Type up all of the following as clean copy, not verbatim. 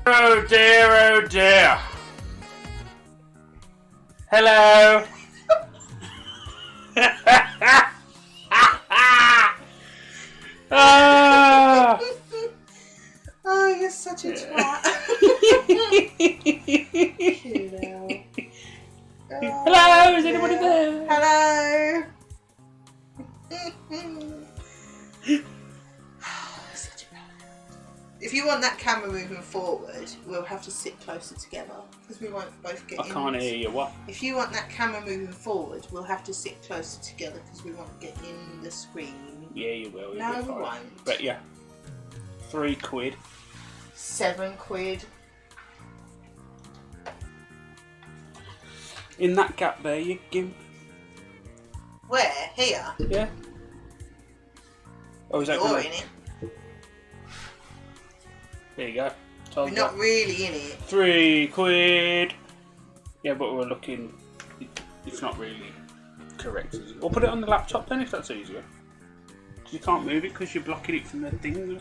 Oh dear, oh dear. Hello. Ah. Oh, you're such a twat. Hello, is anybody there? Hello. If you want that camera moving forward, we'll have to sit closer together because we won't both get I in. can't hear you. What? If you want that camera moving forward, we'll have to sit closer together because we won't get in the screen. Yeah, you will. No, we won't. But yeah, £3. 7 quid. In that gap there, you give. Where? Here? Yeah. Oh, is that? You're in it. There you go. We're not really in it. £3. Yeah, but we're looking. It's not really correct. Is it? Or put it on the laptop then, if that's easier. You can't move it because you're blocking it from the thing.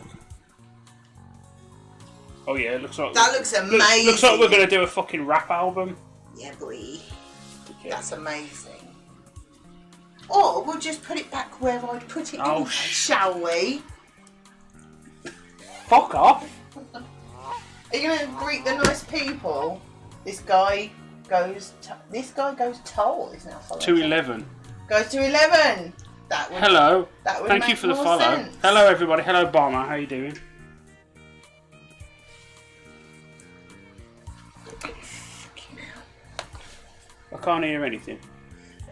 Oh yeah, it looks like that looks amazing. Looks like we're gonna do a fucking rap album. Yeah, boy. Yeah. That's amazing. Or we'll just put it back where I'd put it anyway, shall we? Fuck off! Are you going to greet the nice people? This guy goes tall, isn't it? To 11. Goes to 11. That would, Hello. That would Thank make you for the more follow. sense. Hello everybody. Hello Bomber. How you doing? I can't hear anything.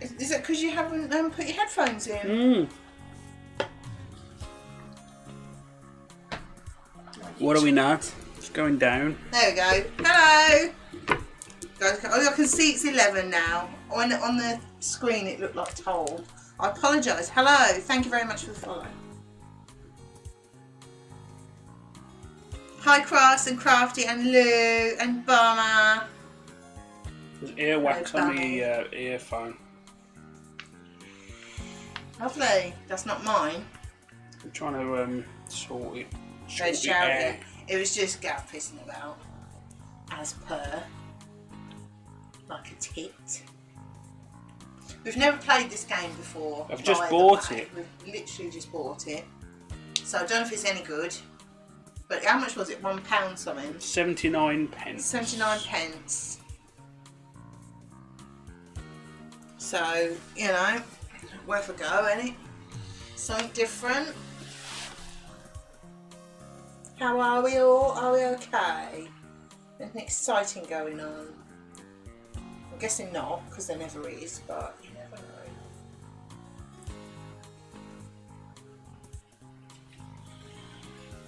Is it because you haven't put your headphones in? Mm. What are we now? It's going down. There we go. Hello. Guys, I can see it's 11 now. On the screen it looked like told. I apologise. Hello. Thank you very much for the follow. Hi Cross and Crafty and Lou and Bomber. There's earwax on the earphone. Lovely. That's not mine. I'm trying to sort it. There's shouting. It was just Gav pissing about. As per. Like a tit. We've never played this game before. I've just bought it. We've literally just bought it. So I don't know if it's any good. But how much was it? £1 something? 79 pence. 79 pence. So, you know, worth a go, ain't it? Something different. How are we all? Are we okay? Anything exciting going on? I'm guessing not, because there never is, but you never know.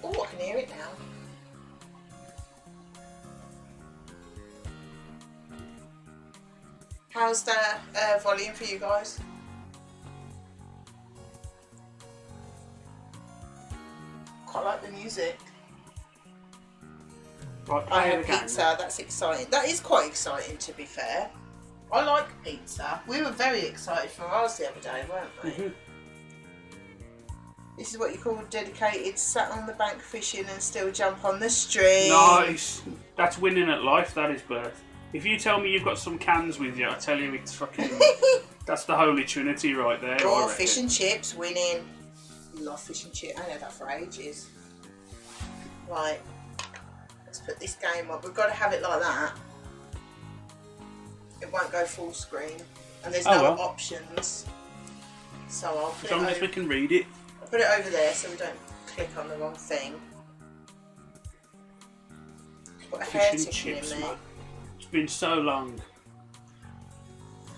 Oh, I can hear it now. How's the volume for you guys? Quite like the music. Right, I had pizza, that's exciting. That is quite exciting, to be fair. I like pizza. We were very excited for ours the other day, weren't we? Mm-hmm. This is what you call dedicated, sat on the bank fishing and still jump on the stream. Nice. That's winning at life, that is, Bert. If you tell me you've got some cans with you, I tell you it's fucking... That's the holy trinity right there. Or fish and chips, winning. Love fish and chips. I know that for ages. Right. Let's put this game up. We've got to have it like that. It won't go full screen. And there's no options. So I'll put as long as we can read it. I'll put it over there so we don't click on the wrong thing. Put a hair Fish and tickle chips, in there. man. It's been so long.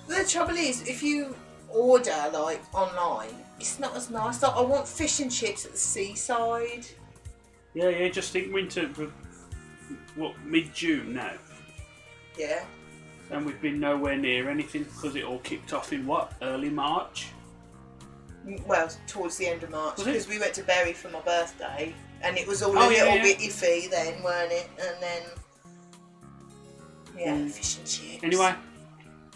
The trouble is, if you order like online, it's not as nice. Like, I want fish and chips at the seaside. Yeah, just think winter, what, mid-June now? Yeah. And we've been nowhere near anything because it all kicked off in what, early March? Well, towards the end of March, because we went to Bury for my birthday, and it was all a little bit iffy then, weren't it? And then, fish and chips. Anyway.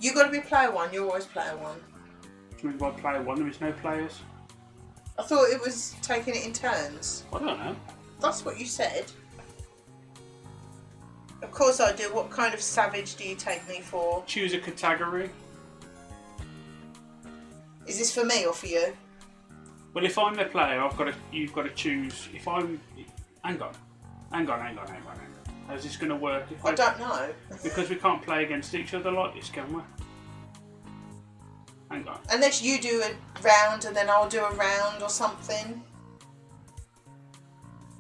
You got to be player one. You're always player one. Do you mean by player one? There is no players. I thought it was taking it in turns. I don't know. That's what you said. Of course I do. What kind of savage do you take me for? Choose a category. Is this for me or for you? Well, if I'm the player, you've got to choose. If I'm, hang on. How's this going to work? I don't know. Because we can't play against each other like this, can we? Hang on. Unless you do a round and then I'll do a round or something.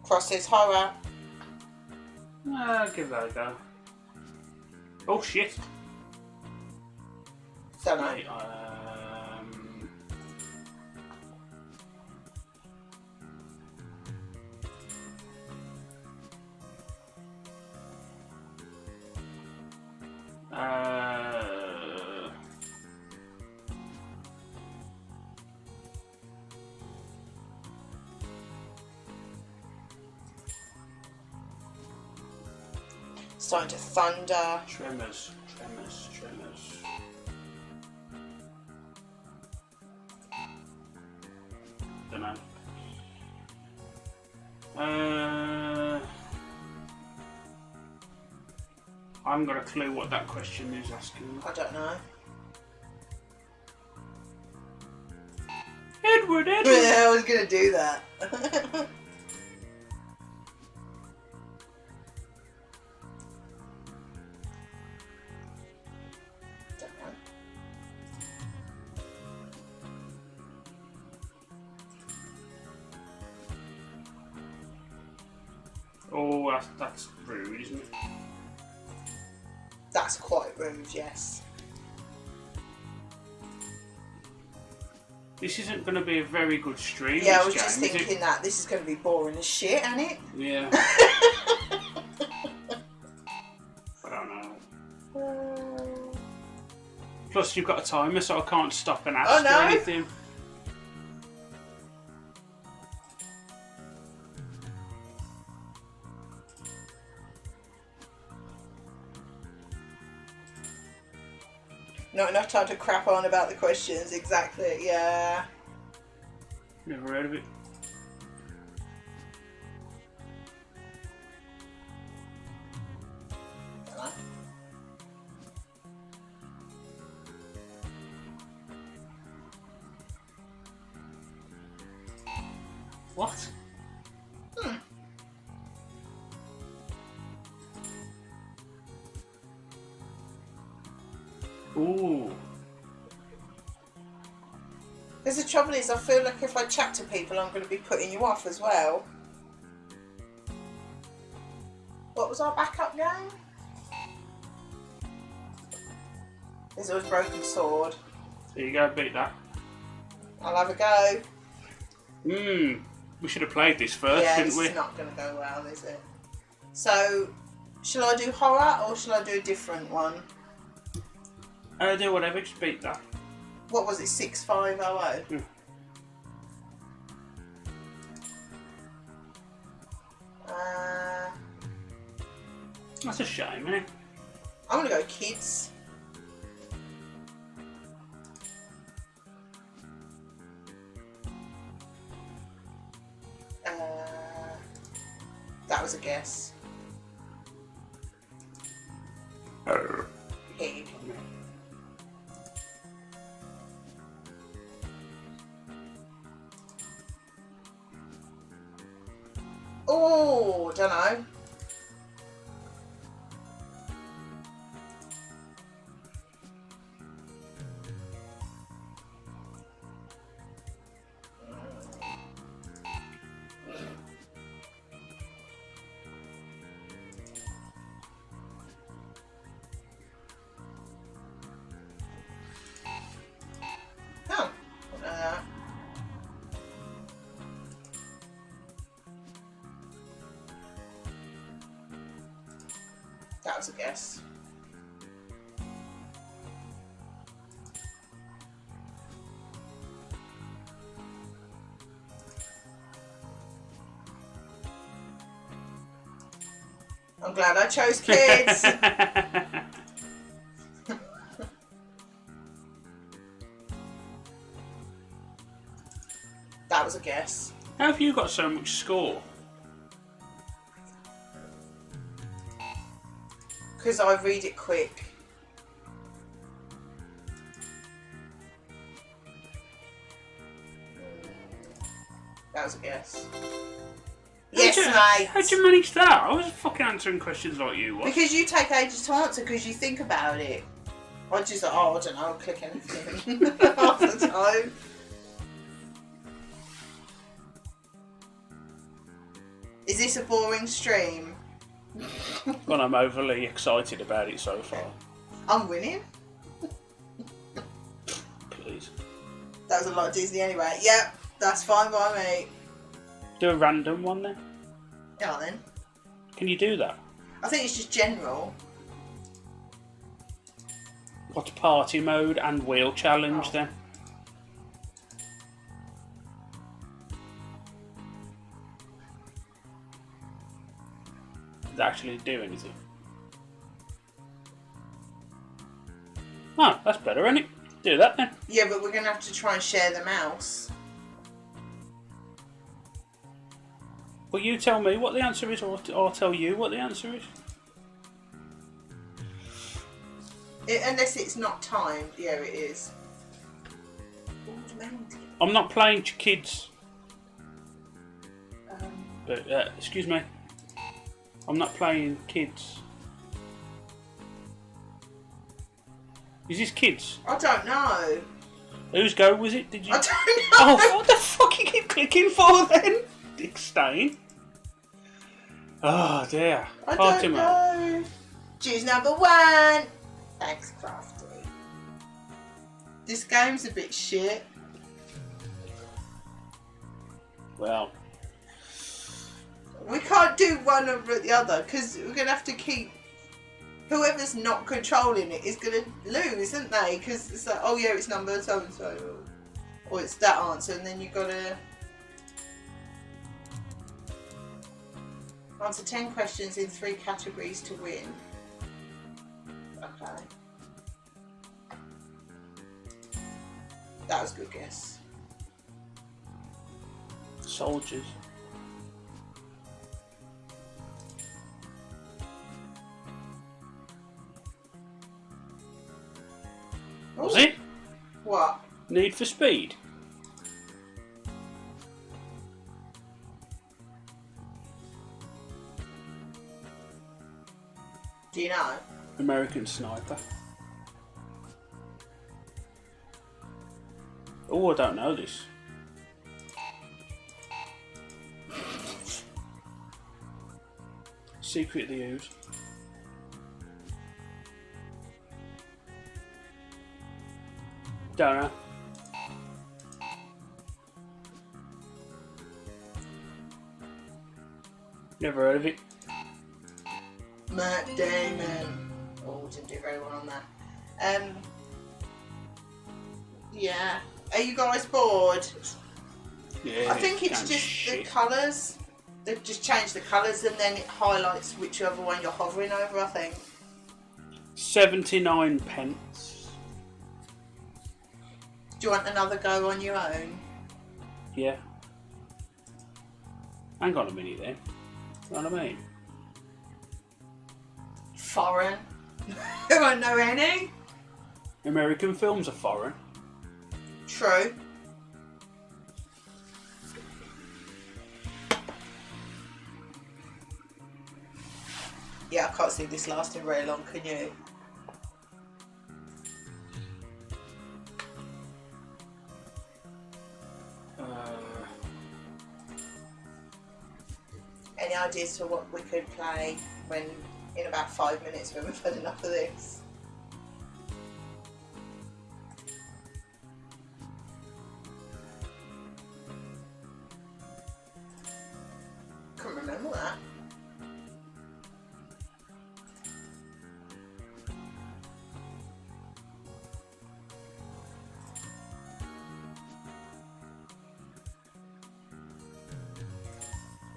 Crosses horror. Give that a go. Oh shit. Don't know. Right, Starting to thunder. Tremors. Don't know. I haven't got a clue what that question is asking. I don't know. Edward! Yeah, I was going to do that. Oh, that's rude, isn't it? That's quite rude, yes. This isn't going to be a very good stream. Yeah, I was just thinking that. This is going to be boring as shit, isn't it? Yeah. I don't know. Plus, you've got a timer, so I can't stop and ask or anything. Not enough time to crap on about the questions, exactly, yeah. Never heard of it. What? Ooh. Because the trouble is, I feel like if I chat to people, I'm going to be putting you off as well. What was our backup game? There's always Broken Sword. There you go, beat that. I'll have a go. We should have played this first, didn't we? Yeah, it's not going to go well, is it? So, shall I do horror or shall I do a different one? Do whatever, just beat that. What was it, 6500? That's a shame, isn't it? I'm going to go kids. That was a guess. Pig. Oh, don't know. That was a guess. I'm glad I chose kids. That was a guess. How have you got so much score? Because I read it quick. That was a guess. Yes, mate. How'd you manage that? I was fucking answering questions like you was. Because you take ages to answer because you think about it. I just like, I don't know, I'll click anything half the time. Is this a boring stream? Well, I'm overly excited about it so far. I'm winning. Please. That was a lot of Disney anyway. Yep, that's fine by me. Do a random one then. Yeah, then. Can you do that? I think it's just general. What's party mode and wheel challenge then? Does it actually do anything? Oh, that's better, isn't it? Do that then. Yeah, but we're going to have to try and share the mouse. Well, you tell me what the answer is, or I'll tell you what the answer is. Unless it's not timed. Yeah, it is. I'm not playing kids. But, excuse me. I'm not playing kids. Is this kids? I don't know. Whose go was it? Did you? I don't know. Oh, what the fuck you keep clicking for then? Dick Stain. Oh dear. I Party don't mode. know. Choose number 1. Thanks, Crafty. This game's a bit shit. Well, We can't do one over the other because we're going to have to keep... Whoever's not controlling it is going to lose, isn't they? Because it's like, oh yeah, it's number so-and-so. Or it's that answer, and then you've got to... Answer 10 questions in 3 categories to win. Okay. That was a good guess. soldiers. Was it? What? Need for Speed. Do you know? American Sniper. Oh, I don't know this. Secret of the Ooze. Don't know. Never heard of it. Matt Damon. Oh, didn't do very well on that. Yeah. Are you guys bored? Yeah, I think it's damn just shit. the colours. They've just changed the colours and then it highlights whichever one you're hovering over, I think. 79 pence. Do you want another go on your own? Yeah. Hang on a minute then. You know what I mean? Foreign. Who won't know any? American films are foreign. True. Yeah, I can't see this lasting very long, can you? Any ideas for what we could play when in about 5 minutes when we've had enough of this? Can't remember that.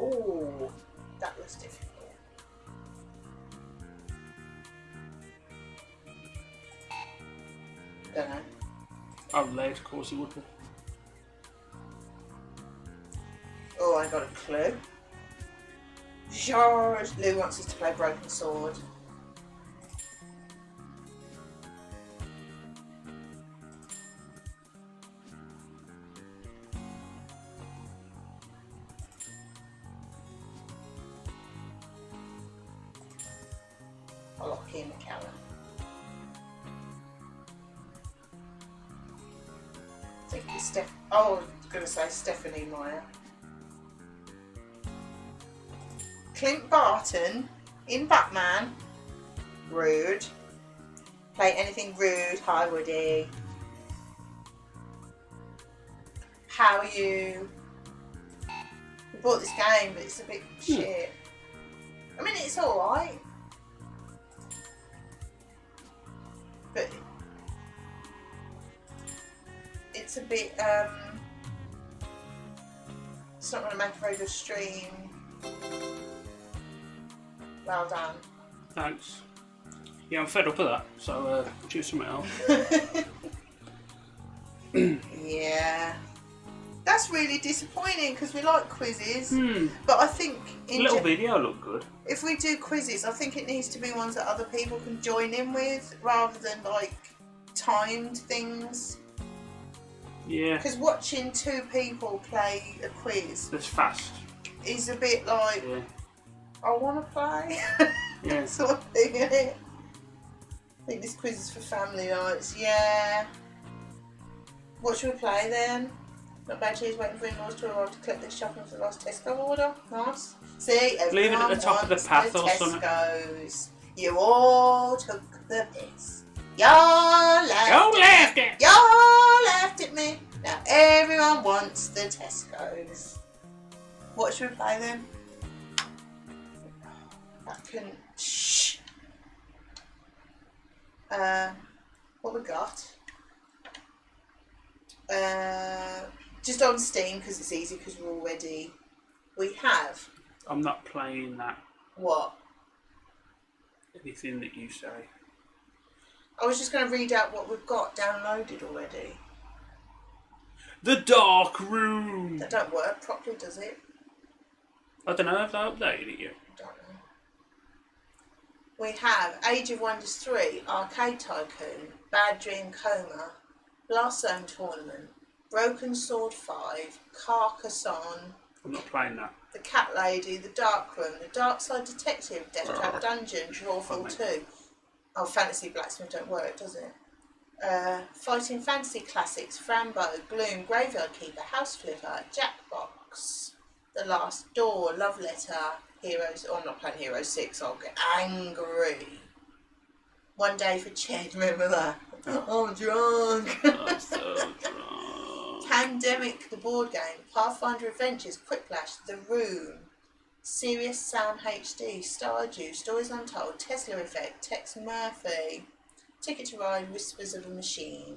Oh, that was difficult. Don't know. Oh, lead, of course it would be. Oh, I got a clue. George Lou wants us to play Broken Sword. Becky McCallum. I think it's I was going to say Stephanie Meyer. Clint Barton in Batman. Rude. Play anything rude. Hi, Woody. How are you? We bought this game, but it's a bit shit. I mean, it's alright. But it's a bit, it's not going to make a very good stream. Well done. Thanks. Yeah, I'm fed up of that, so choose something else. Yeah. That's really disappointing because we like quizzes. But I think Little video looked good. if we do quizzes, I think it needs to be ones that other people can join in with rather than like timed things. Yeah. Because watching two people play a quiz It's fast. is a bit like, Yeah. I want to play. Yeah. Sort of thing, innit? I think this quiz is for family nights. Yeah. What should we play then? Not bad cheese waiting for in-laws to arrive to collect their shopping for the last Tesco order. Nice. See, Leave it at the top of the path or something. Tesco's. You all took the piss. Y'all laughed at me. Now everyone wants the Tesco's. What should we play then? That can... Shh. What we got? Just on Steam because it's easy because we're already. We have. I'm not playing that. What? Anything that you say. I was just going to read out what we've got downloaded already. The Dark Room. That don't work properly, does it? I don't know if they updated it yet. I don't know. We have Age of Wonders 3, Arcade Tycoon, Bad Dream Coma, Blast Zone Tournament, Broken Sword 5, Carcassonne, I'm not playing that. The Cat Lady, The Dark Room, The Dark Side Detective, Death Trap Dungeon, Drawful 2. Oh, Fantasy Blacksmith don't work, does it? Fighting Fantasy Classics, Frambo, Gloom, Graveyard Keeper, House Flipper, Jackbox, The Last Door, Love Letter, Heroes. Oh, I'm not playing Heroes 6, I'll get angry. One Day for Ched, remember that? I'm drunk. I'm so drunk. Pandemic, the board game, Pathfinder Adventures, Quiplash, The Room, Serious Sam HD, Stardew, Stories Untold, Tesla Effect, Tex Murphy, Ticket to Ride, Whispers of a Machine.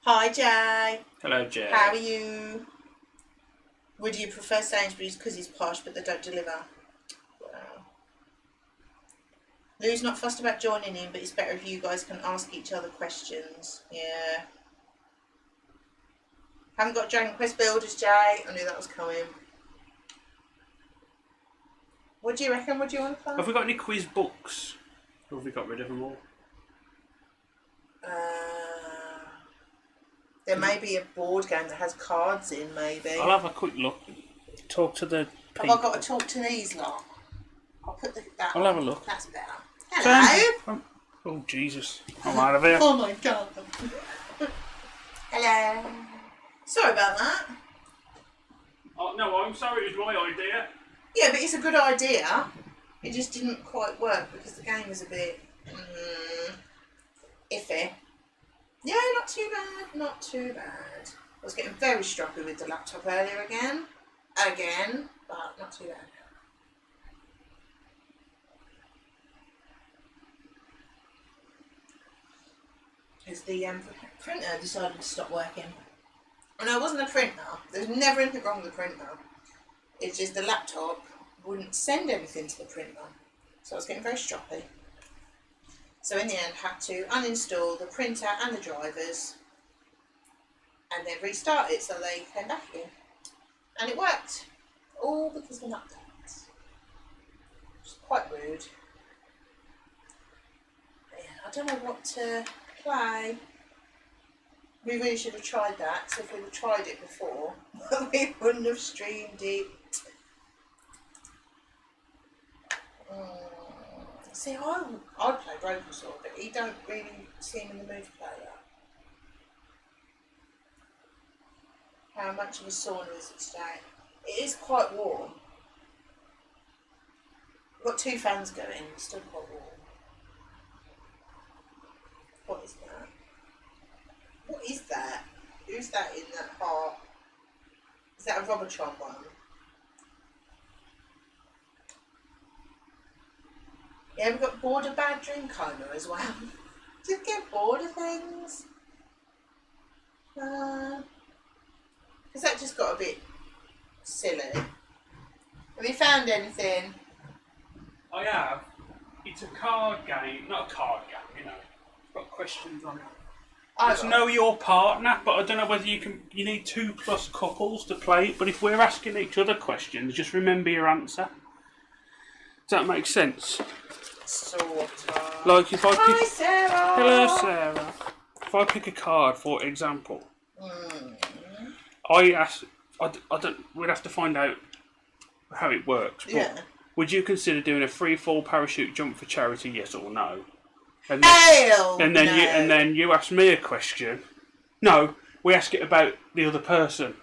Hi Jay. Hello, Jay. How are you? Would you prefer Sainsbury's because it's posh but they don't deliver? Wow. Lou's not fussed about joining in, but it's better if you guys can ask each other questions. Yeah. Haven't got Dragon Quest Builders, Jay. I knew that was coming. What do you reckon? What do you want to play? Have we got any quiz books? Or have we got rid of them all? There may be a board game that has cards in, maybe. I'll have a quick look. Talk to the Have people. I got to talk to these lot? I'll put that I'll have a look. That's better. Hello. Oh, Jesus. I'm out of here. Oh my god. Hello. Sorry about that. Oh, no, I'm sorry. It was my idea. Yeah, but it's a good idea. It just didn't quite work because the game was a bit iffy. Yeah, not too bad, not too bad. I was getting very stroppy with the laptop earlier again, but not too bad. Because the printer decided to stop working. Oh, no, it wasn't the printer. There's never anything wrong with the printer. It's just the laptop wouldn't send anything to the printer. So I was getting very stroppy. So in the end, had to uninstall the printer and the drivers and then restart it so they came back again. And it worked. All because of an update. Which is quite rude. But yeah, I don't know what to play. We really should have tried that. So if we'd have tried it before, we wouldn't have streamed it. See, I'd play Robosaur, but he don't really seem in the mood to play that. How much of a sauna is it today? It is quite warm. We've got 2 fans going, it's still quite warm. What is that? What is that? Who's that in that heart? Is that a Robotron one? Yeah, we've got bored of Bad Dream Coma as well. Just get bored of things. Because that just got a bit silly. Have you found anything? I have. It's a card game, not a card game, you know. It's got questions on it. It's know your partner, but I don't know whether you need 2+ couples to play it, but if we're asking each other questions, just remember your answer. Does that make sense? Sort of. Like if I pick... Hi, Sarah! Hello, Sarah. If I pick a card, for example, I ask... I don't... We'd have to find out how it works, but Yeah. would you consider doing a free fall parachute jump for charity, yes or no? And then you ask me a question. No, we ask it about the other person.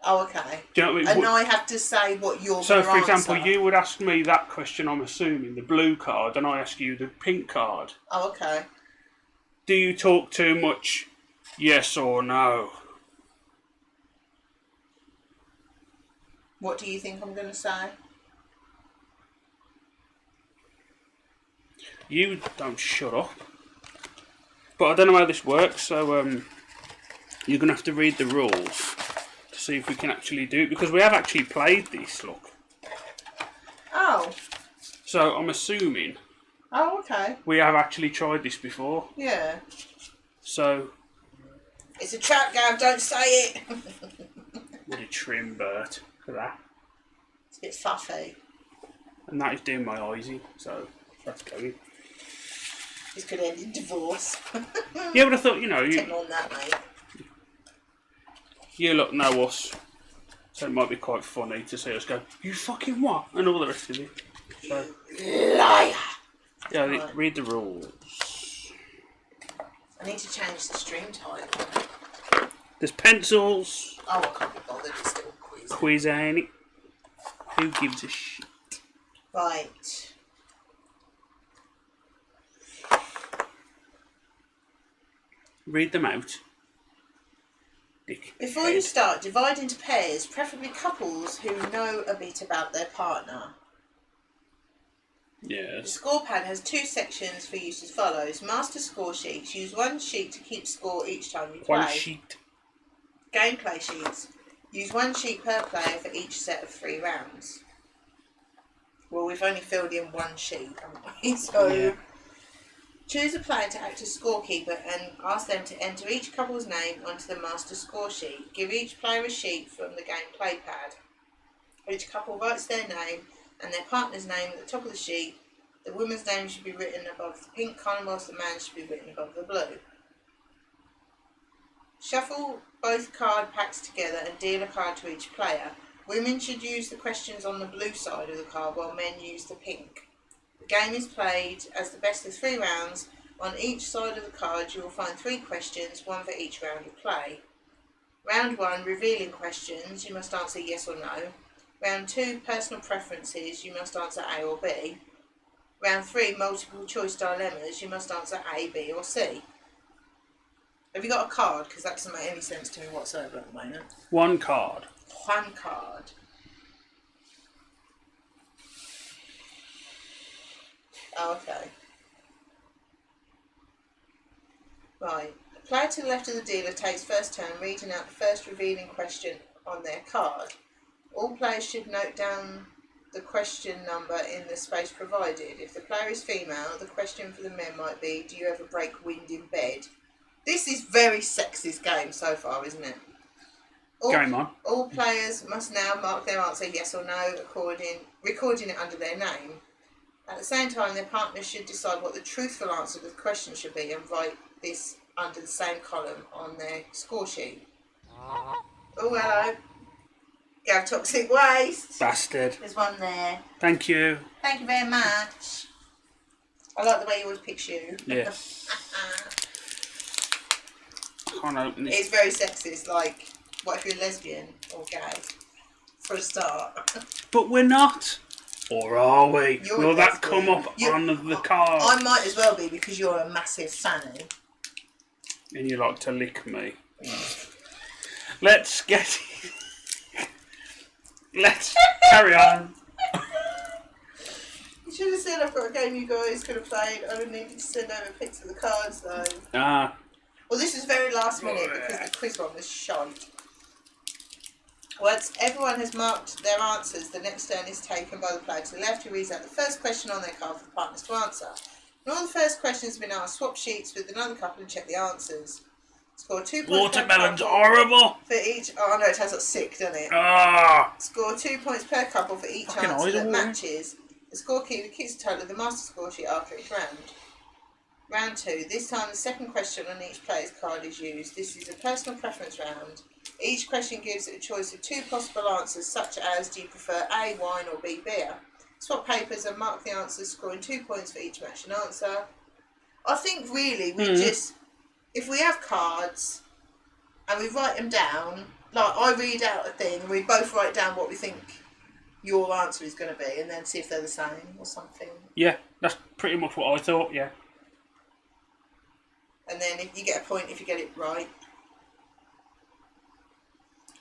Oh, okay. Do you know what I mean? And I have to say what you're So, going to for example, answer. you would ask me that question, I'm assuming, the blue card, and I ask you the pink card. Oh, okay. Do you talk too much? Yes or no? What do you think I'm going to say? You don't shut up. But I don't know how this works, so you're going to have to read the rules to see if we can actually do it, because we have actually played this, look. Oh. So I'm assuming Oh, okay. we have actually tried this before. Yeah. So... It's a trap, Gav, don't say it. What a trim, Bert. Look at that. It's a bit fluffy. And that is doing my eyes in, so that's going. This could end in divorce. Yeah, but I thought, you know, Take on that, mate. you lot know us, so it might be quite funny to see us go, you fucking what? And all the rest of it. So, Liar! yeah, Right. read the rules. I need to change the stream title. There's pencils. Oh, I can't be bothered, it's still a quiz. Quiz, ain't it? Who gives a shit? Right. Read them out. Dick. Before you start, divide into pairs, preferably couples who know a bit about their partner. The Yes. score pad has 2 sections for use as follows. Master score sheets. Use 1 sheet to keep score each time you play. One sheet. Gameplay sheets. Use 1 sheet per player for each set of 3 rounds. Well, we've only filled in 1 sheet, haven't we? So, Yeah. choose a player to act as scorekeeper and ask them to enter each couple's name onto the master score sheet. Give each player a sheet from the gameplay pad. Each couple writes their name and their partner's name at the top of the sheet. The woman's name should be written above the pink column, whilst the man should be written above the blue. Shuffle both card packs together and deal a card to each player. Women should use the questions on the blue side of the card, while men use the pink. The game is played as the best of 3 rounds. On each side of the card, you will find 3 questions, 1 for each round of play. Round 1, revealing questions. You must answer yes or no. Round 2, personal preferences. You must answer A or B. Round 3, multiple choice dilemmas. You must answer A, B or C. Have you got a card? Because that doesn't make any sense to me whatsoever at the moment. One card. 1 card. Oh, okay. Right. The player to the left of the dealer takes first turn reading out the first revealing question on their card. All players should note down the question number in the space provided. If the player is female, the question for the men might be, do you ever break wind in bed? This is very sexist game so far, isn't it? Game on. All players must now mark their answer yes or no, recording it under their name. At the same time, their partner should decide what the truthful answer to the question should be and write this under the same column on their score sheet. Oh, hello. Gav Toxic Waste. Bastard. There's one there. Thank you. Thank you very much. I like the way you always pick you. Yes. Can't open this. It's very sexist. Like, what if you're lesbian or gay? For a start. But we're not. Or are we? You're Will that lesbian. come up on the card? I might as well be because you're a massive fanny. And you like to lick me. Let's get... Let's carry on. You should have said I've got a game you guys could have played. I would need to send over pics of the cards though. Ah. Well, this is very last minute because the quiz one was shite. Once everyone has marked their answers, the next turn is taken by the player to the left who reads out the first question on their card for the partners to answer. When all the first questions have been asked, swap sheets with another couple and check the answers. Score 2 points Watermelon's per couple horrible. for each... Oh no, it has got sick, doesn't it? Ah. Score 2 points per couple for each Fucking answer that idle. matches. The scorekeeper keeps a total of the master score sheet after each round. Round 2. This time the second question on each player's card is used. This is a personal preference round. Each question gives a choice of 2 possible answers, such as, do you prefer A, wine, or B, beer? Swap papers and mark the answers, scoring 2 points for each matching answer. I think really we just, if we have cards and we write them down, like I read out a thing and we both write down what we think your answer is going to be and then see if they're the same or something. Yeah, that's pretty much what I thought, yeah. And then if you get a point if you get it right.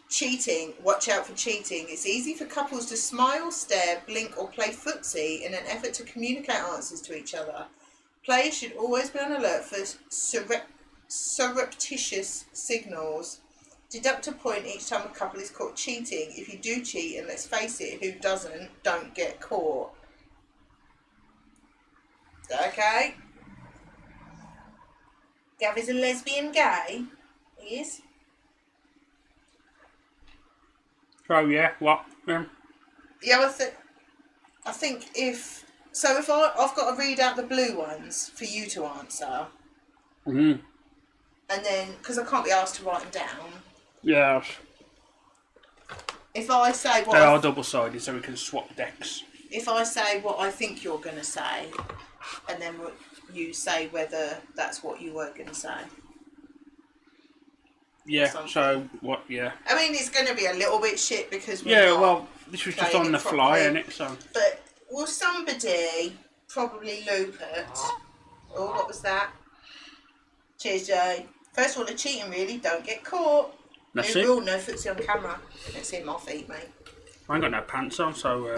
Cheating. Watch out for cheating. It's easy for couples to smile, stare, blink or play footsie in an effort to communicate answers to each other. Players should always be on alert for surreptitious signals. Deduct a point each time a couple is caught cheating. If you do cheat, and let's face it, who doesn't, don't get caught. Okay? Gav is a lesbian gay. He is. So yeah, what? Yeah, I think if I've got to read out the blue ones for you to answer, Mm-hmm. and then because I can't be asked to write them down. Yes. If I say what They are double-sided, so we can swap decks. if I say what I think you're going to say, and then you say whether that's what you were going to say. Yeah. Something. So what? Yeah. I mean, it's going to be a little bit shit because we're Yeah. not Well, this was just playing on the it fly, properly. isn't it? So. But will somebody, probably Lupert, oh, what was that? Cheers, Jay. First rule of cheating, really, don't get caught. That's New it. rule, no footsie on camera. Don't see my feet, mate. I ain't got no pants on, so.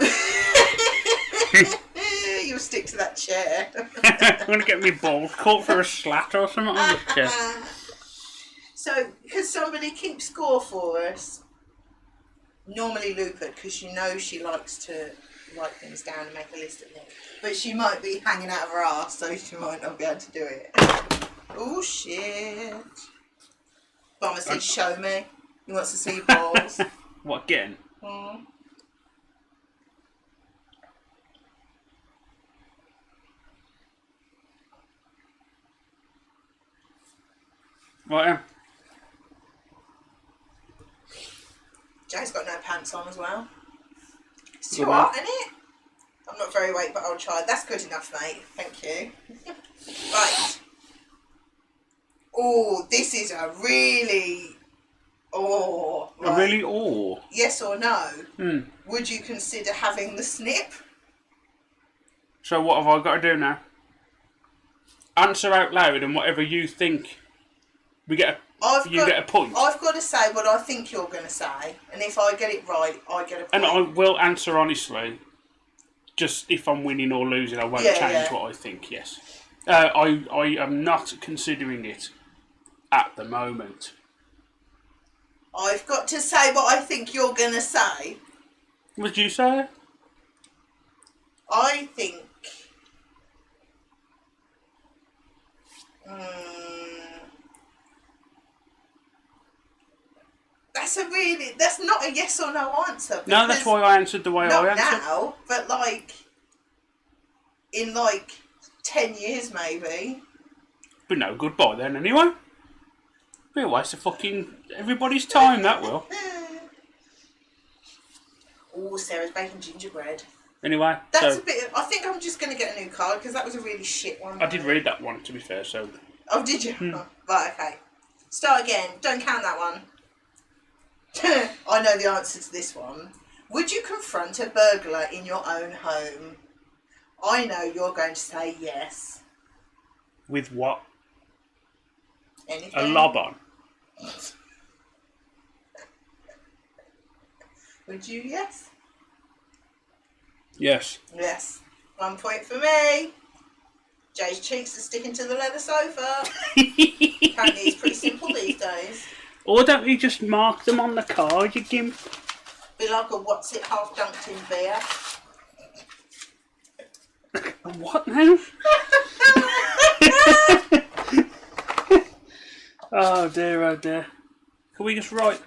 You'll stick to that chair. I'm gonna get me balls caught for a slat or something on this chair. So, could somebody keep score for us? Normally Lupert, because you know she likes to write things down and make a list of things. But she might be hanging out of her arse, so she might not be able to do it. Oh shit. Bomber said, show me. He wants to see balls. What again? Mm. Right then. Jay's got no pants on as well. It's too Good hot, isn't it? I'm not very weight, but I'll try. That's good enough, mate. Thank you. Right. Oh, this is a really... Oh, right. Really? Or? Yes or no? Hmm. Would you consider having the snip? So what have I got to do now? Answer out loud, and whatever you think, you get a point. I've got to say what I think you're going to say, and if I get it right, I get a point. And I will answer honestly. Just if I'm winning or losing, I won't change what I think. Yes, I am not considering it at the moment. I've got to say what I think you're going to say. What did you say? I think... That's not a yes or no answer. No, that's why I answered the way I answered. Not now, but like... in like 10 years maybe. But no, goodbye then anyway. Be a waste of fucking everybody's time, that will. Oh, Sarah's baking gingerbread. Anyway, That's so a bit. I think I'm just going to get a new card because that was a really shit one. I did read that one, to be fair, so... Oh, did you? Right, okay. Start again. Don't count that one. I know the answer to this one. Would you confront a burglar in your own home? I know you're going to say yes. With what? Anything? A lob on? Would you yes? Yes. Yes. 1 point for me. Jay's cheeks are sticking to the leather sofa. Apparently it's pretty simple these days. Or don't you just mark them on the card, you gimp? Be like a what's it half dunked in beer. What now? Oh dear, oh dear. Can we just write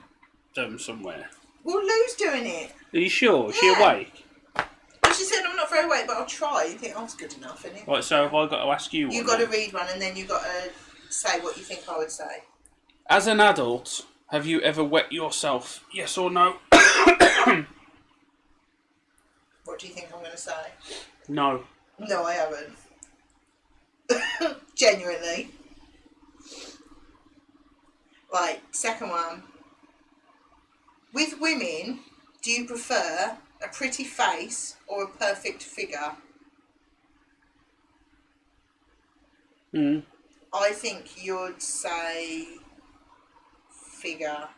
them somewhere? Well, Lou's doing it. Are you sure? Is she Yeah. awake? Well, she said I'm not very awake, but I'll try. You think I was good enough, innit? Right, so have I got to ask you one? You got to read one and then you got to say what you think I would say. As an adult, have you ever wet yourself? Yes or no? What do you think I'm going to say? No. No, I haven't. Genuinely. Right, second one. With women, do you prefer a pretty face or a perfect figure? I think you'd say figure.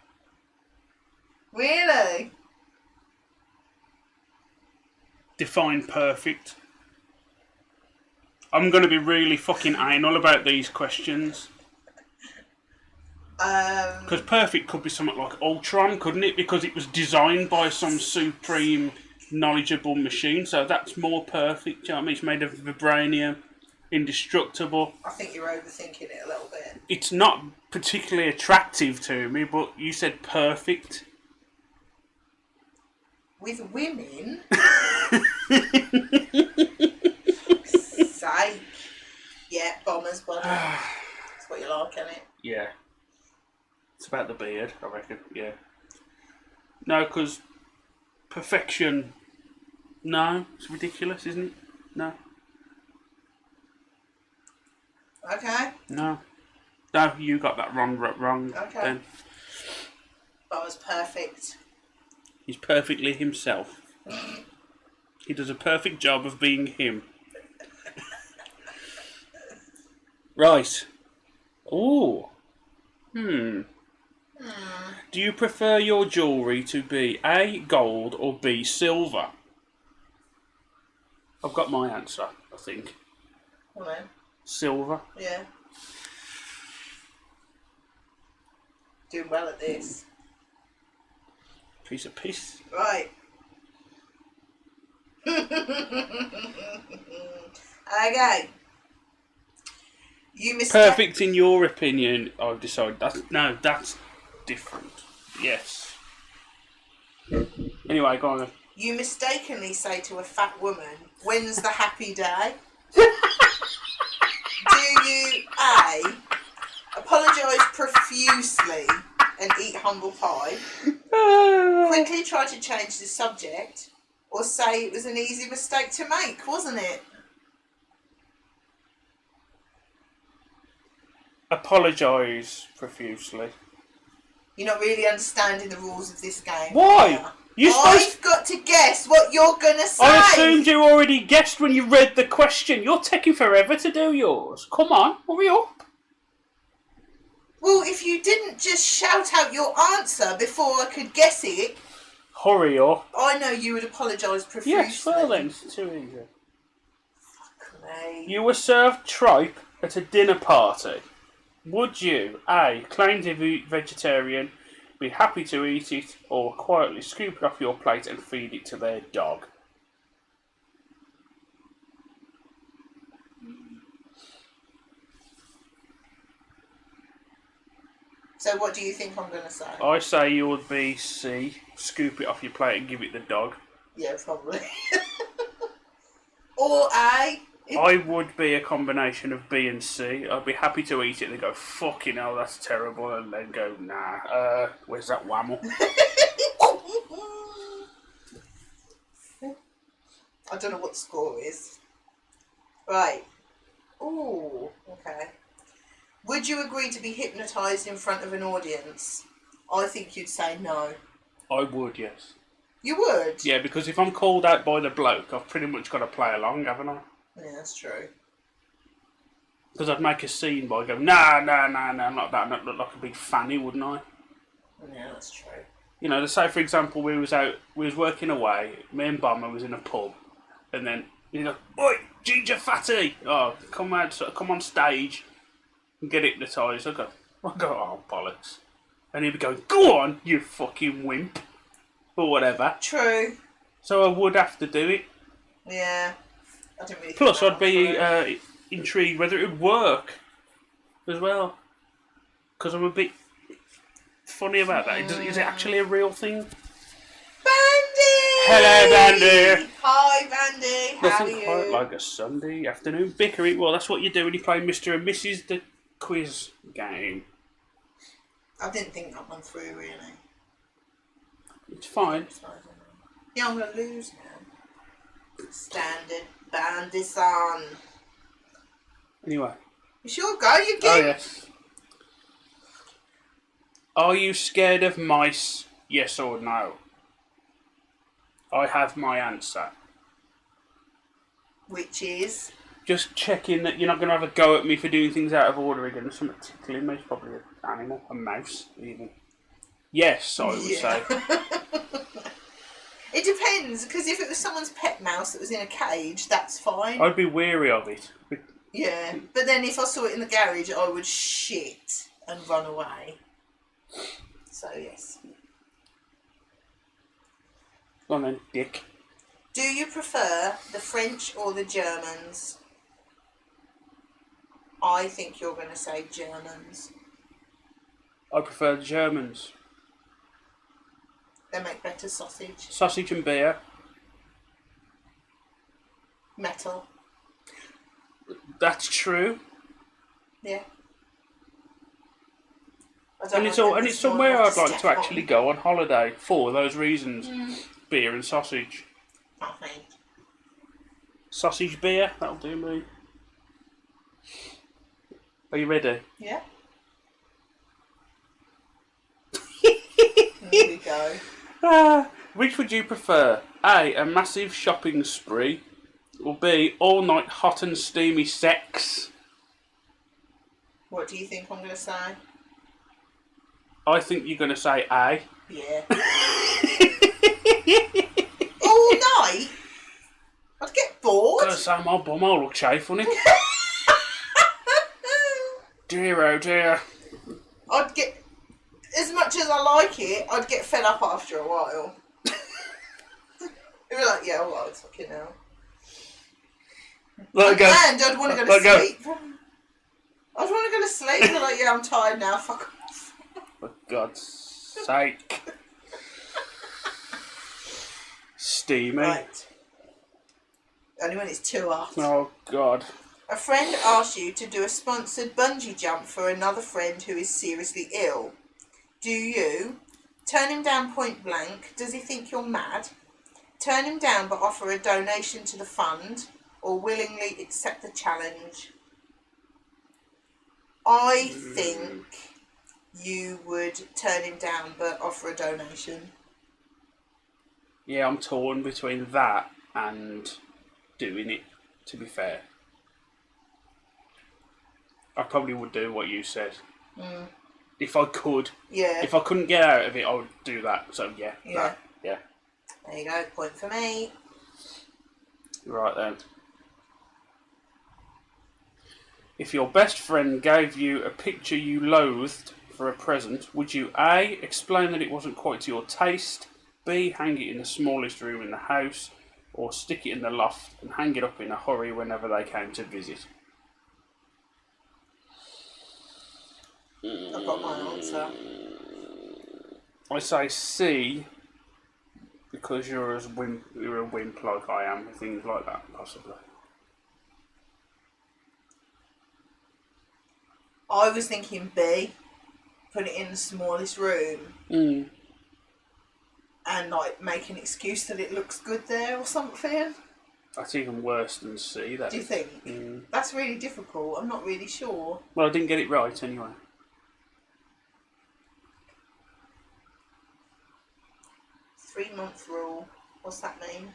Really? Define perfect. I'm going to be really fucking anal about these questions. Because perfect could be something like Ultron, couldn't it? Because it was designed by some supreme, knowledgeable machine, so that's more perfect. Do you know what I mean? It's made of vibranium, indestructible. I think you're overthinking it a little bit. It's not particularly attractive to me, but you said perfect. With women... Say. Yeah, bomber's body. That's what you like, isn't it? Yeah. It's about the beard, I reckon, yeah. No, because perfection... No, it's ridiculous, isn't it? No. Okay. No. No, you got that wrong Okay. then. Bomber's perfect. He's perfectly himself. He does a perfect job of being him. Right. Ooh. Do you prefer your jewellery to be A, gold, or B, silver? I've got my answer, I think. Come on. Silver. Yeah. Doing well at this. Piece of piss. Right. Okay. You mistake. Perfect in your opinion, I've decided. That's different. Yes. Anyway, go on then. You mistakenly say to a fat woman, "When's the happy day?" Do you A, apologise profusely and eat humble pie, quickly try to change the subject, or say it was an easy mistake to make, wasn't it? Apologise profusely. You're not really understanding the rules of this game. Why? I've got to guess what you're going to say. I assumed you already guessed when you read the question. You're taking forever to do yours. Come on, hurry up. Well, if you didn't just shout out your answer before I could guess it, Hurry up. I know you would apologise profusely. Yes, well then, it's too easy. Fuck me. You were served tripe at a dinner party. Would you, A, claim to be vegetarian, be happy to eat it, or quietly scoop it off your plate and feed it to their dog? So what do you think I'm going to say? I say you would be C, scoop it off your plate and give it the dog. Yeah, probably. Or A. I would be a combination of B and C. I'd be happy to eat it and go, fucking hell, that's terrible, and then go, nah, where's that whammel? I don't know what the score is. Right. Ooh, okay. Would you agree to be hypnotised in front of an audience? I think you'd say no. I would, yes. You would? Yeah, because if I'm called out by the bloke, I've pretty much got to play along, haven't I? Yeah, that's true. Because I'd make a scene by going, nah, not that. I'd look like a big fanny, wouldn't I? Yeah, that's true. You know, say for example, we was working away, me and Bomber was in a pub, and then, you know, oi, Ginger Fatty! Oh, come on stage and get hypnotised. I go, oh, bollocks. And he'd be going, go on, you fucking wimp. Or whatever. True. So I would have to do it. Yeah. I didn't really Plus, I'd be intrigued whether it would work as well. Because I'm a bit funny about that. Is it actually a real thing? Bandy! Hello, Bandy! Hi, Bandy. How Nothing are you? quite like a Sunday afternoon bickering. Well, that's what you do when you play Mr. and Mrs. the quiz game. I didn't think that one through, really. It's fine. Yeah, I'm going to lose now. Standard Bandy son. Anyway. You sure go? You Oh, get. yes. Are you scared of mice? Yes or no? I have my answer. Which is? Just checking that you're not going to have a go at me for doing things out of order again. There's something tickling me. It's probably an animal. A mouse, even. Yes, I would say. It depends, because if it was someone's pet mouse that was in a cage, that's fine. I'd be wary of it. Yeah, but then if I saw it in the garage, I would shit and run away. So, yes. Go on then, dick. Do you prefer the French or the Germans? I think you're going to say Germans. I prefer the Germans. They make better sausage. Sausage and beer. Metal. That's true. Yeah. And it's somewhere I'd like to actually go on holiday for those reasons. Beer and sausage. I think. Sausage beer, that'll do me. Are you ready? Yeah. Here we go. Which would you prefer? A massive shopping spree, or B, all night hot and steamy sex? What do you think I'm going to say? I think you're going to say A. Yeah. All night? I'd get bored. Gotta say, my bum will look shay funny. Dear oh dear. I'd get, as much as I like it, I'd get fed up after a while. It'd be like, yeah, alright, fucking hell. Let it go. And I'd want to go to sleep. I'd want to go to sleep. I'd be like, yeah, I'm tired now, fuck off. For God's sake. Steamy. Right. Only when it's too hot. Oh God. A friend asks you to do a sponsored bungee jump for another friend who is seriously ill. Do you turn him down point blank? Does he think you're mad? Turn him down but offer a donation to the fund? Or willingly accept the challenge? I think you would turn him down but offer a donation. Yeah, I'm torn between that and doing it, to be fair. I probably would do what you said. If I could. Yeah. If I couldn't get out of it, I would do that. So, yeah. Yeah. That, yeah. There you go, point for me. Right then. If your best friend gave you a picture you loathed for a present, would you A, explain that it wasn't quite to your taste, B, hang it in the smallest room in the house, or stick it in the loft and hang it up in a hurry whenever they came to visit? I've got my answer. I say C, because you're a wimp like I am, things like that, possibly. I was thinking B, put it in the smallest room and like make an excuse that it looks good there or something. That's even worse than C, that Do you is. think? Mm. That's really difficult. I'm not really sure. Well, I didn't get it right anyway. 3-month rule. What's that mean?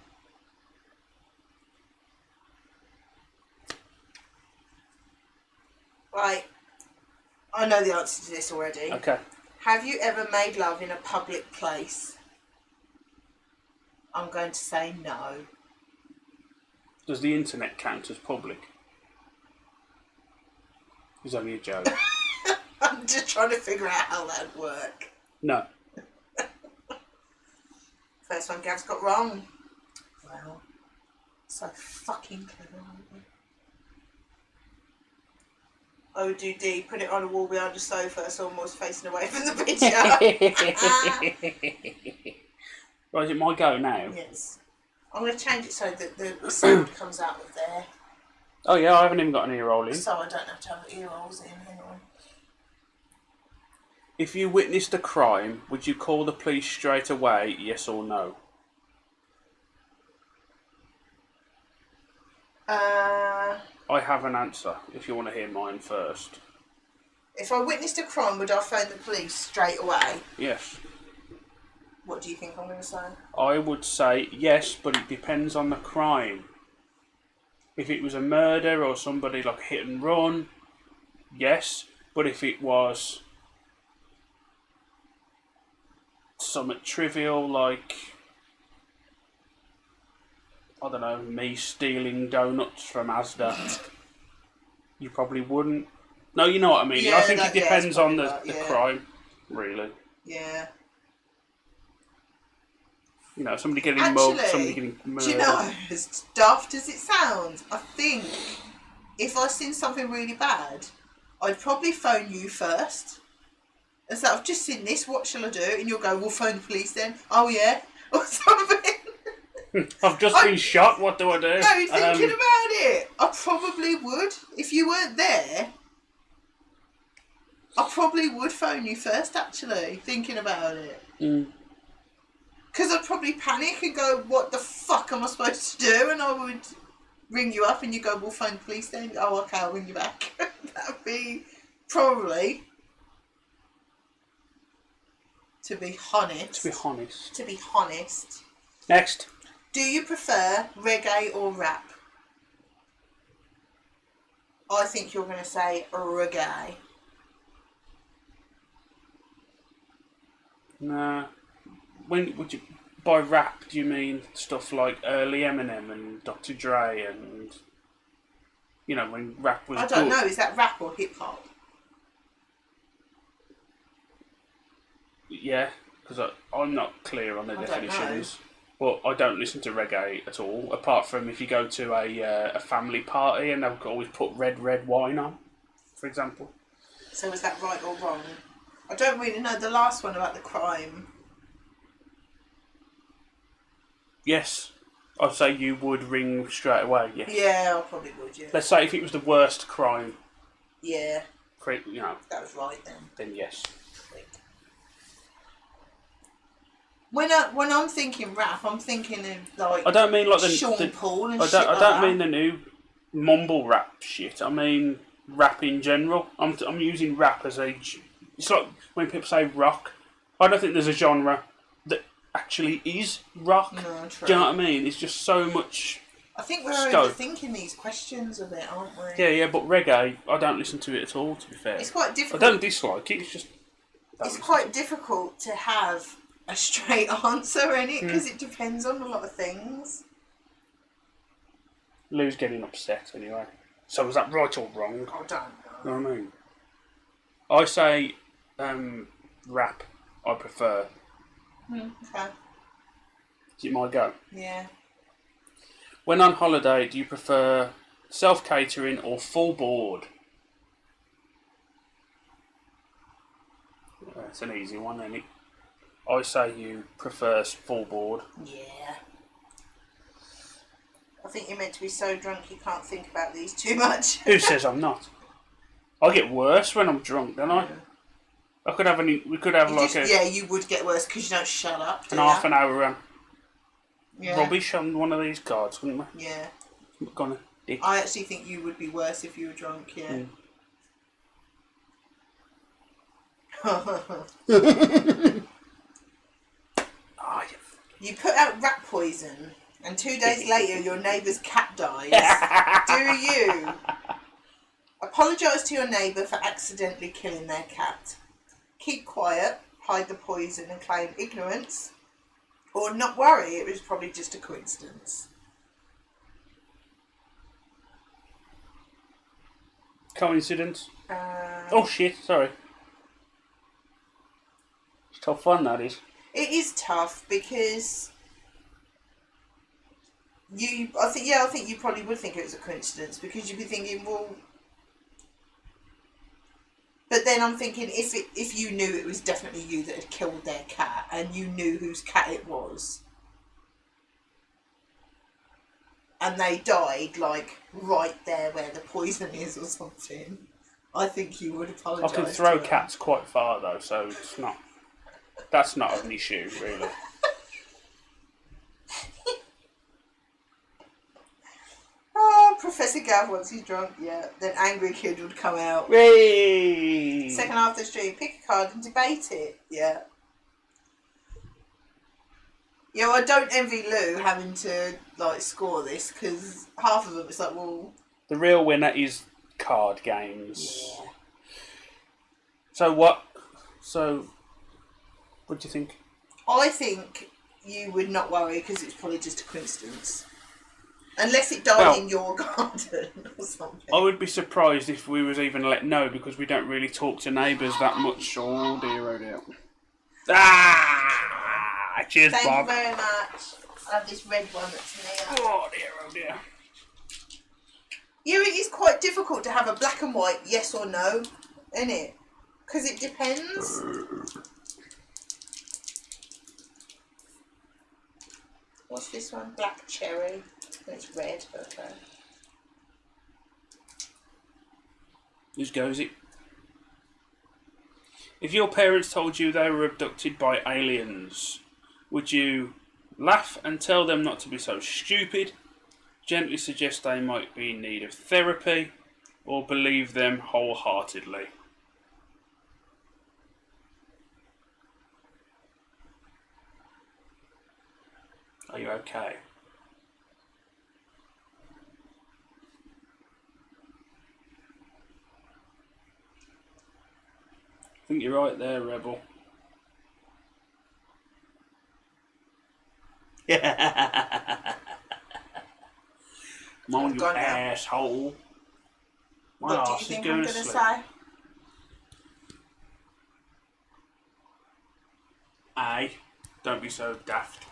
Right. I know the answer to this already. Okay. Have you ever made love in a public place? I'm going to say no. Does the internet count as public? It's only a joke. I'm just trying to figure out how that would work. No. First one Gav's got wrong. Wow. So fucking clever, aren't we? I would do D, put it on a wall behind the sofa so I'm always facing away from the picture. Right, is it my go now? Yes. I'm going to change it so that the sound comes out of there. Oh yeah, I haven't even got an ear roll in. So I don't have to have ear rolls in. Hang on. If you witnessed a crime, would you call the police straight away, yes or no? I have an answer, if you want to hear mine first. If I witnessed a crime, would I phone the police straight away? Yes. What do you think I'm going to say? I would say yes, but it depends on the crime. If it was a murder or somebody like hit and run, yes. But if it was something trivial like, I don't know, me stealing donuts from Asda, you probably wouldn't. No, you know what I mean. Yeah, I think that- it yeah, depends it's on probably the that, yeah. crime, really. Yeah. You know, somebody getting mugged, somebody getting murdered. Do you know, as daft as it sounds, I think if I seen something really bad, I'd probably phone you first. And so I've just seen this, what shall I do? And you'll go, we'll phone the police then. Oh yeah, or something. I've just been shot, what do I do? No, you're thinking about it. I probably would. If you weren't there, I probably would phone you first, actually, thinking about it. Because I'd probably panic and go, what the fuck am I supposed to do? And I would ring you up and you go, we'll phone the police then. Oh, okay, I'll ring you back. That would be probably, to be honest. To be honest. Next. Do you prefer reggae or rap? I think you're going to say reggae. Nah. When would you by rap? Do you mean stuff like early Eminem and Dr. Dre and when rap was? I don't good? know. Is that rap or hip hop? Yeah, because I'm not clear on the definitions. But I don't listen to reggae at all, apart from if you go to a family party and they'll always put red wine on, for example. So is that right or wrong? I don't really know the last one about the crime. Yes, I'd say you would ring straight away. Yes. Yeah, I probably would. Yeah. Let's say if it was the worst crime. Yeah. That was right then. Then yes. When I'm thinking rap, I'm thinking of like. I don't mean like Sean Paul and I shit don't, like I don't that. mean the new mumble rap shit. I mean rap in general. I'm using rap as a. It's like when people say rock. I don't think there's a genre that actually is rock. No, true. Do you know what I mean? It's just so much. I think we're scope. overthinking these questions a bit, aren't we? Yeah, but reggae, I don't listen to it at all. To be fair, It's quite difficult. I don't dislike it. It's just. It's quite difficult to have a straight answer in it because it depends on a lot of things. Lou's getting upset anyway. So was that right or wrong? I don't know. You know what I mean? I say rap. I prefer. Okay. Is it my go? Yeah. When on holiday, do you prefer self-catering or full board? That's an easy one, isn't it? I say you prefer full board. Yeah. I think you're meant to be so drunk you can't think about these too much. Who says I'm not? I get worse when I'm drunk, don't I? I could have we could have You like just, yeah, you would get worse because you don't shut up. an half an hour run. rubbish on one of these cards, wouldn't we? Yeah. Gonna dick. I actually think you would be worse if you were drunk, yeah. You put out rat poison, and 2 days later your neighbour's cat dies. Do you apologise to your neighbour for accidentally killing their cat? Keep quiet, hide the poison and claim ignorance? Or not worry, it was probably just a coincidence? Coincidence? Oh shit, sorry. It's tough fun, that is. It is tough because I think you probably would think it was a coincidence because you'd be thinking, well, but then I'm thinking if you knew it was definitely you that had killed their cat and you knew whose cat it was and they died like right there where the poison is or something, I think you would apologise. I can throw cats quite far though, so it's not. That's not an issue, really. Oh, Professor Gav, once he's drunk, yeah. Then Angry Kid would come out. Hey! Second half of the stream, pick a card and debate it. Yeah. Yeah, well, I don't envy Lou having to, like, score this, because half of them, it's like, well... The real winner is card games. Yeah. So what do you think? I think you would not worry, because it's probably just a coincidence. Unless it died in your garden or something. I would be surprised if we was even let know, because we don't really talk to neighbours that much. Oh dear, oh dear. Ah! Cheers, Thank Bob. you very much. I have this red one that's near. Oh dear, oh dear. Yeah, it is quite difficult to have a black and white yes or no, isn't it? Because it depends. What's this one? Black cherry. It's red. Okay. Whose goes it? If your parents told you they were abducted by aliens, would you laugh and tell them not to be so stupid, gently suggest they might be in need of therapy, or believe them wholeheartedly? Are you okay? I think you're right there, Rebel. Come on, you asshole. My What do you arse is think I'm going going to to sleep. say? Aye. Don't be so daft.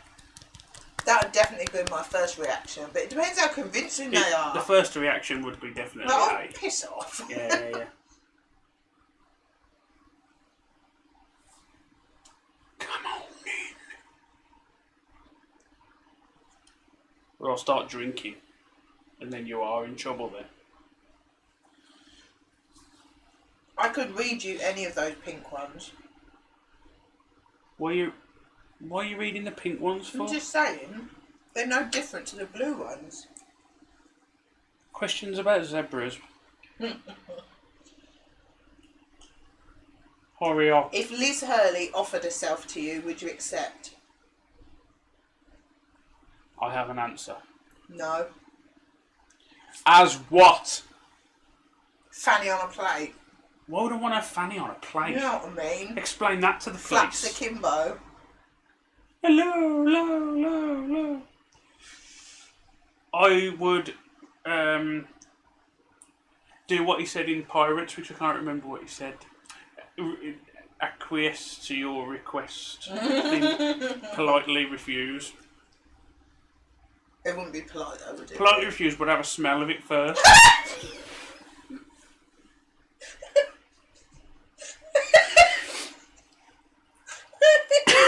That would definitely be my first reaction, but it depends how convincing they are. The first reaction would be definitely Oh, aye. piss off. Yeah. Come on in. Or I'll start drinking. And then you are in trouble then. I could read you any of those pink ones. Why are you reading the pink ones for? I'm just saying, they're no different to the blue ones. Questions about zebras. Hurry up. If Liz Hurley offered herself to you, would you accept? I have an answer. No. As what? Fanny on a plate. Why would I want to have Fanny on a plate? You know what I mean? Explain that to the Flaps police. akimbo. Hello. I would do what he said in Pirates, which I can't remember what he said. Acquiesce to your request. Politely refuse. It wouldn't be polite though, would it? Politely refuse, but have a smell of it first.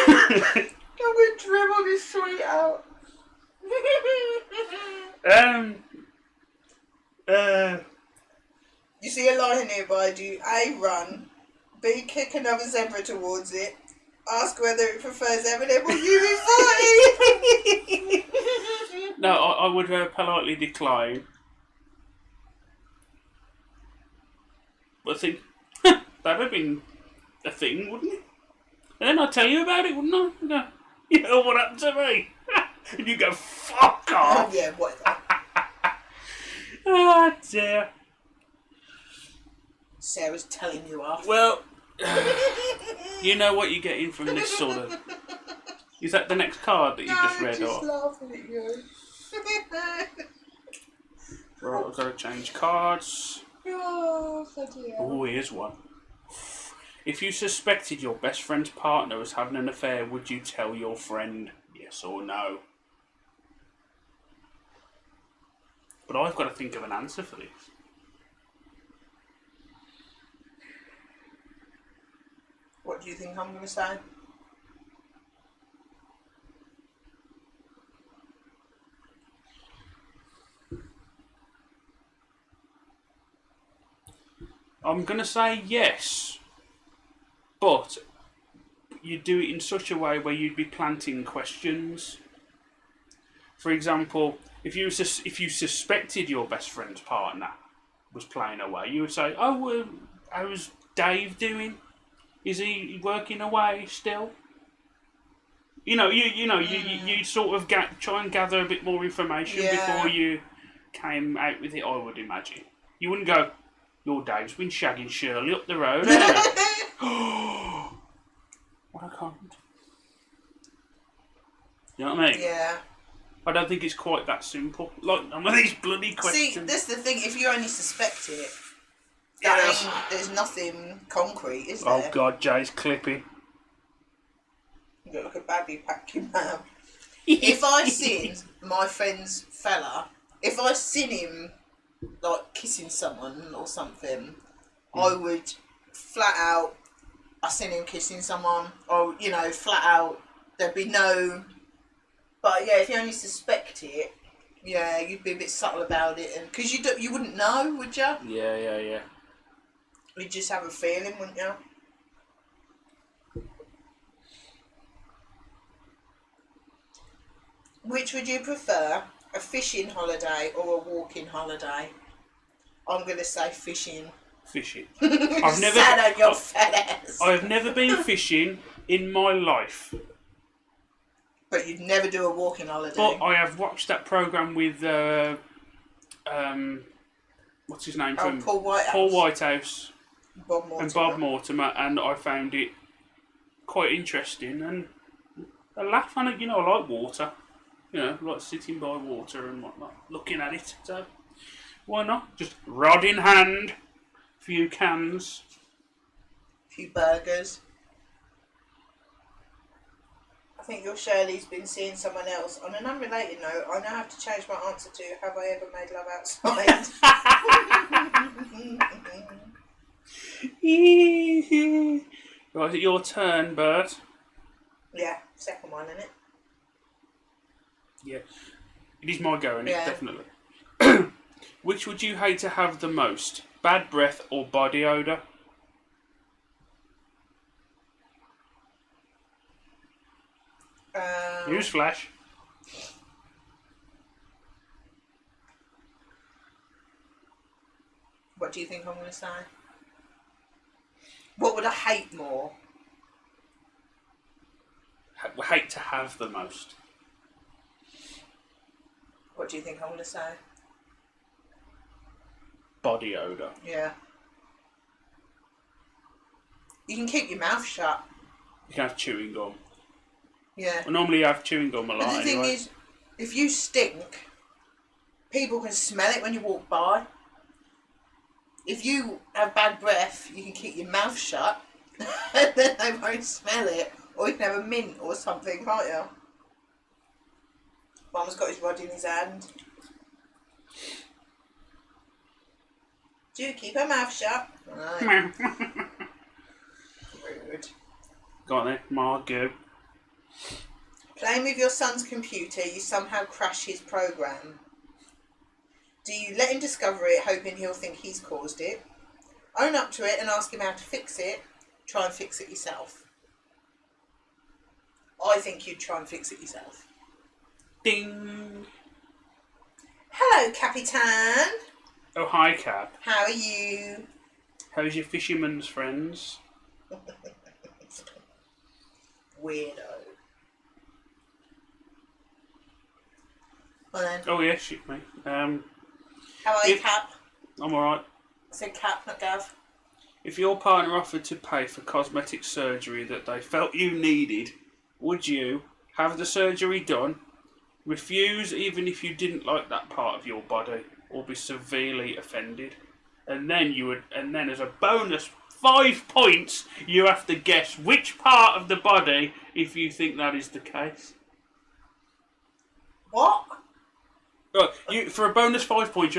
I'm going to dribble this sweet out. You see a lion nearby, do you A, run, B, kick another zebra towards it, Ask whether it prefers Eminem or UB40. No, I would politely decline. But I think that'd have been a thing, wouldn't it? And then I'd tell you about it, wouldn't I? I'd go, you know what happened to me? And you go, fuck off! Yeah, whatever. Oh dear. Sarah's telling you off. Well, you know what you're getting from this sort of... Is that the next card that you just read? No, just Or... laughing at you. Right, I've got to change cards. Oh, bloody hell. Oh, here's one. If you suspected your best friend's partner was having an affair, would you tell your friend? Yes or no? But I've got to think of an answer for this. What do you think I'm going to say? I'm going to say yes, but you do it in such a way where you'd be planting questions. For example, if you suspected your best friend's partner was playing away, you would say, "Oh, well, how's Dave doing? Is he working away still?" You sort of try and gather a bit more information before you came out with it. I would imagine you wouldn't go, "Your Dave's been shagging Shirley up the road." What a cunt. You know what I mean? Yeah. I don't think it's quite that simple. Like, some of these bloody questions. See, that's the thing. If you only suspect it, there's nothing concrete, is there? Oh God, Jay's clipping. You look like a badly packed your mouth. If I seen my friend's fella, if I seen him like kissing someone or something, I would flat out. I seen him kissing someone, or flat out. There'd be no. But yeah, if you only suspect it, yeah, you'd be a bit subtle about it, and because you wouldn't know, would you? Yeah. You'd just have a feeling, wouldn't you? Which would you prefer, a fishing holiday or a walking holiday? I'm going to say fishing. Fishing. Sat on your fat ass. I've never been fishing in my life. But you'd never do a walking holiday. But I have watched that programme with, what's his name? Oh, Paul Whitehouse. Paul Whitehouse. Bob Mortimer. And Bob Mortimer, and I found it quite interesting. And I laugh on it, I like water. I like sitting by water and whatnot, looking at it. So, why not? Just rod in hand, few cans. Few burgers. I think your Shirley's been seeing someone else. On an unrelated note, I now have to change my answer to, have I ever made love outside? Right, is it your turn, Bert? Yeah, second one, isn't it? Yeah. It is my go, isn't it? Yeah. Definitely. Which would you hate to have the most? Bad breath or body odour? Newsflash. What do you think I'm going to say? What would I hate more? Hate to have the most. What do you think I'm going to say? Body odour. Yeah. You can keep your mouth shut. You can have chewing gum. Yeah. I normally have chewing gum a lot. But the thing anyway. is, if you stink, people can smell it when you walk by. If you have bad breath, you can keep your mouth shut, and then they won't smell it. Or you can have a mint or something, can't you? Mum's got his rod in his hand. Do keep her mouth shut. Right. Rude. Got it, Margot. Playing with your son's computer, you somehow crash his program. Do you let him discover it, hoping he'll think he's caused it? Own up to it and ask him how to fix it. Try and fix it yourself. I think you'd try and fix it yourself. Ding. Hello, Capitan. Oh, hi, Cap. How are you? How's your fisherman's friends? Weirdo. Well then. Oh, yeah, shoot me. How are you, if- Cap? I'm alright. I said Cap, not Gav. If your partner offered to pay for cosmetic surgery that they felt you needed, would you have the surgery done, refuse even if you didn't like that part of your body, or be severely offended? And then as a bonus 5 points, you have to guess which part of the body if you think that is the case. What? Right, for a bonus 5 points,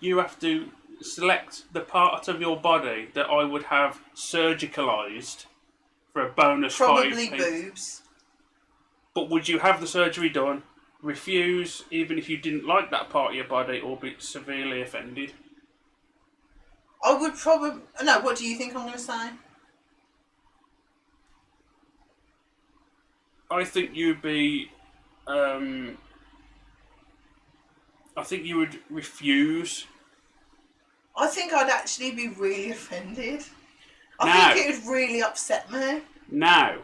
you have to select the part of your body that I would have surgicalised for a bonus Probably 5 points. boobs. But would you have the surgery done, refuse even if you didn't like that part of your body, or be severely offended? I would probably... No, what do you think I'm going to say? I think you'd be... I think you would refuse. I think I'd actually be really offended. No. I think it would really upset me. Now,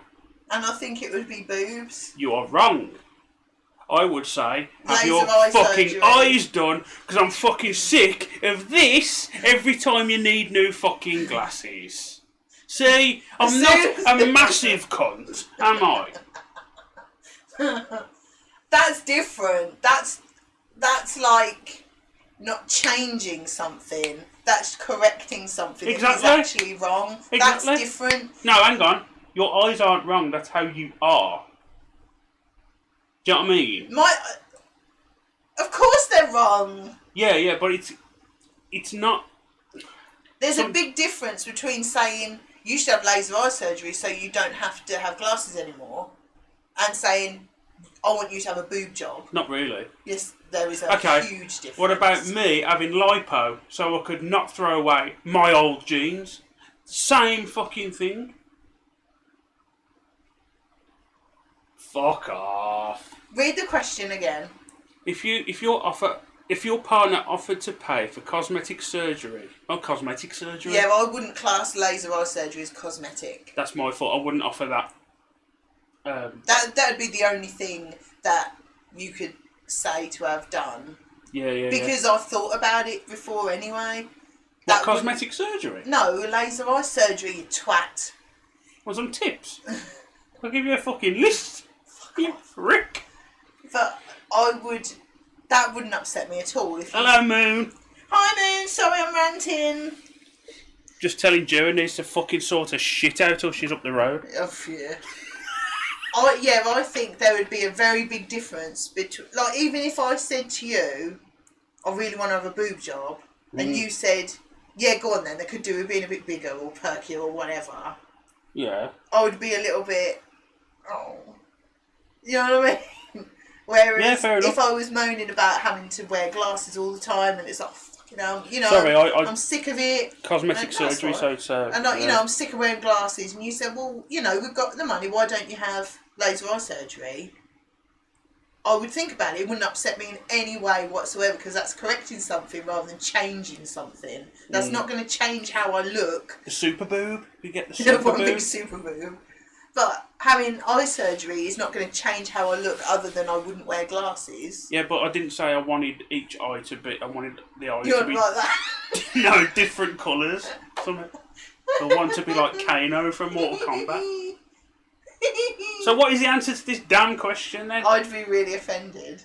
And I think it would be boobs. you are wrong. I would say, have Laser your eye fucking surgery. eyes done, because I'm fucking sick of this every time you need new fucking glasses. See, I'm not a massive cunt, am I? That's different. That's like not changing something. That's correcting something Exactly. that is actually wrong. Exactly. That's different. No, hang on. Your eyes aren't wrong, that's how you are. Do you know what I mean? Of course they're wrong. Yeah, but it's not... There's a big difference between saying you should have laser eye surgery so you don't have to have glasses anymore, and saying I want you to have a boob job. Not really. Yes, there is a huge difference. What about me having lipo so I could not throw away my old jeans? Same fucking thing. Fuck off. Read the question again. If your partner offered to pay for cosmetic surgery, Yeah, well, I wouldn't class laser eye surgery as cosmetic. That's my fault. I wouldn't offer that. That would be the only thing that you could say to have done. Yeah. Because I've thought about it before anyway. What, cosmetic surgery? No, laser eye surgery, you twat. Want some tips? I'll give you a fucking list. You prick. But that wouldn't upset me at all. If you... Hello, Moon. Hi, Moon. Sorry, I'm ranting. Just telling Joe needs to fucking sort her shit out till she's up the road. Oh, yeah. I think there would be a very big difference between, like, even if I said to you, I really want to have a boob job, and you said, yeah, go on then, they could do with being a bit bigger or perkier or whatever. Yeah. I would be a little bit, you know what I mean? Whereas Yeah, fair enough. if I was moaning about having to wear glasses all the time, and it's like, Sorry, I'm sick of it. Cosmetic surgery, so. And I'm sick of wearing glasses. And you said, well, we've got the money. Why don't you have laser eye surgery? I would think about it. It wouldn't upset me in any way whatsoever because that's correcting something rather than changing something. That's not going to change how I look. The super boob? You get the You know, super one big boob? super boob. But having eye surgery is not going to change how I look other than I wouldn't wear glasses. Yeah, but I didn't say I wanted each eye to be. I wanted the eyes You to wouldn't be. like that. No, different colours. I want to be like Kano from Mortal Kombat. So, what is the answer to this damn question then? I'd be really offended.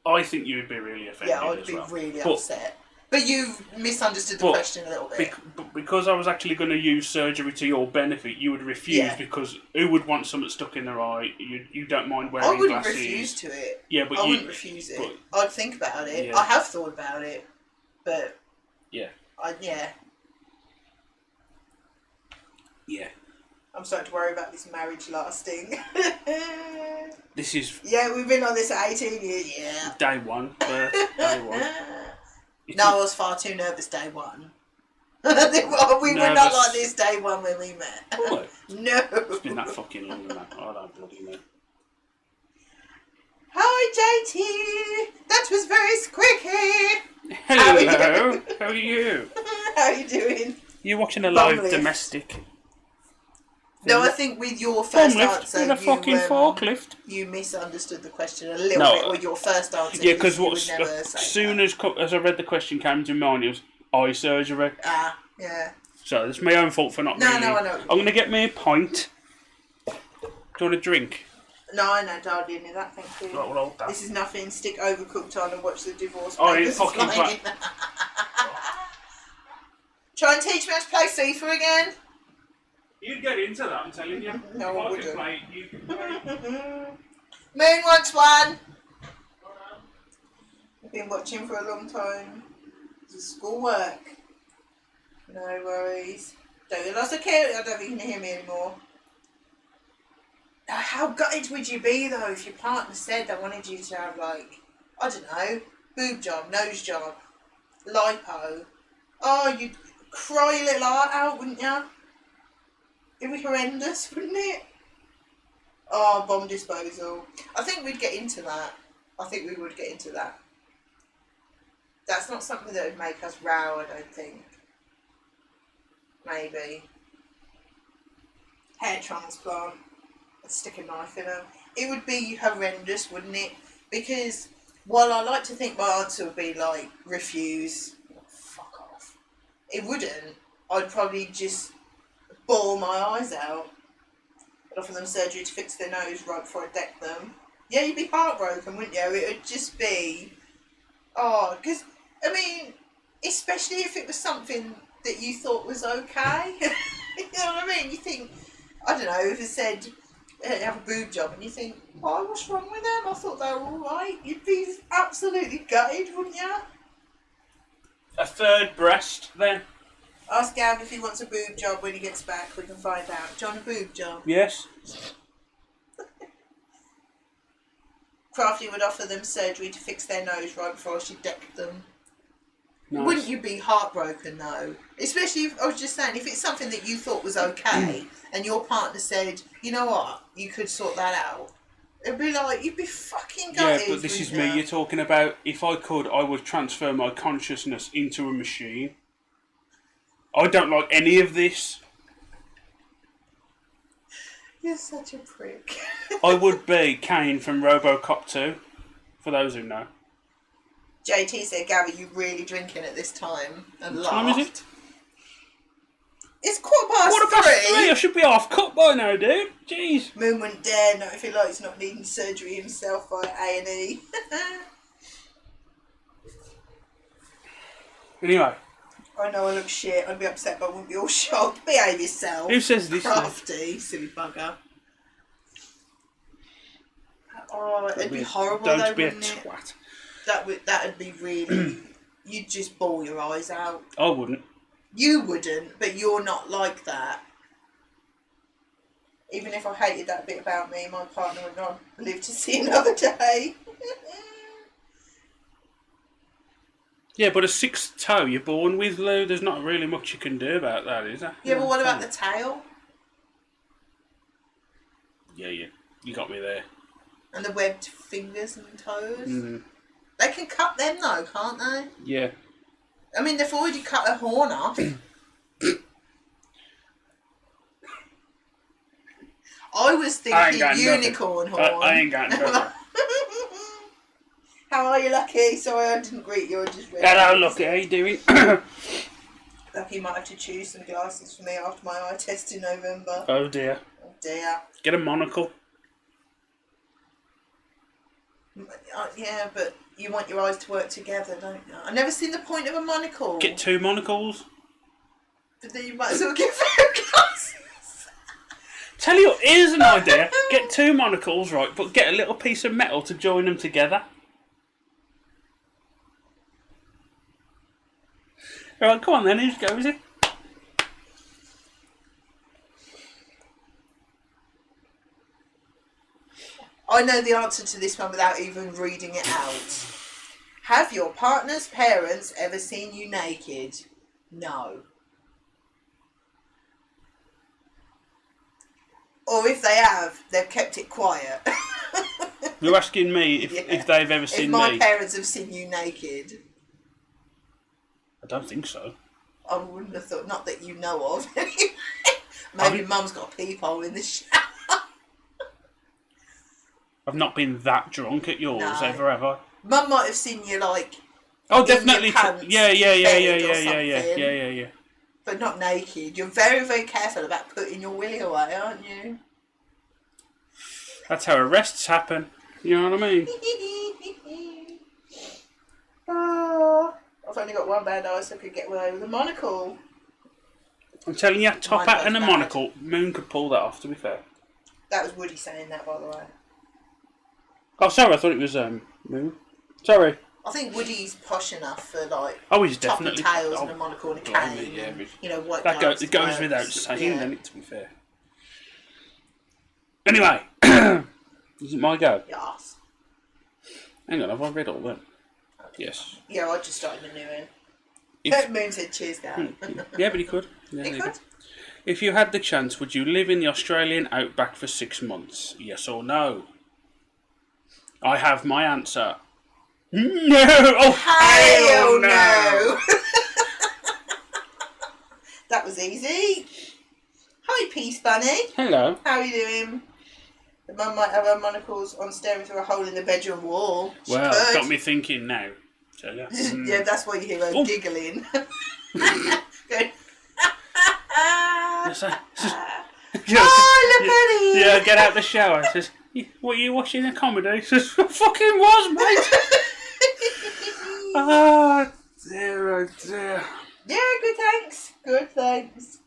I think you would be really offended. Yeah, I'd as be well. really But- upset. But you've misunderstood the question a little bit. Because I was actually going to use surgery to your benefit, you would refuse Yeah. because who would want something stuck in their eye? You don't mind wearing I wouldn't glasses. refuse to it. Yeah, but I you wouldn't refuse it. but- I'd think about it. Yeah. I have thought about it, but Yeah. yeah. Yeah. I'm starting to worry about this marriage lasting. This is Yeah, we've been on this 18 years. Yeah. day one. Day one. No, I was far too nervous day one. We were not Nervous. like this day one when we met. What? No. It's been that fucking long, man. I don't bloody know. Hi, JT. That was very squeaky. Hello. How are you? How are you doing? You're watching a live Bum lift. domestic. No, I think with your first Bum lift answer, with a fucking forklift. you misunderstood the question a little No. bit with your first answer. Yeah, because you what would never as say soon that. as I read the question came to mind, it was eye surgery. Ah, yeah. So it's my own fault for not No, reading. no, I know. I'm gonna get me a pint. Do you want a drink? No, I know, darling, that, thank you. Right, well, hold that. This is nothing. Stick Overcooked on and watch the divorce Oh, you papers fucking flying. Try and teach me how to play FIFA again. You'd get into that, I'm telling you. No, If I I wouldn't. could play, you could play. Moon wants one. I've been watching for a long time. It's schoolwork. No worries. Don't realise I care. I don't think you can hear me anymore. Now, how gutted would you be though if your partner said they wanted you to have like, I don't know, boob job, nose job, lipo? Oh, you'd cry your little heart out, wouldn't you? It'd be horrendous, wouldn't it? Oh, bomb disposal. I think we'd get into that. I think we would get into that. That's not something that would make us row, I don't think. Maybe. Hair transplant. I'd stick a knife in them. It would be horrendous, wouldn't it? Because while I like to think my answer would be like, refuse, fuck off. It wouldn't. I'd probably just bawl my eyes out. I'd offer them surgery to fix their nose right before I deck them. Yeah, you'd be heartbroken, wouldn't you? It would just be... Oh, because, I mean, especially if it was something that you thought was okay. You know what I mean? You think, I don't know, if it said, have a boob job, and you think, oh, what's wrong with them? I thought they were alright. You'd be absolutely gutted, wouldn't you? A third breast, then? Ask Gav if he wants a boob job when he gets back. We can find out. John, a boob job. Yes. Crafty would offer them surgery to fix their nose right before she decked them. Nice. Wouldn't you be heartbroken though? Especially if, I was just saying, if it's something that you thought was okay and your partner said, you know what, you could sort that out. It'd be like, you'd be fucking Yeah, gutted. but this is wouldn't me. you? You're talking about, if I could, I would transfer my consciousness into a machine. I don't like any of this. You're such a prick. I would be Kane from RoboCop 2, for those who know. JT said, Gary, you really drinking at this time? And What laughed. time is it? It's 3:15. Quarter past 3? I should be half cut by now, dude. Jeez. Moon wouldn't dare not if he likes not needing surgery himself by A&E. Anyway, I know I look shit. I'd be upset, but I wouldn't be all shocked. Behave yourself. who says this? Crafty, silly bugger. Oh, it'd be horrible Don't though, be a wouldn't it? twat. That'd be really... You'd just bawl your eyes out. I wouldn't. You wouldn't, but you're not like that. Even if I hated that bit about me, my partner would not live to see another day. Yeah, but a sixth toe you're born with, Lou, there's not really much you can do about that, is there? Yeah, but what about the tail? Yeah, you got me there. And the webbed fingers and toes? Mm-hmm. They can cut them though, can't they? Yeah. I mean, they've already cut a horn off. I was I ain't thinking got unicorn nothing. horn. I ain't got nothing. How are you, Lucky? Sorry, I didn't greet you. I just read. Hello, Lucky, how you doing? Lucky might have to choose some glasses for me after my eye test in November. Oh dear. Oh dear. Get a monocle. Yeah, but you want your eyes to work together, don't you? I've never seen the point of a monocle. Get 2 monocles. But then you might as well get pair of glasses. Tell you, here's an idea. Get 2 monocles, right, but get a little piece of metal to join them together. Alright, come on then, who's go, is it? I know the answer to this one without even reading it out. Have your partner's parents ever seen you naked? No. Or if they have, they've kept it quiet. You're asking me if they've ever seen if my me? parents have seen you naked. I don't think so. I wouldn't have thought, not that you know of. Maybe Mum's got a peephole in the shower. I've not been that drunk at yours ever, have I? Mum might have seen you like. Oh, definitely. Yeah. But not naked. You're very, very careful about putting your willy away, aren't you? That's how arrests happen. You know what I mean? I've only got one bad eye, so I could get away with a monocle. I'm telling you, a top hat and a monocle. Moon could pull that off, to be fair. That was Woody saying that, by the way. Oh, sorry, I thought it was Moon. Sorry. I think Woody's posh enough for like. Oh, he's definitely. Tails and a monocle and a cane. Yeah, white that gloves. It goes without saying, doesn't it? To be fair. Anyway, is it my go? Yes. Hang on, have I read all them? Yes. Yeah, I just started a new one. Moon said cheers, Dad. Yeah, but he could. Yeah, he could. If you had the chance, would you live in the Australian outback for 6 months? Yes or no? I have my answer. No! Oh, hell no! That was easy. Hi, Peace Bunny. Hello. How are you doing? The mum might have her monocles on staring through a hole in the bedroom wall. Well, got me thinking now. So, yeah. Yeah, that's why you hear her giggling. Going, oh, look at him! Yeah, get out the shower. Says, what are you watching a comedy? Says, I fucking was, mate. Ah, dear, oh dear. Yeah, good thanks. Good thanks.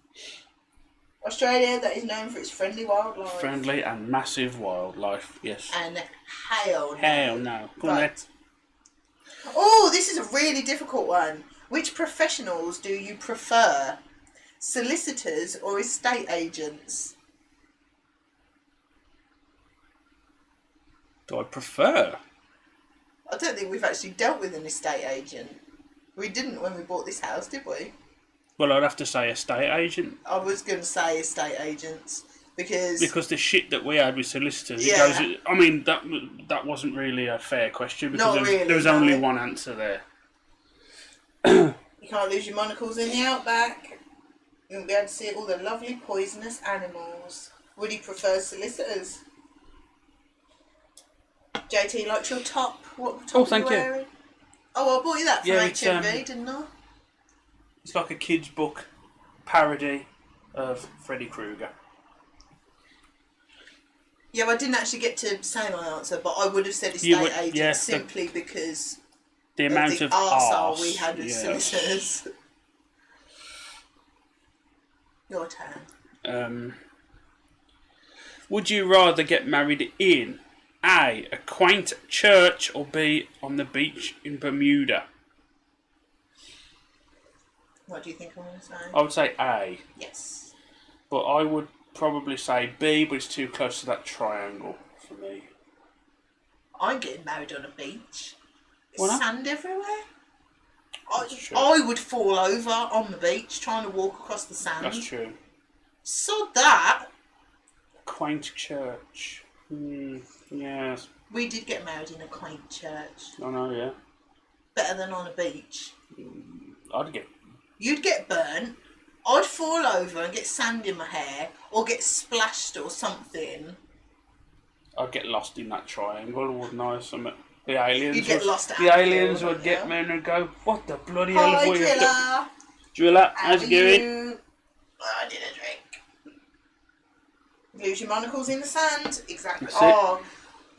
Australia, that is known for its friendly wildlife. Friendly and massive wildlife, yes. And hell no. Hell no. Right. Oh, this is a really difficult one. Which professionals do you prefer? Solicitors or estate agents? Do I prefer? I don't think we've actually dealt with an estate agent. We didn't when we bought this house, did we? Well, I'd have to say estate agent. I was going to say estate agents because the shit that we had with solicitors, yeah. it goes. I mean, that wasn't really a fair question because there was only one answer there. You can't lose your monocles in the outback. You won't be able to see all the lovely poisonous animals. Would he prefer solicitors? JT likes your top. What top thank are you wearing? Oh, I bought you that from HMV, didn't I? It's like a kid's book parody of Freddy Krueger. Yeah, well, I didn't actually get to say my answer, but I would have said estate agent simply because the amount of arsehole we had with solicitors. Your turn. Would you rather get married in A, a quaint church, or B, on the beach in Bermuda? What do you think I'm going to say? I would say A. Yes. But I would probably say B, but it's too close to that triangle for me. I'm getting married on a beach. Why not? Sand everywhere. I would fall over on the beach trying to walk across the sand. That's true. Sod that. Quaint church. Yes. We did get married in a quaint church. I know, yeah. Better than on a beach. You'd get burnt. I'd fall over and get sand in my hair or get splashed or something. I'd get lost in that triangle, wouldn't I? The aliens. You'd get lost. The aliens would get me and go, "What the bloody hell have we Driller. done?" Driller, how's it going? I did a drink. Lose your monocles in the sand. Exactly.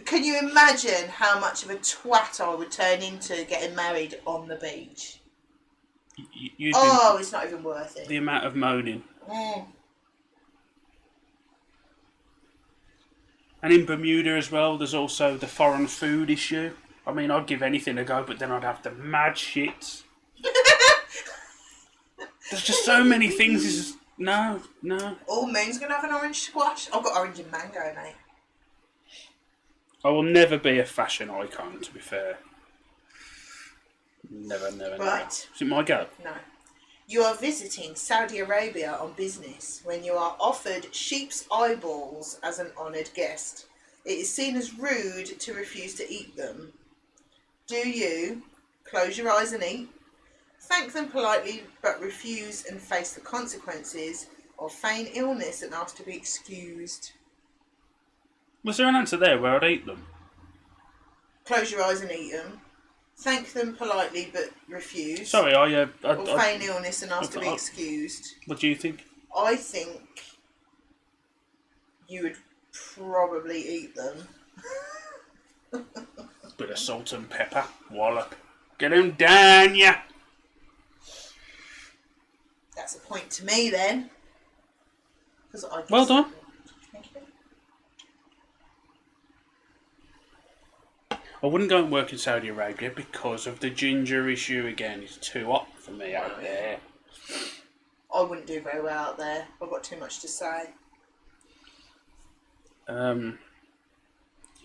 Can you imagine how much of a twat I would turn into getting married on the beach? It's not even worth it. The amount of moaning. And in Bermuda as well, there's also the foreign food issue. I mean, I'd give anything a go, but then I'd have the mad shits. There's just so many things. It's just, no. Oh, Moon's going to have an orange squash. I've got orange and mango, mate. I will never be a fashion icon, to be fair. Never. Right. Is it my go? No. You are visiting Saudi Arabia on business when you are offered sheep's eyeballs as an honoured guest. It is seen as rude to refuse to eat them. Do you close your eyes and eat, thank them politely but refuse and face the consequences, or feign illness and ask to be excused? Was there an answer there where I'd eat them? Close your eyes and eat them. Thank them politely but refuse. Sorry, or feign illness and ask to be excused. What do you think? I think you would probably eat them. Bit of salt and pepper. Wallop. Get him down, ya! That's a point to me then. Well done. Thank you. I wouldn't go and work in Saudi Arabia because of the ginger issue again. It's too hot for me out there. I wouldn't do very well out there. I've got too much to say.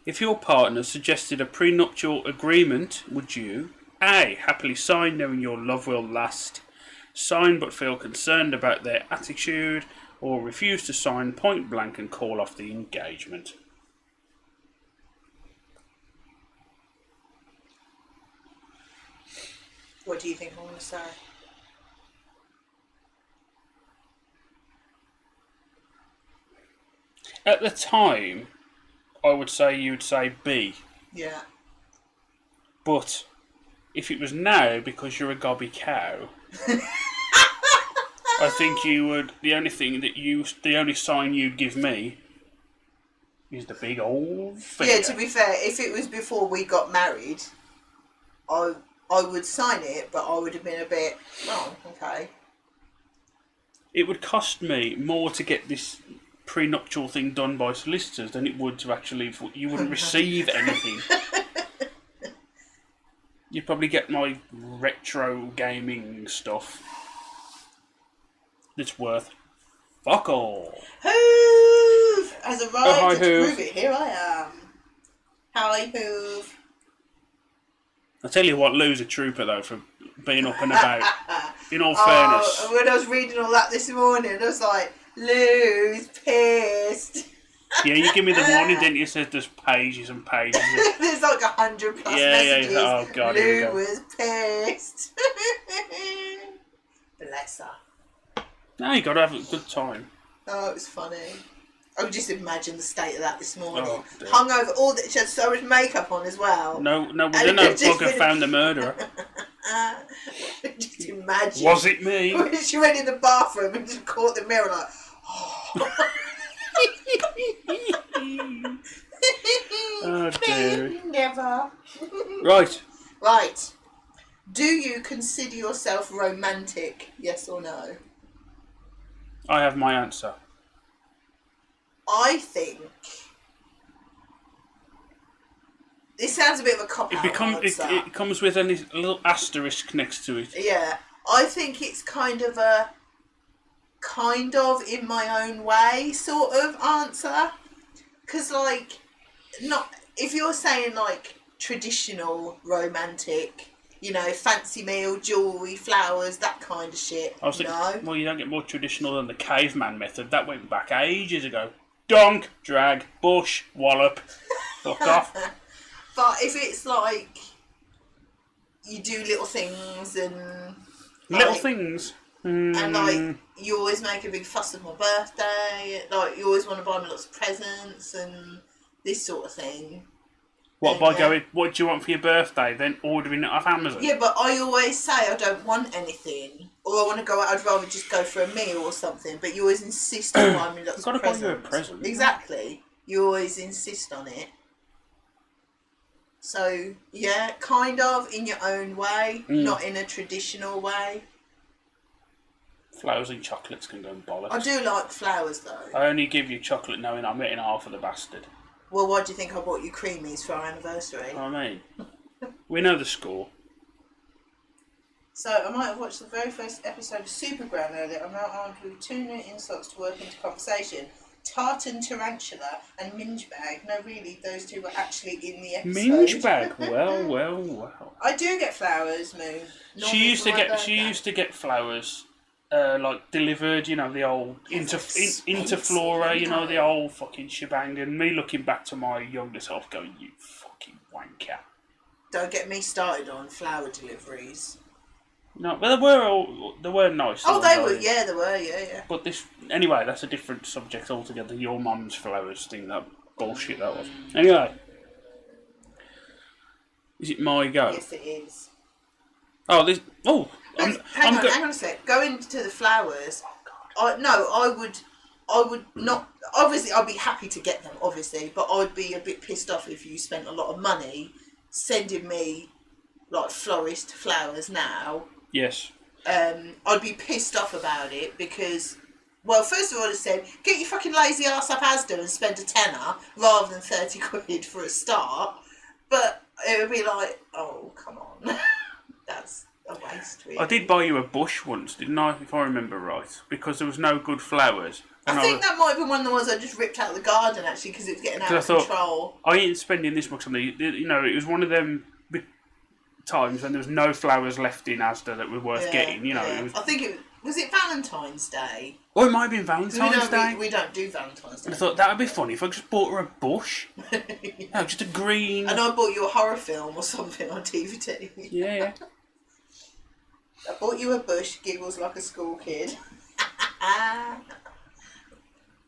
If your partner suggested a prenuptial agreement, would you A. happily sign knowing your love will last, sign but feel concerned about their attitude, or refuse to sign point blank and call off the engagement? What do you think I want to say? At the time, I would say you would say B. Yeah. But if it was now because you're a gobby cow, I think you would. The only sign you'd give me is the big old finger. Yeah. To be fair, if it was before we got married, I would sign it, but I would have been a bit. Oh, okay. It would cost me more to get this prenuptial thing done by solicitors than it would to actually. You wouldn't receive anything. You'd probably get my retro gaming stuff. That's worth fuck all. Hoove has arrived hi, to Hoove. prove it. Here I am. Hi, Hoove. I tell you what, Lou's a trooper though for being up and about. In all fairness. When I was reading all that this morning, I was like, Lou's pissed. Yeah, you give me the warning, didn't you? It says there's pages and pages. There's like 100 plus messages. Yeah. Oh god, here we Lou go. was pissed. Bless her. No, you got to have a good time. Oh, it was funny. I could just imagine the state of that this morning. Oh, dear. Hung over all that. She had so much makeup on as well. No, we And don't know. it just Bugger found the murderer. Just imagine. Was it me? When she went in the bathroom and just caught the mirror like, oh. Oh dear. Never. Right. Right. Do you consider yourself romantic? Yes or no? I have my answer. I think this sounds a bit of a cop-out It answer. comes with a little asterisk next to it. Yeah, I think it's kind of in my own way sort of answer. Because, like, not if you're saying, like, traditional romantic, you know, fancy meal, jewellery, flowers, that kind of shit, I was thinking, no. well, you don't get more traditional than the caveman method. That went back ages ago. Donk, drag, bush, wallop. Fuck off. But if it's, like, you do little things and... Little like, things. And, like, you always make a big fuss of my birthday. Like, you always want to buy me lots of presents and this sort of thing. What, by Yeah. going, what do you want for your birthday? Then ordering it off Amazon? Yeah, but I always say I don't want anything. Or I want to go out, I'd rather just go for a meal or something. But you always insist on buying me lots I've of got to presents. buy you a present. Exactly. You always insist on it. So, yeah, kind of in your own way. Not in a traditional way. Flowers and chocolates can go and bollocks. I do like flowers, though. I only give you chocolate knowing I'm eating half of the bastard. Well, why do you think I bought you creamies for our anniversary? I mean, we know the score. So, I might have watched the very first episode of Supergram earlier. I'm now armed with 2 new insults to work into conversation. Tartan Tarantula and Minge Bag. No, really, those two were actually in the episode. Minge bag. Well. I do get flowers, Moo. She used to get flowers like delivered, you know, the old Interflora, you know, the old fucking shebang, and me looking back to my younger self going, you fucking wanker. Don't get me started on flower deliveries. No, but they were nice. Oh, they were, yeah. But this, anyway, that's a different subject altogether. Your mum's flowers thing, that bullshit that was. Anyway, is it my go? Yes, it is. Oh, this. Oh, hang on a sec. Going to the flowers. I would not. Obviously, I'd be happy to get them. Obviously, but I'd be a bit pissed off if you spent a lot of money sending me like florist flowers now. Yes. I'd be pissed off about it because, well, first of all, I said, get your fucking lazy ass up Asda and spend a tenner rather than 30 quid for a start. But it would be like, oh, come on. That's a waste, really. I did buy you a bush once, didn't I, if I remember right? Because there was no good flowers. I think that might have been one of the ones I just ripped out of the garden, actually, because it was getting out of control. I ain't spending this much on the... You know, it was one of them times when there was no flowers left in Asda that were worth getting, you know. Yeah. It was, I think was it Valentine's Day? Or it might have been Valentine's Day. We don't do Valentine's Day. And I thought that would be funny if I just bought her a bush. No, just a green... And I bought you a horror film or something on DVD. Yeah. I bought you a bush, giggles like a school kid.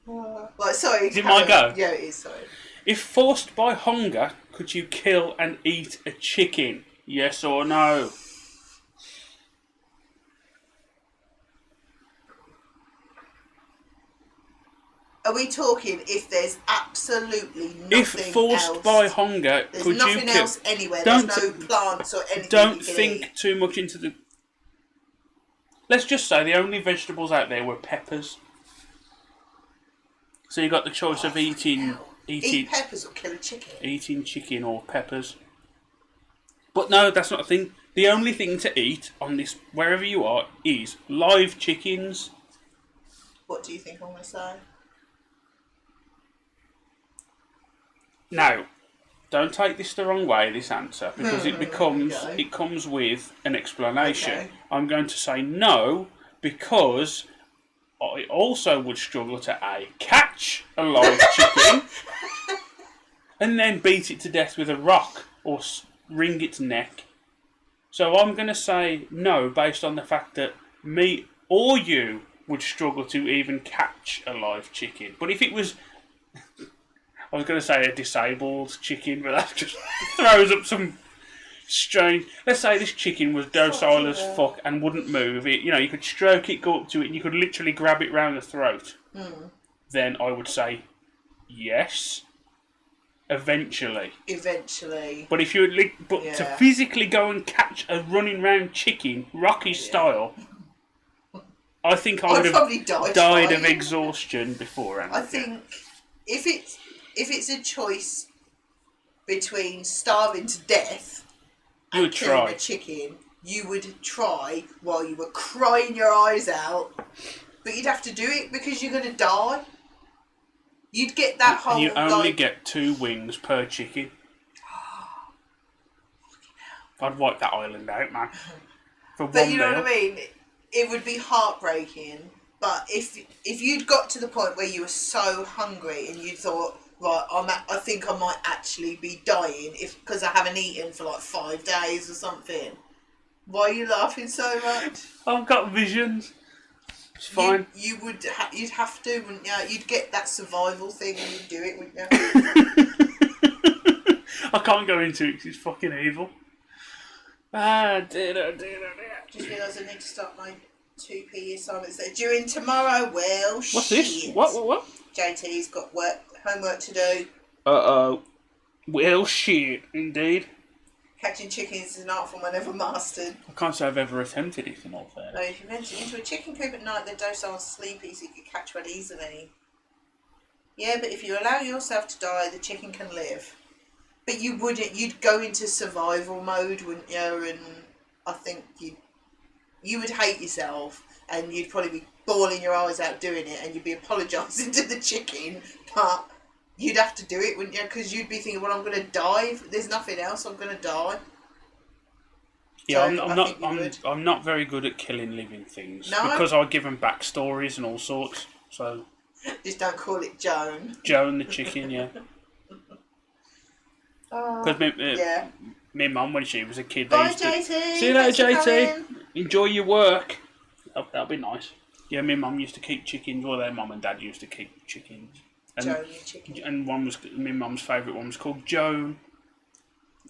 Like, sorry. Is it my go? Yeah, it is, sorry. If forced by hunger, could you kill and eat a chicken? Yes or no? Are we talking if there's absolutely nothing else? If forced else, by hunger, there's could you kill... nothing else anywhere, there's no plants or anything Don't you can think eat. too much into the... Let's just say the only vegetables out there were peppers. So you got the choice of eating Eat peppers or kill a chicken. Eating chicken or peppers. But no, that's not a thing. The only thing to eat on this, wherever you are, is live chickens. What do you think I'm going to say? Now, don't take this the wrong way, this answer, because it comes with an explanation. Okay. I'm going to say no, because I also would struggle to catch a live chicken and then beat it to death with a rock or wring its neck. So I'm going to say no, based on the fact that me or you would struggle to even catch a live chicken. But if it was... I was going to say a disabled chicken, but that just throws up some strange... Let's say this chicken was docile as fuck and wouldn't move. It, you know, you could stroke it, go up to it, and you could literally grab it round the throat. Then I would say yes. Eventually. But if you would, to physically go and catch a running round chicken, Rocky style, I think I would have died of exhaustion beforehand. I think if it's a choice between starving to death and killing a chicken, you would try while you were crying your eyes out, but you'd have to do it because you're going to die. You'd get that whole... And you only get 2 wings per chicken. I'd wipe that island out, man. But you know what I mean? It would be heartbreaking, but if you'd got to the point where you were so hungry and you thought... Right, I think I might actually be dying because I haven't eaten for like 5 days or something. Why are you laughing so much? I've got visions. It's fine. You'd have to, wouldn't you? You'd get that survival thing and you'd do it, wouldn't you? I can't go into it because it's fucking evil. Just realised I need to start my 2P assignments there during tomorrow. Well, what's this? What? JT's got homework to do. Uh-oh. Well, shit, indeed. Catching chickens is an art form I never mastered. I can't say I've ever attempted it, in all fairness. No, if you venture into a chicken coop at night, they're docile and sleepy, so you can catch one easily. Yeah, but if you allow yourself to die, the chicken can live. But you wouldn't. You'd go into survival mode, wouldn't you? And I think you would hate yourself, and you'd probably be bawling your eyes out doing it, and you'd be apologising to the chicken, but you'd have to do it, wouldn't you? Because you'd be thinking, well, I'm going to die. If there's nothing else, I'm going to die. Yeah, So I'm I not. think you would. I'm not very good at killing living things No? because I give them backstories and all sorts. So Just don't call it Joan. Joan the chicken, yeah. Because Yeah. my mum, when she was a kid, they Bye, used to JT. see you later, Thanks for JT. coming. Enjoy your work. That'll be nice. Yeah, my mum used to keep chickens. Well, their mum and dad used to keep chickens. And, Joan the chicken. and one was my mum's favourite one was called Joan,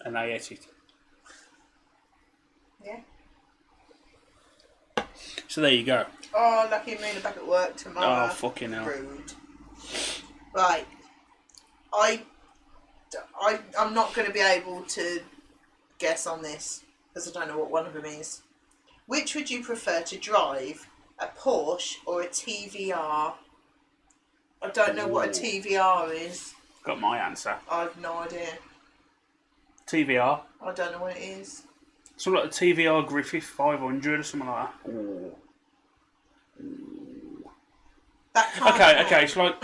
and they ate it. Yeah. So there you go. Oh, lucky me, back at work tomorrow. Oh, fucking hell. Rude. Right. I'm not going to be able to guess on this because I don't know what one of them is. Which would you prefer to drive, a Porsche or a TVR? I don't know what a TVR is. Got my answer. I have no idea. TVR. I don't know what it is. Something like a TVR Griffith 500 or something like that. Ooh. That can't Okay, it's like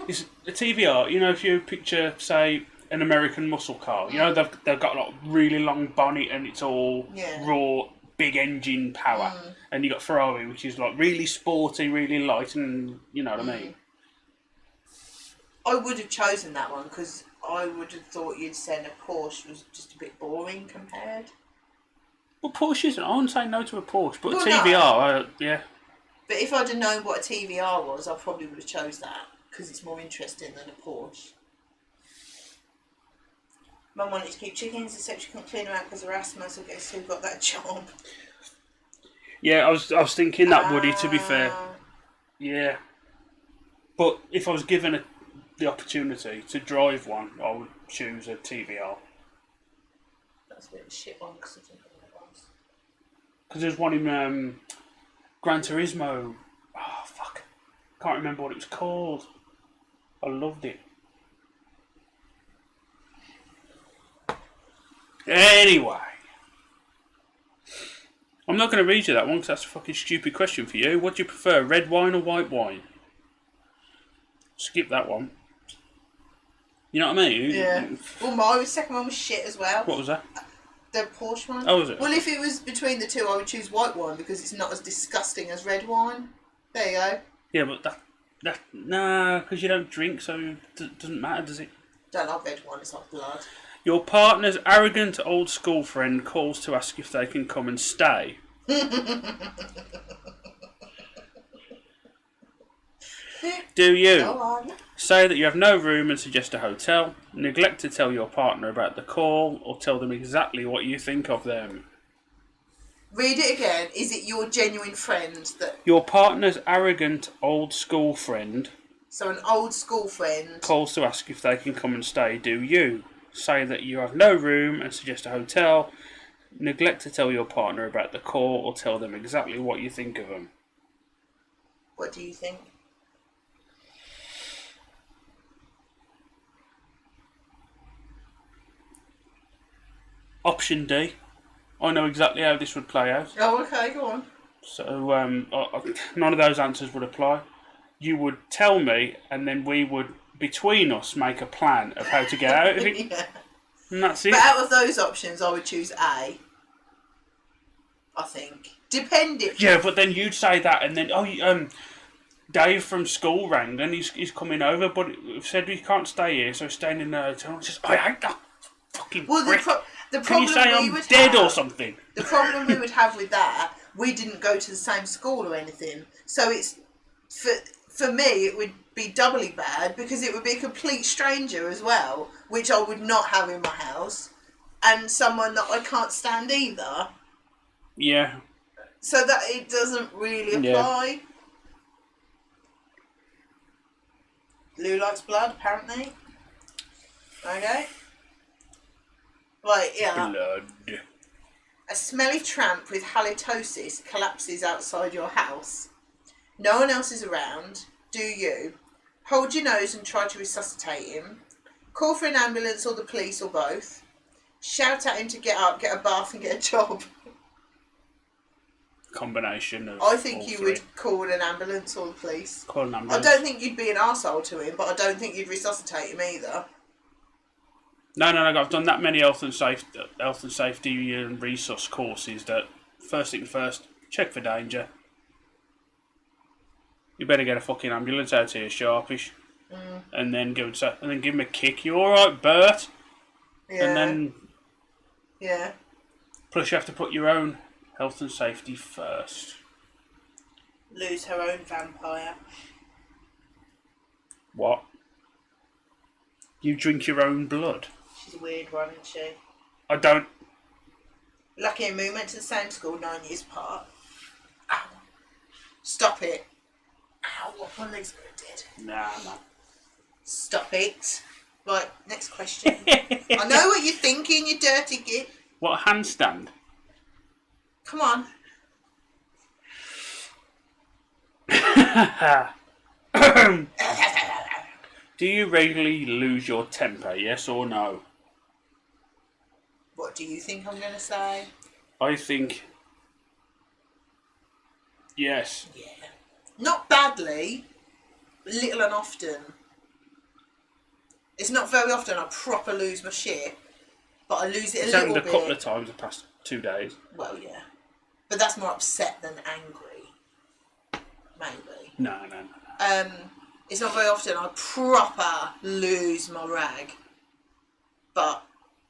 it's a TVR. You know, if you picture, say, an American muscle car, you know they've got like really long bonnet and it's all raw, big engine power, and you got Ferrari, which is like really sporty, really light, and you know what I mean. I would have chosen that one because I would have thought you'd said a Porsche was just a bit boring compared. Well, Porsche isn't. I wouldn't say no to a Porsche, but Well, a TVR, yeah. But if I'd have known what a TVR was, I probably would have chose that because it's more interesting than a Porsche. Mum wanted to keep chickens, except she couldn't clean them out because of asthma, so guess who got that job? Yeah, I was thinking that, Woody, to be fair. Yeah. But if I was given the opportunity to drive one, I would choose a TVR. That's a bit of a shit one because I think I was. Because there's one in Gran Turismo. Oh, fuck. Can't remember what it was called. I loved it. Anyway. I'm not going to read you that one because that's a fucking stupid question for you. What do you prefer, red wine or white wine? Skip that one. You know what I mean? Yeah. Well, my second one was shit as well. What was that? The Porsche one. Oh, was it? Well, if it was between the two, I would choose white wine because it's not as disgusting as red wine. There you go. Yeah, but nah, because you don't drink, so it doesn't matter, does it? Don't like red wine, it's like blood. Your partner's arrogant old school friend calls to ask if they can come and stay. Do you Go on. say that you have no room and suggest a hotel, neglect to tell your partner about the call, or tell them exactly what you think of them? Read it again. Is it your genuine friend that... Your partner's arrogant old school friend So an old school friend... calls to ask if they can come and stay. Do you say that you have no room and suggest a hotel, neglect to tell your partner about the call, or tell them exactly what you think of them? What do you think? Option D. I know exactly how this would play out. Oh, okay, go on. So none of those answers would apply. You would tell me, and then we would, between us, make a plan of how to get out of it. Yeah. And that's it. But out of those options, I would choose A. I think. Depending. Yeah, but then you'd say that, and then, Dave from school rang, and he's coming over, but said he can't stay here, so he's staying in the hotel. I just, I hate that fucking prick. The Can you problem say we I'm would dead have, or something? The problem we would have with that, we didn't go to the same school or anything. So it's for me, it would be doubly bad because it would be a complete stranger as well, which I would not have in my house, and someone that I can't stand either. Yeah. So that it doesn't really apply. Lou likes blood, apparently. Okay. Right, yeah. Blood. A smelly tramp with halitosis collapses outside your house. No one else is around. Do you? Hold your nose and try to resuscitate him. Call for an ambulance or the police or both. Shout at him to get up, get a bath and get a job. Combination of I think all you three. would call an ambulance or the police. Call an ambulance. I don't think you'd be an arsehole to him, but I don't think you'd resuscitate him either. No. I've done that many health and safety and resource courses that first thing first, check for danger. You better get a fucking ambulance out here, sharpish, and then give him a kick. You all right, Bert? Yeah. And then yeah. plus you have to put your own health and safety first. Lose her own vampire. What? You drink your own blood? She's a weird one, isn't she? I don't. Lucky and me went to the same school 9 years apart. Ow. Stop it. Ow, my leg's going dead. Nah, man. Stop it. Right, next question. I know what you're thinking, you dirty git. What, handstand? Come on. Do you regularly lose your temper, yes or no? What do you think I'm going to say? I think yes. Yeah. Not badly, but little and often. It's not very often I proper lose my shit, but I lose it a It's little happened bit. a couple of times the past 2 days. Well, yeah. But that's more upset than angry. Maybe. No. It's not very often I proper lose my rag, but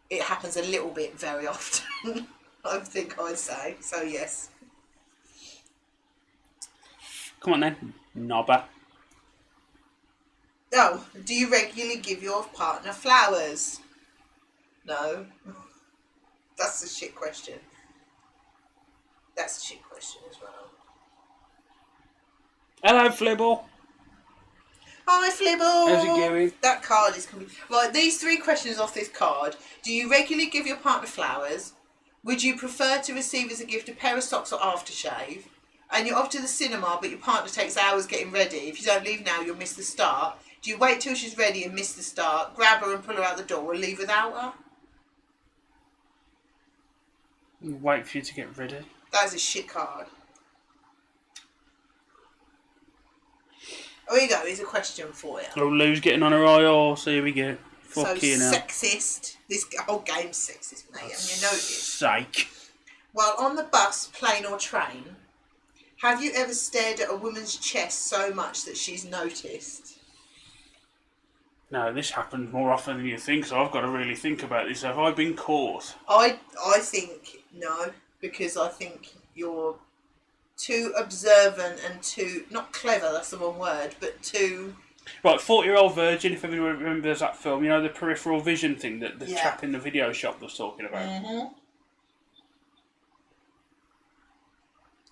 it happens a little bit very often. I think I'd say. So yes. Come on then, knobber. Oh, do you regularly give your partner flowers? No. That's a shit question. That's a shit question as well. Hello, Flibble. Hi, Flibble. How's it going? That card is coming. Right, these 3 questions off this card. Do you regularly give your partner flowers? Would you prefer to receive as a gift a pair of socks or aftershave? And you're off to the cinema, but your partner takes hours getting ready. If you don't leave now, you'll miss the start. Do you wait till she's ready and miss the start, grab her and pull her out the door, or leave without her? Wait for you to get ready. That is a shit card. Oh, here you go. Here's a question for you. Oh, Lou's getting on her high horse. Here we go. So Fucking hell. sexist. This whole game's sexist, mate. And you know this. Sake. While on the bus, plane or train, have you ever stared at a woman's chest so much that she's noticed? No, this happens more often than you think, so I've got to really think about this. Have I been caught? I think no, because I think you're too observant and too, not clever, that's the wrong word, but too... Right, 40-Year-Old Virgin, if everyone remembers that film, you know, the peripheral vision thing that the Yeah. chap in the video shop was talking about. Mm-hmm.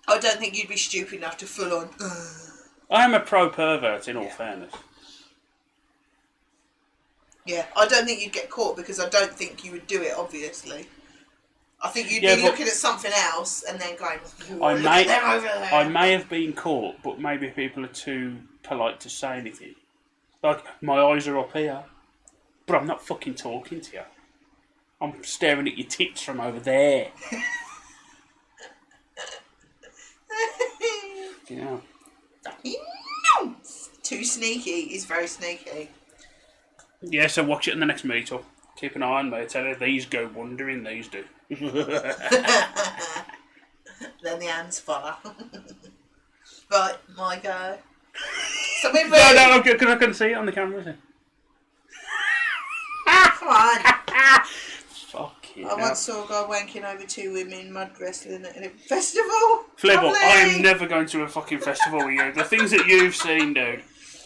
I don't think you'd be stupid enough to full on... I am a pro-pervert, in all fairness. Yeah, I don't think you'd get caught because I don't think you would do it, obviously. I think you'd Yeah, be but- looking at something else and then going, I look may- at them over there. I may have been caught, but maybe people are too polite to say anything. Like, my eyes are up here, but I'm not fucking talking to you. I'm staring at your tits from over there. Yeah. Too sneaky. He's very sneaky. Yeah, so watch it in the next meetup. Keep an eye on me. Tell you, these go wondering, these do. Then the hands follow. Right, my go. So we're No, ready. because I can see it on the camera. See? Come on. Fucking I hell. once saw a guy wanking over 2 women mud wrestling at a festival. Flibble, Lovely. I am never going to a fucking festival with you. The things that you've seen, dude.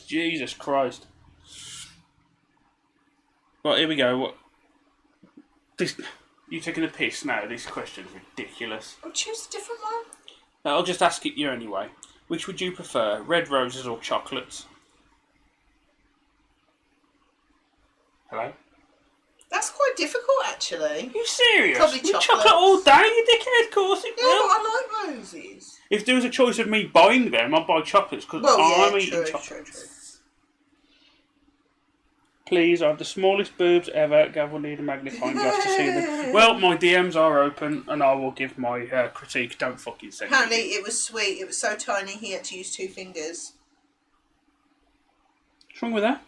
Jesus Christ. Right, here we go. What? This, you taking a piss now? This question's ridiculous. I'll choose a different one. I'll just ask it you anyway. Which would you prefer, red roses or chocolates? Hello? That's quite difficult, actually. Are you serious? Probably Chocolate chocolates. all day, you dickhead. Of course it Yeah, will. but I like roses. If there was a choice of me buying them, I'd buy chocolates because Well, I'm yeah, eating true. chocolates. Please, I have the smallest boobs ever. Gav will need a magnifying glass to see them. Well, my DMs are open and I will give my critique. Don't fucking send Apparently, me. it was sweet. It was so tiny he had to use 2 fingers. What's wrong with that?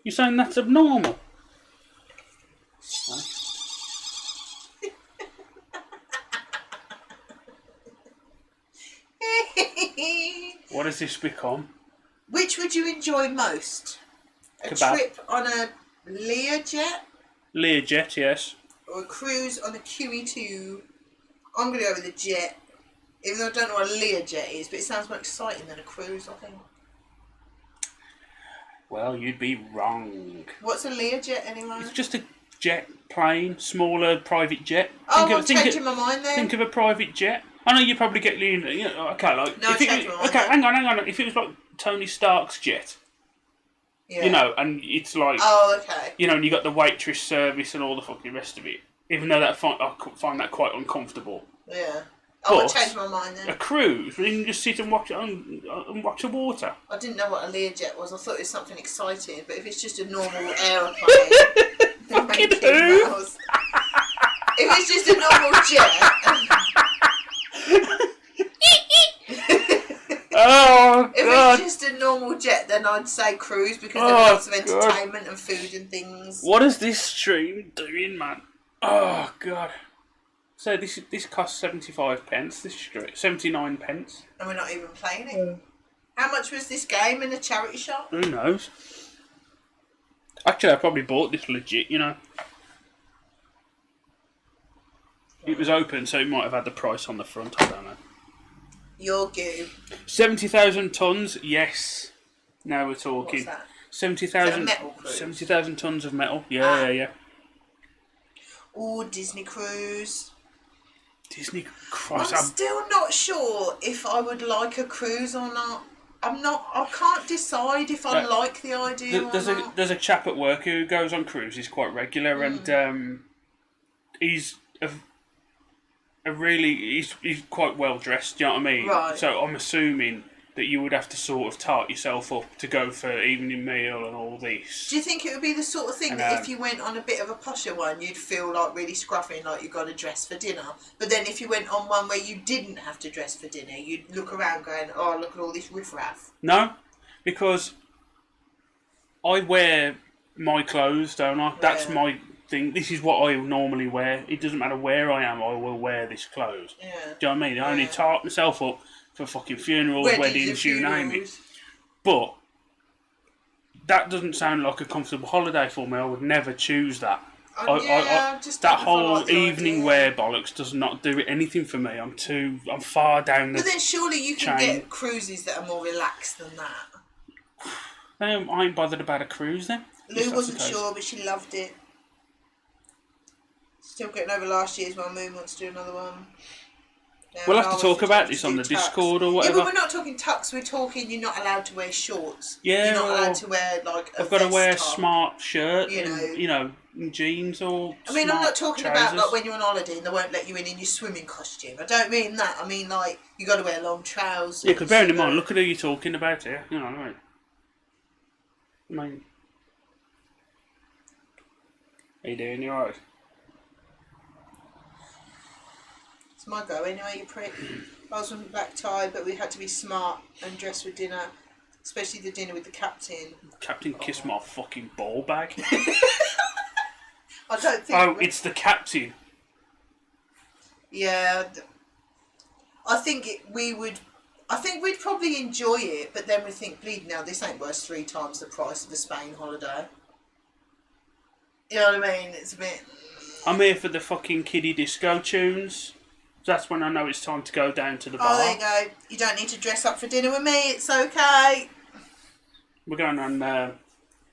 You're saying that's abnormal? What has this become? Which would you enjoy most? A Kebab. trip on a Learjet Learjet, yes. or a cruise on a QE2? I'm going to go with a jet, even though I don't know what a Learjet is, but it sounds more exciting than a cruise, I think. Well, you'd be wrong. What's a Learjet anyway? It's just a jet plane, smaller private jet. I'm changing my mind then. Think of a private jet. I know you probably get okay, like No, if it, change my mind okay, then. hang on. If it was like Tony Stark's jet, Yeah. and it's like, Oh, okay. and you got the waitress service and all the fucking rest of it. Even though I find that quite uncomfortable. Yeah. I would But change my mind then. a cruise, where you can just sit and watch the water. I didn't know what a Learjet was. I thought it was something exciting, but if it's just a normal aeroplane, Fucking Mickey who? Mouse. If it's just a normal jet. Oh If God! it's just a normal jet, then I'd say cruise because Oh, there's lots of God. entertainment and food and things. What is this stream doing, man? Oh God! So this costs 75 pence. This stream 79 pence. And we're not even playing it. How much was this game in a charity shop? Who knows? Actually, I probably bought this legit. It was open, so it might have had the price on the front. I don't know. Your goo. 70,000 tons. Yes. Now we're talking. What's that? 70,000. Is that a metal cruise? 70,000 tons of metal. Yeah. Or Disney cruise. Disney Christ. I'm still not sure if I would like a cruise or not. I can't decide if I like the idea or not. There's a chap at work who goes on cruises quite regular, and he's he's quite well dressed. Do you know what I mean? Right. So I'm assuming that you would have to sort of tart yourself up to go for evening meal and all this. Do you think it would be the sort of thing that if you went on a bit of a posher one, you'd feel like really scruffy and like you got to dress for dinner? But then if you went on one where you didn't have to dress for dinner, you'd look around going, oh, look at all this riffraff. No, because I wear my clothes, don't I? That's Yeah. my thing. This is what I normally wear. It doesn't matter where I am, I will wear this clothes. Yeah. Do you know what I mean? I only tart myself up for fucking funerals, weddings, you name it. But that doesn't sound like a comfortable holiday for me. I would never choose that. Just that don't whole like the evening idea. wear bollocks does not do anything for me. I'm far down the But then surely you can chain. get cruises that are more relaxed than that. I ain't bothered about a cruise then. Lou wasn't sure, but she loved it. Still getting over last year's one. Moon wants to do another one. Now, We'll have I to was talk about instructed this to on do the tux. Discord or Yeah, whatever. but we're not talking tux. We're talking you're not allowed to wear shorts. Yeah, You're not or allowed to wear like a I've got to vest wear a top. smart shirt, You and, and jeans or. I mean, I'm smart not talking trousers. about like when you're on holiday and they won't let you in your swimming costume. I don't mean that. I mean like you got to wear long trousers. Yeah, because bearing in mind, look at who you're talking about here. You know what I mean? How you doing? You alright? It's my go anyway, you prick. I was on black tie, but we had to be smart and dress for dinner, especially the dinner with the captain. Captain kissed my fucking ball bag. I don't think. Oh, it's the captain. Yeah, I think we'd probably enjoy it, but then we think, bleed now, this ain't worth 3 times the price of a Spain holiday. You know what I mean? It's a bit. I'm here for the fucking kiddie disco tunes. That's when I know it's time to go down to the bar. Oh, there you go. You don't need to dress up for dinner with me. It's okay. We're going on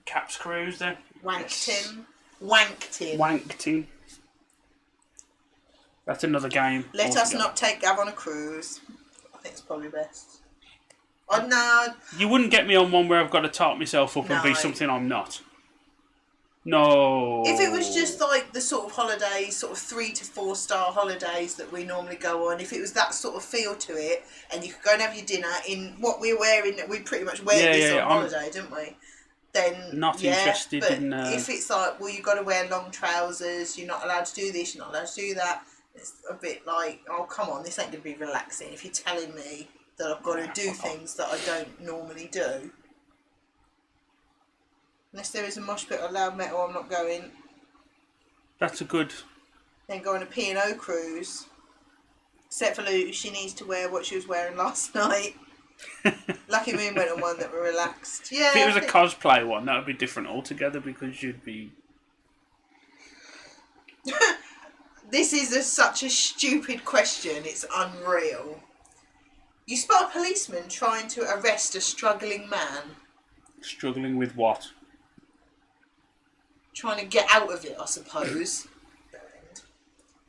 Caps Cruise then. Wankton. Wankton. That's another game. Let us altogether. not take Gav on a cruise. I think it's probably best. Oh no. You wouldn't get me on one where I've got to tart myself up and be No. something I'm not. No. If it was just like the sort of holidays, sort of 3 to 4 star holidays that we normally go on, if it was that sort of feel to it, and you could go and have your dinner in what we're wearing, we pretty much wear this on holiday, don't we? Then not interested but in, if it's like, well, you've got to wear long trousers, you're not allowed to do this, you're not allowed to do that. It's a bit like, oh come on, this ain't gonna be relaxing. If you're telling me that I've got to do things that I don't normally do. Unless there is a mosh pit or loud metal, I'm not going. That's a good... Then go on a P&O cruise. Except for Lou, she needs to wear what she was wearing last night. Lucky Moon went on one that were relaxed. Yeah. If it was a cosplay one, that would be different altogether because you'd be... This is such a stupid question. It's unreal. You spot a policeman trying to arrest a struggling man. Struggling with what? Trying to get out of it, I suppose.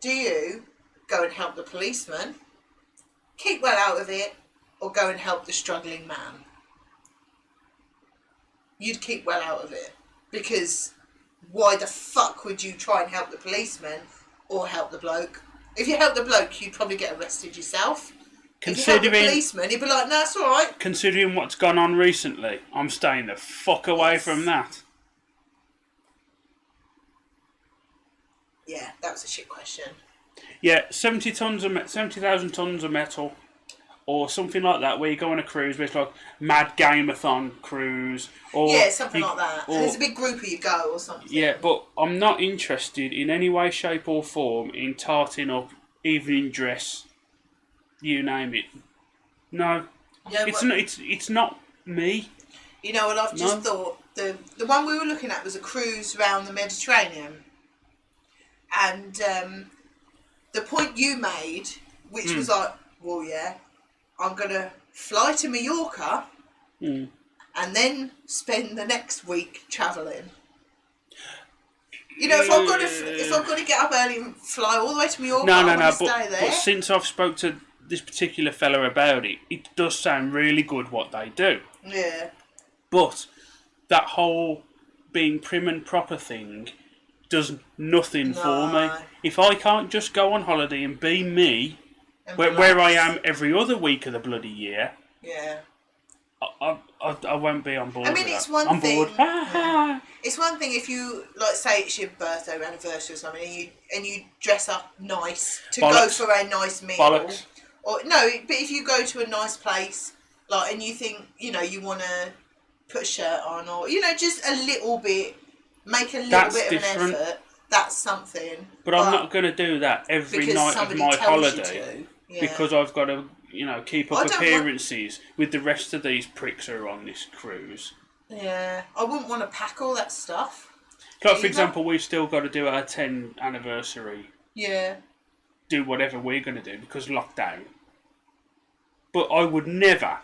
Do you go and help the policeman, keep well out of it, or go and help the struggling man? You'd keep well out of it. Because why the fuck would you try and help the policeman or help the bloke? If you help the bloke, you'd probably get arrested yourself. If you help the policeman, he'd be like, no, it's alright. Considering what's gone on recently, I'm staying the fuck away from that. Yeah, that was a shit question. Yeah, 70,000 tons of metal, or something like that, where you go on a cruise, where it's like Mad Gameathon cruise, or yeah, something like that. There's a big group of you go or something. Yeah, but I'm not interested in any way, shape, or form in tarting up evening dress. You name it. No, it's not me. You know what I've just thought? The one we were looking at was a cruise around the Mediterranean. And the point you made, which was like, well, yeah, I'm going to fly to Mallorca and then spend the next week travelling. You know, if I've got to get up early and fly all the way to Mallorca, I stay there. But since I've spoke to this particular fella about it, it does sound really good what they do. Yeah. But that whole being prim and proper thing does nothing for me. If I can't just go on holiday and be me, where I am every other week of the bloody year, yeah, I won't be on board. I mean, it's one thing. It's one thing if you say it's your birthday or anniversary or something, and you dress up nice to go for a nice meal. Bollocks. Or no, but if you go to a nice place, and you think you want to put a shirt on, or just a little bit. Make a little bit of an effort. That's something. But I'm not going to do that every night of my holiday because I've got to, keep up appearances with the rest of these pricks who are on this cruise. Yeah, I wouldn't want to pack all that stuff. Like, for example, we've still got to do our 10th anniversary. Yeah. Do whatever we're going to do because lockdown. But I would never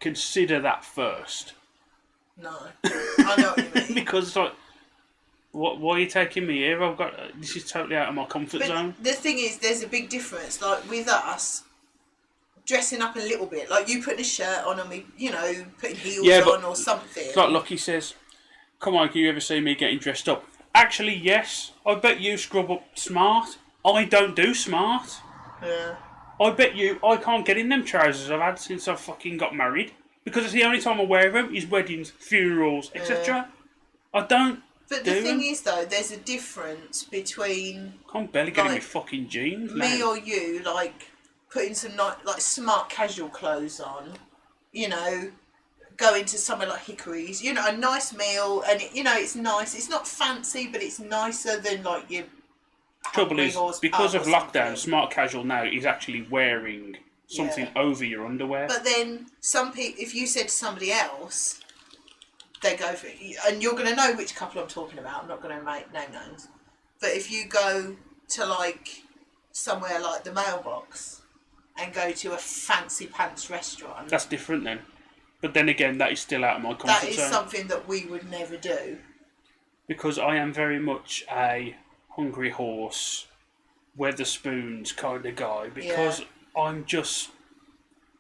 consider that first. No, I know what you mean. Because it's like, why are you taking me here? This is totally out of my comfort zone. The thing is, there's a big difference. Like with us, dressing up a little bit, like you putting a shirt on and me, putting heels on or something. It's like Lucky says, "Come on, can you ever see me getting dressed up?" Actually, yes. I bet you scrub up smart. I don't do smart. Yeah. I bet you I can't get in them trousers I've had since I fucking got married. Because it's the only time I wear them is weddings, funerals, etc. I don't. But the thing is, though, there's a difference between. I can't barely get in my fucking jeans. Me or you, putting some smart casual clothes on, going to somewhere like Hickory's, a nice meal, and it's nice. It's not fancy, but it's nicer than your. Trouble is, because of lockdown, smart casual now is actually wearing something over your underwear. But then some people, if you said to somebody else, they go for it, and you're going to know which couple I'm talking about. I'm not going to name names, but if you go to somewhere like the Mailbox and go to a fancy pants restaurant, that's different then. But then again, that is still out of my comfort zone. That is something that we would never do. Because I am very much a hungry horse, Weatherspoons kind of guy. Because I just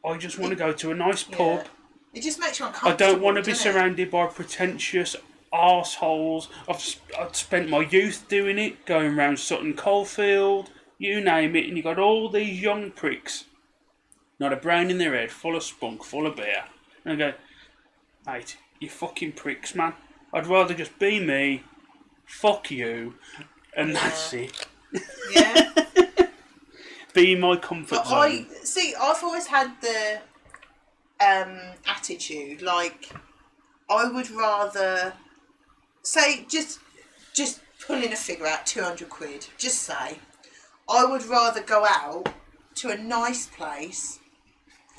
want to go to a nice pub. It just makes you uncomfortable. I don't want to be surrounded by pretentious arseholes. I've spent my youth doing it, going around Sutton Coldfield, you name it, and you've got all these young pricks, not a brain in their head, full of spunk, full of beer. And I go, mate, you fucking pricks, man. I'd rather just be me, fuck you, and that's it. Yeah. Be my comfort zone. I've always had the attitude, I would rather say just pulling a figure out, 200 quid. Just say, I would rather go out to a nice place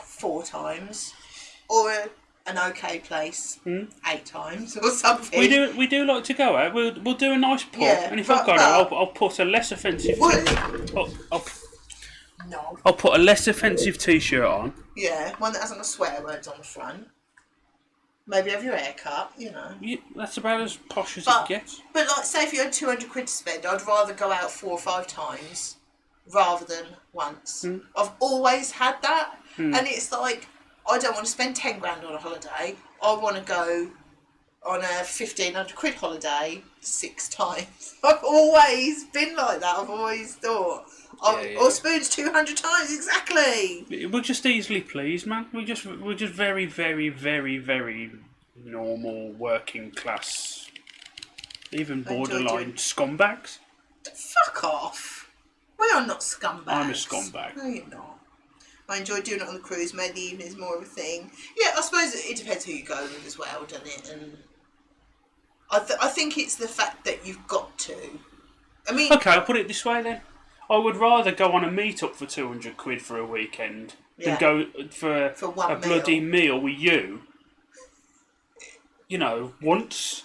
4 times, or an okay place 8 times, or something. We do like to go out. We'll do a nice pub, Yeah, and if I've got it, I'll put a less offensive. No. I'll put a less offensive T-shirt on. Yeah, one that hasn't got swear words on the front. Maybe have your hair cut, you know. Yeah, that's about as posh as it gets. But like, say if you had 200 quid to spend, I'd rather go out 4 or 5 times rather than once. I've always had that, and it's like, I don't want to spend 10 grand on a holiday. I want to go on a 1,500 quid holiday 6 times. I've always been like that. I've always thought. Or spoons 200 times, exactly. We're just easily pleased, man. We're just very, very, very, very normal working class, even borderline scumbags. Fuck off. We are not scumbags. I'm a scumbag. No, you're not. I enjoy doing it on the cruise. Made the evenings more of a thing. Yeah, I suppose it depends who you go with as well, doesn't it? And I think it's the fact that you've got to. I mean, okay, I'll put it this way then. I would rather go on a meet-up for 200 quid for a weekend than go for a bloody meal with you. You know, once.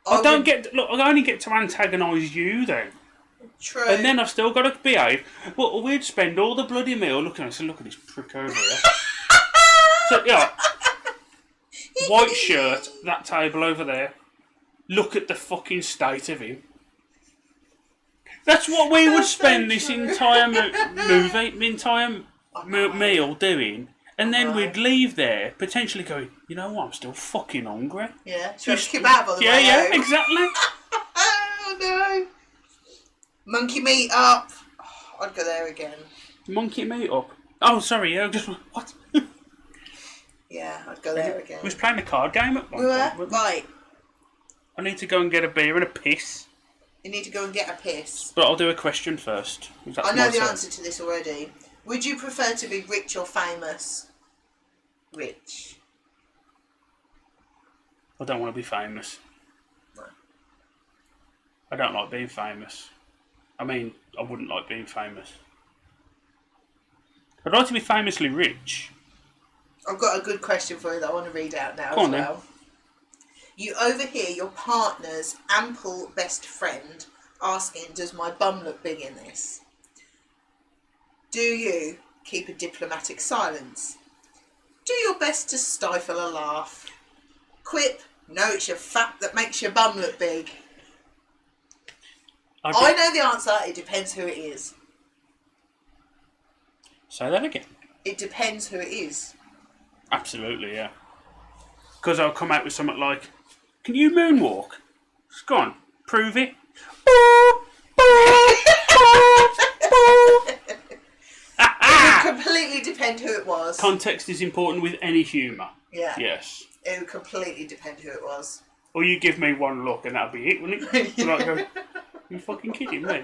I only get to antagonise you then. True. And then I've still got to behave. Well, we'd spend all the bloody meal looking at us and look at this prick over here. So, yeah. White shirt, that table over there. Look at the fucking state of him. That's what we would spend this entire meal doing. And then we'd leave there, potentially going, you know what, I'm still fucking hungry. Yeah, just kebab on the way Yeah, home. exactly. Oh no. Monkey meet up. Oh, I'd go there again. Monkey meet up? Oh, sorry, yeah, just, what? Yeah, I'd go there again. We was playing a card game at one We were? point. Right. I need to go and get a beer and a piss. You need to go and get a piss. But I'll do a question first. I know the answer to this already. Would you prefer to be rich or famous? Rich. I don't want to be famous. No. I don't like being famous. I mean, I wouldn't like being famous. I'd like to be famously rich. I've got a good question for you that I want to read out now Go as on, well. You overhear your partner's ample best friend asking, does my bum look big in this? Do you keep a diplomatic silence? Do your best to stifle a laugh? Quip, no, it's your fat that makes your bum look big. I know the answer, it depends who it is. Say that again. It depends who it is. Absolutely, yeah. Because I'll come out with something like, can you moonwalk? Go on, prove it. It would completely depend who it was. Context is important with any humour. Yeah. Yes. It would completely depend who it was. Or you give me one look and that'll be it, wouldn't it? Yeah. Like, go, you fucking kidding me?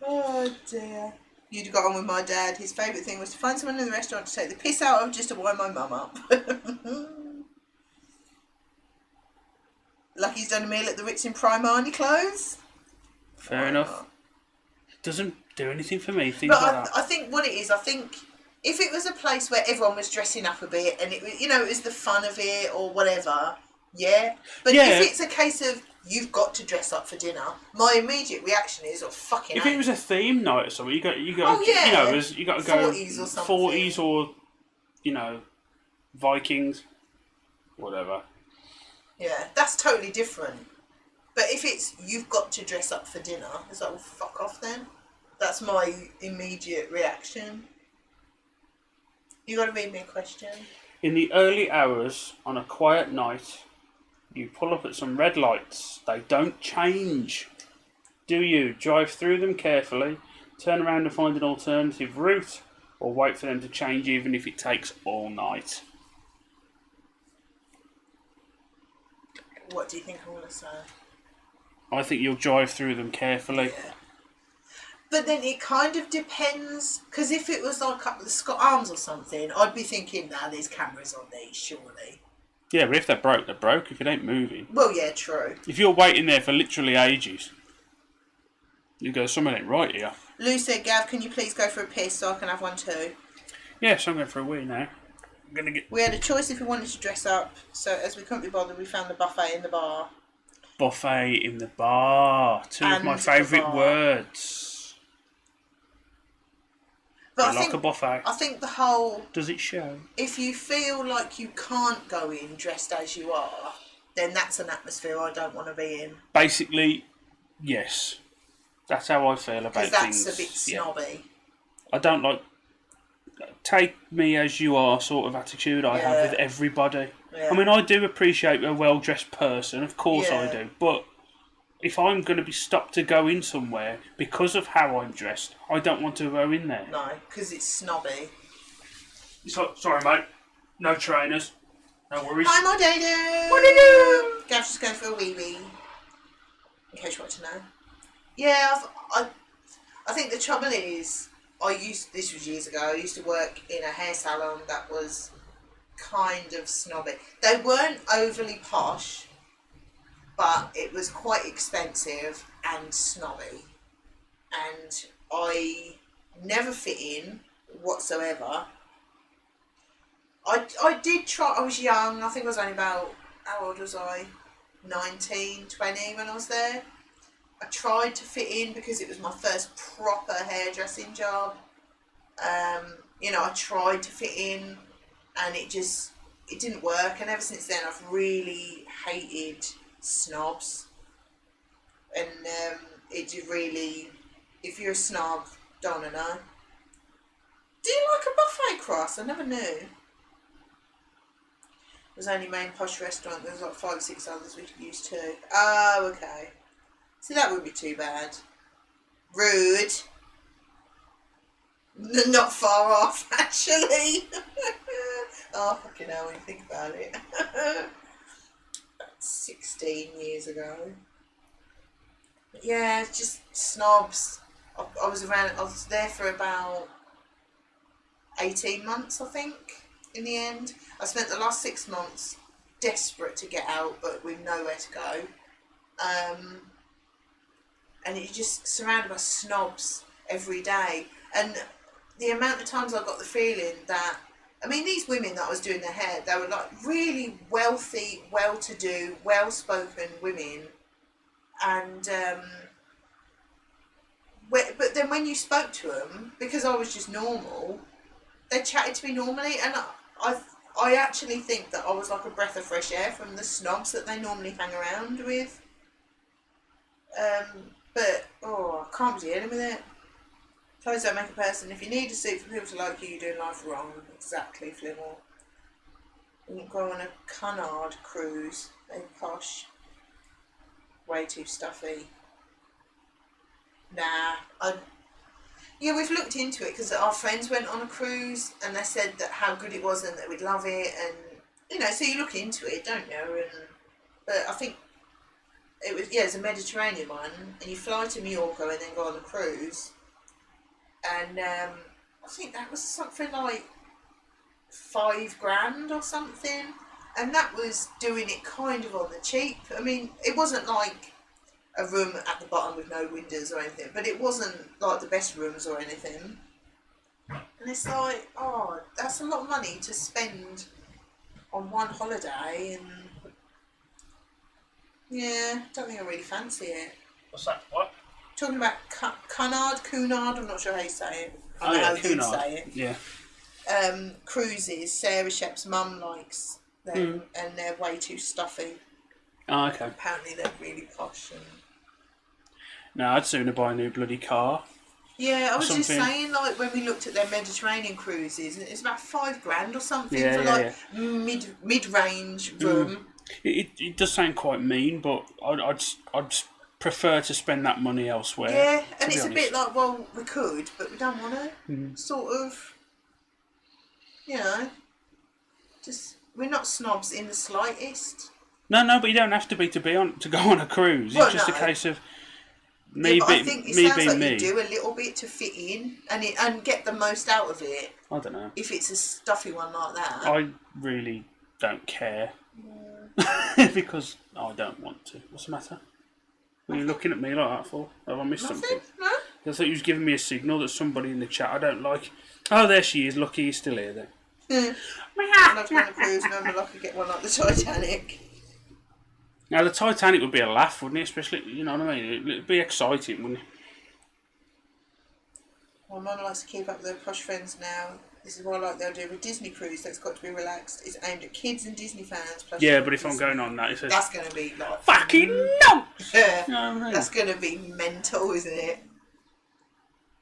Oh dear. You'd got on with my dad. His favourite thing was to find someone in the restaurant to take the piss out of just to wind my mum up. Like he's done a meal at the Ritz in prime Arnie clothes. Fair enough. Doesn't do anything for me, things But like that. I think what it is, I think if it was a place where everyone was dressing up a bit and it was, you know, it was the fun of it or whatever, yeah. But if it's a case of you've got to dress up for dinner, my immediate reaction is, oh fucking. If it was a theme night or something, you got, you oh, yeah. you know, you got to go 40s or something. 40s or, you know, Vikings, whatever. Yeah, that's totally different. But if it's you've got to dress up for dinner, it's like, well, fuck off then. That's my immediate reaction. You got to read me a question. In the early hours on a quiet night, you pull up at some red lights. They don't change. Do you drive through them carefully, turn around and find an alternative route, or wait for them to change even if it takes all night? What do you think I want to say? I think you'll drive through them carefully. Yeah. But then it kind of depends, because if it was like up the Scott Arms or something, I'd be thinking, nah, there's cameras on these, surely. Yeah, but if they're broke, they're broke. If it ain't moving. Well, yeah, true. If you're waiting there for literally ages, you go, something ain't right here. Lou said, Gav, can you please go for a piss so I can have one too? Yes, I'm going for a wee now. I'm going to get... We had a choice if we wanted to dress up, so as we couldn't be bothered, we found the buffet in the bar. Buffet in the bar. Two of my favourite words. But I like a buffet. I think the whole... Does it show? If you feel like you can't go in dressed as you are, then that's an atmosphere I don't want to be in. Basically, yes. That's how I feel about things. Because that's a bit snobby. I don't like take me as you are sort of attitude I have with everybody. Yeah. I mean, I do appreciate a well-dressed person, of course I do, but if I'm going to be stopped to go in somewhere because of how I'm dressed, I don't want to go in there. No, because it's snobby. Sorry, mate. No trainers. No worries. Hi, my Dado. What do you do? Gav's just going for a wee-wee. In case you want to know. Yeah, I think the trouble is, this was years ago, I used to work in a hair salon that was kind of snobby. They weren't overly posh, but it was quite expensive and snobby. And I never fit in whatsoever. I did try, I was young, I think I was only about, how old was I? 19, 20 when I was there. I tried to fit in because it was my first proper hairdressing job. I tried to fit in and it didn't work. And ever since then, I've really hated snobs. And if you're a snob, don't want to know. Do you like a buffet crust? I never knew. There's only main posh restaurant. There's like 5 or 6 others we could use too. Oh, okay. See, that wouldn't be too bad. Rude. Not far off, actually. Oh, fucking hell, when you think about it. 16 years ago. But yeah, it's just snobs. I was there for about 18 months, I think, in the end. I spent the last 6 months desperate to get out, but with nowhere to go. And you're just surrounded by snobs every day. And the amount of times I got the feeling that, I mean, these women that I was doing their hair, they were like really wealthy, well-to-do, well-spoken women. And, but then when you spoke to them, because I was just normal, they chatted to me normally. And I actually think that I was like a breath of fresh air from the snobs that they normally hang around with. But, I can't be dealing with it. Clothes don't make a person. If you need a suit for people to like you, you're doing life wrong. Exactly, Flimmer. You wouldn't go on a Cunard cruise. They're posh. Way too stuffy. Nah. Yeah, we've looked into it because our friends went on a cruise and they said that how good it was and that we'd love it. And, so you look into it, don't you? But I think it's a Mediterranean one, and you fly to Mallorca and then go on a cruise. And I think that was something like $5,000 or something, and that was doing it kind of on the cheap. I mean, it wasn't like a room at the bottom with no windows or anything, but it wasn't like the best rooms or anything. And it's like, that's a lot of money to spend on one holiday, and yeah, don't think I really fancy it. What's that? What? Talking about Cunard, I'm not sure how you say it. I know how Cunard. you say it. Yeah. Cruises, Sarah Shep's mum likes them, and they're way too stuffy. Oh, okay. Apparently they're really posh. No, I'd sooner buy a new bloody car. Yeah, I was just saying, like, when we looked at their Mediterranean cruises, it's about $5,000 or something for mid-range room. It does sound quite mean, but I'd prefer to spend that money elsewhere. Yeah, and it's a bit like, well, we could, but we don't want to. Sort of, just we're not snobs in the slightest. No, but you don't have to be to go on a cruise. It's just a case of me I think it sounds like me. you do a little bit to fit in and get the most out of it. I don't know. If it's a stuffy one like that. I really don't care. Because I don't want to. What's the matter? What are you looking at me like that for? Have I missed something? No. I thought you was giving me a signal that somebody in the chat I don't like. Oh, there she is. Lucky you're still here then. I'd love to go on a cruise and remember I could get one like the Titanic. Now, the Titanic would be a laugh, wouldn't it? Especially, you know what I mean? It'd be exciting, wouldn't it? My mum likes to keep up with her posh friends now. This is what I like they'll do with Disney Cruise, so it's got to be relaxed. It's aimed at kids and Disney fans. Plus Yeah, but if I'm going on that, it says... That's going to be like... Fucking nuts! Yeah, You know what I mean? that's going to be mental, isn't it?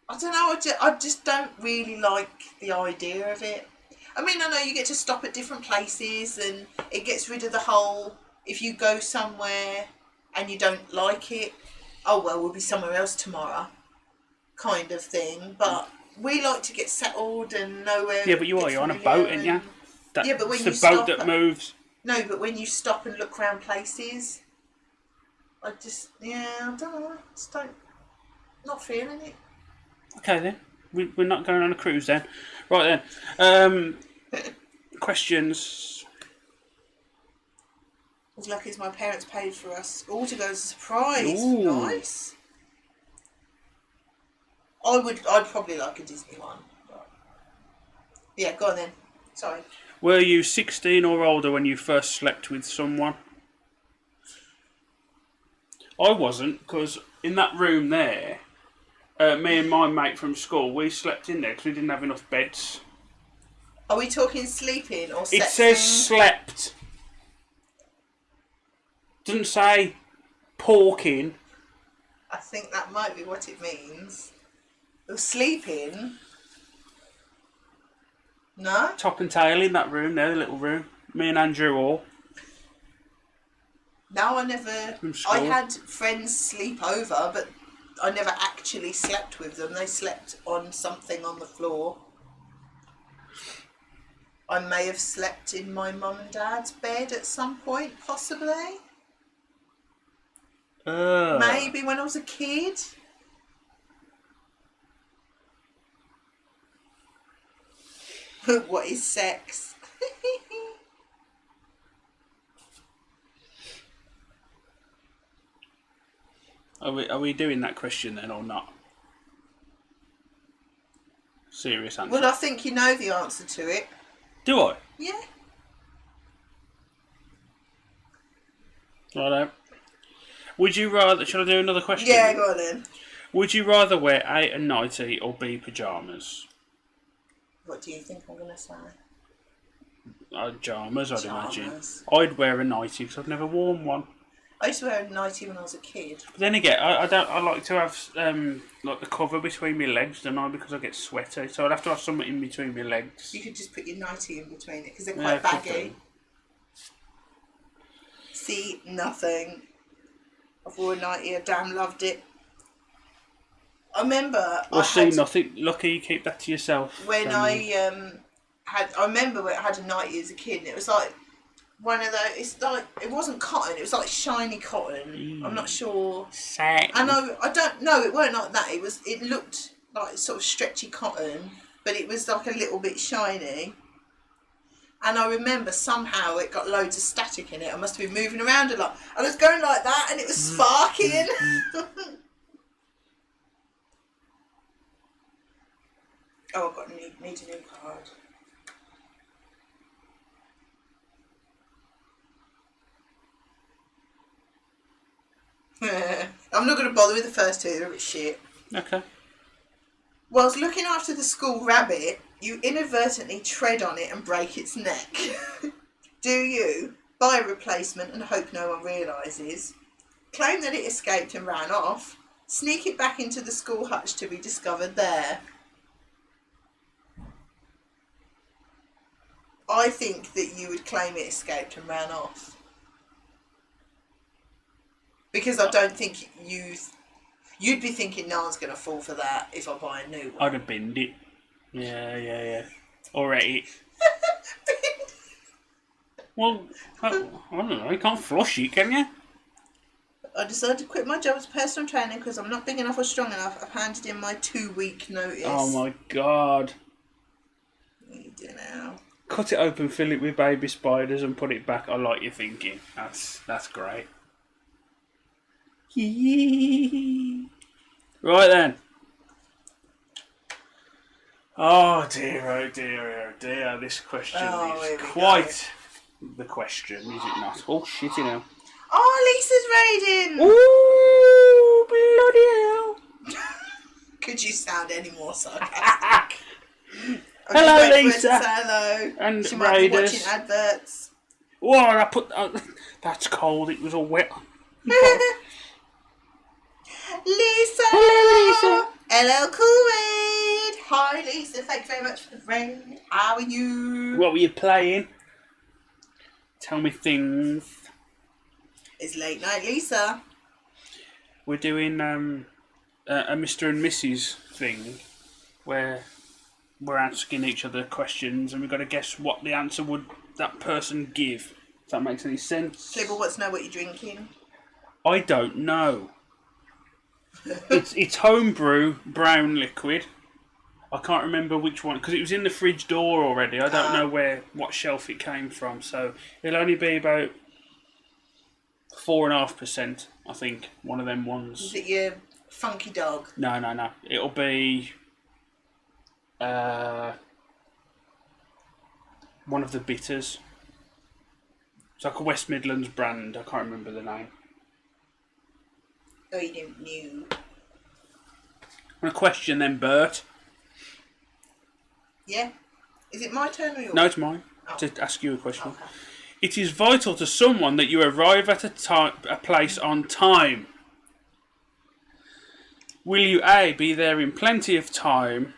I don't know, I just don't really like the idea of it. I mean, I know you get to stop at different places and it gets rid of the whole, if you go somewhere and you don't like it, oh well, we'll be somewhere else tomorrow kind of thing. But we like to get settled and know where... Yeah, but you're on a boat, ain't you? Yeah, but when it's you the stop boat that moves. No, but when you stop and look around places, I just, I don't know, not feeling it. Okay then, we're not going on a cruise then. Right then, questions. As lucky as my parents paid for us all to go as a surprise. Ooh. Nice. I'd probably like a Disney one. But... Yeah, go on then. Sorry. Were you 16 or older when you first slept with someone? I wasn't, because in that room there, me and my mate from school, we slept in there because we didn't have enough beds. Are we talking sleeping or sexting? It says slept. Doesn't say porking. I think that might be what it means. Or sleeping? No? Top and tail in that room there, the little room. Me and Andrew all. No, I never... From school. I had friends sleep over, but I never actually slept with them. They slept on something on the floor. I may have slept in my mum and dad's bed at some point, possibly. Maybe when I was a kid. What is sex? Are we doing that question then or not? Serious answer. Well, I think you know the answer to it. Do I? Yeah. Righto. Would you rather... Shall I do another question? Yeah, go on then. Would you rather wear A, a nightie or B, pyjamas? What do you think I'm going to say? Pyjamas, I'd imagine. Pyjamas. I'd wear a nightie because I've never worn one. I used to wear a nightie when I was a kid. But then again, I like to have like the cover between my legs, don't I? Because I get sweaty, so I'd have to have something in between my legs. You could just put your nightie in between it because they're Yeah, quite could baggy. do. See, nothing. I've worn a nightie, I damn loved it. I remember Or see nothing. Lucky you keep that to yourself. when I remember when I had a nightie as a kid, and it was like one of those. It's like it wasn't cotton; it was like shiny cotton. I'm not sure. Satin. And I don't know. It weren't like that. It looked like sort of stretchy cotton, but it was like a little bit shiny. And I remember somehow it got loads of static in it. I must have been moving around a lot. I was going like that, and it was sparking. Oh, I've got need a new card. I'm not going to bother with the first two, they're a bit shit. Okay. Whilst looking after the school rabbit, you inadvertently tread on it and break its neck. Do you buy a replacement and hope no one realises? Claim that it escaped and ran off? Sneak it back into the school hutch to be discovered there? I think that you would claim it escaped and ran off. Because I don't think you'd be thinking no one's going to fall for that if I buy a new one. I'd have binned it. Yeah. Or ate it. Well, I don't know. You can't flush it, can you? I decided to quit my job as personal trainer because I'm not big enough or strong enough. I've handed in my 2-week notice. Oh my god. What do you do now? Cut it open, fill it with baby spiders, and put it back. I like your thinking. That's great. Right then. Oh dear, this question is quite the question, is it not? Oh shit, you know. Oh, Lisa's raiding! Ooh, bloody hell. Could you sound any more sarcastic? Hello, Lisa. Hello. And she might be Raiders. watching adverts. Whoa, I put... that's cold, it was all wet. Lisa! Hello, Lisa. Hello, Kool-Aid! Hi, Lisa. Thank you very much for the raid. How are you? What were you playing? Tell me things. It's late night, Lisa. We're doing a Mr. and Mrs. thing where we're asking each other questions and we've got to guess what the answer would that person give. If that makes any sense. Flibble wants to know what you're drinking. I don't know. it's homebrew brown liquid. I can't remember which one because it was in the fridge door already. I don't know what shelf it came from, so it'll only be about 4.5%. I think one of them ones. Is it your funky dog? No. It'll be one of the bitters. It's like a West Midlands brand. I can't remember the name. Oh, you don't know. A question then, Bert. Yeah. Is it my turn or yours? No, it's mine. Oh. To ask you a question. Okay. It is vital to someone that you arrive at a place on time. Will you A, be there in plenty of time,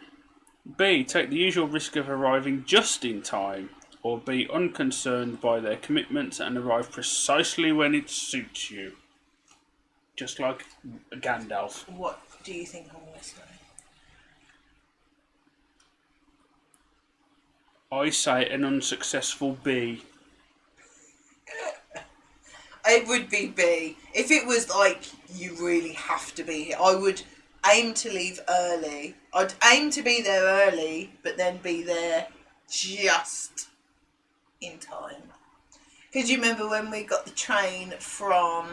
B, take the usual risk of arriving just in time, or be unconcerned by their commitments and arrive precisely when it suits you? Just like Gandalf. What do you think I'm going to say? I say an unsuccessful B. It would be B. If it was like, you really have to be here, I would aim to leave early. I'd aim to be there early, but then be there just in time. Because you remember when we got the train from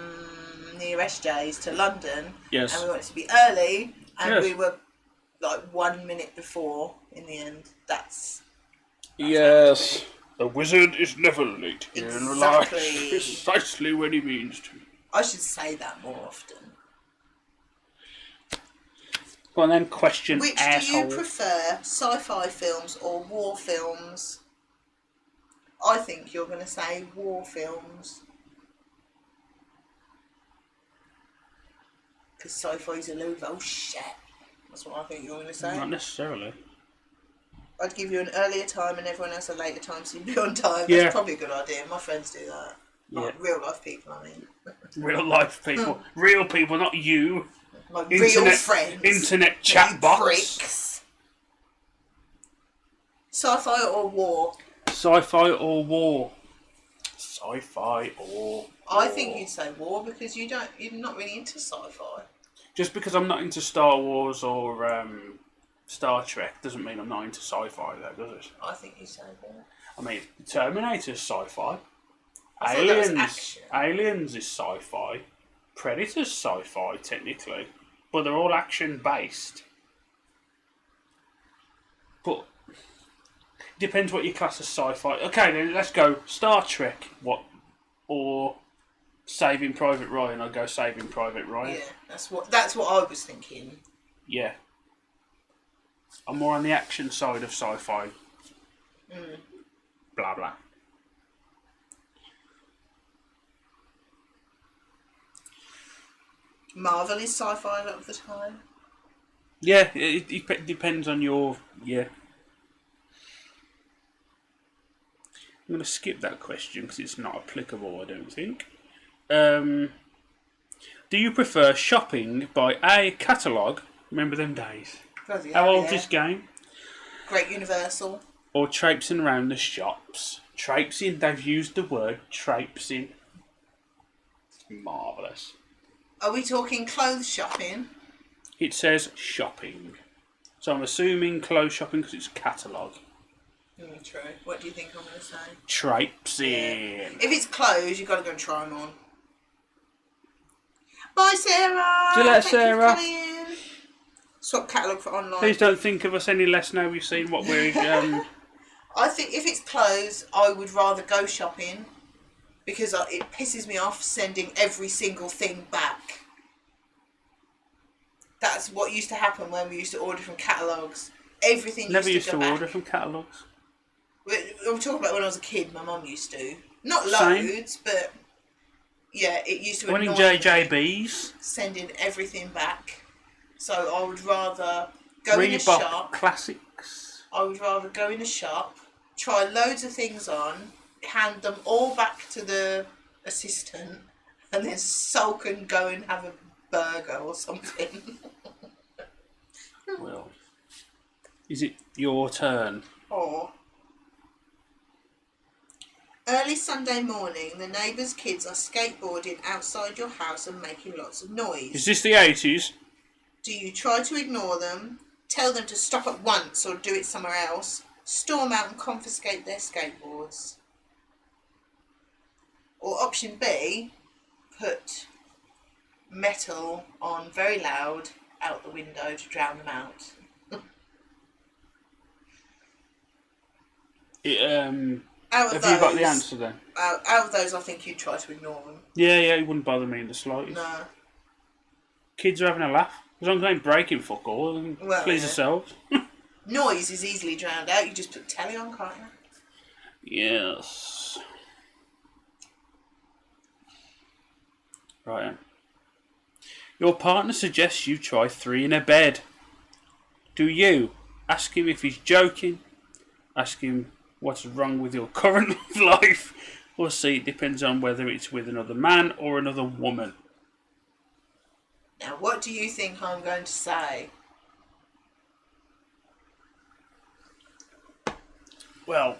near SJ's to London, Yes. and we wanted to be early, and Yes. we were like 1 minute before in the end. That's Yes. A wizard is never late. He arrives Exactly. precisely when he means to. I should say that more often. Go on then, question Which asshole. do you prefer, sci-fi films or war films? I think you're going to say war films. Because sci-fi's a load of oh shit. That's what I think you're going to say. Not necessarily. I'd give you an earlier time and everyone else a later time so you'd be on time. Yeah. That's probably a good idea. My friends do that. Like real life people, I mean. Real life people. Real people, not you. My real friends. Internet You chat box. pricks. Sci-fi or war? Sci-fi or war? Sci-fi or I war. think you'd say war because you're not really into sci-fi. Just because I'm not into Star Wars or Star Trek doesn't mean I'm not into sci-fi though, does it? I think you'd say war. I mean, Terminator's sci-fi. I thought that was Aliens. action. Aliens is sci-fi. Predator's sci-fi, technically. But they're all action-based. But depends what you class as sci-fi. Okay, then let's go Star Trek. What? Or Saving Private Ryan. I'd go Saving Private Ryan. Yeah, that's what I was thinking. Yeah. I'm more on the action side of sci-fi. Blah, blah. Marvel is sci-fi a lot of the time. Yeah, it depends on your... Yeah. I'm going to skip that question because it's not applicable, I don't think. Do you prefer shopping by A, catalogue? Remember them days? Bloody How hell, old's yeah. this game? Great Universal. Or traipsing around the shops? Traipsing, they've used the word traipsing. It's marvellous. Are we talking clothes shopping? It says shopping. So I'm assuming clothes shopping because it's catalogue. True. What do you think I'm going to say? Traipsing. Yeah. If it's closed, you've got to go and try them on. Bye, Sarah. See you later, Thank Sarah. You for coming. Swap catalogue for online. Please don't think of us any less now we've seen what we're... I think if it's closed, I would rather go shopping because it pisses me off sending every single thing back. That's what used to happen when we used to order from catalogues. Everything Never used to go back. order from catalogues. I'm talking about when I was a kid. My mum used to. Not Same. loads, but yeah, it used to. When in annoy me JJB's. sending everything back. So I would rather go in a Reebok shop. Classics. I would rather go in a shop, try loads of things on, hand them all back to the assistant, and then sulk and go and have a burger or something. Well, is it your turn? Or early Sunday morning, the neighbours' kids are skateboarding outside your house and making lots of noise. Is this the 80s? Do you try to ignore them, tell them to stop at once or do it somewhere else, storm out and confiscate their skateboards? Or option B, put metal on very loud out the window to drown them out. Have you got the answer then? Out of those, I think you'd try to ignore them. Yeah, it wouldn't bother me in the slightest. No. Kids are having a laugh. As long as they ain't breaking fuck all, then Well, please yeah. yourselves. Noise is easily drowned out. You just put telly on, can't you? Yes. Right then. Your partner suggests you try 3 in a bed. Do you ask him if he's joking? Ask him what's wrong with your current life? Or see, it depends on whether it's with another man or another woman. Now, what do you think I'm going to say? Well,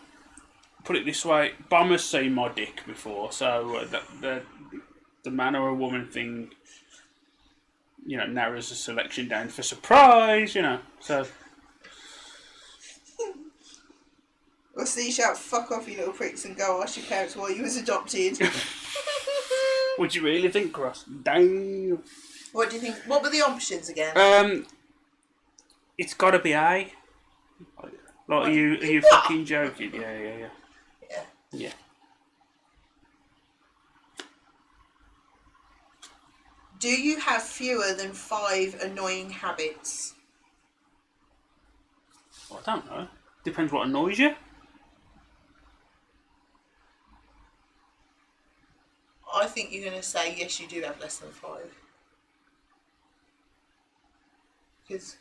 put it this way, Bomber's seen my dick before, so the man or a woman thing, narrows the selection down for surprise, so... Well, so you shout, fuck off, you little pricks, and go ask your parents why you was adopted. Would you really think, Ross? Damn. What do you think? What were the options again? It's got to be A. Like, are you fucking joking? Yeah. Yeah. Do you have fewer than 5 annoying habits? Well, I don't know. Depends what annoys you. I think you're going to say yes, you do have less than 5. Because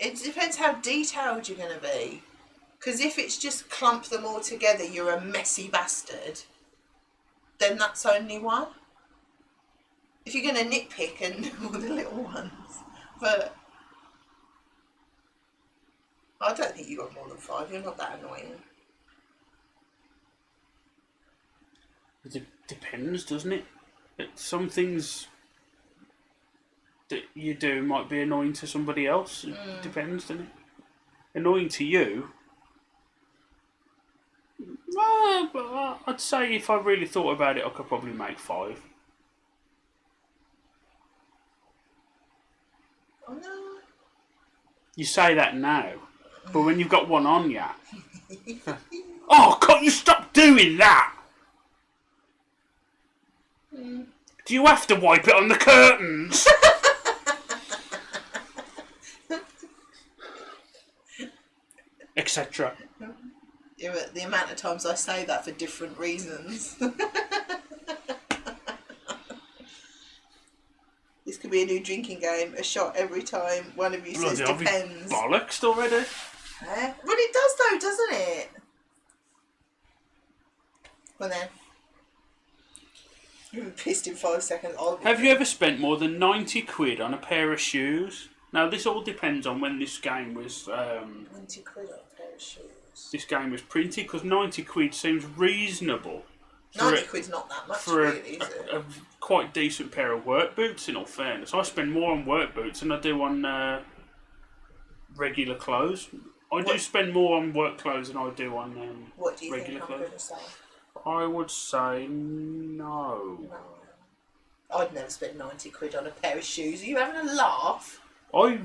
it depends how detailed you're going to be. Because if it's just clump them all together, you're a messy bastard, then that's only 1. If you're going to nitpick and all the little ones. But I don't think you got more than 5. You're not that annoying. It depends, doesn't it? Some things that you do might be annoying to somebody else. It depends, doesn't it? Annoying to you? Well, I'd say if I really thought about it, I could probably make 5. Oh no. You say that now, but when you've got one on you... Oh, can't you stop doing that? Do you have to wipe it on the curtains? Etc. Yeah, but the amount of times I say that for different reasons. This could be a new drinking game. A shot every time one of you says depends. Bollocks already. Well, it does though, doesn't it? Well then. You'll be pissed in 5 seconds. Have you ever spent more than 90 quid on a pair of shoes? Now, this all depends on when this game was... 90 quid on a pair of shoes. This game was printed, because 90 quid seems reasonable. 90 quid's not that much, for really, is it? a quite decent pair of work boots, in all fairness. I spend more on work boots than I do on regular clothes. I do spend more on work clothes than I do on What do you regular think I'm clothes. going to say? I would say no. No. I'd never spend 90 quid on a pair of shoes. Are you having a laugh? I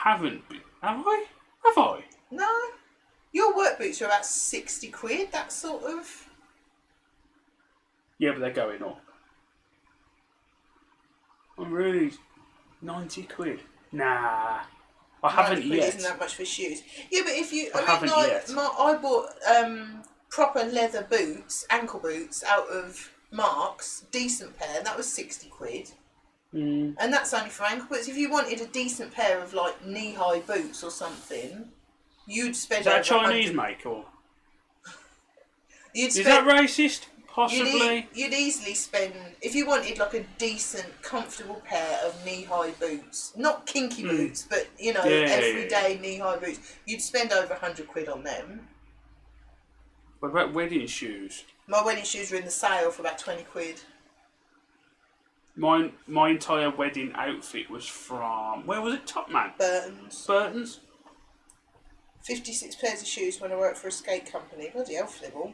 haven't been. Have I? Have I? No. Your work boots are about 60 quid, that sort of... Yeah, but they're going up. I'm really... 90 quid? Nah. I haven't 90 quid yet. isn't that much for shoes. Yeah, but if you... I haven't yet. I bought proper leather boots, ankle boots, out of Marks, decent pair, and that was 60 quid. Mm. And that's only for ankle boots. If you wanted a decent pair of, like, knee-high boots or something, you'd spend... Is that a over Chinese 100... make, or...? Is that racist? Possibly. You'd easily spend, if you wanted like a decent, comfortable pair of knee-high boots, not kinky boots, but everyday knee-high boots, you'd spend over 100 quid on them. What about wedding shoes? My wedding shoes were in the sale for about 20 quid. My entire wedding outfit was from... Where was it? Topman? Burton's. 56 pairs of shoes when I worked for a skate company. Bloody hell, Flibble.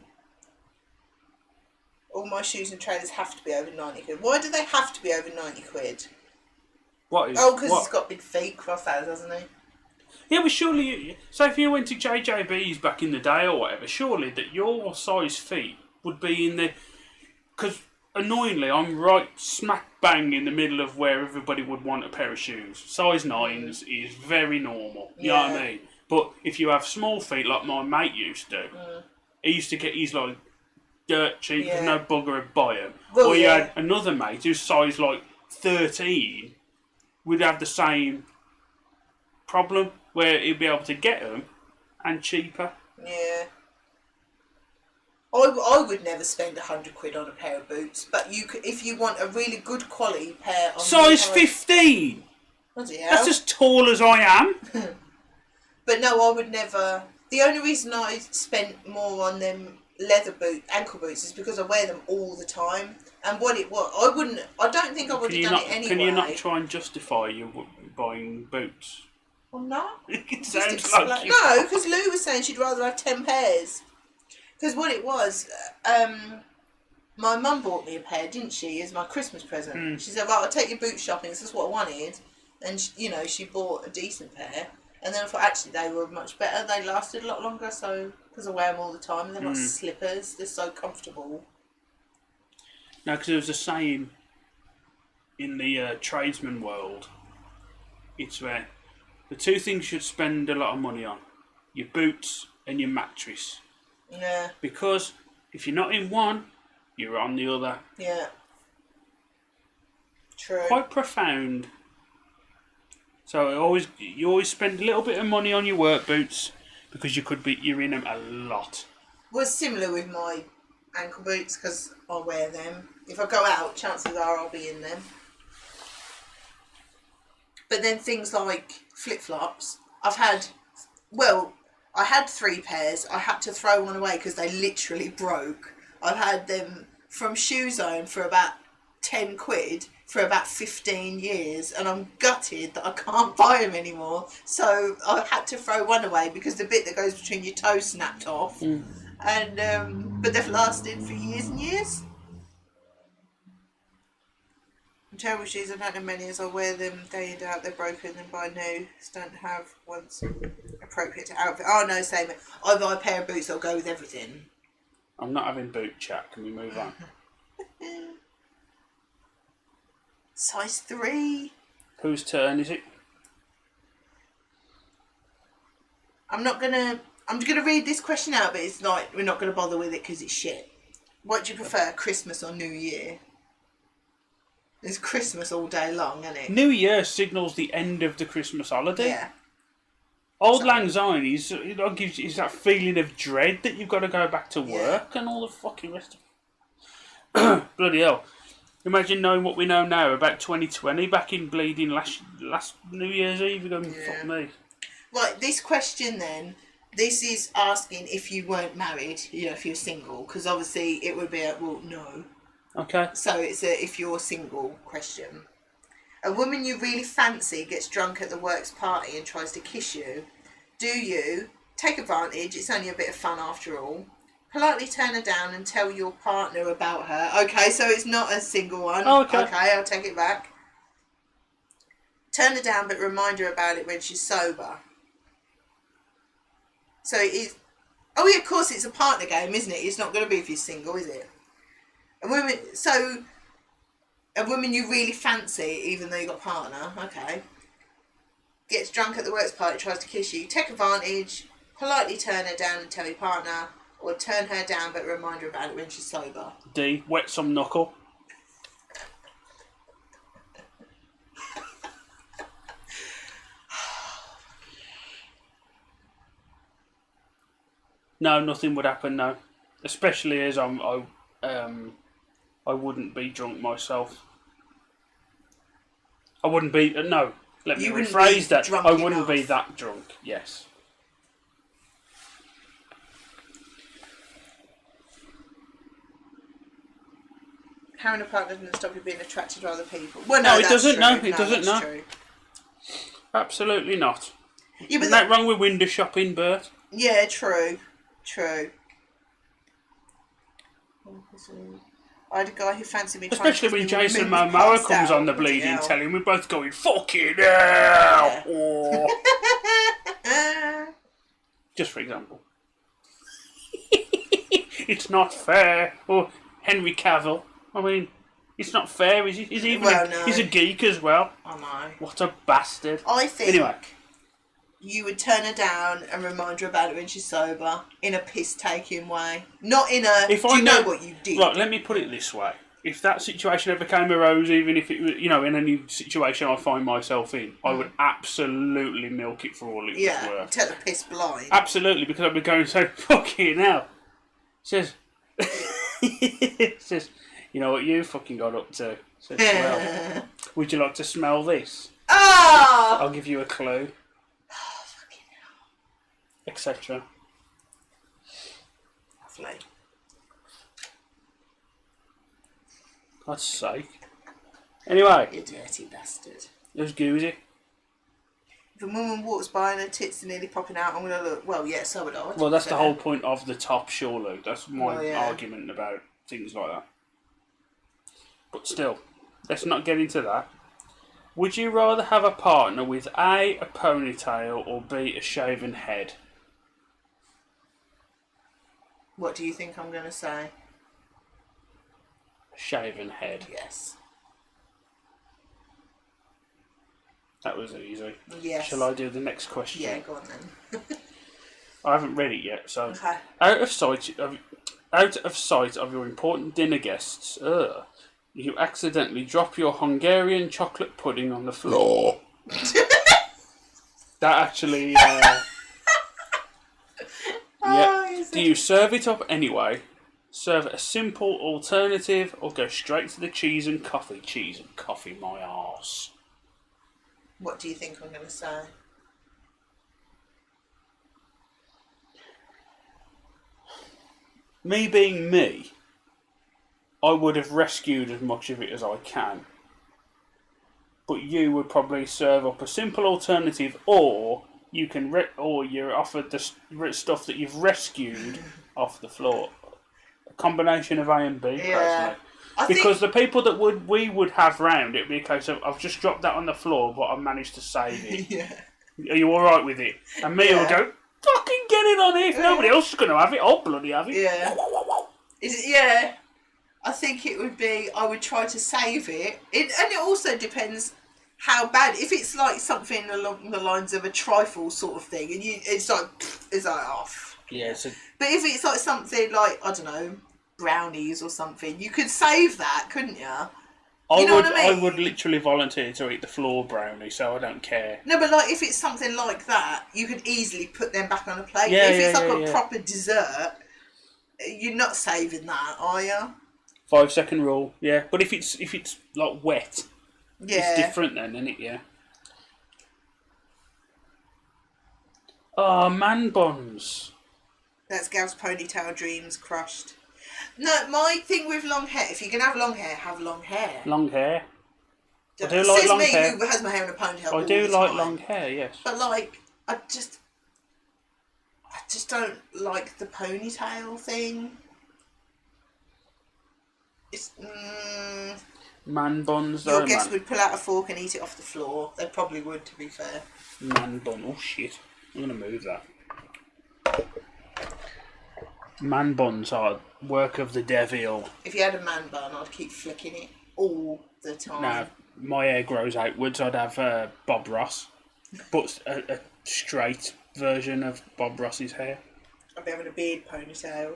All my shoes and trainers have to be over 90 quid. Why do they have to be over 90 quid? What is? Oh, because he's got big feet, crosshouse, hasn't he? Yeah, but surely... So if you went to JJB's back in the day or whatever, surely that your size feet would be in the... Because, annoyingly, I'm right smack bang in the middle of where everybody would want a pair of shoes. Size 9s is very normal. You know what I mean? But if you have small feet like my mate used to, he used to get his, like... dirt cheap because no bugger would buy them. Well, or you had another mate who's size like 13 would have the same problem where he'd be able to get them and cheaper. Yeah. I would never spend 100 quid on a pair of boots, but you could, if you want a really good quality pair of... Size 15! Bloody hell. That's as tall as I am. But no, I would never... The only reason I spent more on them ankle boots is because I wear them all the time. And what it was, I don't think I would have done it anyway. Can you not try and justify you buying boots? Well, no. It sounds like you... No, because Lou was saying she'd rather have 10 pairs. Because what it was, my mum bought me a pair, didn't she, as my Christmas present. She said, right, I'll take you boot shopping, this is what I wanted. And, she bought a decent pair. And then I thought, actually, they were much better. They lasted a lot longer, so because I wear them all the time. And they're not slippers. They're so comfortable. No, because there was a saying in the tradesman world. It's where the two things you should spend a lot of money on. Your boots and your mattress. Yeah. Because if you're not in one, you're on the other. Yeah. True. Quite profound. So you always spend a little bit of money on your work boots because you're in them a lot. Well, similar with my ankle boots because I wear them. If I go out, chances are I'll be in them. But then things like flip-flops, I had 3 pairs. I had to throw one away because they literally broke. I've had them from Shoe Zone for about 10 quid for about 15 years, and I'm gutted that I can't buy them anymore. So I had to throw one away because the bit that goes between your toes snapped off. And but they've lasted for years and years. Terrible shoes, I don't have many as I wear them day in day out. They're broken and buy new. Just don't have ones appropriate to outfit. Oh no, same. I buy a pair of boots that'll go with everything. I'm not having boot chat. Can we move on? Size 3. Whose turn is it? I'm gonna read this question out, but it's like we're not gonna bother with it because it's shit. What do you prefer, Christmas or New Year? It's Christmas all day long, isn't it? New Year signals the end of the Christmas holiday. Yeah. Old Lang Syne gives you that feeling of dread that you've got to go back to work and all the fucking rest of it. Bloody hell. Imagine knowing what we know now about 2020 back in bleeding last New Year's Eve. Going, fuck me. Right, this question then, this is asking if you weren't married, if you're single, because obviously it would be no. Okay. So it's a if you're single question. A woman you really fancy gets drunk at the works party and tries to kiss you. Do you take advantage. It's only a bit of fun after all. Politely turn her down and tell your partner about her. Okay, so it's not a single one. Oh, okay. Okay, I'll take it back. Turn her down, but remind her about it when she's sober. So it is. Oh yeah, of course it's a partner game, isn't it? It's not going to be if you're single, is it? A woman you really fancy, even though you've got a partner. Okay. Gets drunk at the works party, tries to kiss you. Take advantage. Politely turn her down and tell your partner, or turn her down but remind her about it when she's sober. D. Wet some knuckle. No, nothing would happen. No, especially as I wouldn't be drunk myself. I wouldn't be. No, let me rephrase that. I wouldn't be that drunk. Yes. Having a partner doesn't stop you being attracted to other people. Well, no, it doesn't. True. No, it doesn't. No, true. Absolutely not. Yeah, but Isn't that wrong with window shopping, Bert? Yeah, true. I had a guy who fancied me. Especially when Jason Momoa comes on the bleeding telly, we're both going, fucking hell! Yeah. Just for example. It's not fair. Or Henry Cavill. I mean, it's not fair, is it? He's a geek as well. I know. What a bastard. I think anyway, you would turn her down and remind her about it when she's sober, in a piss-taking way. Not in a, do you know what you did? Right, let me put it this way. If that situation ever came arose, even if it was, in any situation I find myself in, I would absolutely milk it for all it was worth. Tell the piss blind. Absolutely, because I'd be going, so fucking hell. Says, you know what you fucking got up to? Says, well, would you like to smell this? Oh! I'll give you a clue. Etc. Lovely. God's sake. Anyway. You dirty bastard. It was Goozy. If a woman walks by and her tits are nearly popping out, I'm going to look, well, yeah, so would I. Well, that's the whole point of the top, surely. That's my argument about things like that. But still, let's not get into that. Would you rather have a partner with A, a ponytail, or B, a shaven head? What do you think I'm going to say? A shaven head. Yes. That was easy. Yes. Shall I do the next question? Yeah, go on then. I haven't read it yet, so... Okay. Out of sight of your important dinner guests, you accidentally drop your Hungarian chocolate pudding on the floor. That actually... yeah. Do you serve it up anyway? Serve a simple alternative, or go straight to the cheese and coffee? Cheese and coffee, my arse. What do you think I'm going to say? Me being me, I would have rescued as much of it as I can. But you would probably serve up a simple alternative, or you can or you're offered the stuff that you've rescued off the floor. A combination of A and B, personally. Because the people that we would have round, it'd be a case of, I've just dropped that on the floor, but I managed to save it. Are you alright with it? And me will go, fucking get it on here. If nobody else is going to have it, I'll bloody have it. Yeah. Yeah. I think it would be, I would try to save it. And it also depends how bad. If it's like something along the lines of a trifle sort of thing, and it's like off. Yeah. But if it's like something like, I don't know, brownies or something, you could save that, couldn't you? I would literally volunteer to eat the floor brownie, so I don't care. No, but like if it's something like that, you could easily put them back on a plate. Yeah, if it's like a proper dessert, you're not saving that, are you? 5-second rule, yeah. But if it's like wet, it's different then, isn't it? Yeah. Oh, man buns. That's Gav's ponytail dreams crushed. No, my thing with long hair, if you're going to have long hair, have long hair. Long hair? I do like long hair. Says me, who has my hair in a ponytail. I do like long hair, yes. But like, I just... I just don't like the ponytail thing. It's Man buns though, your guest man. would pull out a fork and eat it off the floor. They probably would, to be fair. Man bun. Oh shit! I'm gonna move that. Man buns are work of the devil. If you had a man bun, I'd keep flicking it all the time. Now, my hair grows outwards. I'd have Bob Ross, but a straight version of Bob Ross's hair. I'd be having a beard ponytail.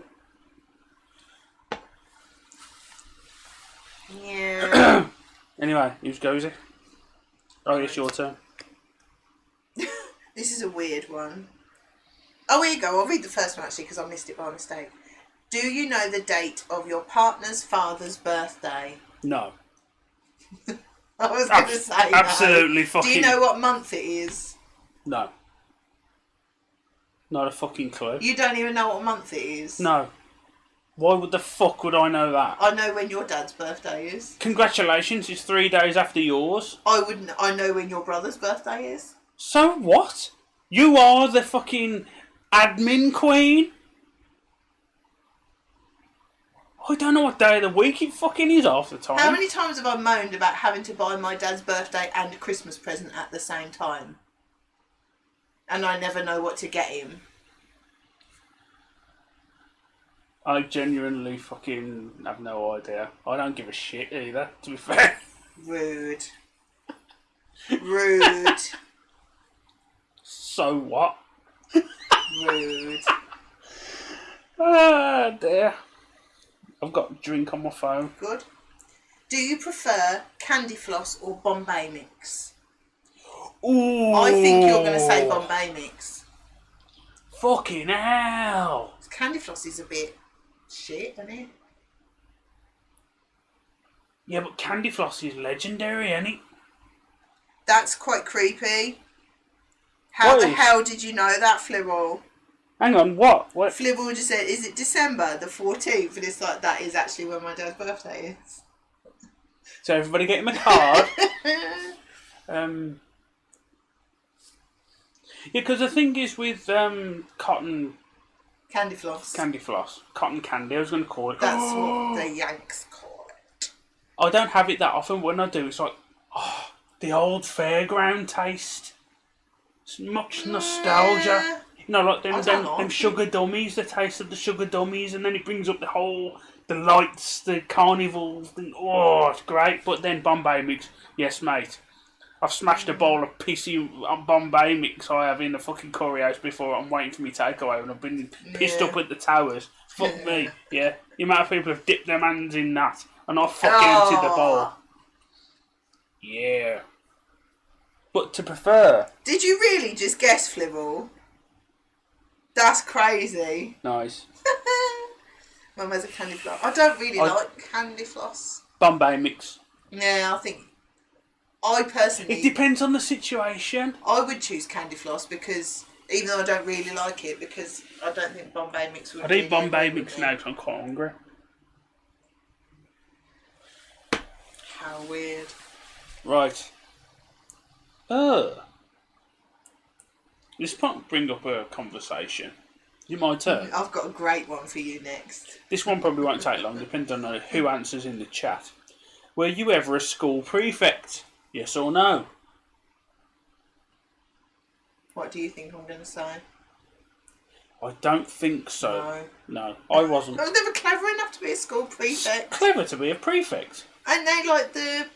Yeah. Anyway, who's goes it? Oh, it's your turn. This is a weird one. Oh, here you go. I'll read the first one actually because I missed it by mistake. Do you know the date of your partner's father's birthday? No. I was going to say absolutely no. fucking. Do you know what month it is? No. Not a fucking clue. You don't even know what month it is? No. Why would the fuck would I know that? I know when your dad's birthday is. Congratulations, it's 3 days after yours. I know when your brother's birthday is. So what? You are the fucking admin queen? I don't know what day of the week it fucking is half the time. How many times have I moaned about having to buy my dad's birthday and a Christmas present at the same time? And I never know what to get him. I genuinely fucking have no idea. I don't give a shit either, to be fair. Rude. Rude. So what? Rude. Ah, dear. I've got a drink on my phone. Good. Do you prefer candy floss or Bombay mix? Ooh. I think you're going to say Bombay mix. Fucking hell. Candy floss is a bit shit, isn't it? Yeah, but candy floss is legendary, ain't it? That's quite creepy. How the hell did you know that, Flibble? Hang on, what? What? Flibble just said, is it December the 14th? And it's like, that is actually when my dad's birthday is. So everybody get him a card. Yeah, because the thing is with cotton Candy floss. cotton candy, I was going to call it. That's what the Yanks call it. I don't have it that often. When I do, it's like, the old fairground taste. It's much nostalgia. You know, like them sugar dummies, the taste of the sugar dummies, and then it brings up the lights, the carnival. Oh, it's great. But then Bombay mix, yes, mate. I've smashed a bowl of pissy Bombay mix I have in the fucking curry house before. I'm waiting for me takeaway and I've been pissed up at the towers. Fuck me, yeah. The amount of people have dipped their hands in that and I've fucking emptied the bowl. Yeah. But to prefer... Did you really just guess, Flibble? That's crazy. Nice. Mum has a candy floss. I don't really like candy floss. Bombay mix. Yeah, I think... I personally... It depends on the situation. I would choose candy floss because... Even though I don't really like it, because I don't think Bombay mix would I'd eat Bombay mix now because I'm quite hungry. How weird. Right. This might bring up a conversation. You might turn. I've got a great one for you next. This one probably won't take long, depending on who answers in the chat. Were you ever a school prefect? Yes or no? What do you think I'm going to say? I don't think so. No. No, I wasn't. I was never clever enough to be a school prefect. Clever to be a prefect. And they like the...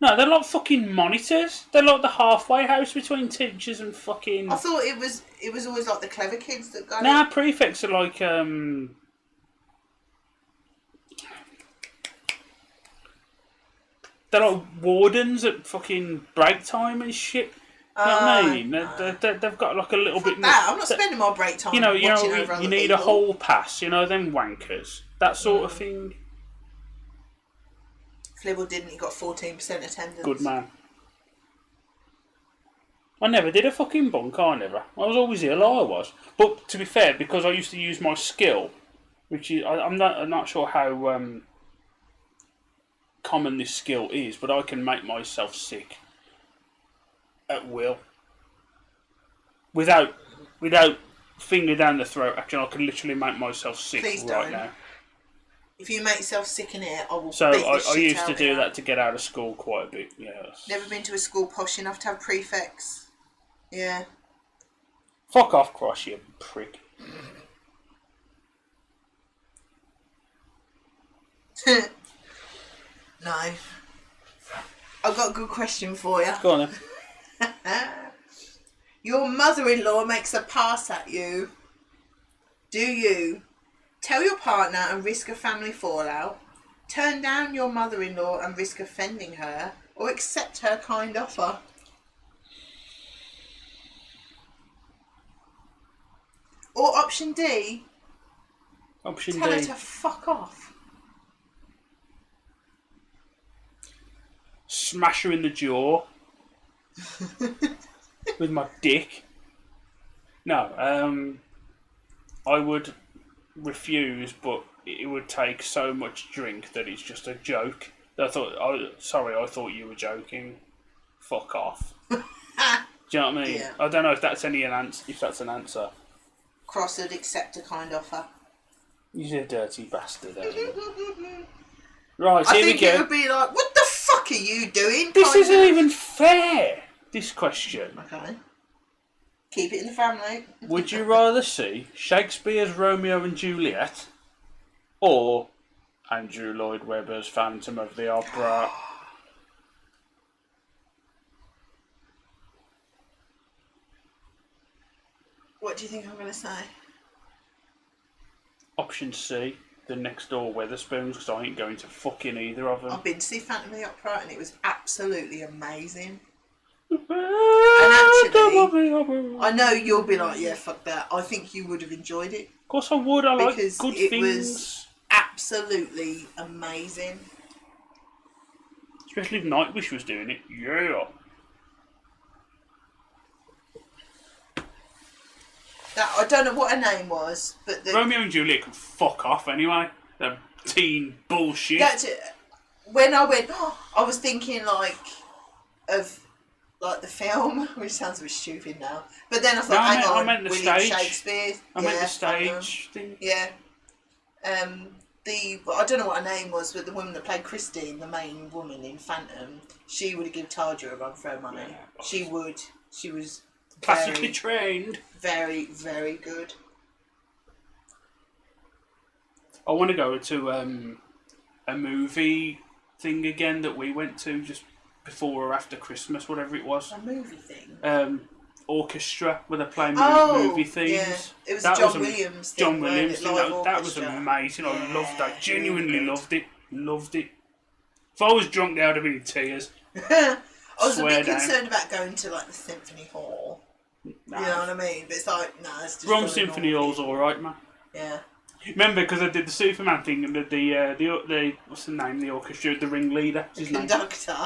No, they're like fucking monitors. They're like the halfway house between teachers and fucking... I thought it was always like the clever kids that got Nah, it. prefects are like, they're like wardens at fucking break time and shit. You know what I mean? They've got like a little bit more... I'm not spending my break time watching over other you need people. a whole pass, you know, them wankers. That sort of thing. Flibble didn't, he got 14% attendance. Good man. I never did a fucking bunk, I never. I was always ill, I was. But to be fair, because I used to use my skill, which is, I'm not sure how common this skill is, but I can make myself sick at will. Without finger down the throat action. I can literally make myself sick Please right don't. now. If you make yourself sick in here, I will So beat the shit I used out to of do you. that to get out of school quite a bit. Yes. Never been to a school posh enough to have prefects. Yeah. Fuck off, Cross, you prick. No. I've got a good question for you. Go on then. Your mother-in-law makes a pass at you. Do you tell your partner and risk a family fallout, turn down your mother-in-law and risk offending her, or accept her kind offer? Or option D, Option tell her D. to fuck off. Smash her in the jaw. With my dick. No, I would refuse, but it would take so much drink that it's just a joke. I thought you were joking. Fuck off. Do you know what I mean? Yeah. I don't know if that's an answer. Cross would accept a kind offer. You're a dirty bastard. Right, I here we think it go. would be like, what the fuck are you doing? This kind isn't of. even fair. This question. Okay. Keep it in the family. Would you rather see Shakespeare's Romeo and Juliet or Andrew Lloyd Webber's Phantom of the Opera? What do you think I'm going to say? Option C, the next door Weatherspoons, because I ain't going to fucking either of them. I've been to see Phantom of the Opera and it was absolutely amazing. And I know you'll be like, yeah, fuck that. I think you would have enjoyed it. Of course I would. I like Because good it things. was absolutely amazing. Especially if Nightwish was doing it. Yeah. That, I don't know what her name was, but the, Romeo and Juliet can fuck off anyway. They're teen bullshit. that's it. When I went, I was thinking like of like the film, which sounds a bit stupid now. But then I thought, I meant the William stage. Shakespeare. I meant the Phantom. stage thing. Yeah. I don't know what her name was, but the woman that played Christine, the main woman in Phantom, she would have given Tarja a run for her money. Yeah, She would. She was Classically very, trained. very, very good. I want to go to a movie thing again that we went to just before or after Christmas, whatever it was. A movie thing. Orchestra where they play movie themes. Yeah. It was That John was Williams. John thing, Williams wasn't thing. it? Live That was orchestra. amazing. I Yeah, loved that. Genuinely really loved it. Loved it. If I was drunk, I would have been in tears. I was a Swear bit down. concerned about going to like the symphony hall. Nah. You know what I mean? But it's like, no, it's just. Rom going Symphony normal. Hall's alright, man. Yeah. Remember, because I did the Superman thing and the what's the name? The orchestra, the ringleader. What's his name? Conductor.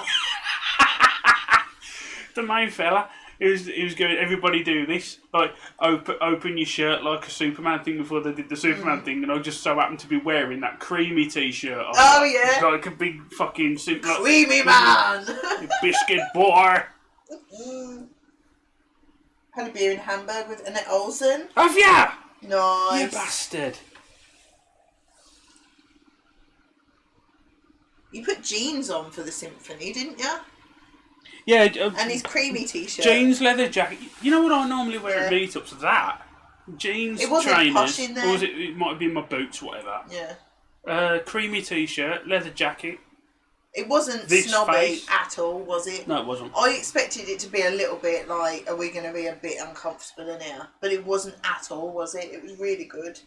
The main fella. He was going. Everybody do this, like open your shirt like a Superman thing before they did the Superman thing, and I just so happened to be wearing that creamy T-shirt. Oh, yeah. like a big fucking super. Like, Creamy man. you biscuit boy. Had a beer in Hamburg with Annette Olsen. Have ya? Nice. You bastard. You put jeans on for the symphony, didn't you? Yeah. And his creamy t-shirt. Jeans, leather jacket. You know what I normally wear at Yeah. meetups? That. Jeans, It wasn't trainers. posh in there. Or was it? It might have been my boots, whatever. Yeah. Creamy T-shirt, leather jacket. It wasn't This snobby face. at all, was it? No, it wasn't. I expected it to be a little bit like, are we going to be a bit uncomfortable in here? But it wasn't at all, was it? It was really good.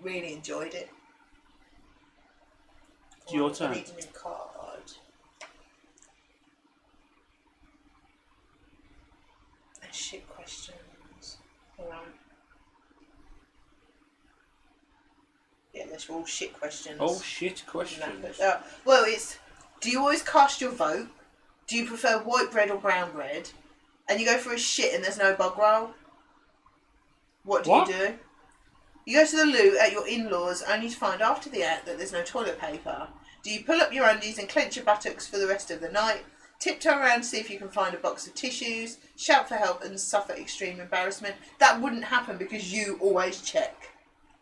Really enjoyed it. It's your I turn. need a new card. And shit questions. Hold on. Yeah, they're all shit questions. Oh shit! Questions. Well, it's, do you always cast your vote? Do you prefer white bread or brown bread? And you go for a shit and there's no bug roll? What do What? you do? You go to the loo at your in-laws only to find after the act that there's no toilet paper. Do you pull up your undies and clench your buttocks for the rest of the night? Tiptoe around to see if you can find a box of tissues, shout for help and suffer extreme embarrassment. That wouldn't happen because you always check.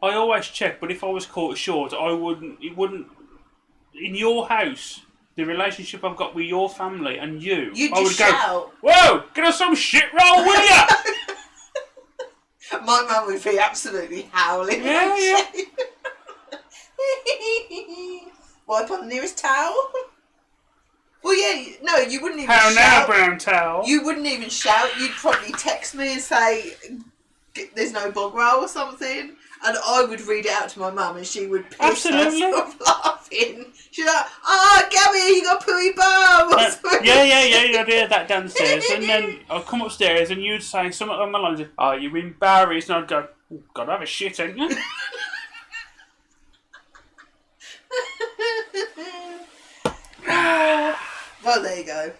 I always check, but if I was caught short, I wouldn't. It wouldn't. In your house, the relationship I've got with your family and you, You'd I would just shout. go, "Whoa, get us some shit roll, will ya?" My mum would be absolutely howling. Yeah. Wipe on the nearest towel. Well, yeah, no, you wouldn't even How shout. now, brown towel? You wouldn't even shout. You'd probably text me and say, "There's no bog roll" or something. And I would read it out to my mum and she would piss herself laughing. She's like, Gabby, you got pooey bum. Yeah, I'd hear that downstairs. And then I'd come upstairs and you'd say something along the lines of, "Are you embarrassed?" And I'd go, "Oh, God, have a shit, ain't you?" Well, there you go.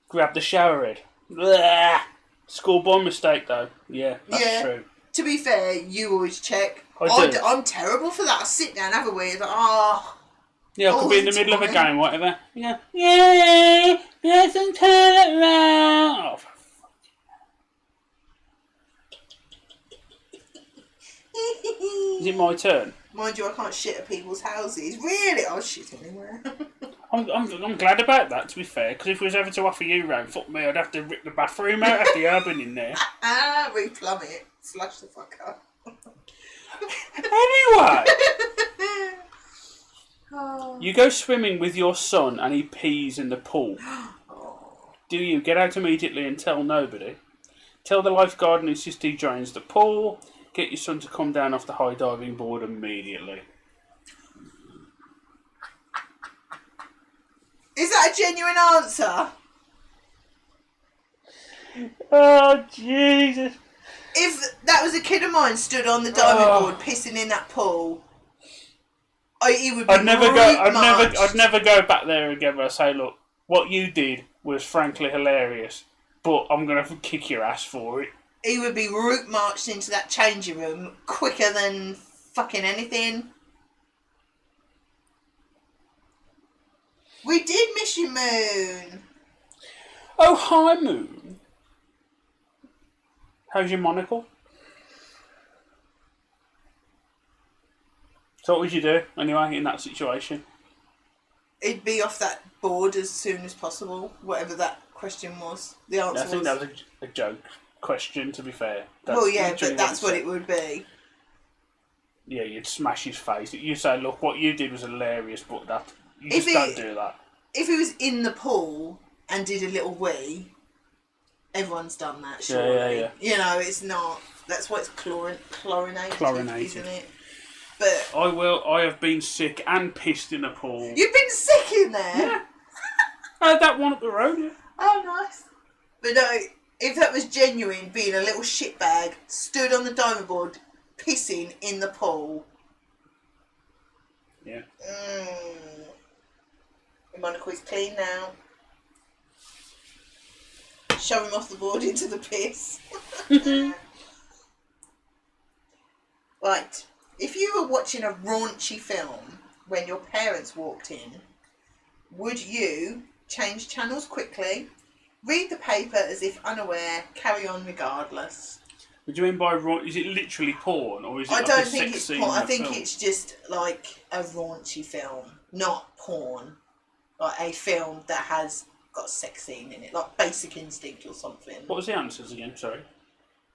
Grab the shower head. Blah. Schoolboy mistake, though. Yeah, that's true. To be fair, you always check. I do. I'm terrible for that. I sit down, have a wee, like, Yeah, I could be in the middle of a time. game, whatever. Yeah, there's some toilet roll. Oh, for Is it my turn? Mind you, I can't shit at people's houses. Really? I'll shit anywhere. I'm glad about that, to be fair, because if we was ever to offer you round, fuck me, I'd have to rip the bathroom out after the urban in there. Replumb it. Slush the fuck up. Anyway, Oh. you go swimming with your son and he pees in the pool. Do you get out immediately and tell nobody? Tell the lifeguard and insist he joins the pool. Get your son to come down off the high diving board immediately. Is that a genuine answer? Oh, Jesus. If that was a kid of mine stood on the diving board pissing in that pool, he would be I'd never marched. go back there again and say, "Look, what you did was frankly hilarious, but I'm going to kick your ass for it." He would be route marched into that changing room quicker than fucking anything. We did miss you, Moon. Oh, hi, Moon. How's your monocle? So what would you do, anyway, in that situation? It'd be off that board as soon as possible, whatever that question was. The answer I think was... that was a joke question, to be fair. Well, yeah, literally but that's what said. it would be. Yeah, you'd smash his face. You say, "Look, what you did was hilarious, but that you If just don't do that." If he was in the pool and did a little wee, everyone's done that, surely. Yeah. You know, it's not... That's why it's chlorinated, isn't it? But I have been sick and pissed in a pool. you've been sick in there? Yeah. I had that one up the road, yeah. Oh, nice. But no, if that was genuine, being a little shitbag, stood on the diving board, pissing in the pool. Yeah. The monocle is clean now. Shove him off the board into the piss. Right. If you were watching a raunchy film when your parents walked in, would you change channels quickly, read the paper as if unaware, carry on regardless? What do you mean by raunch? Is it literally porn, or is it I like don't a think sex it's scene porn. in I a think film? it's just like a raunchy film, not porn. Like a film that has got a sex scene in it, like Basic Instinct or something. What was the answers again? Sorry.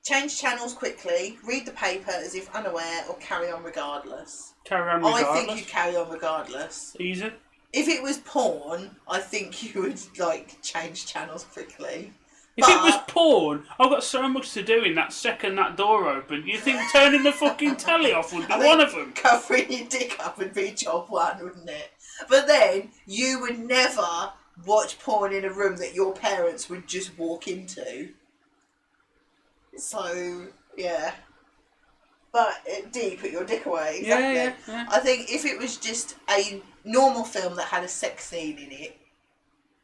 Change channels quickly, read the paper as if unaware, or carry on regardless. Carry on regardless. I think you carry on regardless. Easy. If it was porn, I think you would like change channels quickly. If it was porn, I've got so much to do in that second that door opened. You think turning the fucking telly off would be one of them? Covering your dick up would be job one, wouldn't it? But then you would never watch porn in a room that your parents would just walk into. So, yeah. But do you put your dick away? Exactly. Yeah. I think if it was just a normal film that had a sex scene in it,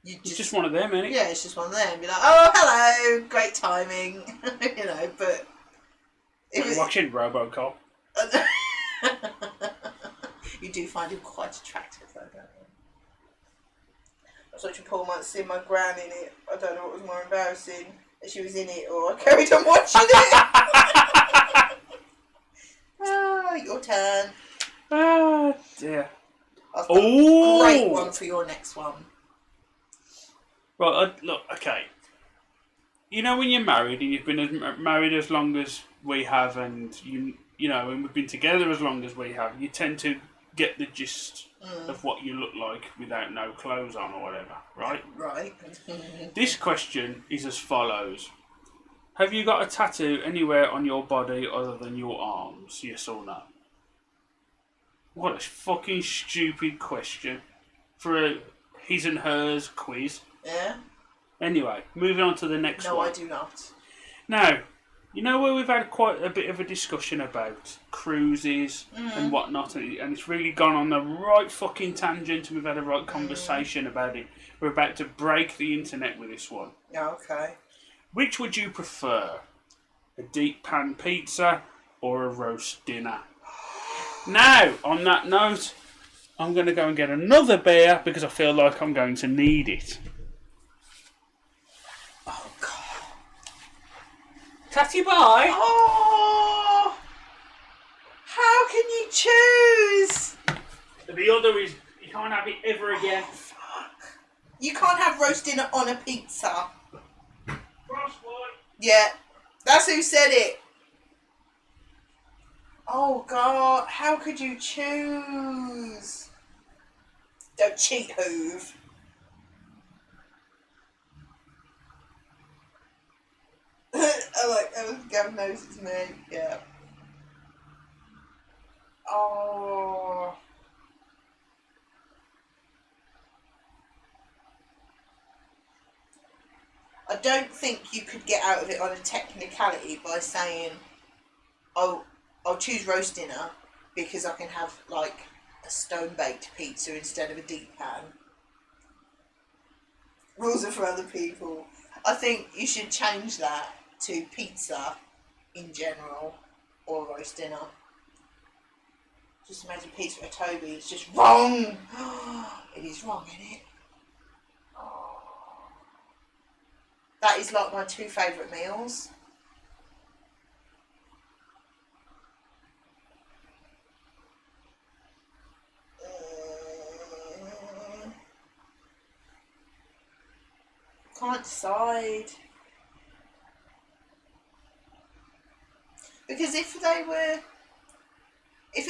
you It's just one of them, innit? yeah, it's just one of them. Be like, oh, hello, great timing, you know. But We're watching RoboCop. you do find him quite attractive, though, don't was watching Paul once, seeing my gran in it. I don't know what was more embarrassing, that she was in it or I carried on watching it. Your turn. Oh, dear. I've got a great one for your next one. Right, look, okay. You know when you're married and you've been married as long as we have, and you know, and we've been together as long as we have, you tend to get the gist of what you look like without no clothes on or whatever, right? Right. This question is as follows. Have you got a tattoo anywhere on your body other than your arms? Yes or no? What a fucking stupid question for a his and hers quiz. Yeah? Anyway, moving on to the next one. No, I do not. Now, you know where we've had quite a bit of a discussion about cruises and whatnot, and it's really gone on the right fucking tangent, and we've had a right conversation about it. We're about to break the internet with this one. Yeah, okay. Which would you prefer? A deep pan pizza or a roast dinner? Now, on that note, I'm going to go and get another beer because I feel like I'm going to need it. Oh, God. Tatty bye. Oh! How can you choose? The other is, you can't have it ever again. Oh, fuck. You can't have roast dinner on a pizza. Crossword. Yeah, that's who said it. Oh, God. How could you choose? Don't cheat, Hoove. I like, Gav knows it's me. Yeah. Oh. I don't think you could get out of it on a technicality by saying, "Oh, I'll choose roast dinner because I can have like a stone-baked pizza instead of a deep pan." Rules are for other people. I think you should change that to pizza in general or roast dinner. Just imagine pizza at Toby. It's just wrong. It is wrong, isn't it? That is like my two favourite meals. Can't decide. Because if it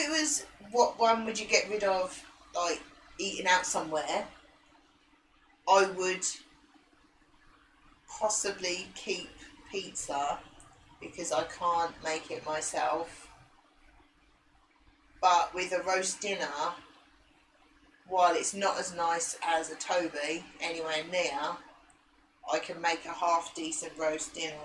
was, what one would you get rid of, like, eating out somewhere, I would possibly keep pizza because I can't make it myself. But with a roast dinner, while it's not as nice as a Toby anywhere near, I can make a half decent roast dinner.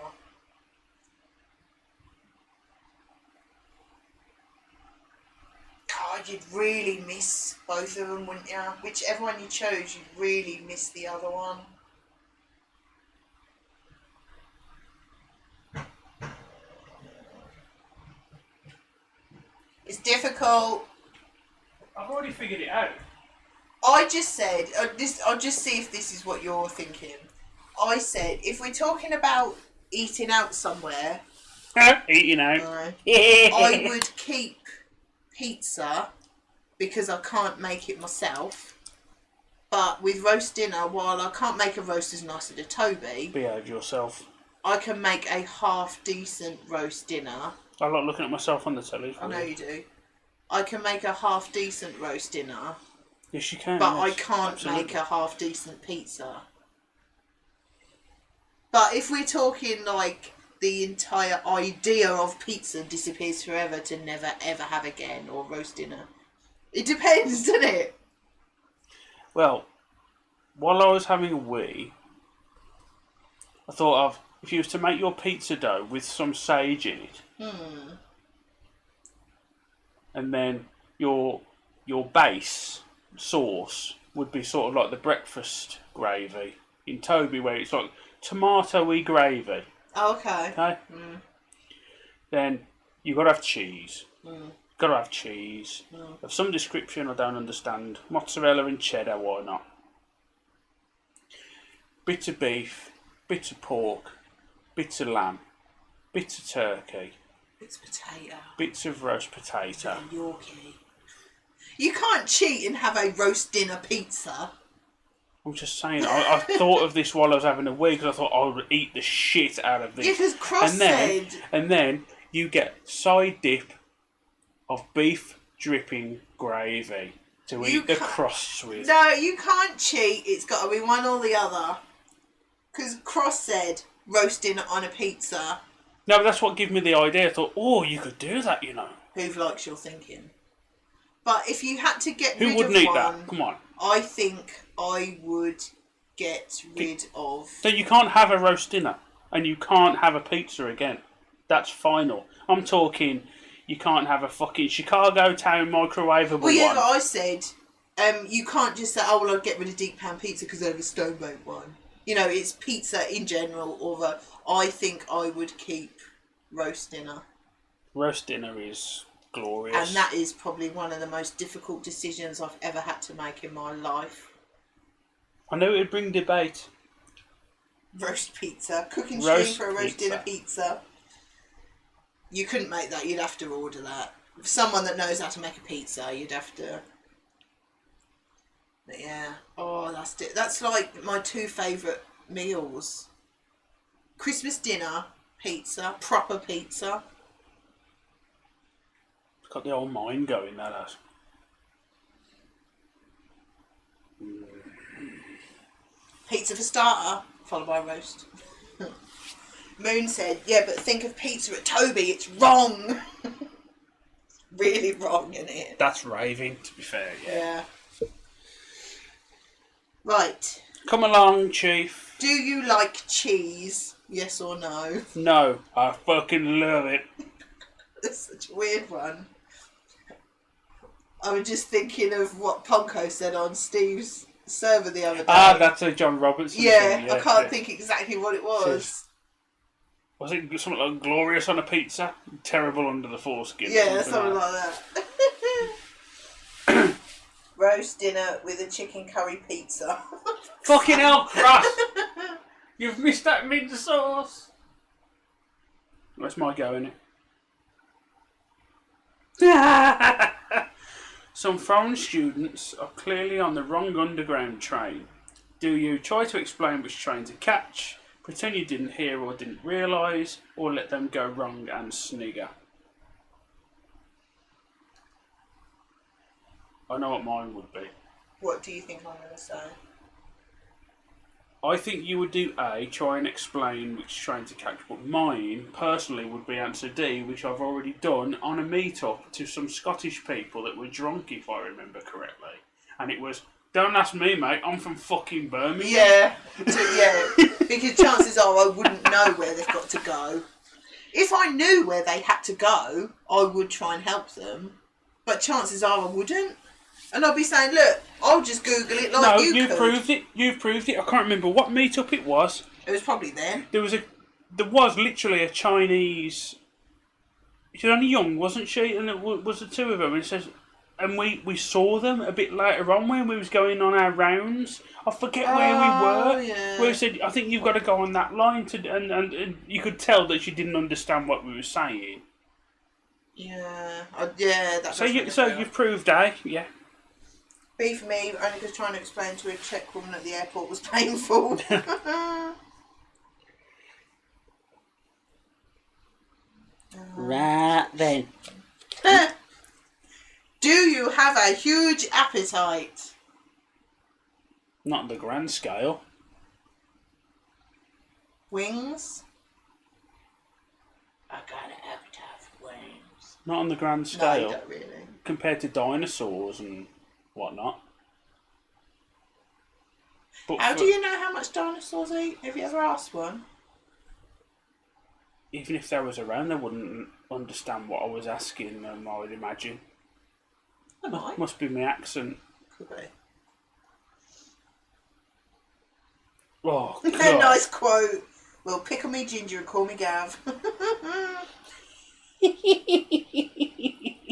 God, you'd really miss both of them, wouldn't you? Whichever one you chose, you'd really miss the other one. It's difficult. I've already figured it out. I just said, I'll just see if this is what you're thinking. I said, if we're talking about eating out somewhere, Eating out. I would keep pizza because I can't make it myself. But with roast dinner, while I can't make a roast as nice as a Toby, Behave yourself. I can make a half decent roast dinner. I like looking at myself on the telly. I know you do. I can make a half decent roast dinner, Yes, you can. but yes. I can't Absolutely. make a half decent pizza. But if we're talking like the entire idea of pizza disappears forever to never ever have again, or roast dinner, it depends, doesn't it? Well, while I was having a wee, I thought of if you was to make your pizza dough with some sage in it, and then your base sauce would be sort of like the breakfast gravy in Toby, where it's like tomatoey gravy. Okay. Okay. Then you got to have cheese. Got to have cheese of some description I don't understand. Mozzarella and cheddar, why not? bit of beef, bit of pork, bits of lamb, bits of turkey, It's potato. bits of roast potato. And Yorkie. You can't cheat and have a roast dinner pizza. I'm just saying, I thought of this while I was having a wee, because I thought I would eat the shit out of this. Yeah, because Cross said... And then you get side dip of beef dripping gravy to eat the crusts with. No, you can't cheat. It's got to be one or the other. Because Cross said roasting on a pizza. No, but that's what gave me the idea. I thought, oh, you could do that, you know. Who likes your thinking? But if you had to get Who rid wouldn't of eat one, that? Come on. I think I would get rid of... So you can't have a roast dinner and you can't have a pizza again. That's final. I'm talking, you can't have a fucking Chicago Town microwavable Well, yeah, one. but I said, you can't just say, oh, well, I'll get rid of deep pan pizza because I have a stone-baked one. You know, it's pizza in general, although I think I would keep roast dinner. Roast dinner is glorious. And that is probably one of the most difficult decisions I've ever had to make in my life. I know it would bring debate. Roast pizza. Cooking Roast stream for a roast pizza. dinner pizza. You couldn't make that. You'd have to order that. For someone that knows how to make a pizza, you'd have to... But yeah. Oh, that's like my two favourite meals. Christmas dinner, pizza, proper pizza. It's got the old mind going, that has. Pizza for starter, followed by roast. Moon said, yeah, but think of pizza at Toby, it's wrong. Really wrong, isn't it? That's raving, to be fair, yeah. Yeah. Right. Come along, Chief. Do you like cheese? Yes or no? No, I fucking love it. That's such a weird one. I was just thinking of what Ponko said on Steve's server the other day. Ah, that's a John Robertson yeah, thing, I can't think exactly what it was. Was it something like glorious on a pizza? Terrible under the foreskin? Yeah, something like that. Roast dinner with a chicken curry pizza. Fucking hell, Cross! You've missed that mint sauce. That's my go, innit? Some foreign students are clearly on the wrong underground train. Do you try to explain which train to catch, pretend you didn't hear or didn't realise, or let them go wrong and snigger? I know what mine would be. What do you think I'm going to say? I think you would do A, try and explain which train to catch, but mine, personally, would be answer D, which I've already done on a meet-up to some Scottish people that were drunk, if I remember correctly. And it was, don't ask me, mate, I'm from fucking Birmingham. Yeah, because chances are I wouldn't know where they've got to go. If I knew where they had to go, I would try and help them. But chances are I wouldn't. And I'll be saying, look, I'll just Google it like you could. Proved it. You've proved it. I can't remember what meet-up it was. It was probably then. There was literally a Chinese... She was only young, wasn't she? And it was the two of them. And it says, and we saw them a bit later on when we was going on our rounds. I forget where we were. Yeah. Where we said, I think you've got to go on that line to, and you could tell that she didn't understand what we were saying. Yeah, that's So you've proved A, yeah. B for me, only because trying to explain to a Czech woman at the airport was painful. Right then. Do you have a huge appetite? Not on the grand scale. Wings? I got an appetite for wings. Not on the grand No, scale. you don't really. Compared to dinosaurs and whatnot. But How do you know how much dinosaurs eat? Have you ever asked one? Even if they was around, they wouldn't understand what I was asking them, I would imagine. I might. Must be my accent. Could be. Oh, God. Nice quote. Well, pickle me ginger and call me Gav.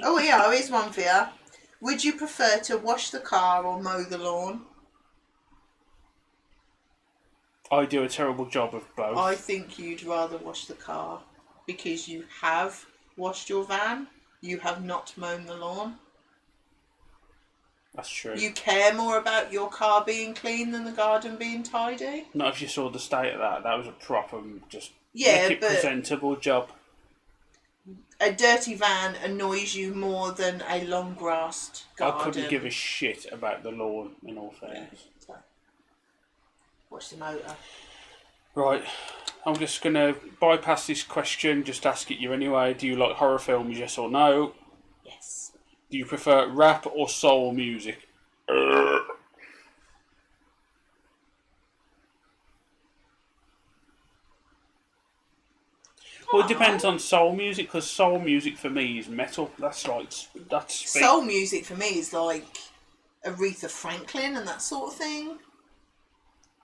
Oh yeah, here's one for you. Would you prefer to wash the car or mow the lawn? I do a terrible job of both. I think you'd rather wash the car because you have washed your van. You have not mown the lawn. That's true. You care more about your car being clean than the garden being tidy. Not if you saw the state of that. That was a proper, just Yeah, make it but presentable job. a dirty van annoys you more than a long-grassed garden. I couldn't give a shit about the lawn, in all fairness. So, watch the motor. Right, I'm just going to bypass this question, just ask it you anyway. Do you like horror films, yes or no? Yes. Do you prefer rap or soul music? Well, it depends on soul music, because soul music for me is metal. That's Soul music for me is like Aretha Franklin and that sort of thing.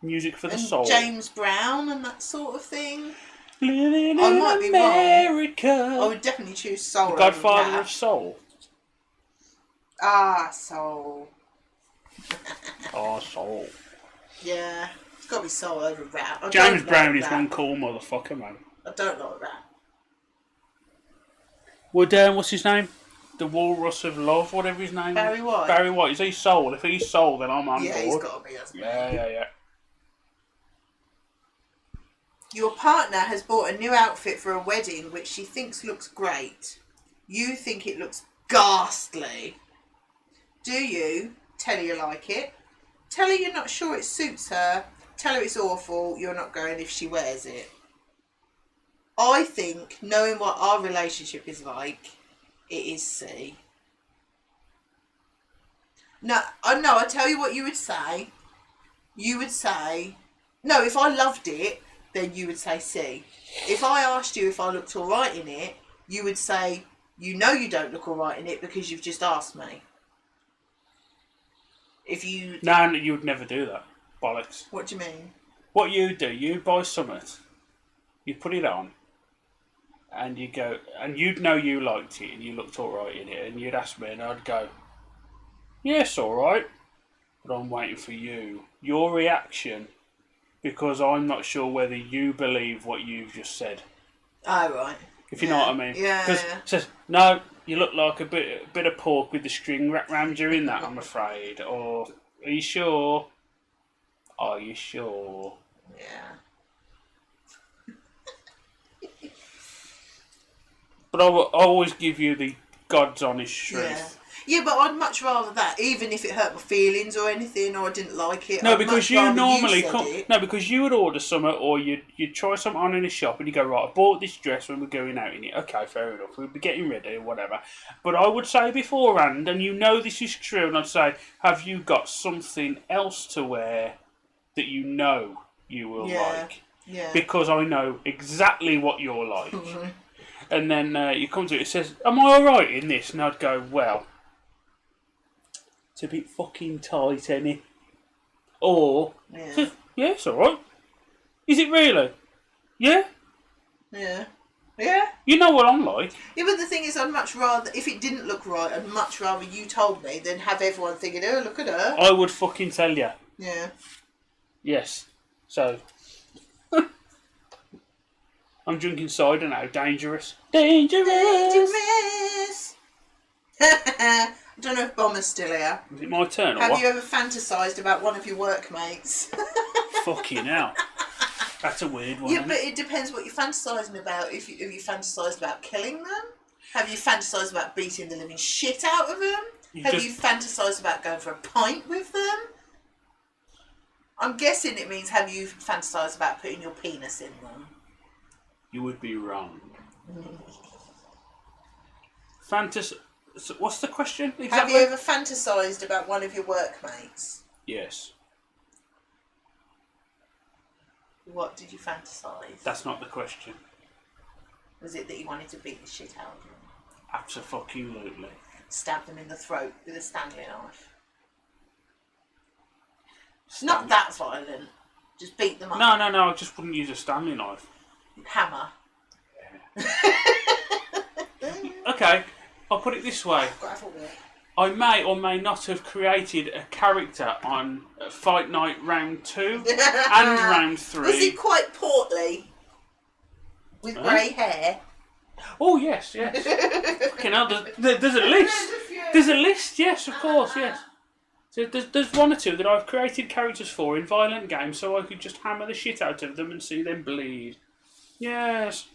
Music for the and soul. James Brown and that sort of thing. Living I in might be America. wrong. I would definitely choose soul. The Godfather over rap. of soul. Ah, soul. Oh, soul. Yeah, it's got to be soul over rap. I James don't Brown like is rap. one cool motherfucker, man. I don't like rap. Would what's his name? The Walrus of Love, whatever his name. Barry is. White. Barry White. Is he soul? If he's soul, then I'm on Yeah, board. he's got to be, hasn't he? Yeah. Your partner has bought a new outfit for a wedding which she thinks looks great. You think it looks ghastly. Do you tell her you like it? Tell her you're not sure it suits her. Tell her it's awful. You're not going if she wears it. I think, knowing what our relationship is like, it is C. No, I tell you what you would say. You would say, no, if I loved it, then you would say C. If I asked you if I looked alright in it, you would say, you know you don't look alright in it because you've just asked me. If you... No, you would never do that. Bollocks. What do you mean? What you do, you buy something, you put it on, and you go, and you'd know you liked it and you looked alright in it, and you'd ask me and I'd go, yes, alright, but I'm waiting for you. Your reaction, because I'm not sure whether you believe what you've just said. Oh, right. If you know what I mean. Yeah. Because it says, no, you look like a bit of pork with the string wrapped round you in that, I'm afraid. Or, are you sure? Are you sure? Yeah. But I will always give you the God's honest truth. Yeah, but I'd much rather that, even if it hurt my feelings or anything, or I didn't like it. No, I'd because much you rather normally said come. it. No, because you would order something, or you'd try something on in a shop, and you go, right, I bought this dress when we're going out in it. Okay, fair enough. We'll be getting ready or whatever. But I would say beforehand, and you know this is true, and I'd say, have you got something else to wear that you know you will like? Yeah. Because I know exactly what you're like. And then you come to it says, am I alright in this? And I'd go, well, it's a bit fucking tight, ain't it? Or, Yeah. yeah, it's alright. Is it really? Yeah? Yeah. Yeah. You know what I'm like. Yeah, but the thing is, I'd much rather, if it didn't look right, I'd much rather you told me than have everyone thinking, oh, look at her. I would fucking tell you. Yeah. Yes. So, I'm drinking cider now. Dangerous. Dangerous! Dangerous. I don't know if Bomber's still here. Is it my turn or Have what? you ever fantasised about one of your workmates? Fucking hell. That's a weird one. Yeah, isn't but it? it depends what you're fantasising about. Have you fantasised about killing them? Have you fantasised about beating the living shit out of them? Have you fantasised about going for a pint with them? I'm guessing it means have you fantasised about putting your penis in them? You would be wrong. Fantasy. So what's the question exactly? Have you ever fantasised about one of your workmates? Yes. What did you fantasise? That's not the question. Was it that you wanted to beat the shit out of them? Absolutely. Stab them in the throat with a Stanley knife? Not that violent. Just beat them up. No, I just wouldn't use a Stanley knife. Hammer. Okay, I'll put it this way. Gravel bit. I may or may not have created a character on Fight Night Round 2 and Round 3. Was he quite portly? With grey hair? Oh, yes. Fucking hell, there's a list. There's a list, yes, of course, yes. So there's one or two that I've created characters for in violent games so I could just hammer the shit out of them and see them bleed. Yes.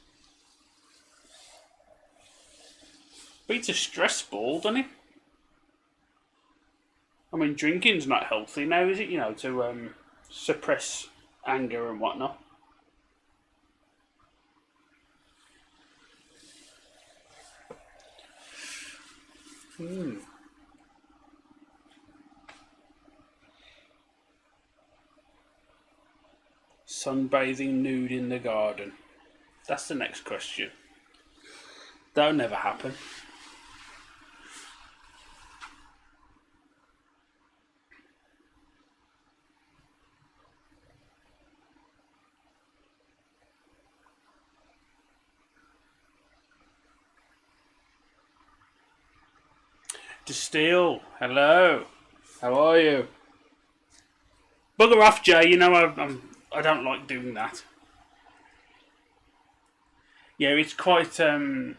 Beats a stress ball, doesn't it? I mean, drinking's not healthy now, is it? You know, to suppress anger and whatnot. Sunbathing nude in the garden. That's the next question. That'll never happen. Distill, hello. How are you? Bugger off, Jay. You know I don't like doing that. Yeah, it's quite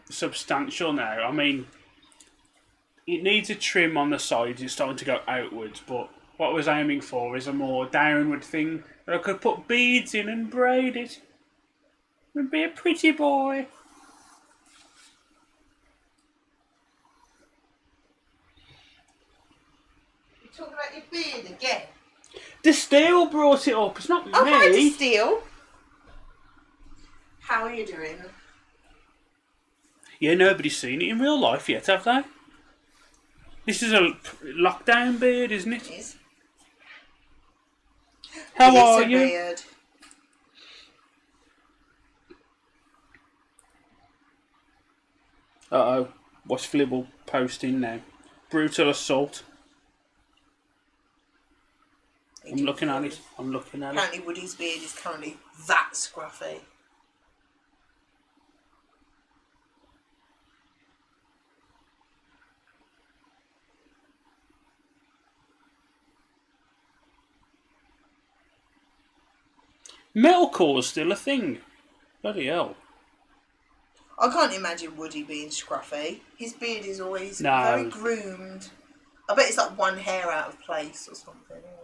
substantial now. I mean, it needs a trim on the sides. It's starting to go outwards, but what I was aiming for is a more downward thing that I could put beads in and braid it. And be a pretty boy. You're talking about your beard again? Distill brought it up. It's not me. Hi, Distill. How are you doing? Yeah, nobody's seen it in real life yet, have they? This is a lockdown beard, isn't it? It is. How are you? Beard. Uh-oh. What's Flibble posting now? Brutal assault. I'm looking at it. Apparently Woody's beard is currently that scruffy. Metalcore's still a thing. Bloody hell. I can't imagine Woody being scruffy. His beard is always No. very groomed. I bet it's like one hair out of place or something, isn't it?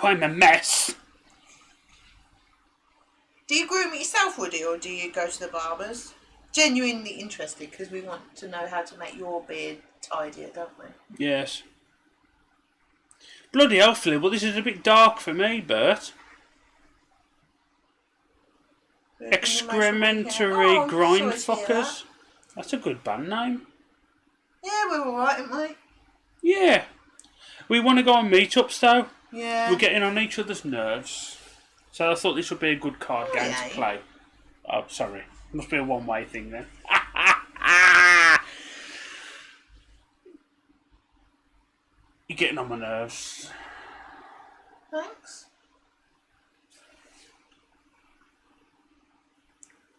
I'm a mess. Do you groom it yourself, Woody, or do you go to the barbers? Genuinely interested, because we want to know how to make your beard tidier, don't we? Yes. Bloody hell, Flibble. This is a bit dark for me, Bert. Excrementary Grindfuckers. That's a good band name. Yeah, we're alright, aren't we? Yeah. We want to go on meetups though. Yeah. We're getting on each other's nerves. So I thought this would be a good card game to play. Oh, sorry. Must be a one-way thing then. You're getting on my nerves. Thanks.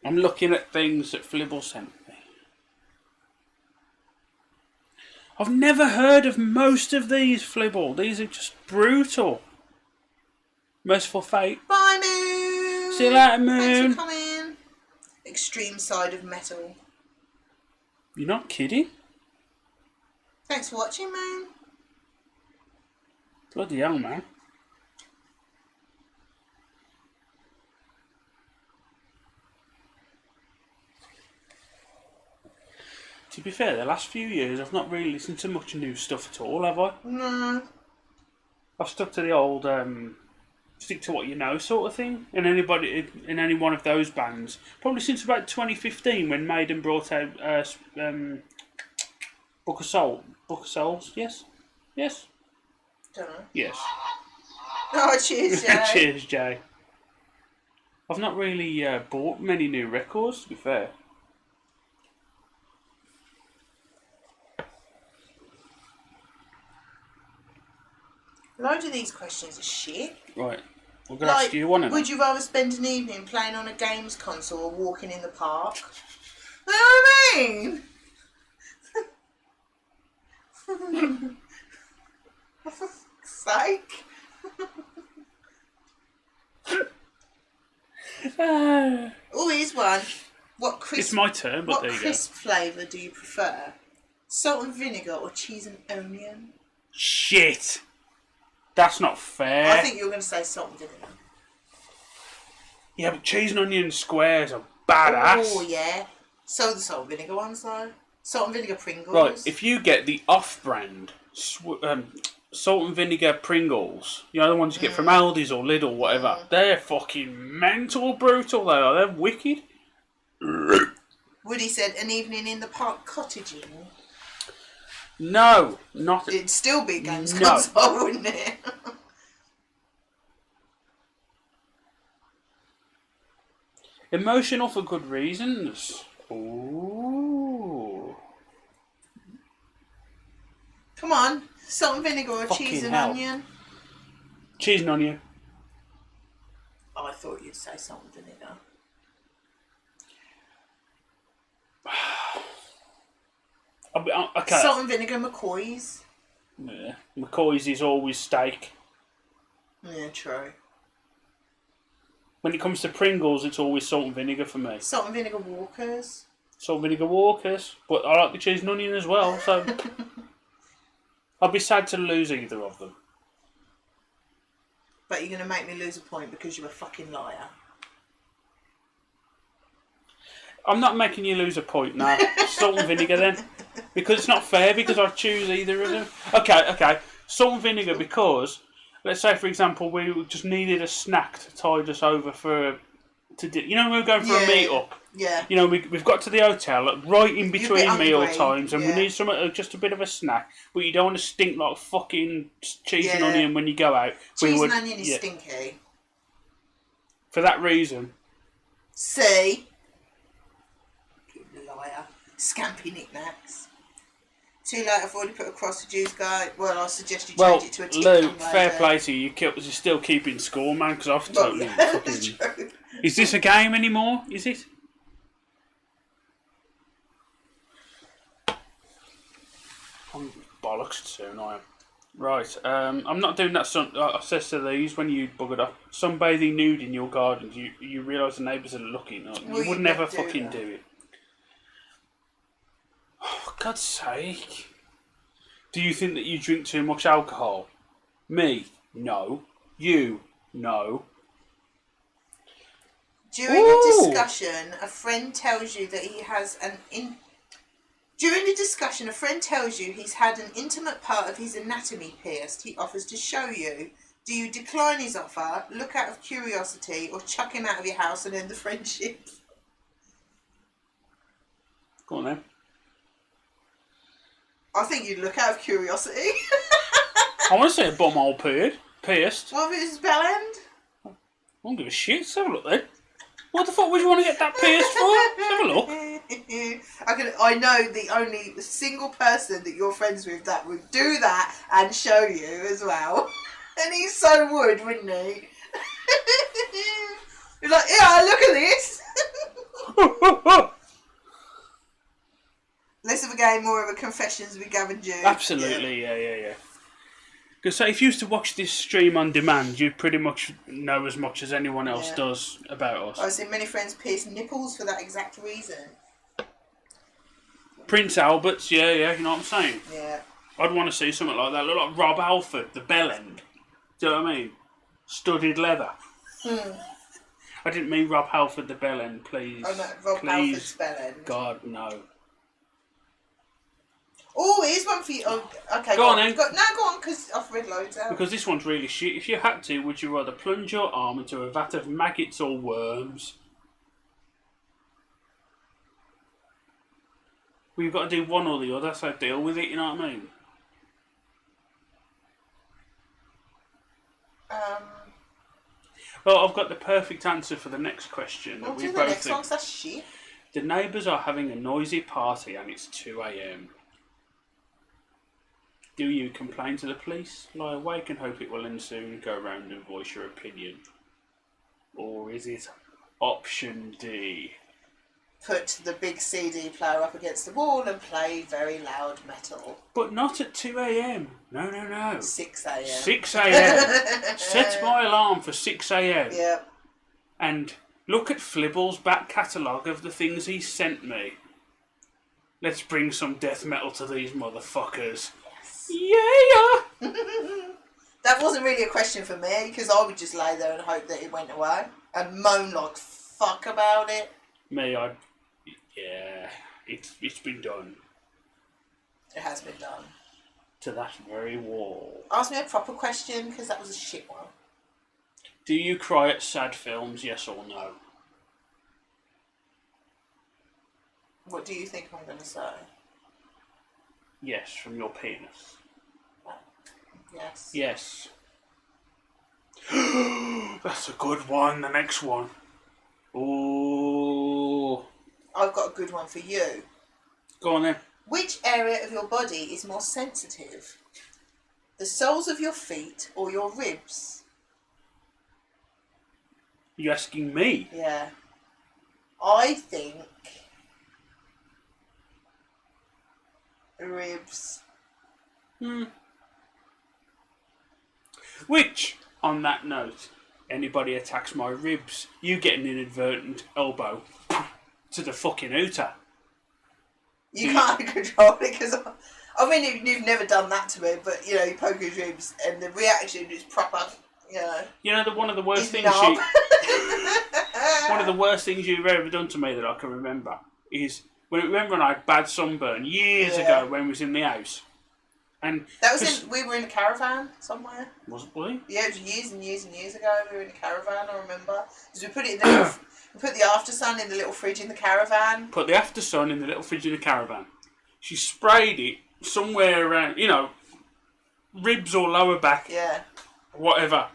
I'm looking at things that Flibble sent me. I've never heard of most of these, Flibble. These are just brutal. Merciful Fate. Bye, Moon. See you later, Moon. Thanks for coming. Extreme side of metal. You're not kidding? Thanks for watching, Moon. Bloody hell, man. To be fair, the last few years I've not really listened to much new stuff at all, have I? No. I've stuck to the old stick to what you know sort of thing. And anybody in any one of those bands, probably since about 2015 when Maiden brought out Book of Souls. Yes. Don't know. Yes. Oh, cheers, Jay. Cheers, Jay. I've not really bought many new records, to be fair. Loads of these questions are shit. Right. I'm going to ask you one of them. Would you rather spend an evening playing on a games console or walking in the park? You know what I mean? For fuck's sake. Oh, here's one. What crisp? It's my turn, but what there you crisp flavour do you prefer? Salt and vinegar or cheese and onion? go. Shit. That's not fair. I think you were going to say salt and vinegar. Yeah, but cheese and onion squares are badass. Oh, yeah. So the salt and vinegar ones, though. Salt and vinegar Pringles. Right, if you get the off-brand salt and vinegar Pringles, you know, the ones you get from Aldi's or Lidl or whatever, they're fucking mental brutal, they are. They're wicked. Woody said, an evening in the park cottaging. No, not... It'd still be games No. console, wouldn't it? Emotional for good reasons. Ooh. Come on. Salt and vinegar or Fucking cheese and hell. onion? Cheese and onion. Oh, I thought you'd say salt and vinegar. Okay. Salt and vinegar McCoy's. Yeah. McCoy's is always steak. Yeah, true. When it comes to Pringles, it's always salt and vinegar for me. Salt and vinegar Walkers. Salt and vinegar Walkers, but I like the cheese and onion as well, so I'd be sad to lose either of them. But you're going to make me lose a point because you're a fucking liar. I'm not making you lose a point now. Salt and vinegar then. Because it's not fair because I choose either of them. Okay. Salt and vinegar because, let's say for example, we just needed a snack to tide us over you know, when we're going for a meet up. Yeah. You know, we've got to the hotel right in between meal hungry, times and we yeah. need just a bit of a snack, but you don't want to stink like fucking cheese and Yeah. onion when you go out. Cheese and onion is stinky. For that reason. See? You liar. Scampy knickknacks. Too late, I've already put across the juice guy. Well, I suggest you change it to a tick. Lou, fair play to you. You're still keeping score, man, because I've totally fucking... True. Is this a game anymore? Is it? I'm bollocks soon, I am. Right, I'm not doing that. I says to these when you buggered up. Sunbathing nude in your garden. You realise the neighbours are looking. You would never fucking do it. Oh, God's sake. Do you think that you drink too much alcohol? Me? No. You? No. During a discussion, a friend tells you that he has During a discussion, a friend tells you he's had an intimate part of his anatomy pierced. He offers to show you. Do you decline his offer, look out of curiosity, or chuck him out of your house and end the friendship? Go on then. I think you'd look out of curiosity. I want to see a bumhole pierced. What if it's bell end? I don't give a shit. Let's have a look then. What the fuck would you want to get that pierced for? Let's have a look. I know the only single person that you're friends with that would do that and show you as well. And he so would, wouldn't he? You're like, yeah, look at this. Less of a game, more of a confessions with Gavin Jude. Absolutely, yeah. Because if you used to watch this stream on demand, you'd pretty much know as much as anyone else does about us. I've seen many friends pierce nipples for that exact reason. Prince Albert's, yeah, you know what I'm saying? Yeah. I'd want to see something like that. Look like Rob Halford, the bell end. Do you know what I mean? Studded leather. I didn't mean Rob Halford, the bell end, please. Oh no, Rob Halford's bell end. God, no. Oh, here's one for you. Oh, okay, Go on then. Go on, because I've read loads out. Because this one's really shit. If you had to, would you rather plunge your arm into a vat of maggots or worms? We've got to do one or the other, so deal with it, you know what I mean? Well, I've got the perfect answer for the next question. We'll that do we the both next think. one, 'cause that's shit. The neighbours are having a noisy party and it's 2 a.m. Do you complain to the police, lie awake and hope it will end soon, go around and voice your opinion? Or is it option D? put the big CD player up against the wall and play very loud metal. But not at 2 a.m. No. 6 a.m. 6 a.m. Set my alarm for 6 a.m. Yeah. And look at Flibble's back catalogue of the things he sent me. Let's bring some death metal to these motherfuckers. Yes. Yeah! That wasn't really a question for me, because I would just lay there and hope that it went away and moan like fuck about it. Yeah, it's been done. It has been done. To that very wall. Ask me a proper question, because that was a shit one. Do you cry at sad films, yes or no? What do you think I'm going to say? Yes, from your penis. Yes. Yes. That's a good one, the next one. Ooh. I've got a good one for you. Go on then. Which area of your body is more sensitive? The soles of your feet or your ribs? You asking me? Yeah. I think ribs. Which, on that note, anybody attacks my ribs, you get an inadvertent elbow to the fucking hooter. You can't control it, because I mean, you've never done that to me, but you know, you poke his ribs and the reaction is proper, you know. You know, one of the worst things knob. one of the worst things you've ever done to me that I can remember is when I had bad sunburn years ago when we was in the house. And that was we were in a caravan somewhere. Was it really? Yeah, it was years and years and years ago. We were in a caravan, I remember. Because we put it in the we put the after sun in the little fridge in the caravan. Put the after sun in the little fridge in the caravan. She sprayed it somewhere around, you know, ribs or lower back. Yeah. Whatever.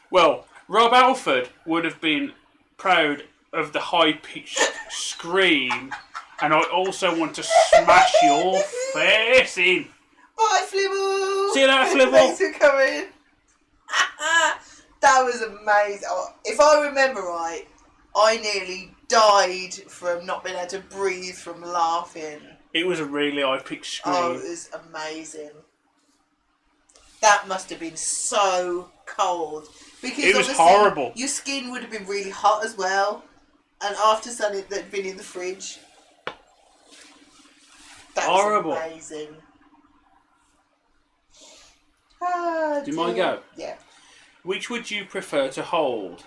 Well, Rob Alford would have been proud of the high-pitched scream, and I also want to smash your face in. Bye, Flibble. See you later, Flibble. Thanks for coming. That was amazing. If I remember right, I nearly died from not being able to breathe from laughing. It was a really high-pitched scream. Oh, it was amazing. That must have been so cold. Because it was horrible. Your skin would have been really hot as well. And after something that had been in the fridge. That horrible. Was amazing. Ah, do you mind go? Yeah. Which would you prefer to hold?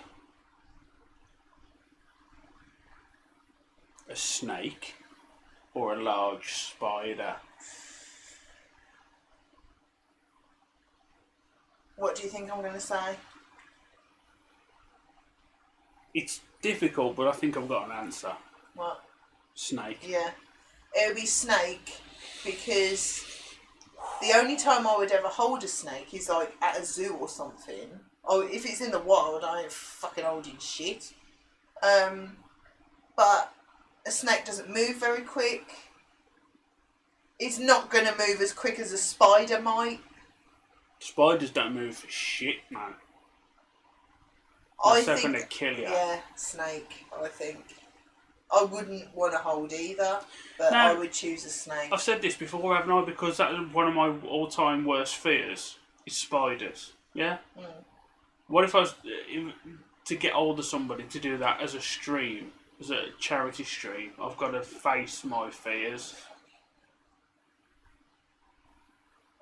A snake or a large spider? What do you think I'm going to say? It's difficult, but I think I've got an answer. What? Snake. Yeah. It would be snake, because the only time I would ever hold a snake is like at a zoo or something. Or if it's in the wild, I ain't fucking holding shit. But a snake doesn't move very quick. It's not going to move as quick as a spider might. Spiders don't move for shit, man. They're going to kill you. Yeah, snake, I think. I wouldn't want to hold either, but No. I would choose a snake. I've said this before, haven't I? Because that's one of my all-time worst fears is spiders. Yeah? Mm. What if I was to get hold of somebody to do that as a stream, as a charity stream? I've got to face my fears.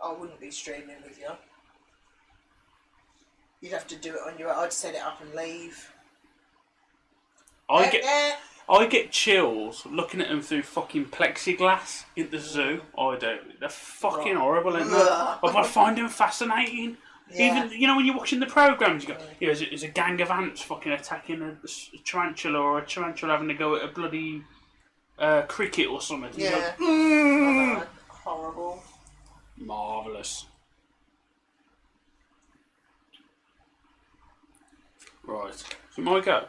I wouldn't be streaming with you. You'd have to do it on your own. I'd set it up and leave. I get chills looking at them through fucking plexiglass in the zoo. I do. They're fucking horrible, aren't they? But I find them fascinating. Yeah. Even, you know, when you're watching the programmes, you go, yeah, there's a gang of ants fucking attacking a tarantula, or a tarantula having to go at a bloody cricket or something. Yeah. You go, I know. Horrible. marvellous. Right. So my go.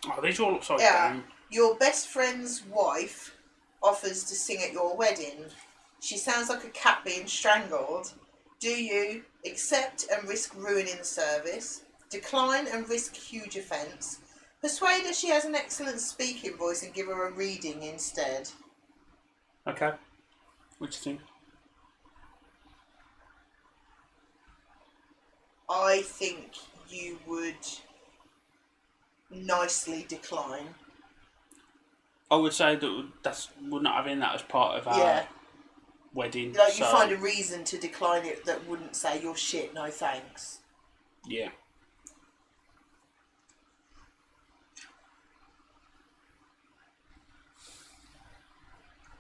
Oh, these all upside down. Your best friend's wife offers to sing at your wedding. She sounds like a cat being strangled. Do you accept and risk ruining the service, decline and risk huge offence, Persuade her she has an excellent speaking voice and give her a reading instead. Okay. What do you think? I think you would nicely decline. I would say that we're not having that as part of our wedding. Like, you find a reason to decline it that wouldn't say you're shit, no thanks. Yeah.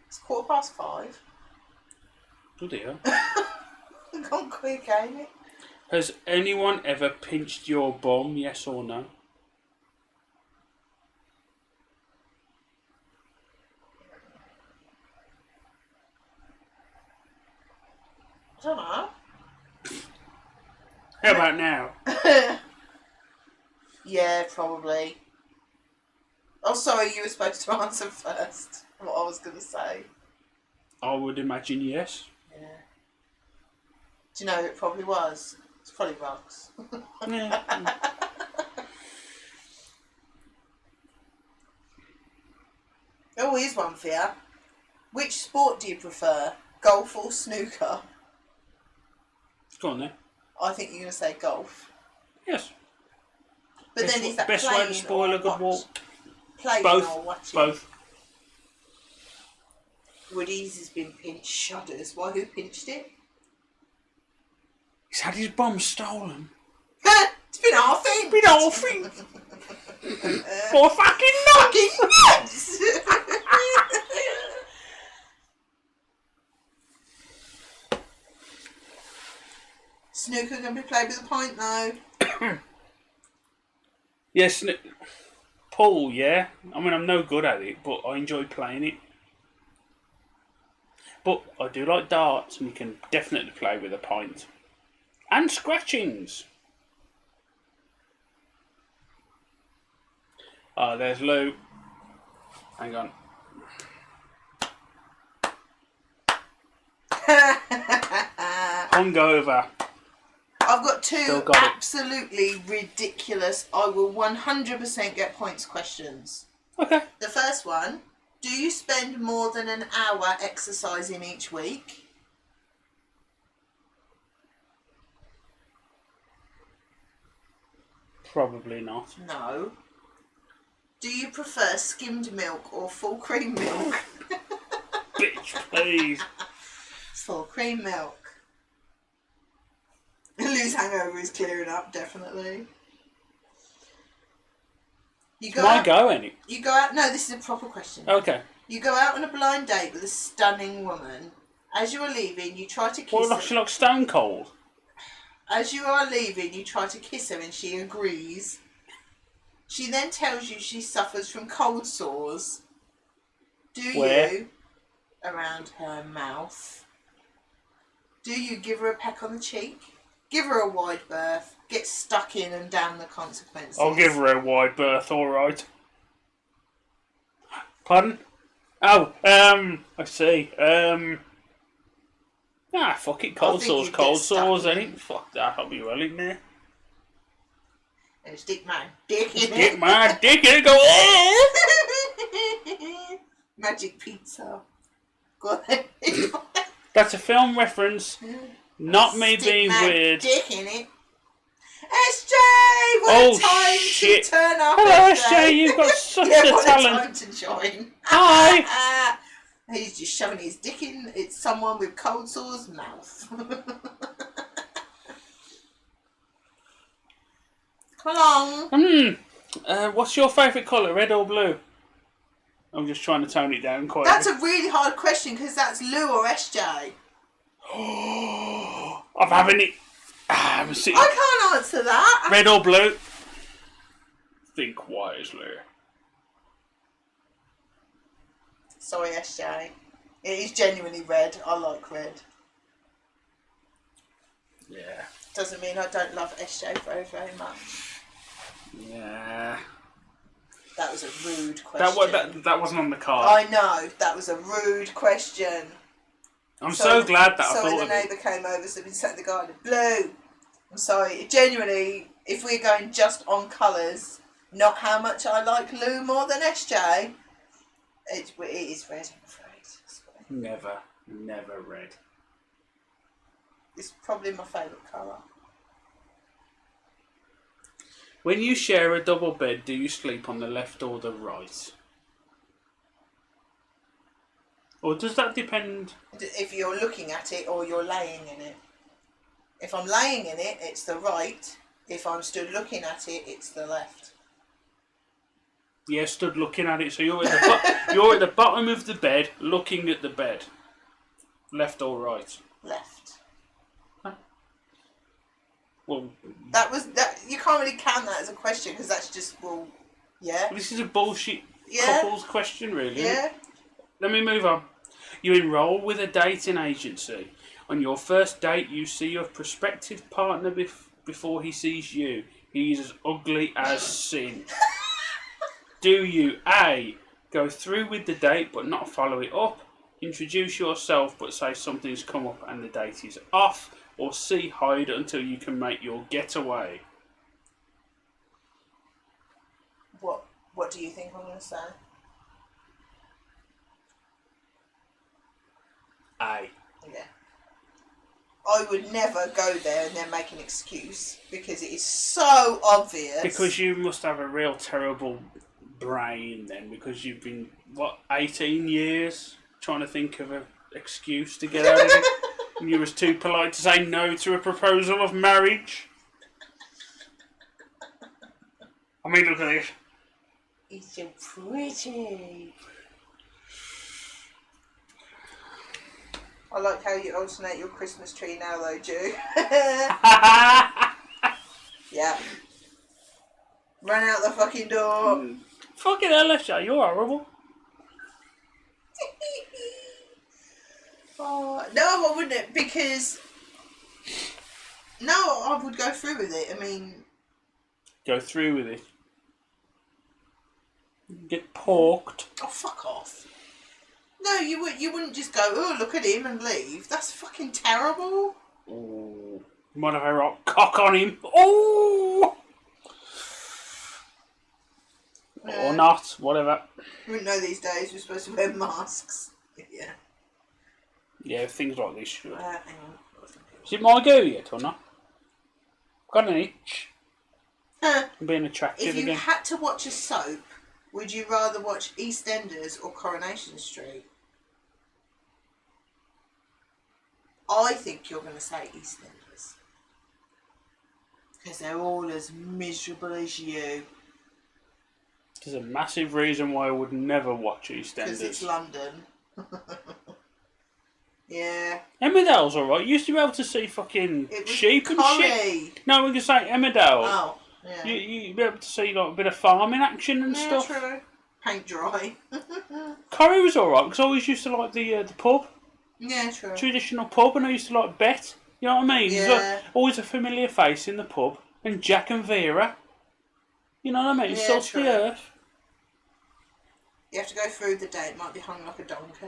It's 5:15. Bloody hell. Gone quick, ain't it? Has anyone ever pinched your bum, yes or no? I don't know. How about now? Yeah, probably. Oh, sorry, you were supposed to answer first. What I was going to say. I would imagine yes. Yeah. Do you know who it probably was? It's probably Rox. Yeah. Oh, here's one for you. Which sport do you prefer? Golf or snooker? Go on then. I think you're going to say golf. Yes. But then is that best playing way to spoil or a good walk? Playing Both. or watching? Both. Woody's has been pinched. Shudders. Why? Who pinched it? He's had his bum stolen. It's been half in. Been half in. For fucking nuts. nuts. Snooker can be played with a pint though. Yes, pool, yeah. I mean, I'm no good at it, but I enjoy playing it. But I do like darts, and you can definitely play with a pint. And scratchings. Oh, there's Lou. Hang on. Hungover. I've got two Still got it. absolutely ridiculous, I will 100% get points questions. Okay. The first one, do you spend more than an hour exercising each week? Probably not. No. Do you prefer skimmed milk or full cream milk? Bitch, please. Full cream milk. Lou's hangover is clearing up, definitely. You go My out, go, any? You go out. No, this is a proper question. Okay. You go out on a blind date with a stunning woman. As you are leaving, you try to kiss Well, her. she looks stone cold. As you are leaving, you try to kiss her and she agrees. She then tells you she suffers from cold sores. Do Where? you? Around her mouth. Do you give her a peck on the cheek? Give her a wide berth. Get stuck in and damn the consequences. I'll give her a wide berth, alright. Pardon? Oh, I see. Fuck it, cold I think sores, you'd cold get stuck sores, in. ain't it? Fuck that, I'll be well in there. And stick my dick in Get it. my dick in it, go, Magic pizza. Go ahead. That's a film reference, not me Stick being my weird. dick in it. SJ, what a time shit. to turn up. Hello, SJ, you've got such yeah, a what talent. a time to join. Hi. He's just shoving his dick in it's someone with cold sores mouth. Come along. What's your favourite colour, red or blue? I'm just trying to tone it down quite That's a really hard question because that's Lou or SJ. I'm having it. I'm sitting. I can't answer that. Red or blue? Think wisely. Sorry, SJ. It is genuinely red. I like red. Yeah. Doesn't mean I don't love SJ very, very much. Yeah. That was a rude question. That wasn't on the card. I know. That was a rude question. I'm so glad that I sorry thought the of neighbour came over, so we sat in the garden. Blue. I'm sorry. Genuinely, if we're going just on colours, not how much I like Lou more than SJ. It is red, I'm afraid. Never red. It's probably my favourite colour. When you share a double bed, do you sleep on the left or the right? Or does that depend? If you're looking at it or you're laying in it. If I'm laying in it, it's the right. If I'm stood looking at it, it's the left. Yeah, stood looking at it. So you're at the bottom of the bed, looking at the bed. Left or right? Left. Huh? Well, that. You can't really count that as a question because that's just yeah. This is a bullshit couples question, really. Yeah. Let me move on. You enroll with a dating agency. On your first date, you see your prospective partner before he sees you. He's as ugly as sin. Do you A, go through with the date but not follow it up, introduce yourself but say something's come up and the date is off, or C, hide until you can make your getaway? What do you think I'm going to say? A. Yeah. I would never go there and then make an excuse because it is so obvious. Because you must have a real terrible brain then, because you've been, 18 years trying to think of an excuse to get out of it, and you was too polite to say no to a proposal of marriage. I mean, look at this. He's so pretty. I like how you alternate your Christmas tree now though, Jew. Yeah. Run out the fucking door. Fucking hell, Lesha, you're horrible. Oh, no, I wouldn't, because... No, I would go through with it. I mean... Go through with it. Get porked. Oh, fuck off. No, you wouldn't just go, oh, look at him and leave. That's fucking terrible. Ooh. Might have a rock cock on him. Ooh! Or not, whatever. You wouldn't know these days we're supposed to wear masks. Yeah. Yeah, things like this. Sure. Hang on. Is it my go yet or not? Got an itch. Huh. I'm being attractive If you again. had to watch a soap, would you rather watch EastEnders or Coronation Street? I think you're going to say EastEnders. Because they're all as miserable as you. There's a massive reason why I would never watch EastEnders. Because it's London. Yeah. Emmerdale's alright. You used to be able to see fucking sheep and shit. No, we can say Emmerdale. Oh, yeah. You'd be able to see like a bit of farming action and stuff. True. Paint dry. Corrie was alright because I always used to like the pub. Yeah, true. Traditional pub, and I used to like Bet. You know what I mean? Yeah. There's always a familiar face in the pub. And Jack and Vera. You know what I mean? Yeah, Salt of true. the earth. You have to go through the day. It might be hung like a donkey.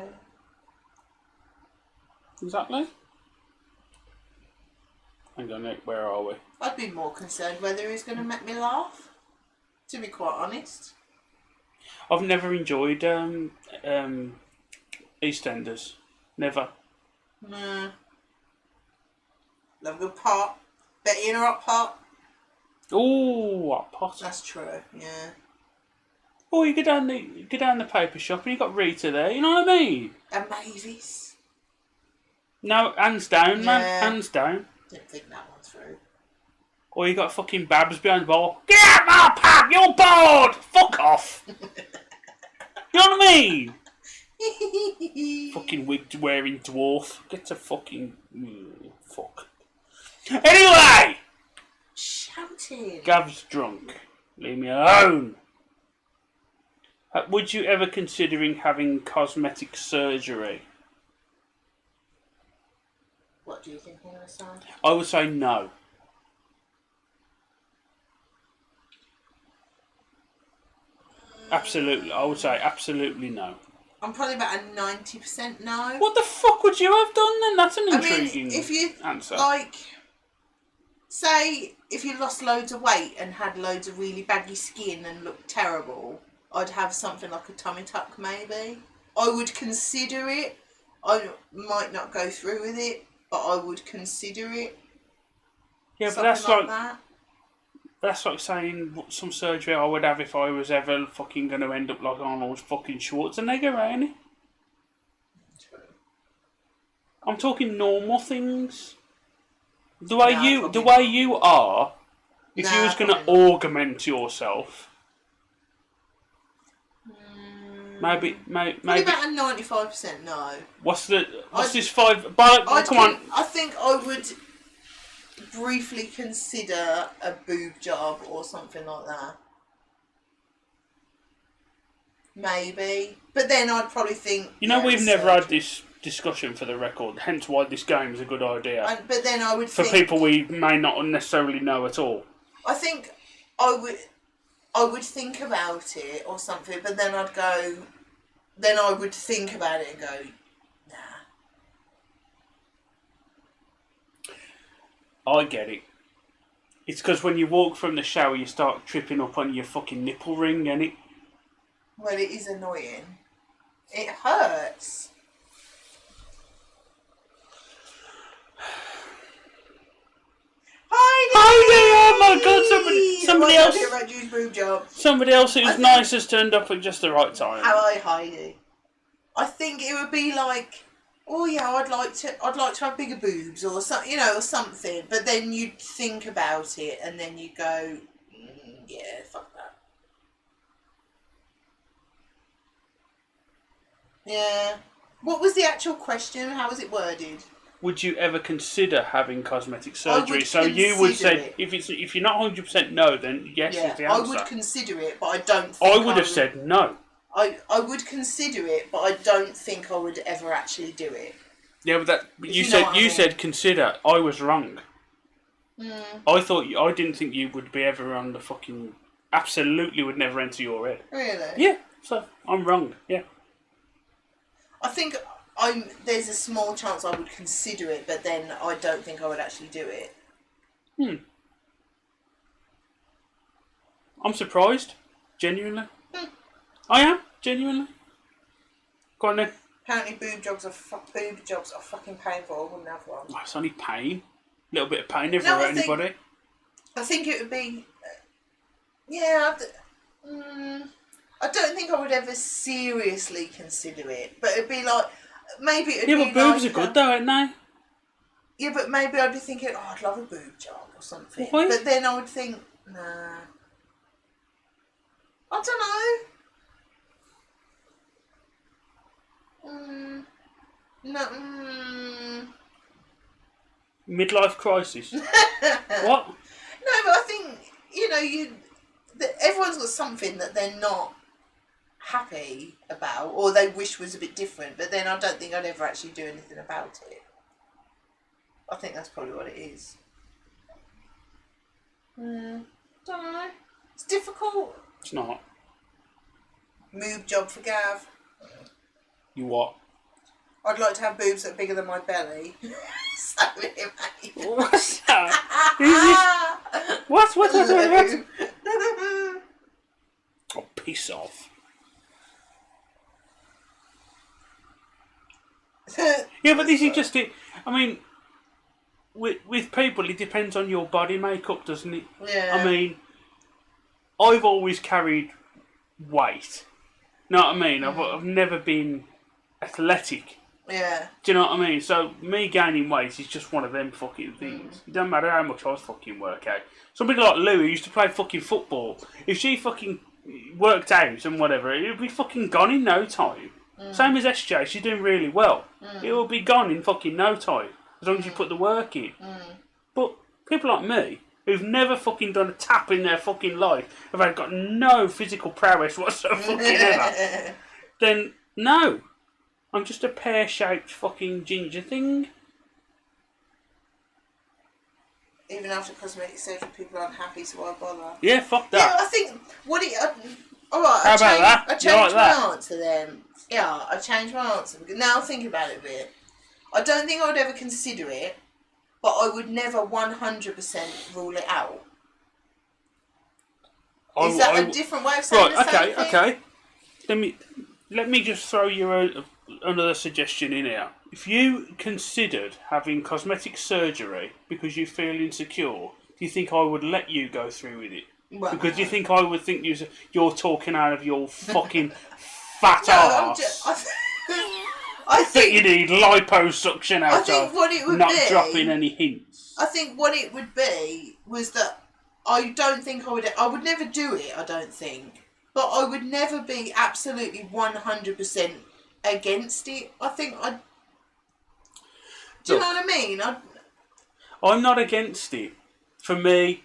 Exactly. Hang on, Nick, where are we? I'd be more concerned whether he's going to make me laugh. To be quite honest. I've never enjoyed EastEnders. Never. Nah. Love a good pot. Betty in a hot pot. Ooh, what pot? That's true, yeah. Oh, you go down the paper shop and you got Rita there. You know what I mean? And Mavis. No, hands down, man. Yeah. Hands down. Didn't think that one through. Or you got fucking Babs behind the bar. Get out my pub, you're bored! Fuck off! You know what I mean? Fucking wig wearing dwarf. Get to fucking... fuck. Anyway! Shouting. Gav's drunk. Leave me alone. Would you ever considering having cosmetic surgery? What do you think I'm going to say? I would say no. Absolutely. I would say absolutely no. I'm probably about a 90% no. What the fuck would you have done then? That's an intriguing if you answer. like say if you lost loads of weight and had loads of really baggy skin and looked terrible, I'd have something like a tummy tuck maybe. I would consider it. I might not go through with it, but I would consider it. Yeah, but that's like saying some surgery I would have if I was ever fucking going to end up like Arnold fucking Schwarzenegger, ain't it? I'm talking normal things. The way you are, if you was going to augment yourself, maybe. Probably about a 95% no. What's this 5? But come on. I think I would briefly consider a boob job or something like that. Maybe, but then I'd probably think. We've never had this discussion for the record, hence why this game is a good idea. But then I would for people we may not necessarily know at all. I think I would think about it or something, but then I would think about it and go, nah. I get it. It's because when you walk from the shower, you start tripping up on your fucking nipple ring, ain't it? Well, it is annoying. It hurts. Heidi! Oh my god, somebody else. Somebody else who's nice has turned up at just the right time. Hello, Heidi. I think it would be like, oh yeah, I'd like to have bigger boobs or something, or something. But then you'd think about it and then you go, yeah, fuck that. Yeah. What was the actual question? How was it worded? Would you ever consider having cosmetic surgery? So you would say, if you're not 100% no, then yes is the answer. I would consider it, but I don't think I would have said no. I would consider it, but I don't think I would ever actually do it. Yeah, but you said consider. I was wrong. I didn't think you would be ever on the fucking... Absolutely would never enter your head. Really? Yeah, so I'm wrong, yeah. I think there's a small chance I would consider it, but then I don't think I would actually do it. I'm surprised. Genuinely. I am, genuinely. Go on then. Apparently boob jobs are fucking painful. I wouldn't have one. Oh, it's only pain. A little bit of pain never hurt anybody. I think it would be... I don't think I would ever seriously consider it, but it'd be like... Maybe it'd be but boobs are good though, aren't they? Yeah, but maybe I'd be thinking, I'd love a boob job or something. Why? But then I would think, nah. I don't know. No. Midlife crisis. What? No, but I think, everyone's got something that they're not happy about or they wish was a bit different, but then I don't think I'd ever actually do anything about it. I think that's probably what it is. Don't know. It's difficult. It's not. Moob job for Gav. You what? I'd like to have boobs that are bigger than my belly. So mate. What's that? What? Oh, piss off. Yeah, but this is just it. I mean, with people, it depends on your body makeup, doesn't it? Yeah. I mean, I've always carried weight. Know what I mean? I've never been athletic. Yeah. Do you know what I mean? So me gaining weight is just one of them fucking things. It doesn't matter how much I fucking work out. Somebody like Lou, who used to play fucking football, if she fucking worked out and whatever, it would be fucking gone in no time. Same as SJ, she's doing really well. It will be gone in fucking no time, as long as you put the work in. But people like me, who've never fucking done a tap in their fucking life, have got no physical prowess whatsoever fucking ever, then no. I'm just a pear-shaped fucking ginger thing. Even after cosmetic surgery, people aren't happy, so why bother? Yeah, fuck that. Yeah, I think alright, I changed my answer then. Yeah, I changed my answer. Now think about it a bit. I don't think I would ever consider it, but I would never 100% rule it out. Is that a different way of saying the same thing? Okay. Let me just throw you another suggestion in here. If you considered having cosmetic surgery because you feel insecure, do you think I would let you go through with it? Well, because you think I would think you're talking out of your fucking fat ass. I think you need liposuction out of, what it would not be, dropping any hints. I think what it would be was that I don't think I would never do it, I don't think. But I would never be absolutely 100% against it. I think I'd... Do you know what I mean? I'm not against it. For me,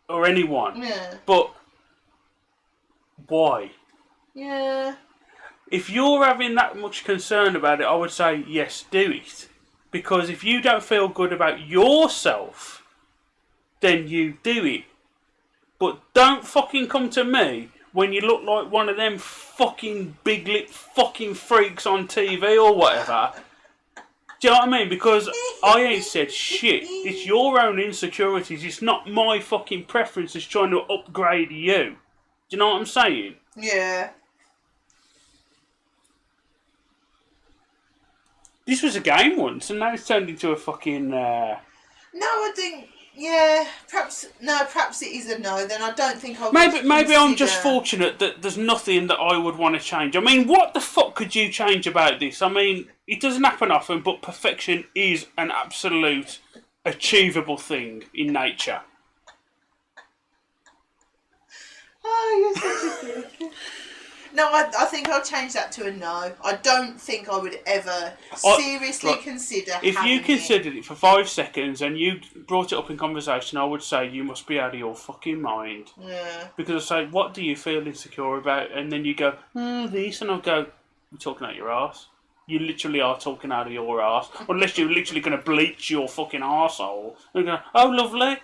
or anyone. Yeah. But why? Yeah. If you're having that much concern about it, I would say yes, do it. Because if you don't feel good about yourself, then you do it. But don't fucking come to me when you look like one of them fucking big lip fucking freaks on TV or whatever. Do you know what I mean? Because I ain't said shit. It's your own insecurities. It's not my fucking preferences trying to upgrade you. Do you know what I'm saying? Yeah. This was a game once, and now it's turned into a fucking... No, I think... Yeah, perhaps it is a no. Then I don't think I would Maybe I'm just fortunate that there's nothing that I would want to change. I mean, what the fuck could you change about this? I mean, it doesn't happen often, but perfection is an absolute achievable thing in nature. Oh, you're such a dick. No, I think I'll change that to a no. I don't think I would ever seriously consider If you considered it for 5 seconds and you brought it up in conversation, I would say you must be out of your fucking mind. Yeah. Because I say, what do you feel insecure about? And then you go, this. And I'll go, you're talking out your arse. You literally are talking out of your arse. Unless you're literally going to bleach your fucking arsehole. And go, oh, lovely. You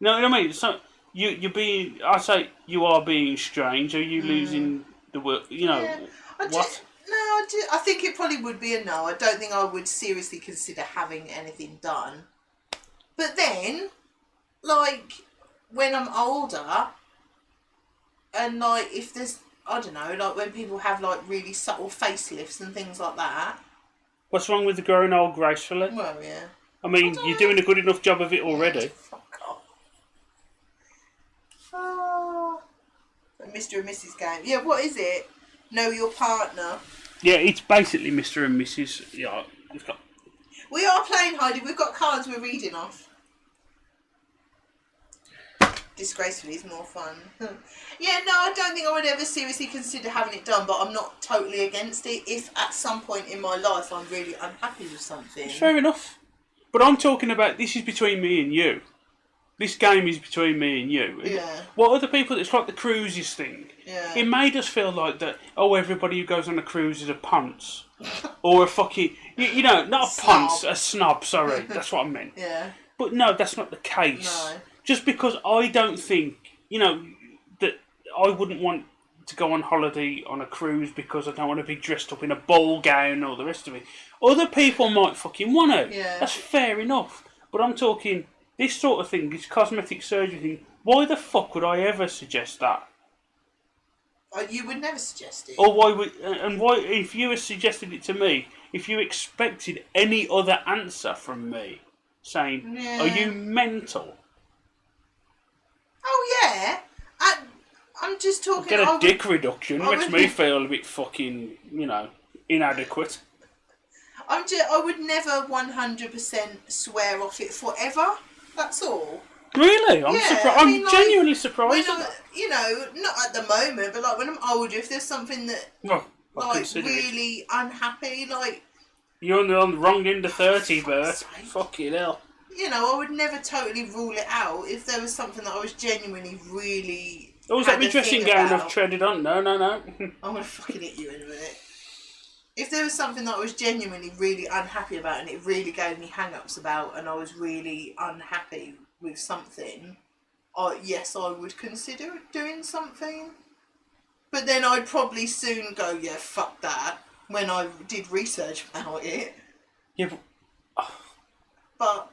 know what I mean? So... You're being... I say you are being strange. Are you losing the word? You know, yeah. what? I think it probably would be a no. I don't think I would seriously consider having anything done. But then, like, when I'm older, and, like, if there's... I don't know, like, when people have, like, really subtle facelifts and things like that. What's wrong with the growing old gracefully? Well, yeah. I mean, you're doing a good enough job of it already. Oh, Mr. and Mrs. game. Yeah, what is it? Know your partner. Yeah, it's basically Mr. and Mrs. Yeah, we are playing Heidi. We've got cards we're reading off. Disgracefully is more fun. Yeah, no, I don't think I would ever seriously consider having it done, but I'm not totally against it. If at some point in my life I'm really unhappy with something. Fair enough. But I'm talking about, this is between me and you. This game is between me and you. Yeah. What other people... It's like the cruises thing. Yeah. It made us feel like that, everybody who goes on a cruise is a ponce. Or a fucking... You know, not a ponce, a snob, sorry. That's what I meant. Yeah. But no, that's not the case. No. Just because I don't think, that I wouldn't want to go on holiday on a cruise because I don't want to be dressed up in a ball gown or the rest of it. Other people might fucking want to. Yeah. That's fair enough. But I'm talking... This sort of thing, this cosmetic surgery thing, why the fuck would I ever suggest that? Oh, you would never suggest it. Or why if you had suggested it to me, if you expected any other answer from me, saying, are you mental? Oh, yeah. I'm just talking... Get a dick reduction, makes me feel a bit fucking, inadequate. I would never 100% swear off it forever. That's all. Really? I'm surprised. I'm genuinely surprised. Not at the moment, but like when I'm older, if there's something that really unhappy, like you're on the wrong end of 30, Bert. Fucking hell. I would never totally rule it out if there was something that I was genuinely really. Oh, was that my dressing gown I've treaded on? No. I'm gonna fucking hit you in a minute. If there was something that I was genuinely really unhappy about and it really gave me hang-ups about and I was really unhappy with something, yes, I would consider doing something. But then I'd probably soon go, yeah, fuck that, when I did research about it. Yeah, but But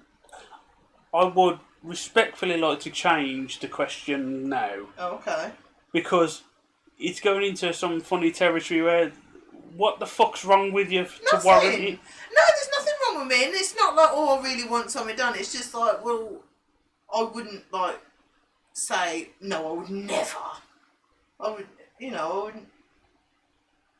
I would respectfully like to change the question now. okay. Because it's going into some funny territory where what the fuck's wrong with you to warrant Nothing. it? No, there's nothing wrong with me. And it's not like, oh, I really want something done. It's just like, well, I wouldn't like say no. I would never. I would, I wouldn't.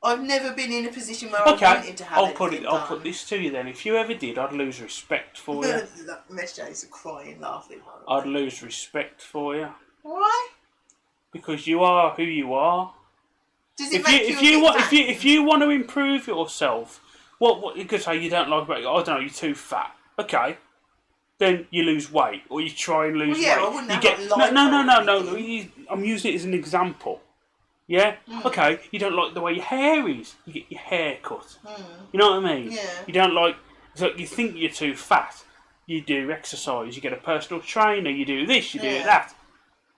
I've never been in a position where I wanted to have I'll put this to you then. If you ever did, I'd lose respect for you. Miss J's crying, laughing. I'd lose respect for you. Why? Because you are who you are. Does it make you if you want to improve yourself, what you could say you don't like about it, I don't know, you're too fat. Okay. Then you lose weight, or you try and lose weight. I wouldn't have no. I'm using it as an example. Yeah? Okay, you don't like the way your hair is. You get your hair cut. You know what I mean? Yeah. You don't like... So you think you're too fat. You do exercise. You get a personal trainer. You do this. You do that.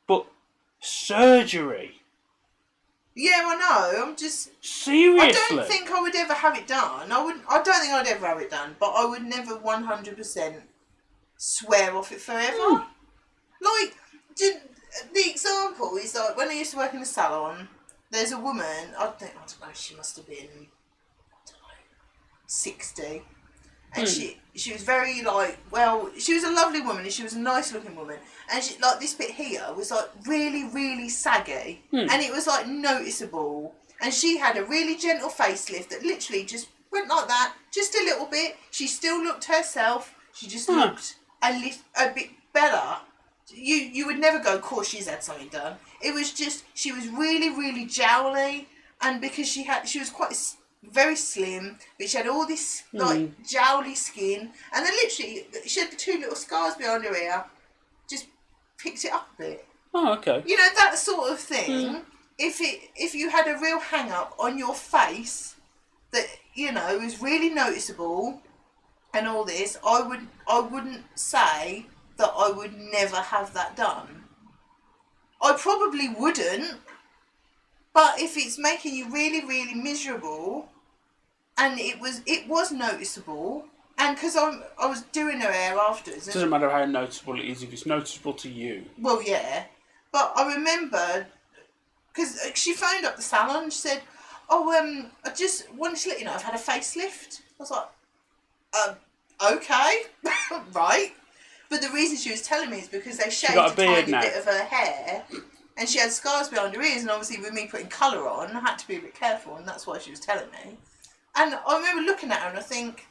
But surgery... Yeah, I know. I'm just... Seriously? I don't think I would ever have it done. I don't think I'd ever have it done. But I would never 100% swear off it forever. Like, the example is like, when I used to work in a salon... There's a woman, I don't know, she must have been, 60. And she was very she was a lovely woman and she was a nice looking woman. And she, like this bit here was like really, really saggy. And it was like noticeable. And she had a really gentle facelift that literally just went like that, just a little bit. She still looked herself. She just looked a bit better. You would never go, of course she's had something done. It was just, she was really, really jowly, and because she was quite very slim, but she had all this like jowly skin, and then literally she had the two little scars behind her ear, just picked it up a bit. Oh, okay. You know, that sort of thing. If you had a real hang up on your face that was really noticeable, and all this, I wouldn't say that I would never have that done. I probably wouldn't, but if it's making you really, really miserable, and it was noticeable, and because I was doing her hair afterwards. It doesn't matter how noticeable it is if it's noticeable to you. Well, yeah, but I remember because she phoned up the salon. She said, "Oh, I just wanted to let you know I've had a facelift." I was like, okay, right." But the reason she was telling me is because they shaved a tiny bit of her hair and she had scars behind her ears, and obviously with me putting colour on, I had to be a bit careful, and that's why she was telling me. And I remember looking at her and I think,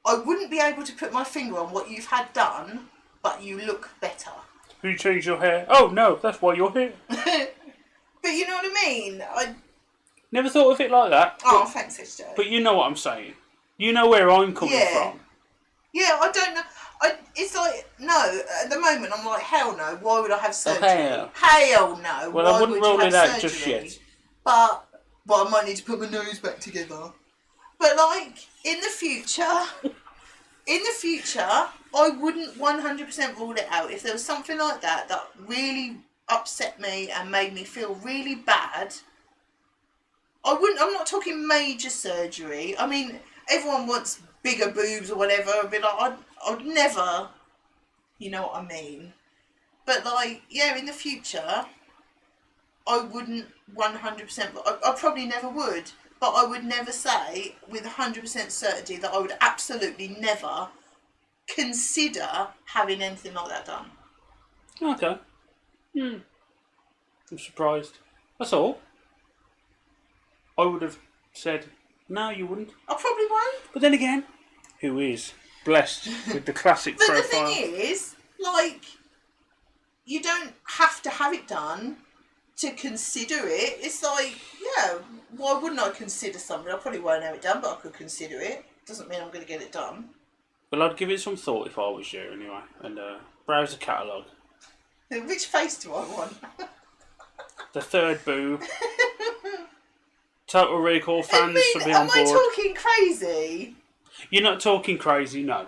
I wouldn't be able to put my finger on what you've had done, but you look better. Who changed your hair? Oh no, that's why you're here. But you know what I mean? I never thought of it like that. Oh, thanks, sister. But you know what I'm saying. You know where I'm coming from. Yeah, I don't know. It's like, no, at the moment I'm like, hell no, why would I have surgery? Hell no. Well, I wouldn't rule it out just yet. But, well, I might need to put my nose back together. But like, in the future, I wouldn't 100% rule it out. If there was something like that really upset me and made me feel really bad, I'm not talking major surgery. I mean, everyone wants bigger boobs or whatever. I'd be like, I'd never, you know what I mean? But like, yeah, in the future, I wouldn't 100%, I probably never would, but I would never say with 100% certainty that I would absolutely never consider having anything like that done. Okay. I'm surprised. That's all. I would have said, no, you wouldn't. I probably won't. But then again, who is blessed with the classic but profile? But the thing is, like, you don't have to have it done to consider it. It's like, yeah, why wouldn't I consider something? I probably won't have it done, but I could consider it. Doesn't mean I'm going to get it done. Well, I'd give it some thought if I was you, anyway, and browse the catalogue. Which face do I want? The third boob. Total Recall fans should be on board. Am I talking crazy? You're not talking crazy, no.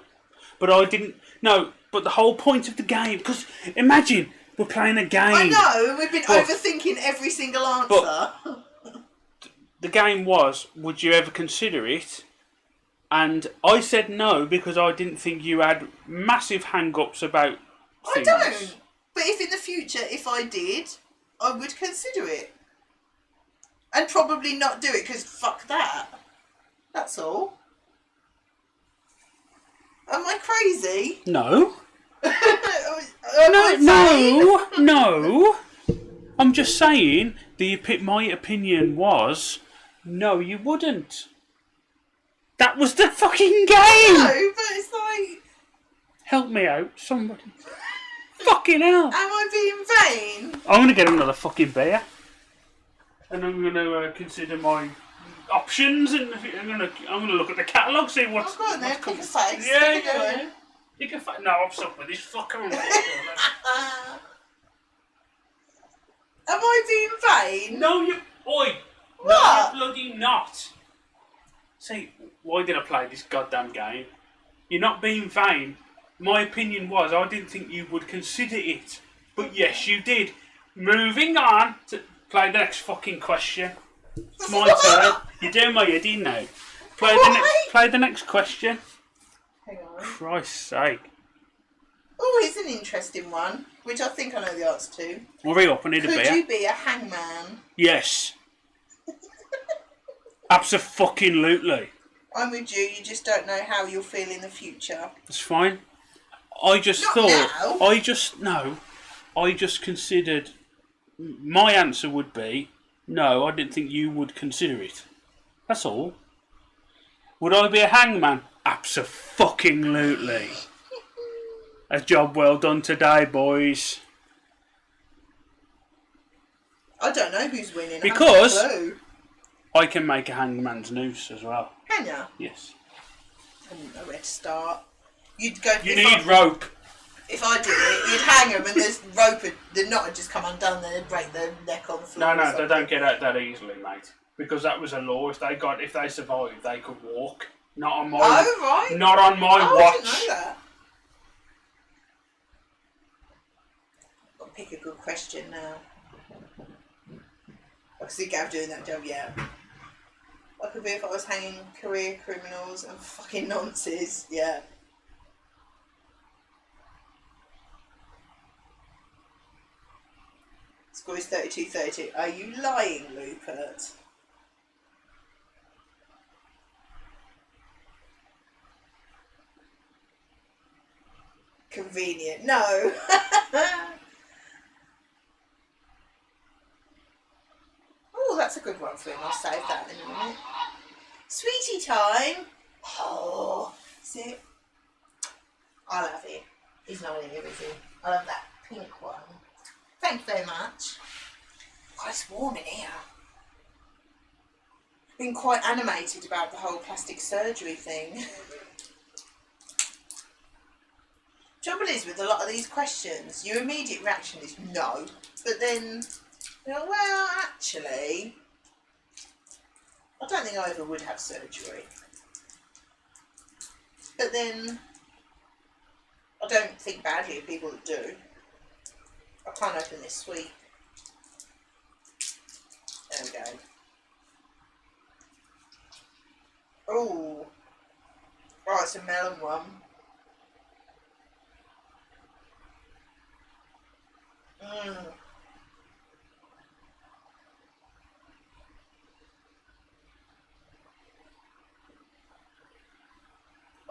But I didn't... No, but the whole point of the game... Because imagine we're playing a game. I know, we've been overthinking every single answer. The game was, would you ever consider it? And I said no because I didn't think you had massive hang-ups about things. I don't. But if in the future, if I did, I would consider it. And probably not do it because fuck that. That's all. Am I crazy? No. Am I sane? No. I'm just saying, my opinion was, no, you wouldn't. That was the fucking game! No, but it's like... Help me out, somebody. Fucking hell. Am I being vain? I'm going to get another fucking beer. And I'm going to consider my options, and I'm going to look at the catalogue, see what's... I've got in there, pick a face. Yeah. Pick a face. No, I'm stuck with this fucker. Am I being vain? No, you... Oi! What? No, you're bloody not. See, why did I play this goddamn game? You're not being vain. My opinion was I didn't think you would consider it. But yes, you did. Moving on to play the next fucking question. It's my turn. You're doing my head in now. Play the next question. Hang on. Christ's sake. Oh, here's an interesting one, which I think I know the answer to. Hurry up, I need a beer. Could you be a hangman? Yes. Abso-fucking-lutely. I'm with you, you just don't know how you'll feel in the future. That's fine. I just considered, my answer would be, no, I didn't think you would consider it. That's all. Would I be a hangman? Abso-fucking-lutely. A job well done today, boys. I don't know who's winning. Because I haven't a clue. I can make a hangman's noose as well. Can ya? Yes. I didn't know where to start. You'd go. You need rope. If I did it, you'd hang them, and this rope, the knot would just come undone. Then they'd break their neck on the floor. No, they don't get out that easily, mate. Because that was a law. If they survived, they could walk. Not on my. Oh right. Not on my Oh, watch. I didn't know that. Got to pick a good question now. I can see Gav doing that job, yeah. What could be if I was hanging career criminals and fucking nonces, yeah. Score is 32-32. Are you lying, Rupert? Convenient. No. Oh, that's a good one for him. I'll save that in a minute. Sweetie time. Oh, see? I love it. He's not in here, is he? I love that pink one. Thank you very much. Oh, it's warm in here. Been quite animated about the whole plastic surgery thing. Trouble is with a lot of these questions, your immediate reaction is no, but then you know, well, actually, I don't think I ever would have surgery. But then, I don't think badly of people that do. I can't open this sweet. There we go. Oh, it's a melon one.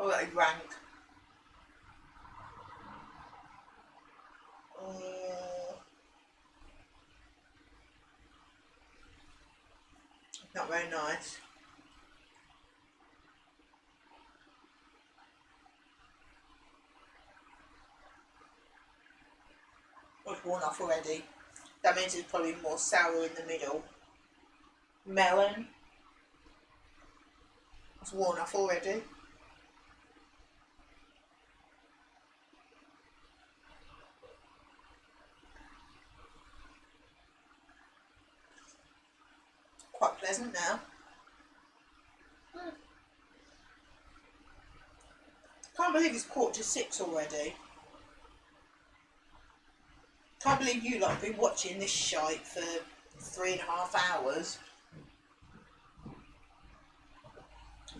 Oh, that is rank. Not very nice. Oh, it's worn off already. That means it's probably more sour in the middle. Melon. It's worn off already. Quite pleasant now. Can't believe it's 5:45 already. Can't believe you lot have been watching this shite for 3.5 hours.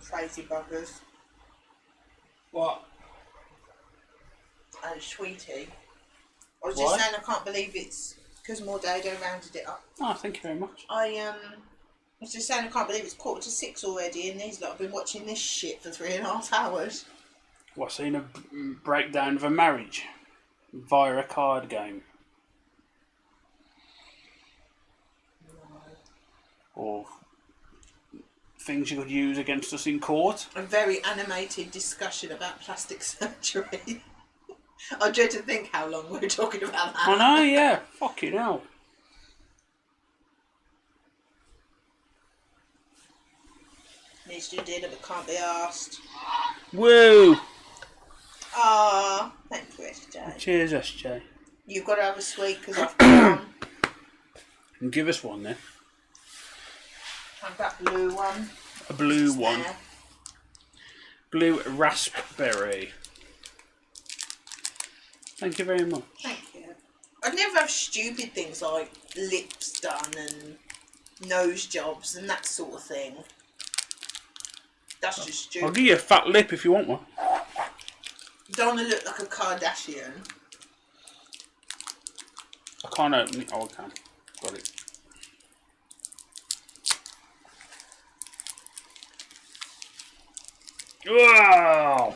Crazy buggers. What? Oh, sweetie. I was Why? just saying I can't believe it's because Mordado rounded it up. Oh, thank you very much. I was just saying I can't believe it's 5:45 already, and these lot have been watching this shit for 3.5 hours. What, seen a breakdown of a marriage via a card game? Or things you could use against us in court? A very animated discussion about plastic surgery. I dread to think how long we're talking about that. I know, yeah. Fucking hell. Needs to do dinner but can't be asked. Woo! Ah, thank you, SJ. Cheers, SJ. You've got to have a sweet because I've got one. And give us one then. Have that blue one. A blue Just one. there. Blue raspberry. Thank you very much. Thank you. I'd never have stupid things like lips done and nose jobs and that sort of thing. That's just I'll stupid. give you a fat lip if you want one. Don't want to look like a Kardashian. I can't open it. Oh, I can. Got it. Wow!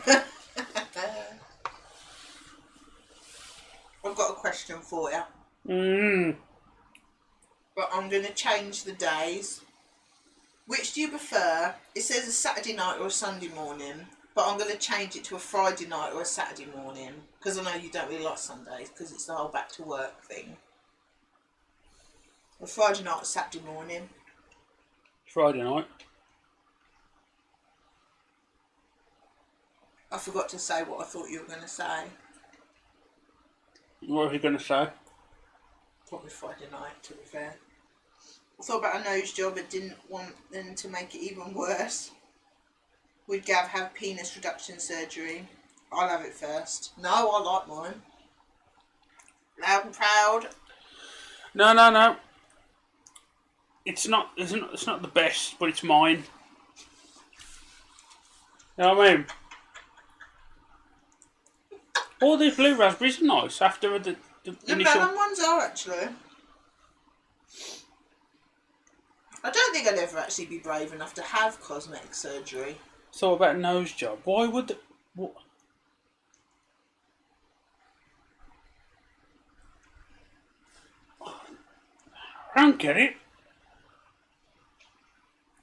I've got a question for you, Mmm. but I'm going to change the days. Which do you prefer? It says a Saturday night or a Sunday morning, but I'm going to change it to a Friday night or a Saturday morning, because I know you don't really like Sundays, because it's the whole back to work thing. A Friday night or Saturday morning. Friday night. I forgot to say what I thought you were going to say. What are you going to say? Probably Friday night, to be fair. I thought about a nose job and didn't want them to make it even worse. Would Gav have penis reduction surgery? I'll have it first. No, I like mine. Loud and proud. No. It's not the best, but it's mine. You know what I mean? All these blue raspberries are nice after the The initial... melon ones are actually. I don't think I'd ever actually be brave enough to have cosmetic surgery. So about a nose job. Why would... What? I don't get it.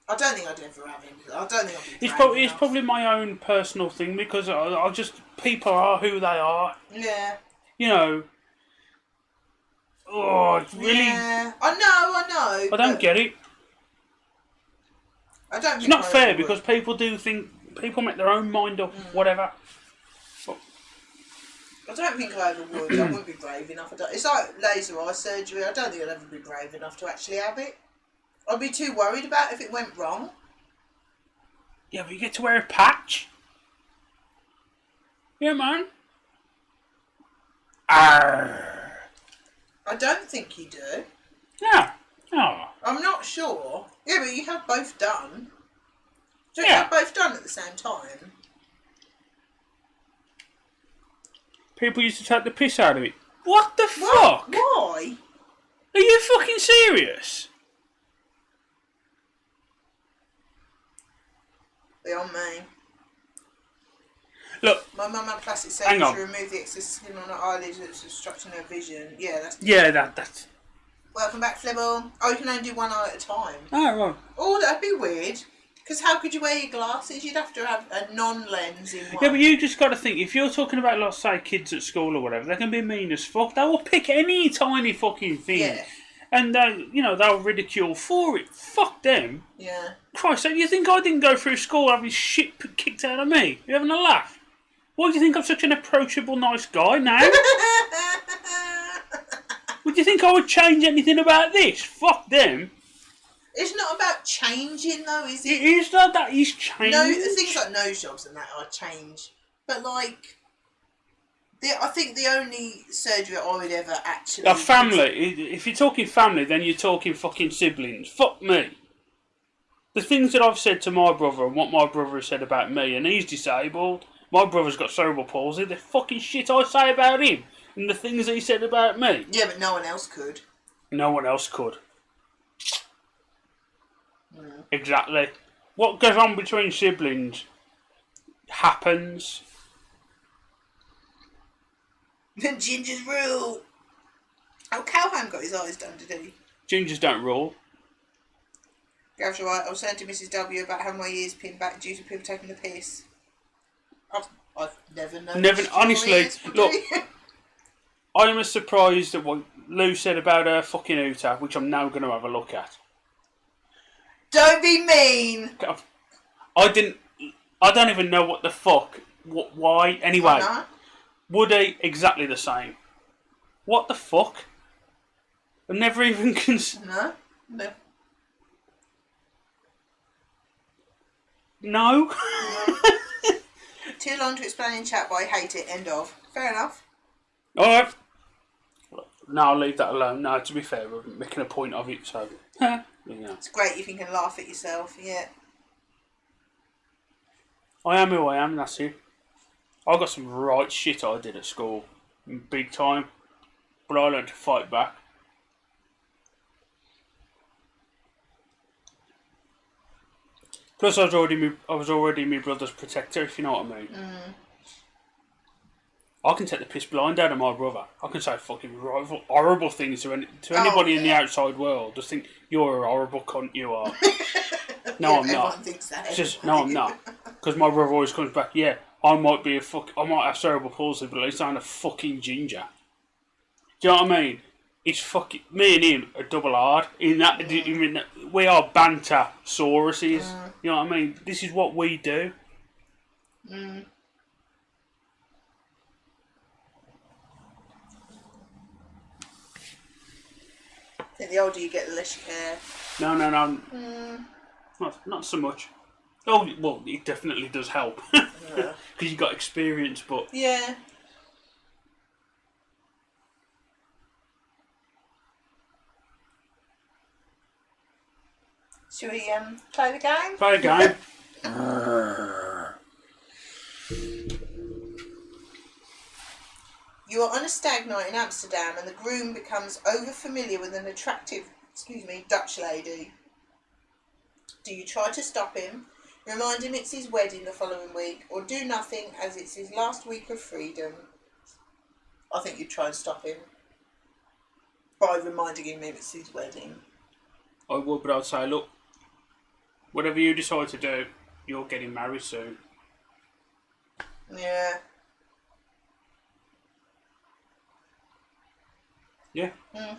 I don't think I'd ever have him. I don't think I'd be It's brave it's enough. probably my own personal thing because I just... People are who they are. Yeah. You know... Oh, it's really... Yeah. I know. I don't get it. I don't. It's think not I fair ever would. because people do think... People make their own mind up, whatever. I don't think I ever would. I wouldn't be brave enough. It's like laser eye surgery. I don't think I'd ever be brave enough to actually have it. I'd be too worried about if it went wrong. Yeah, but you get to wear a patch. Yeah, man. Arrgh. I don't think you do. Yeah. Oh. I'm not sure. Yeah, but you have both done. So you Yeah. have both done at the same time. People used to take the piss out of it. What the What? fuck? Why? Are you fucking serious? Beyond me. Look. My mum had plastic Hang surgery on. to remove the excess skin on her eyelids that's obstructing her vision. Yeah, that's... Yeah, that's... Welcome back, Flibble. Oh, you can only do one eye at a time. Oh, right. Oh, that'd be weird. Because how could you wear your glasses? You'd have to have a non-lens in one. Yeah, but you just got to think, if you're talking about, let's say, kids at school or whatever, they can be mean as fuck. They will pick any tiny fucking thing. Yeah. And, they'll ridicule for it. Fuck them. Yeah. Christ, you think I didn't go through school having shit kicked out of me? You having a laugh? Why do you think I'm such an approachable, nice guy now? Would you think I would change anything about this? Fuck them. It's not about changing though, is It it? is not that he's changed. No, things like nose jobs and that are change. But like, I think the only surgery I would ever actually... A family. If you're talking family, then you're talking fucking siblings. Fuck me. The things that I've said to my brother and what my brother has said about me, and he's disabled, My brother's got cerebral palsy. The fucking shit I say about him and the things he said about me. Yeah, but no one else could. No one else could. Mm. Exactly. What goes on between siblings happens. Ginger's rule. Oh, Calhoun got his eyes done, did he? Gingers don't rule. Gav's right. I was saying to Mrs. W about having my ears pinned back due to people taking the piss. I've never known. Honestly, look, I'm as surprised at what Lou said about her fucking Uta, which I'm now going to have a look at. Don't be mean. I don't even know what the fuck. Why? Anyway, Woody, exactly the same. What the fuck? I never even No. No. Too long to explain in chat, but I hate it. End of. Fair enough. Alright. No, I'll leave that alone. No, to be fair, we're making a point of it, so. Yeah. It's great if you can laugh at yourself, yeah. I am who I am, that's it. I got some right shit I did at school. Big time. But I learned to fight back. Plus, I was already my brother's protector, if you know what I mean. Mm. I can take the piss blind out of my brother. I can say fucking horrible things to anybody in the outside world. Just think, you're a horrible cunt, you are. No, yeah, I'm not. Thinks that It's just, no, I'm not. Because my brother always comes back, yeah, I might have cerebral palsy, but at least I'm a fucking ginger. Do you know what I mean? It's fucking, me and him are double hard. We are banter sauruses. You know what I mean? This is what we do. Mm. I think the older you get, the less you care. No. Not so much. Oh, well, it definitely does help. Because you've got experience, but... Yeah. Should we play the game? Play a game. You are on a stag night in Amsterdam and the groom becomes over-familiar with an attractive, Dutch lady. Do you try to stop him, remind him it's his wedding the following week, or do nothing as it's his last week of freedom? I think you'd try and stop him by reminding him it's his wedding. I would, but I'd say, look, whatever you decide to do, you're getting married soon. Yeah. Yeah. Mm.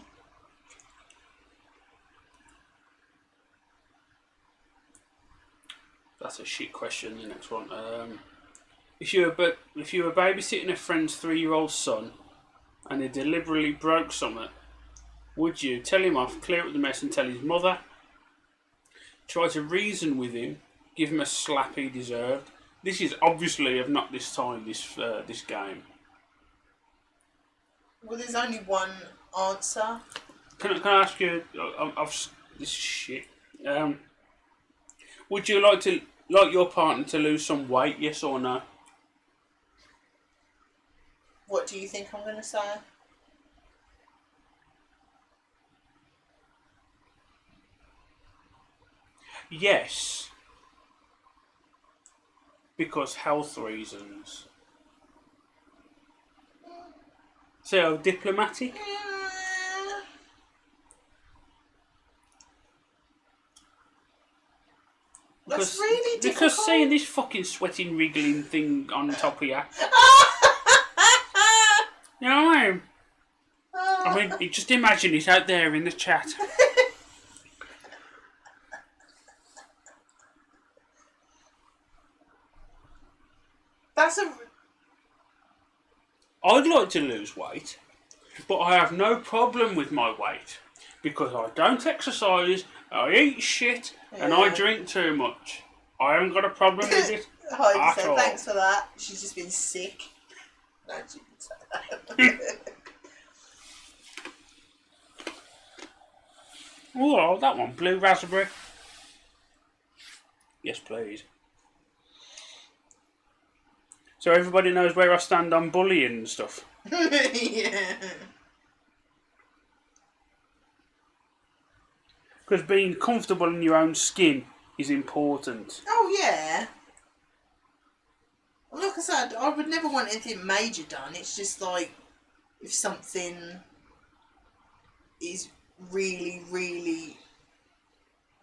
That's a shit question, the next one. If you were babysitting a friend's 3-year-old son and he deliberately broke something, would you tell him off, clear up the mess and tell his mother? Try to reason with him, give him a slap he deserved? This is obviously of not this time, this game. Well, there's only one answer. Can I ask you, this is shit. Would you like your partner to lose some weight, yes or no? What do you think I'm going to say? Yes. Because health reasons. So diplomatic? That's really difficult. Because seeing this fucking sweating, wriggling thing on top of you. You know what I mean? I mean, just imagine it out there in the chat. I'd like to lose weight, but I have no problem with my weight because I don't exercise, I eat shit, and I drink too much. I haven't got a problem with it at all. Thanks for that. She's just been sick. No, she didn't say that. Oh, that one, blue raspberry. Yes, please. So everybody knows where I stand on bullying and stuff. Yeah. Because being comfortable in your own skin is important. Oh, yeah. Well, like I said, I would never want anything major done. It's just like if something is really, really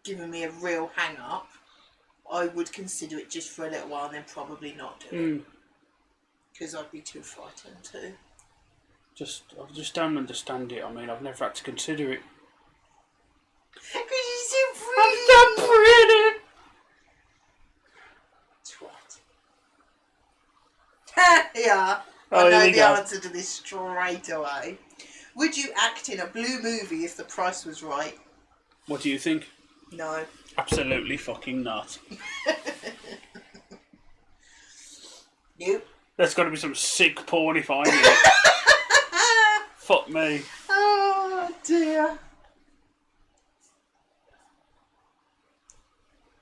giving me a real hang up, I would consider it just for a little while and then probably not do it. Because I'd be too frightened to. I just don't understand it. I mean, I've never had to consider it. Because you're so pretty. I'm so pretty. Twat. Yeah. Oh, I know here we the go. answer to this straight away. Would you act in a blue movie if the price was right? What do you think? No. Absolutely fucking not. Nope. There's got to be some sick porn if I need it. Fuck me. Oh dear.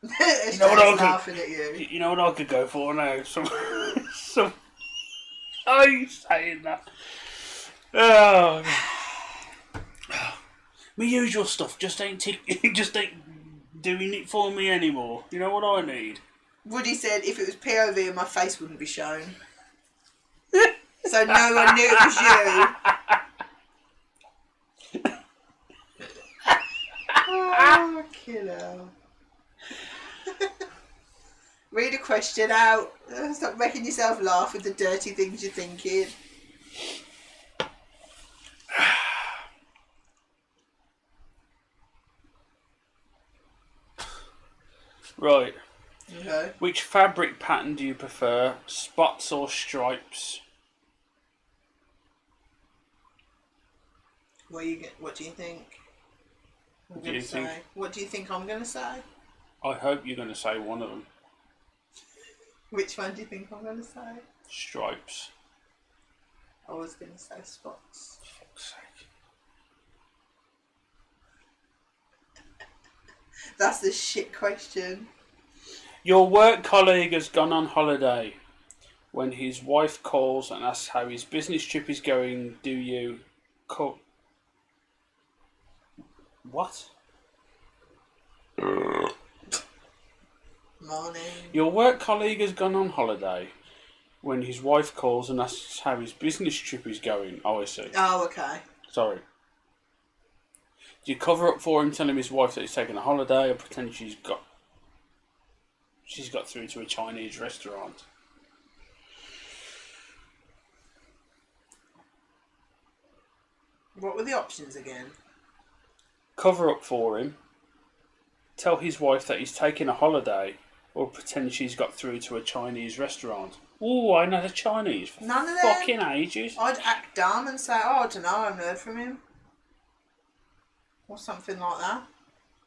You know what I laughing at you. You know what I could go for now? Some. Are you saying that? Oh. My usual stuff just ain't doing it for me anymore. You know what I need? Woody said if it was POV, my face wouldn't be shown. So no one knew it was you. Oh, kiddo. Read a question out. Stop making yourself laugh with the dirty things you're thinking. Right. Okay. Which fabric pattern do you prefer? Spots or stripes? What do you think? What do you think? What do you think I'm going to say? I hope you're going to say one of them. Which one do you think I'm going to say? Stripes. I was going to say spots. For fuck's sake. That's the shit question. Your work colleague has gone on holiday. When his wife calls and asks how his business trip is going, do you call... What? Morning. Your work colleague has gone on holiday. When his wife calls and asks how his business trip is going. Oh, I see. Oh, okay. Sorry. Do you cover up for him, tell him his wife that he's taking a holiday, or pretend she's got through to a Chinese restaurant? What were the options again? Cover up for him, tell his wife that he's taking a holiday, or pretend she's got through to a Chinese restaurant. Ooh, I know the Chinese for None of them. fucking ages. I'd act dumb and say, oh, I don't know, I haven't heard from him. Or something like that.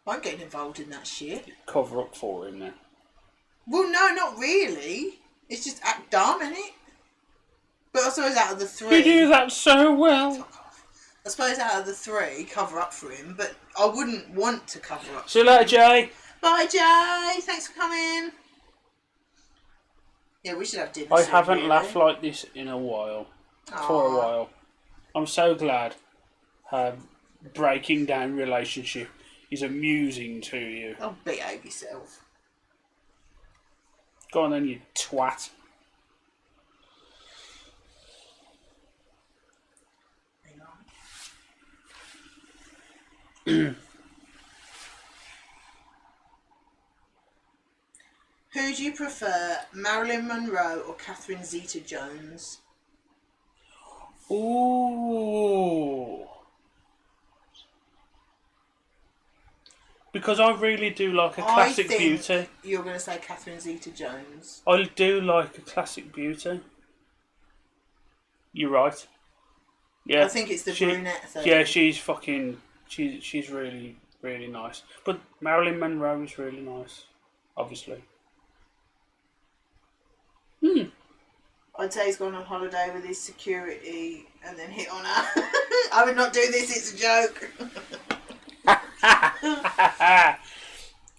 I ain't getting involved in that shit. Cover up for him then. Well, no, not really. It's just act dumb, innit? But I suppose out of the three... You do that so well. Fuck off. I suppose out of the three, cover up for him, but I wouldn't want to cover up. See you later, Jay. Bye, Jay. Thanks for coming. Yeah, we should have dinner I soon, haven't really. laughed like this in a while. For a Aw. while. I'm so glad breaking down relationship is amusing to you. Oh, behave yourself. Go on then, you twat. Hang on. Who do you prefer, Marilyn Monroe or Catherine Zeta-Jones? Ooh. Because I really do like a classic I think beauty. You're going to say Catherine Zeta-Jones. I do like a classic beauty. You're right. Yeah. I think it's the brunette thing. Yeah, she's really, really nice. But Marilyn Monroe is really nice, obviously. I'd say he's gone on holiday with his security and then hit on her. I would not do this, it's a joke.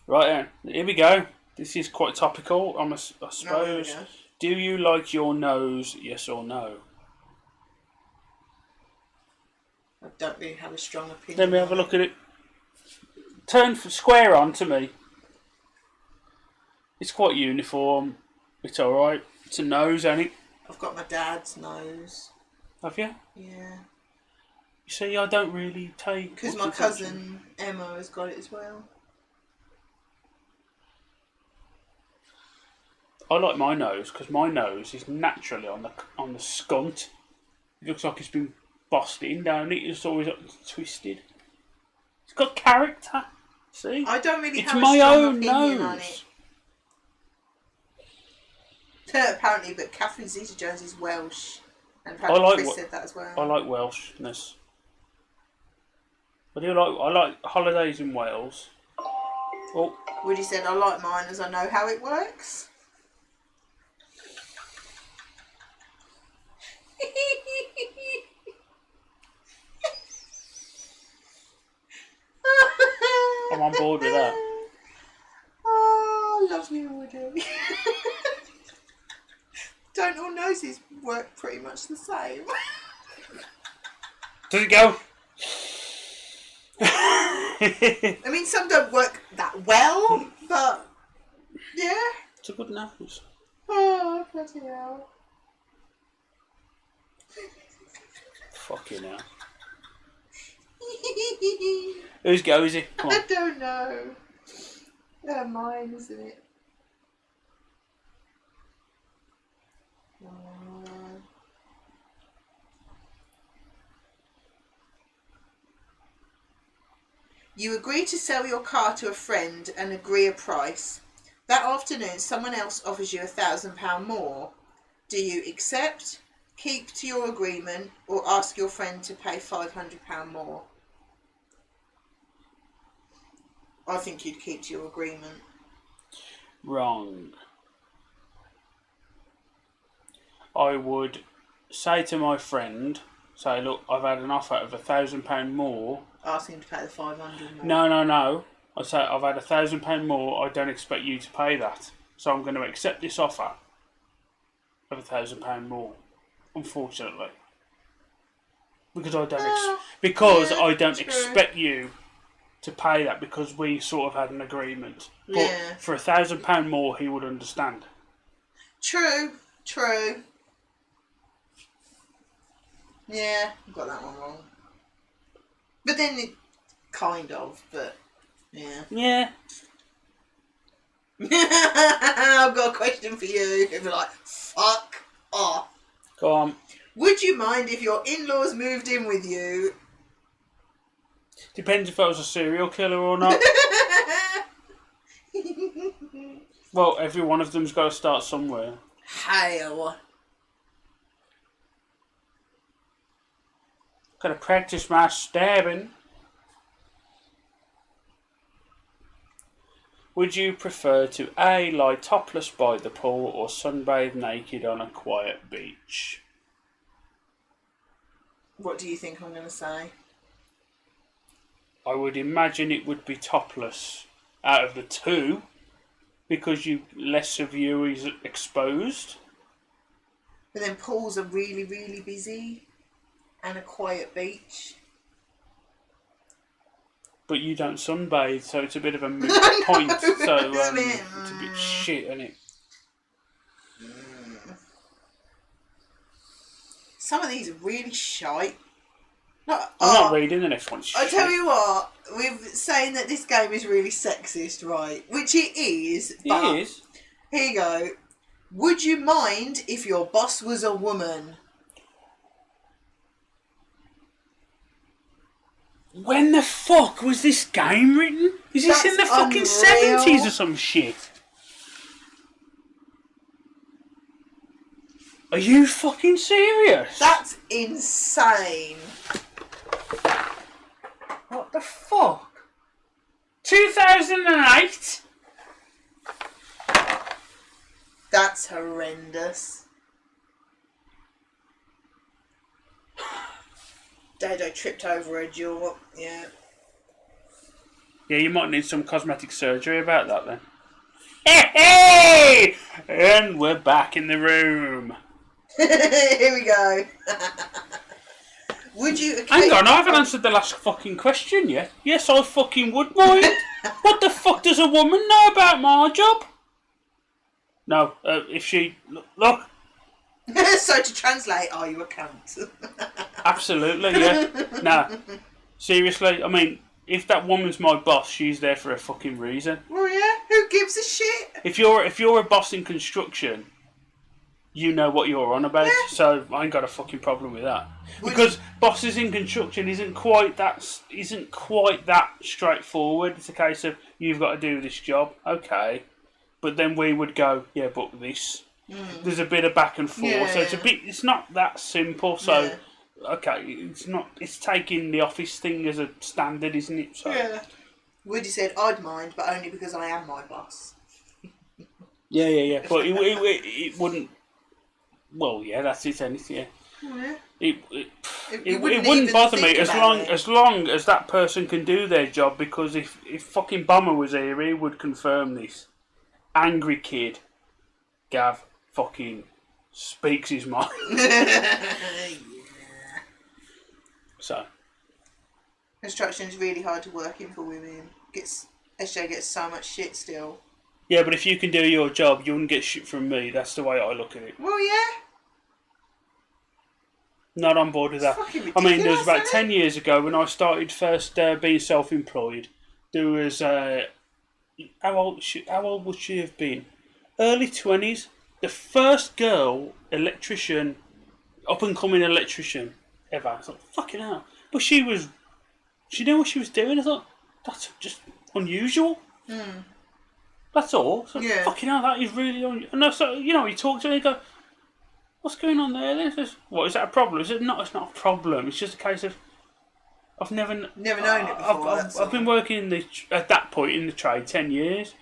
Right then, here we go. This is quite topical, I suppose. Oh, here we go. Do you like your nose? Yes or no? I don't really have a strong opinion. Let me have a look at it. Turn square on to me. It's quite uniform. It's alright. It's a nose, ain't it? I've got my dad's nose. Have you? Yeah. You see, I don't really take... Because my cousin Emma has got it as well. I like my nose because my nose is naturally on the skunt. It looks like it's been bossed in, don't it? It's always twisted. It's got character. See? I don't really it's have my a strong own opinion nose. on it. Apparently, but Catherine Zeta-Jones is Welsh. And apparently Chris said that as well. I like Welshness. I like holidays in Wales. Oh. Woody said, I like mine as I know how it works. I'm on board with that. Oh, I love you, Woody. Don't all noses work pretty much the same? Does it go? I mean, some don't work that well, but yeah. It's a good nose. Oh, bloody hell. Fucking hell. Whose go is it? Come on. I don't know. Mine, isn't it? You agree to sell your car to a friend and agree a price. That afternoon, someone else offers you £1,000 more. Do you accept, keep to your agreement, or ask your friend to pay £500 more? I think you'd keep to your agreement. Wrong. I would say to my friend, look, I've had an offer of £1,000 more. Ask him to pay the 500 more. No. I say I've had £1,000 more. I don't expect you to pay that, so I'm going to accept this offer of £1,000 more. Unfortunately, because I don't expect you to pay that because we sort of had an agreement. But for £1,000 more, he would understand. True. Yeah, I got that one wrong. But then it kind of, but yeah. Yeah. I've got a question for you. If you're like, fuck off. Go on. Would you mind if your in-laws moved in with you? Depends if I was a serial killer or not. Well, every one of them's got to start somewhere. Hell. Gotta practice my stabbing. Would you prefer to A, lie topless by the pool or sunbathe naked on a quiet beach? What do you think I'm going to say? I would imagine it would be topless out of the two because less of you is exposed. But then pools are really, really busy and a quiet beach. But you don't sunbathe, so it's a bit of a moot point. So it's a bit shit, isn't it? Some of these are really shite. I'm not reading the next one. I tell you what, we're saying that this game is really sexist, right? Which it is. But it is. Here you go. Would you mind if your boss was a woman? When the fuck was this game written? Is this in the fucking 70s or some shit? Are you fucking serious? That's insane. What the fuck? 2008? That's horrendous. Dodo tripped over her jaw. Yeah. Yeah, you might need some cosmetic surgery about that then. Hey! And we're back in the room. Here we go. Would you... Hang on, I haven't answered the last fucking question yet. Yes, I fucking would mind. What the fuck does a woman know about my job? No, if she... Look. So to translate, are you a cunt? Absolutely, yeah. Nah, seriously, I mean, if that woman's my boss, she's there for a fucking reason. Well, yeah, who gives a shit? If you're a boss in construction, you know what you're on about, Yeah. so I ain't got a fucking problem with that. Because bosses in construction isn't quite that straightforward. It's a case of you've got to do this job, okay, but then we would go, yeah, but this. There's a bit of back and forth, so it's not that simple. So okay, it's taking the office thing as a standard, isn't it? So, yeah. Woody said I'd mind, but only because I am my boss. Yeah. But it wouldn't. Well, yeah, that's it. Anything. Yeah. It wouldn't bother me as long as that person can do their job. Because if fucking Bomber was here, he would confirm this. Angry kid, Gav, fucking speaks his mind. Yeah. So. Construction is really hard to work in for women. SJ gets so much shit still. Yeah, but if you can do your job, you wouldn't get shit from me. That's the way I look at it. Well, yeah. Not on board with that. I mean, there was about 10 years ago when I started first being self-employed. There was how old would she have been? Early 20s. The first girl electrician, up and coming electrician ever. I thought, fucking hell. But she knew what she was doing. I thought, that's just unusual. That's all. So, fucking hell, that is really unusual. And so, you talk to her and you go, what's going on there? What, is that a problem? It's not a problem. It's just a case of I've never known it before. I've been working at that point in the trade 10 years.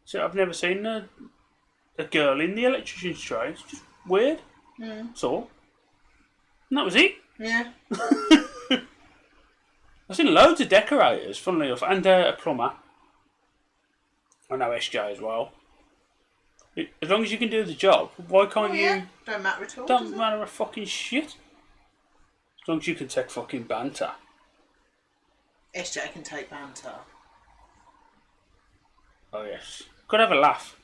So I've never seen a girl in the electrician's trade. It's just weird. That's all. And that was it. Yeah. I've seen loads of decorators, funnily enough, and a plumber. I know SJ as well. As long as you can do the job, why can't you? Don't matter at all. Don't matter a fucking shit. As long as you can take fucking banter. SJ can take banter. Oh yes. Could have a laugh.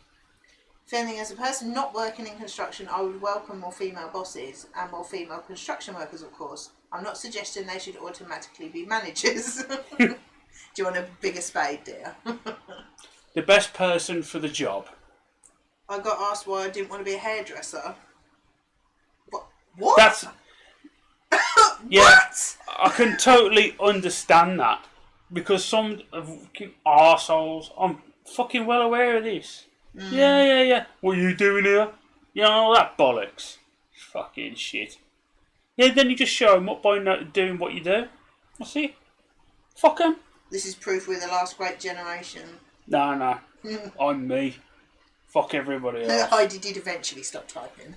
Feeling as a person not working in construction, I would welcome more female bosses and more female construction workers, of course. I'm not suggesting they should automatically be managers. Do you want a bigger spade, dear? The best person for the job. I got asked why I didn't want to be a hairdresser. What? That's... Yeah, What? I can totally understand that. Because some arseholes, I'm fucking well aware of this. Yeah. What are you doing here? All that bollocks. Fucking shit. Yeah, then you just show them up by doing what you do. That's it. Fuck them. This is proof we're the last great generation. No. I'm me. Fuck everybody else. Heidi did eventually stop typing.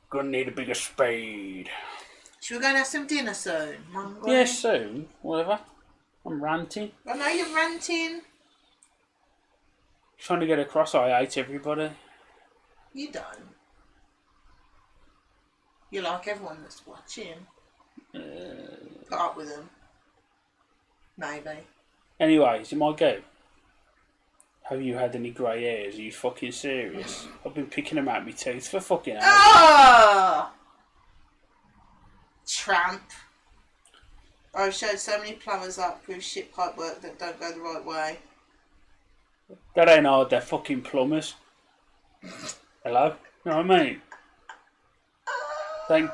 Gonna need a bigger spade. Should we go and have some dinner soon? Yeah, soon. Whatever. I'm ranting. I know you're ranting. Trying to get across I hate everybody. You don't. You like everyone that's watching. Put up with them. Maybe. Anyway, is it my go? Have you had any grey hairs? Are you fucking serious? I've been picking them out my teeth for fucking hours. Ah! Tramp. I've showed so many plumbers up with shit pipe work that don't go the right way. That ain't hard, they're fucking plumbers. Hello? You know what I mean? They ain't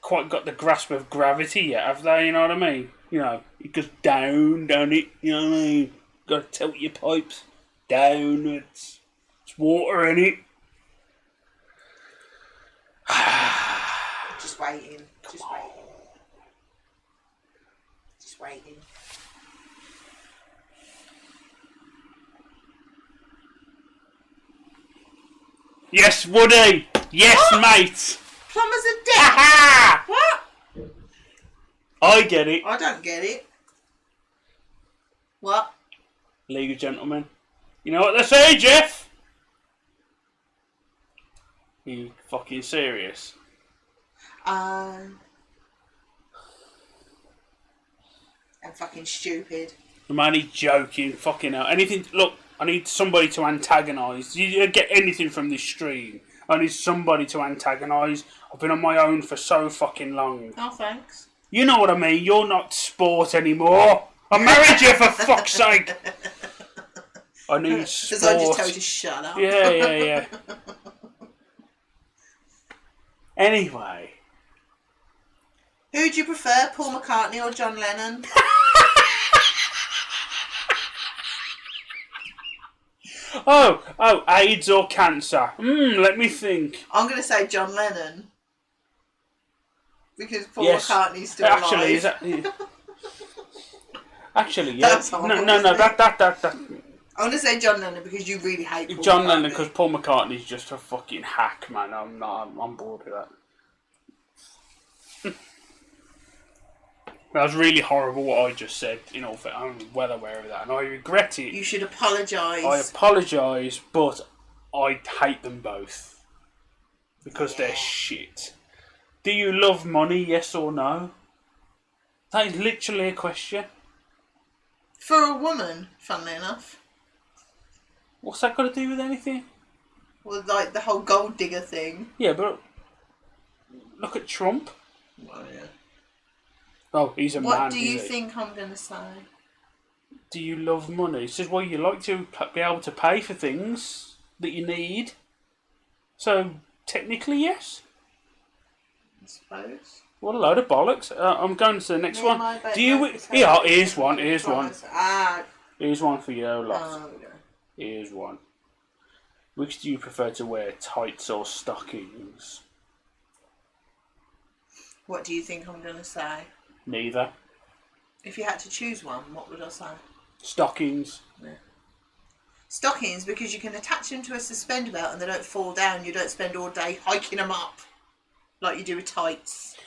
quite got the grasp of gravity yet, have they? You know what I mean? It goes down it, you know what I mean? Gotta tilt your pipes downwards. It's water in it. Just waiting. Just waiting. Yes, Woody! Yes, mate! Plumbers are dead! What? I get it. I don't get it. What? League of Gentlemen. You know what they say, Jeff? Are you fucking serious? I'm fucking stupid. I'm only joking. Fucking hell. Anything. Look, I need somebody to antagonise. You get anything from this stream. I need somebody to antagonise. I've been on my own for so fucking long. Oh, thanks. You know what I mean. You're not sport anymore. I married you for fuck's sake. I need sport. Because I just told you to shut up. Yeah. Anyway. Who do you prefer, Paul McCartney or John Lennon? Oh, AIDS or cancer? Let me think. I'm going to say John Lennon. Because Paul Yes. McCartney's still Actually, alive. is that... Actually, yeah. That's horrible, No, isn't it? that. I'm going to say John Lennon because you really hate Paul John McCartney. Lennon, because Paul McCartney's just a fucking hack, man. I'm bored with that. That was really horrible what I just said. In all fairness, I'm well aware of that, and I regret it. You should apologise. I apologise, but I hate them both because they're shit. Do you love money? Yes or no? That is literally a question. For a woman, funnily enough. What's that got to do with anything? Well, like the whole gold digger thing. Yeah, but look at Trump. Well, yeah. Oh, he's a man. What do you is he? think I'm going to say? Do you love money? He says, well, you like to be able to pay for things that you need. So, technically, yes. I suppose. What a load of bollocks. I'm going to the next Me and one. my babe Do you... both say Yeah, that. here's one. Here's one. Ah. Here's one for you, lot. Oh, yeah. Here's one. Which do you prefer to wear, tights or stockings? What do you think I'm going to say? Neither. If you had to choose one, what would I say? Stockings. Yeah. Stockings, because you can attach them to a suspender belt and they don't fall down. You don't spend all day hiking them up like you do with tights.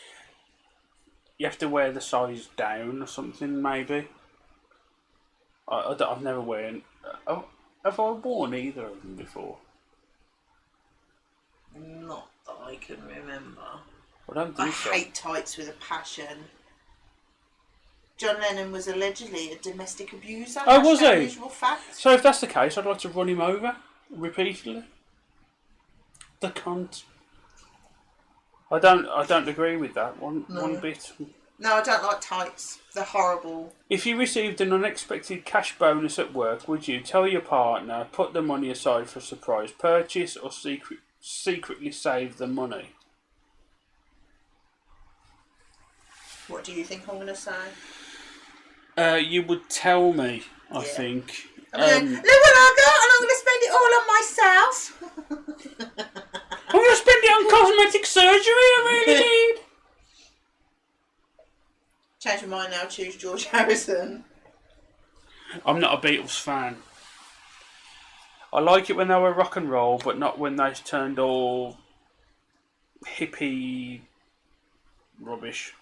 You have to wear the size down or something, maybe. I've never worn... have I worn either of them before? Not that I can remember. I don't I think so. hate tights with a passion. John Lennon was allegedly a domestic abuser. Oh, was Hashtag he? Usual fact. So if that's the case, I'd like to run him over repeatedly. The cunt. I don't agree with that one bit. No, I don't like tights. They're horrible. If you received an unexpected cash bonus at work, would you tell your partner, put the money aside for a surprise purchase, or secretly save the money? What do you think I'm going to say? You would tell me, I think. I'm going, look what I got, and I'm going to spend it all on myself. I'm going to spend it on cosmetic surgery I really need. Change my mind now, choose George Harrison. I'm not a Beatles fan. I like it when they were rock and roll, but not when they turned all hippie rubbish.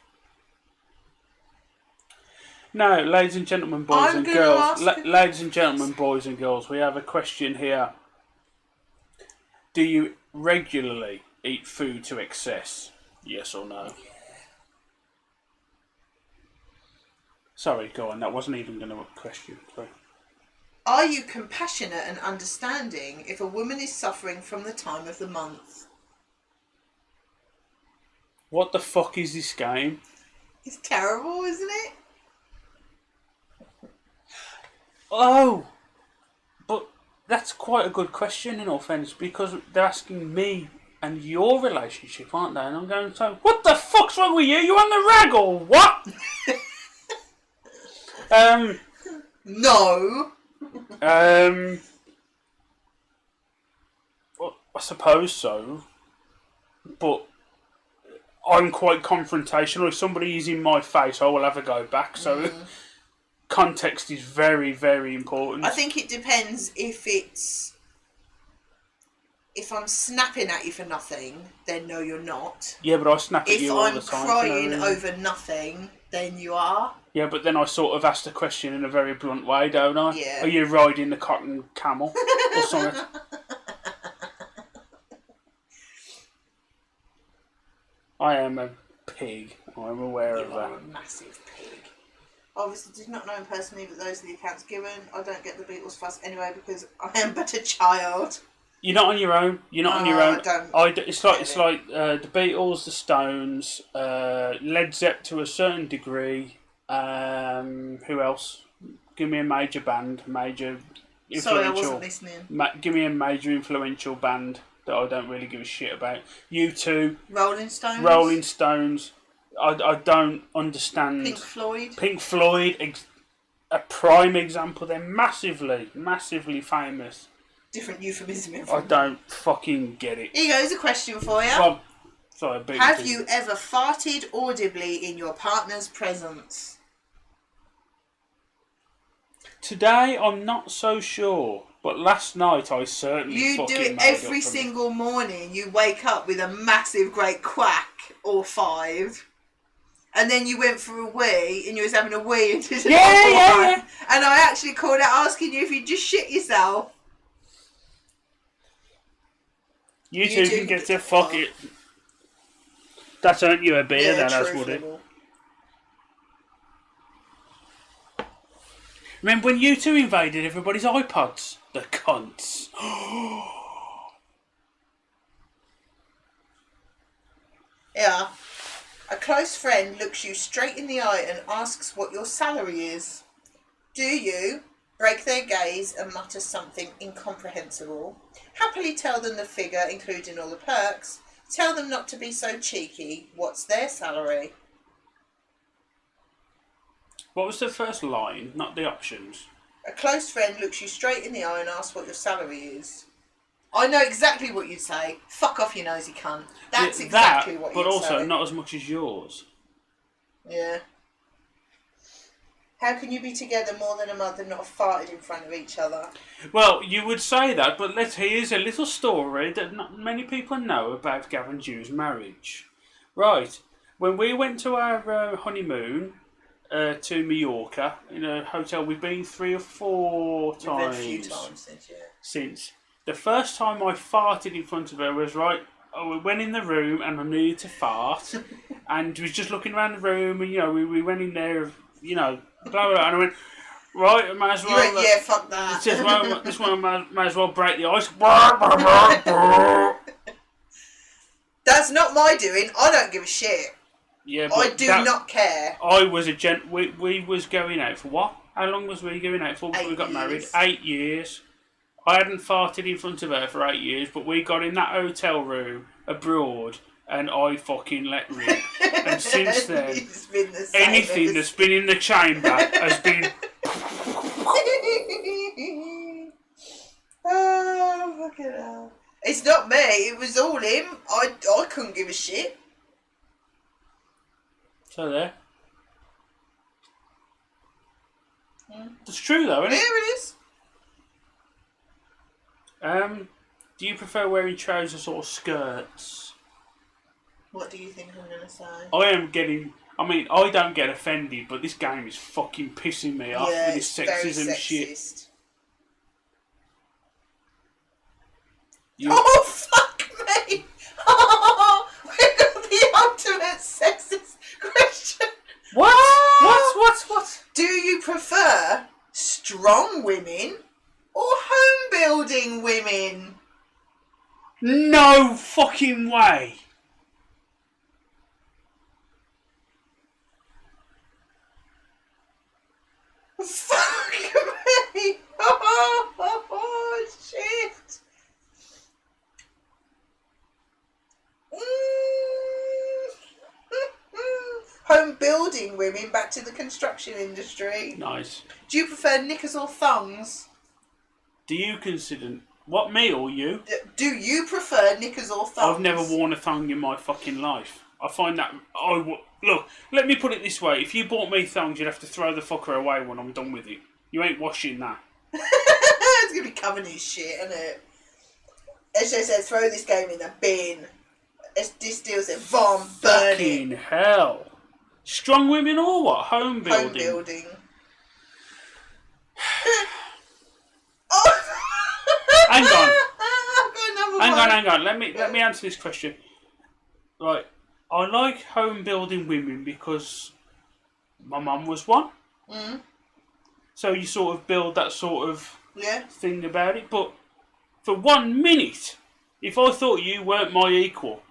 Now, ladies and gentlemen, boys and girls, ladies and gentlemen, boys and girls, we have a question here. Do you regularly eat food to excess? Yes or no? Sorry, go on. That wasn't even going to question. Sorry. Are you compassionate and understanding if a woman is suffering from the time of the month? What the fuck is this game? It's terrible, isn't it? Oh! But that's quite a good question in all fairness, because they're asking me and your relationship, aren't they? And I'm going, so, what the fuck's wrong with you? You on the rag or what? No. Well, I suppose so. But I'm quite confrontational. If somebody is in my face, I will have a go back. So context is very, very important. I think it depends if I'm snapping at you for nothing, then no, you're not. Yeah, but I snap at If you all I'm the time. crying over nothing, then you are. Yeah, but then I sort of asked a question in a very blunt way, don't I? Yeah. Are you riding the cotton camel or something? I am a pig. I'm aware of You are that. a massive pig. Obviously, did not know him personally, but those are the accounts given. I don't get the Beatles fuss anyway because I am but a child. You're not on your own. You're not on your own. It's like the Beatles, the Stones, Led Zepp to a certain degree. Who else? Give me a major band, major influential. Sorry, I wasn't listening. Give me a major influential band that I don't really give a shit about. U2. Rolling Stones. Rolling Stones. I don't understand. Pink Floyd. Pink Floyd, a prime example. They're massively, massively famous. Different euphemism. I don't fucking get it. Here goes a question for you. Well, sorry, have you ever farted audibly in your partner's presence? Today, I'm not so sure. But last night, I certainly You fucking do it made every up for single morning. You wake up with a massive great quack or 5. And then you went for a wee and you was having a wee and did yeah. And I actually called out asking you if you just shit yourself. You two can get to fuck it. That's earned you a beer then, as would it? Remember when you two invaded everybody's iPods? The cunts. Yeah. A close friend looks you straight in the eye and asks what your salary is. Do you break their gaze and mutter something incomprehensible? Happily tell them the figure, including all the perks. Tell them not to be so cheeky. What's their salary? What was the first line? Not the options. A close friend looks you straight in the eye and asks what your salary is. I know exactly what you'd say. Fuck off, you nosy cunt. That's exactly what you'd say. But also not as much as yours. Yeah. How can you be together more than a month and not have farted in front of each other? Well, you would say that, but here's a little story that not many people know about Gavin Dew's marriage. Right. When we went to our honeymoon to Mallorca in a hotel, we've been 3 or 4 times. We've been a few times since, yeah. Since. The first time I farted in front of her was we went in the room and I needed to fart and was just looking around the room and, we went in there, blah, blah, blah, and I went, right, I might as well... You went, yeah, fuck that. Says, well, this one might as well break the ice. That's not my doing. I don't give a shit. Yeah, I do not care. I was a gent... We was going out for what? How long was we going out for before we got married? 8 years. I hadn't farted in front of her for 8 years, but we got in that hotel room abroad and I fucking let rip. And since then, anything that's been in the chamber has been... Oh, fucking hell. It's not me, it was all him. I couldn't give a shit. So there. It's true though, isn't it? Yeah, it is. Do you prefer wearing trousers or skirts? What do you think I'm going to say? I don't get offended, but this game is fucking pissing me off with this sexism shit. Oh, fuck me! Oh, we got the ultimate sexist question. What? Oh. What? Do you prefer strong women or home building women? No fucking way. Fuck me. Oh shit. Home building women, back to the construction industry. Nice. Do you prefer knickers or thongs? Do you consider... What, me or you? Do you prefer knickers or thongs? I've never worn a thong in my fucking life. I find that... Look, let me put it this way. If you bought me thongs, you'd have to throw the fucker away when I'm done with it. You ain't washing that. It's going to be covered in shit, isn't it? SJ said, throw this game in the bin. This deal said, Von, burn fucking hell. Strong women or what? Home Home building. building. Oh. Hang on. I've got another one. Hang on. Let me answer this question. Right, I like home building women because my mum was one. Mm. So you sort of build that sort of Yeah. thing about it. But for 1 minute, if I thought you weren't my equal,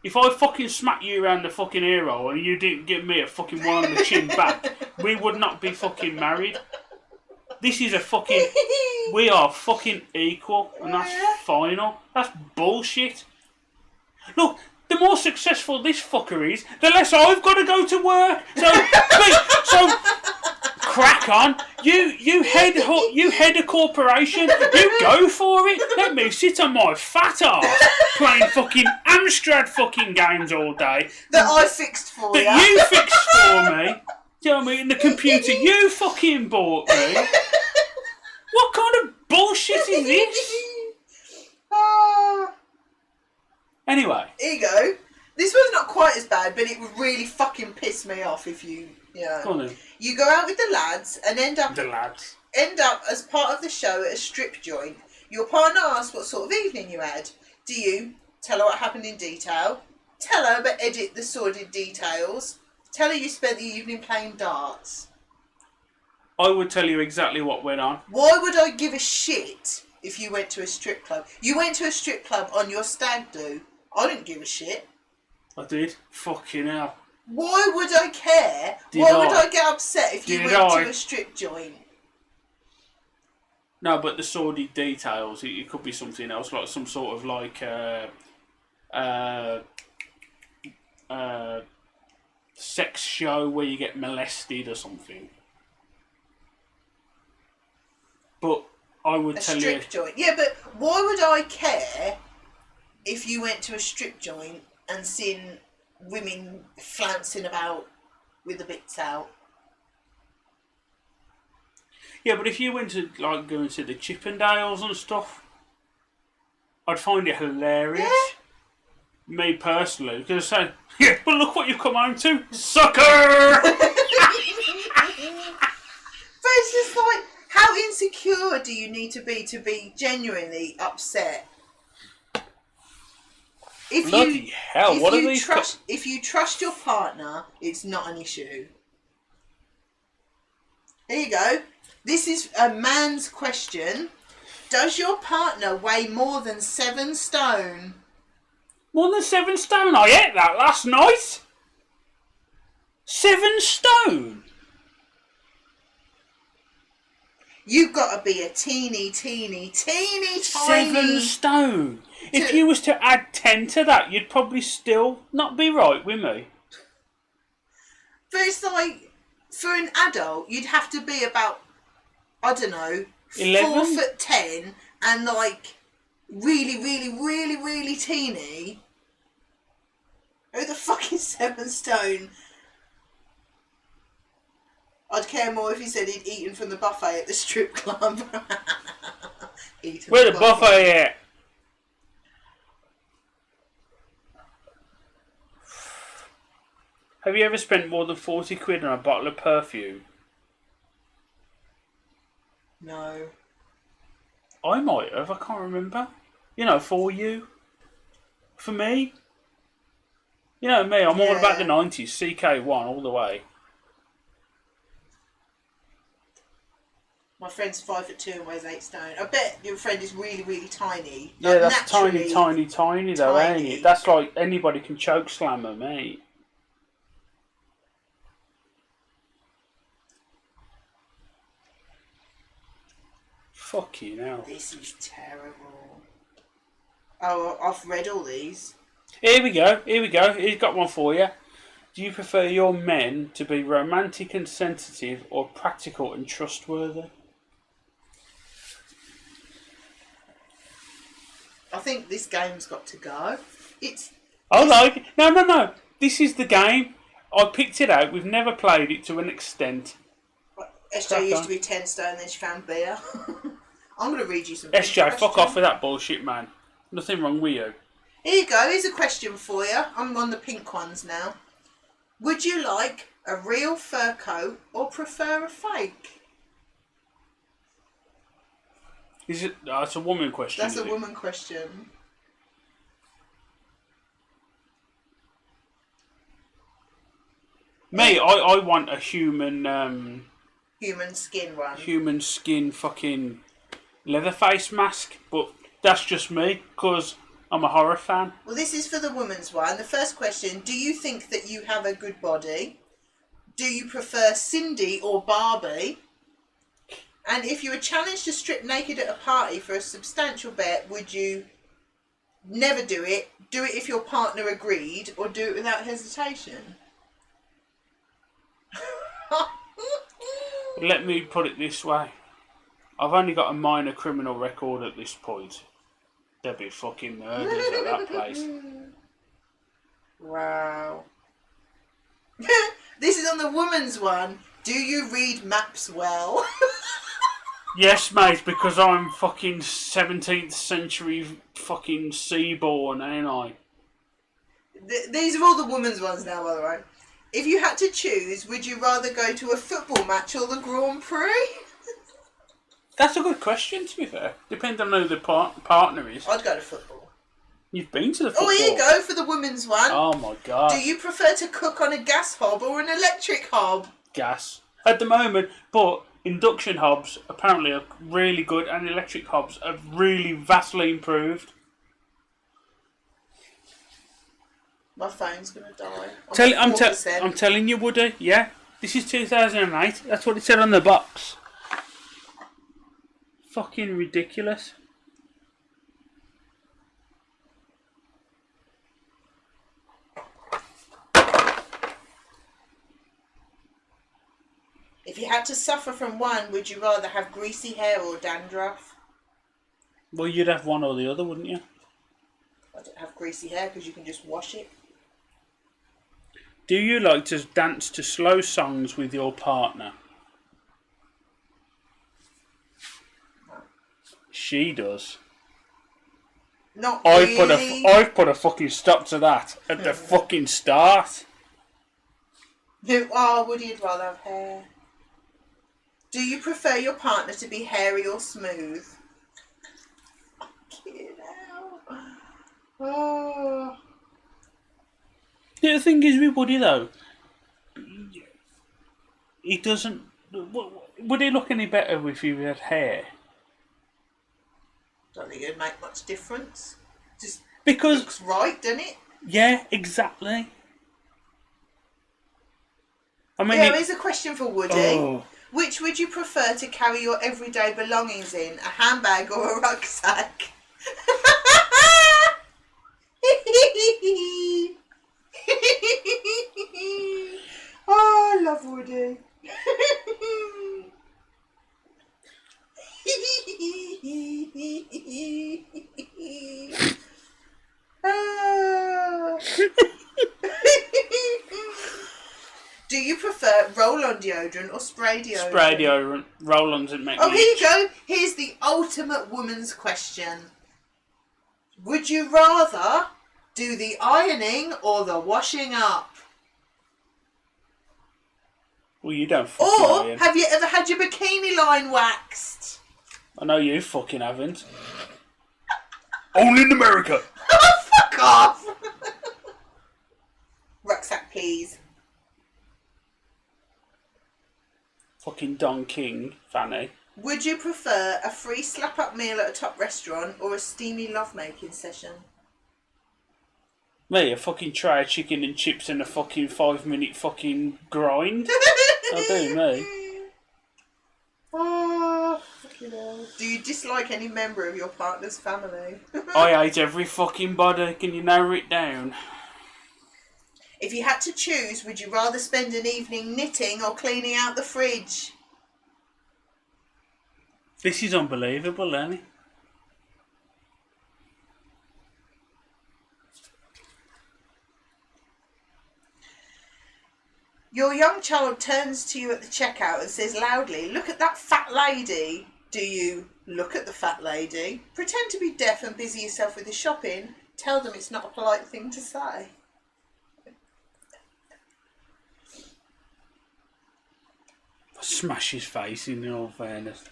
if I fucking smacked you around the fucking ear hole and you didn't give me a fucking one on the chin back, we would not be fucking married. This is a fucking... We are fucking equal, and that's final. That's bullshit. Look, the more successful this fucker is, the less I've got to go to work. So crack on. You head a corporation. You go for it. Let me sit on my fat arse playing fucking Amstrad fucking games all day. That I fixed for you. That you fixed for me. Do you know what I mean? The computer you fucking bought me. What kind of bullshit is this? Anyway. Here you go. This one's not quite as bad, but it would really fucking piss me off if you know. Go on then. You go out with the lads and end up as part of the show at a strip joint. Your partner asks what sort of evening you had. Do you tell her what happened in detail? Tell her but edit the sordid details? Tell her you spent the evening playing darts? I would tell you exactly what went on. Why would I give a shit if you went to a strip club? You went to a strip club on your stag do. I didn't give a shit. I did. Fucking hell. Why would I care? Why would I get upset if you went to a strip joint? No, but the sordid details, it could be something else, like some sort of like sex show where you get molested or something. But I would tell you... A strip joint. Yeah, but why would I care if you went to a strip joint and seen women flouncing about with the bits out? Yeah, but if you went to, like, going to the Chippendales and stuff, I'd find it hilarious. Yeah. Me personally, because I say, yeah, but look what you've come home to, sucker! But it's just like, how insecure do you need to be genuinely upset? Bloody hell, what are these... If you trust your partner, it's not an issue. Here you go. This is a man's question. Does your partner weigh more than 7 stone? More than 7 stone? I ate that last night. 7 stone? You've got to be a teeny tiny. 7 stone. If you was to add 10 to that, you'd probably still not be right with me. But it's like, for an adult, you'd have to be about, I don't know, 11? 4'10" and like really, really, really, really teeny. Who the fuck is 7 stone? I'd care more if he said he'd eaten from the buffet at the strip club. Where the buffet at? Have you ever spent more than 40 quid on a bottle of perfume? No. I might have, I can't remember. You know, for you. For me. You know me, I'm all about the 90s, CK1 all the way. My friend's 5'2" and weighs 8 stone. I bet your friend is really, really tiny. Yeah, that's tiny though, ain't it? That's like anybody can choke slam her, mate. Fucking hell. This is terrible. Oh, I've read all these. Here we go. He's got one for you. Do you prefer your men to be romantic and sensitive or practical and trustworthy? I think this game's got to go. No. This is the game. I picked it out. We've never played it to an extent. SJ used to be 10 stone, then she found beer. I'm going to read you some SJ, fuck off with that bullshit, man. Nothing wrong with you. Here you go. Here's a question for you. I'm on the pink ones now. Would you like a real fur coat or prefer a fake? Is it? That's a woman question. That's a is it? woman question. Me, I want a human Human skin one. human skin fucking Leatherface mask, but that's just me because I'm a horror fan. Well, this is for the woman's one. The first question, do you think that you have a good body? Do you prefer Cindy or Barbie? And if you were challenged to strip naked at a party for a substantial bet, would you never do it if your partner agreed, or do it without hesitation? Let me put it this way. I've only got a minor criminal record at this point. There'd be fucking murders at that place. Wow. This is on the woman's one. Do you read maps well? Yes, mate, because I'm fucking 17th century fucking seaborn, ain't I? These are all the woman's ones now, by the way. If you had to choose, would you rather go to a football match or the Grand Prix? That's a good question, to be fair. Depends on who the partner is. I'd go to football. You've been to the football? Oh, here you go for the woman's one. Oh my god. Do you prefer to cook on a gas hob or an electric hob? Gas. At the moment, but induction hobs apparently are really good and electric hobs are really vastly improved. My phone's going to die. I'm telling you, Woody, yeah? This is 2008. That's what it said on the box. Fucking ridiculous. If you had to suffer from one, would you rather have greasy hair or dandruff? Well, you'd have one or the other, wouldn't you? I'd have greasy hair because you can just wash it. Do you like to dance to slow songs with your partner? She does. Not really. I've put a fucking stop to that at the fucking start. Oh, Woody would rather have hair. Do you prefer your partner to be hairy or smooth? Fucking hell. Oh. The thing is with Woody though, he doesn't. Would he look any better if he had hair? Don't think it'd make much difference. Just Because looks right, doesn't it? yeah, exactly. I mean, Here's a question for Woody. Oh. Which would you prefer to carry your everyday belongings in? A handbag or a rucksack? Oh, I love Woody. Do you prefer roll-on deodorant or spray deodorant? spray deodorant, roll-ons and make Oh, me here you itch. go. Here's the ultimate woman's question. Would you rather do the ironing or the washing up? Well, you don't fucking Or iron. have you ever had your bikini line waxed? I know you fucking haven't. Only in America. Fuck off! Rucksack, please. Fucking Don King, Fanny. Would you prefer a free slap-up meal at a top restaurant or a steamy lovemaking session? Me, a fucking tray of chicken and chips and a fucking 5-minute fucking grind. That'll do me. Oh, fucking hell. Do you dislike any member of your partner's family? I hate every fucking body. Can you narrow it down? If you had to choose, would you rather spend an evening knitting or cleaning out the fridge? This is unbelievable, isn't it? Your young child turns to you at the checkout and says loudly, "Look at that fat lady." Do you look at the fat lady, pretend to be deaf and busy yourself with the shopping, tell them it's not a polite thing to say? Smash his face, in all fairness.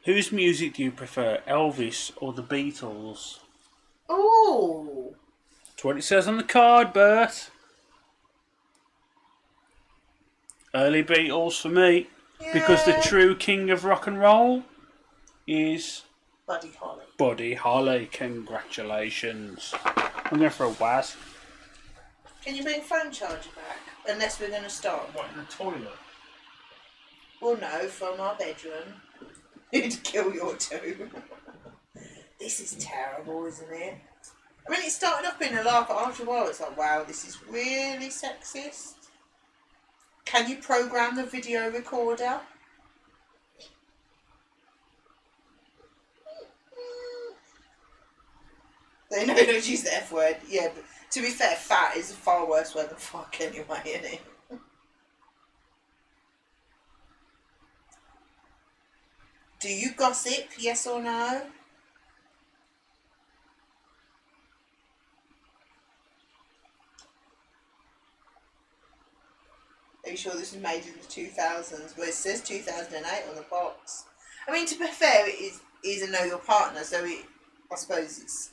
Whose music do you prefer, Elvis or the Beatles? Oh. That's what it says on the card, Bert. Early Beatles for me. Yeah. Because the true king of rock and roll is Buddy Holly. Buddy Holly. Congratulations. I'm going for a Waz. Can you bring phone charger back? Unless we're going to start. What, in the toilet? Well, no, from our bedroom. It'd kill your two. This is terrible, isn't it? I mean, it started off being a laugh, but after a while it's like, wow, this is really sexist. Can you program the video recorder? They know don't use the F word. Yeah, but to be fair, fat is a far worse word than fuck anyway, isn't it? Do you gossip, yes or no? Are you sure this was made in the 2000s? Well, it says 2008 on the box. I mean, to be fair, it is a know your partner, so I suppose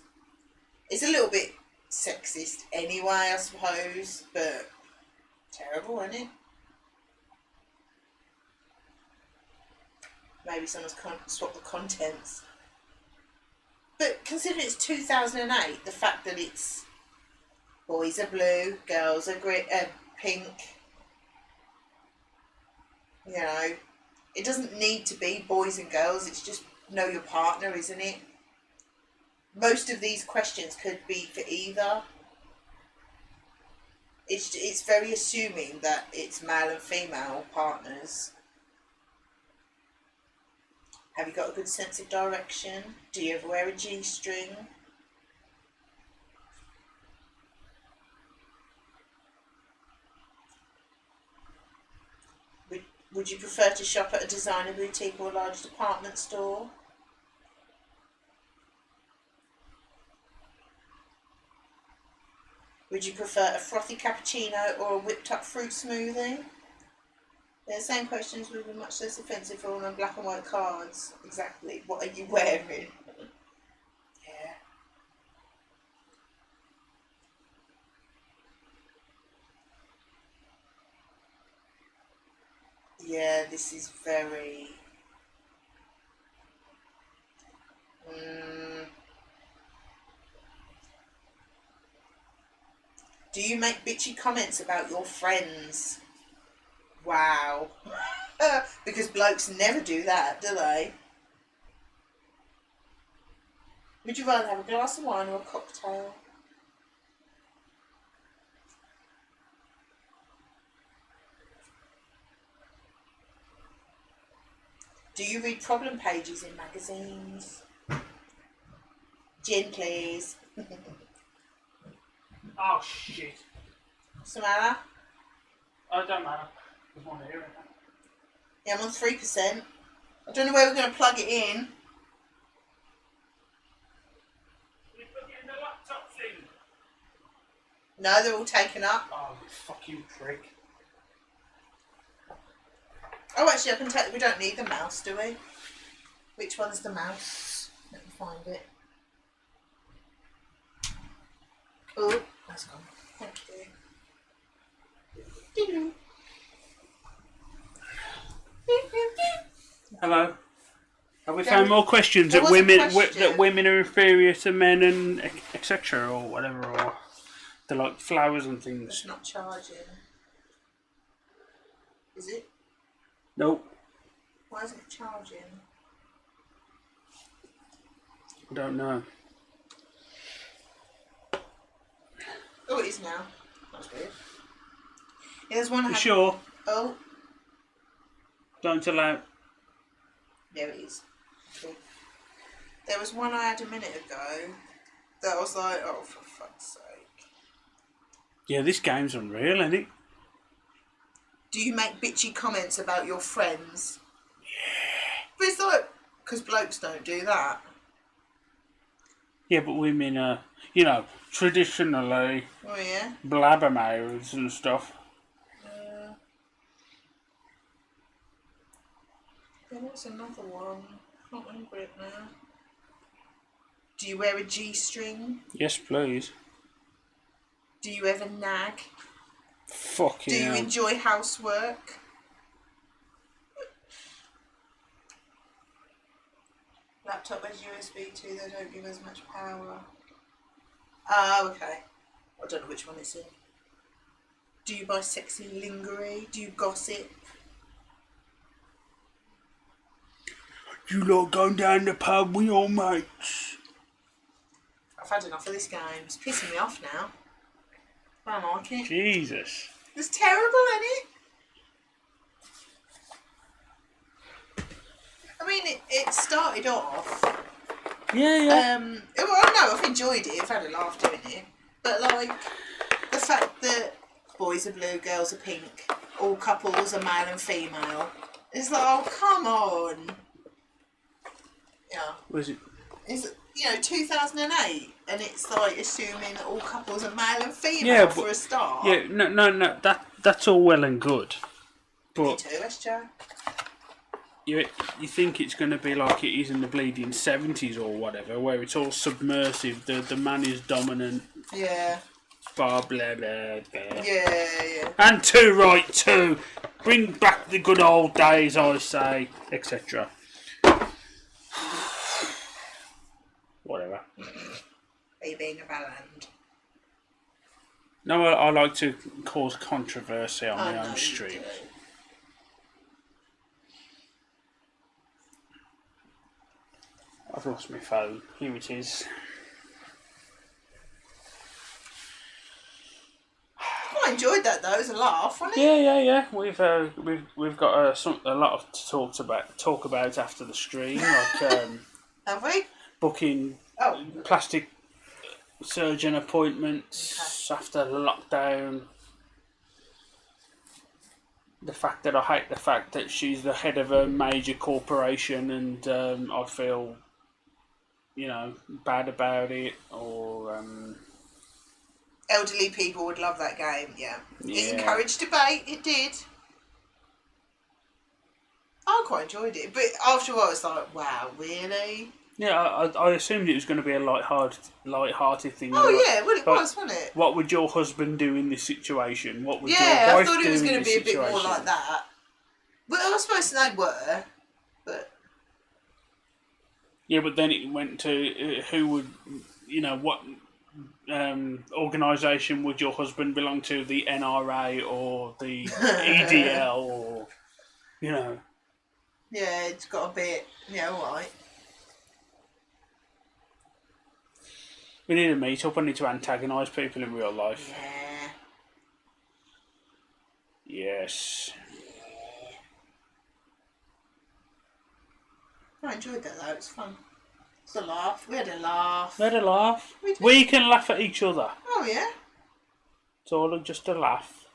it's a little bit sexist anyway, I suppose, but terrible, isn't it? Maybe someone's swapped the contents. But considering it's 2008, the fact that it's boys are blue, girls are pink, you know, it doesn't need to be boys and girls, it's just know your partner, isn't it? Most of these questions could be for either. It's very assuming that it's male and female partners. Have you got a good sense of direction? Do you ever wear a G-string? Would you prefer to shop at a designer boutique or a large department store? Would you prefer a frothy cappuccino or a whipped up fruit smoothie? They're the same questions would be much less offensive for all on black and white cards. Exactly. What are you wearing? Yeah. Yeah, this is very... Do you make bitchy comments about your friends? Wow. Because blokes never do that, do they? Would you rather have a glass of wine or a cocktail? Do you read problem pages in magazines? Gin, please. Oh, shit. What's the matter? Oh, it don't matter. There's one here. Yeah, I'm on 3%. I don't know where we're going to plug it in. You put it in the laptop thing. No, they're all taken up. Oh, you fucking prick. Oh, actually, I can tell you, we don't need the mouse, do we? Which one's the mouse? Let me find it. Oh, that's gone. Thank you. Hello. Have we found more questions there that was a women question. that women are inferior to men and etc. or whatever, or they're like flowers and things? It's not charging. Is it? Nope. Why isn't it charging? I don't know. Oh, it is now. That's weird. Yeah, there's one I You had... sure? Oh, Don't allow. there it is. Okay. There was one I had a minute ago that I was like, oh, for fuck's sake. Yeah, this game's unreal, isn't it? Do you make bitchy comments about your friends? Yeah. But it's like, because blokes don't do that. Yeah, but women are, traditionally Oh, yeah? blabbermouths and stuff. There was another one. Can't remember it now. Do you wear a G-string? Yes, please. Do you ever nag? Fuck Do you enjoy housework? Laptop has USB too, they don't give as much power. Oh, okay. I don't know which one it's in. Do you buy sexy lingerie? Do you gossip? You lot going down the pub with your mates? I've had enough of this game. It's pissing me off now. I don't like it. Jesus. It's terrible, isn't it? I mean, it started off. Yeah. Well, no, I've enjoyed it. I've had a laugh doing it. But like the fact that boys are blue, girls are pink, all couples are male and female. It's like, oh, come on. Yeah. Was it? It's 2008, and it's like assuming that all couples are male and female Yeah, for a start. Yeah, no. That's all well and good, Me but too, SJ. you think it's going to be like it is in the bleeding 70s or whatever, where it's all submersive. The man is dominant. Yeah. Blah blah blah blah. Yeah. And too right too. Bring back the good old days, I say, etc. Whatever. Are you being a bellend? No, I like to cause controversy on my I own know stream. you do. I've lost my phone. Here it is. I enjoyed that though. It was a laugh, wasn't it? Yeah. We've got a lot of talk about after the stream, like Have we? booking Oh. plastic surgeon appointments after lockdown. The fact that I hate the fact that she's the head of a major corporation, and I feel, bad about it, or Elderly people would love that game, yeah. Yeah. It encouraged debate, it did. I quite enjoyed it, but after a while it's like, wow, really? yeah, I assumed it was going to be a light-hearted thing. Oh yeah, well it But was, wasn't it? What would your husband do in this situation? What would Yeah, your I wife thought do it was in going to this be a bit more situation? like that. But I suppose they were, but... Yeah, but then it went to who would, what organisation would your husband belong to? The NRA or the EDL or, Yeah, it's got a bit... Yeah, alright. We need to meet up. I need to antagonise people in real life. Yeah. Yes. I enjoyed that though, it was fun. It's a laugh. We had a laugh. We had a laugh. We did. We can laugh at each other. Oh yeah? It's all just a laugh.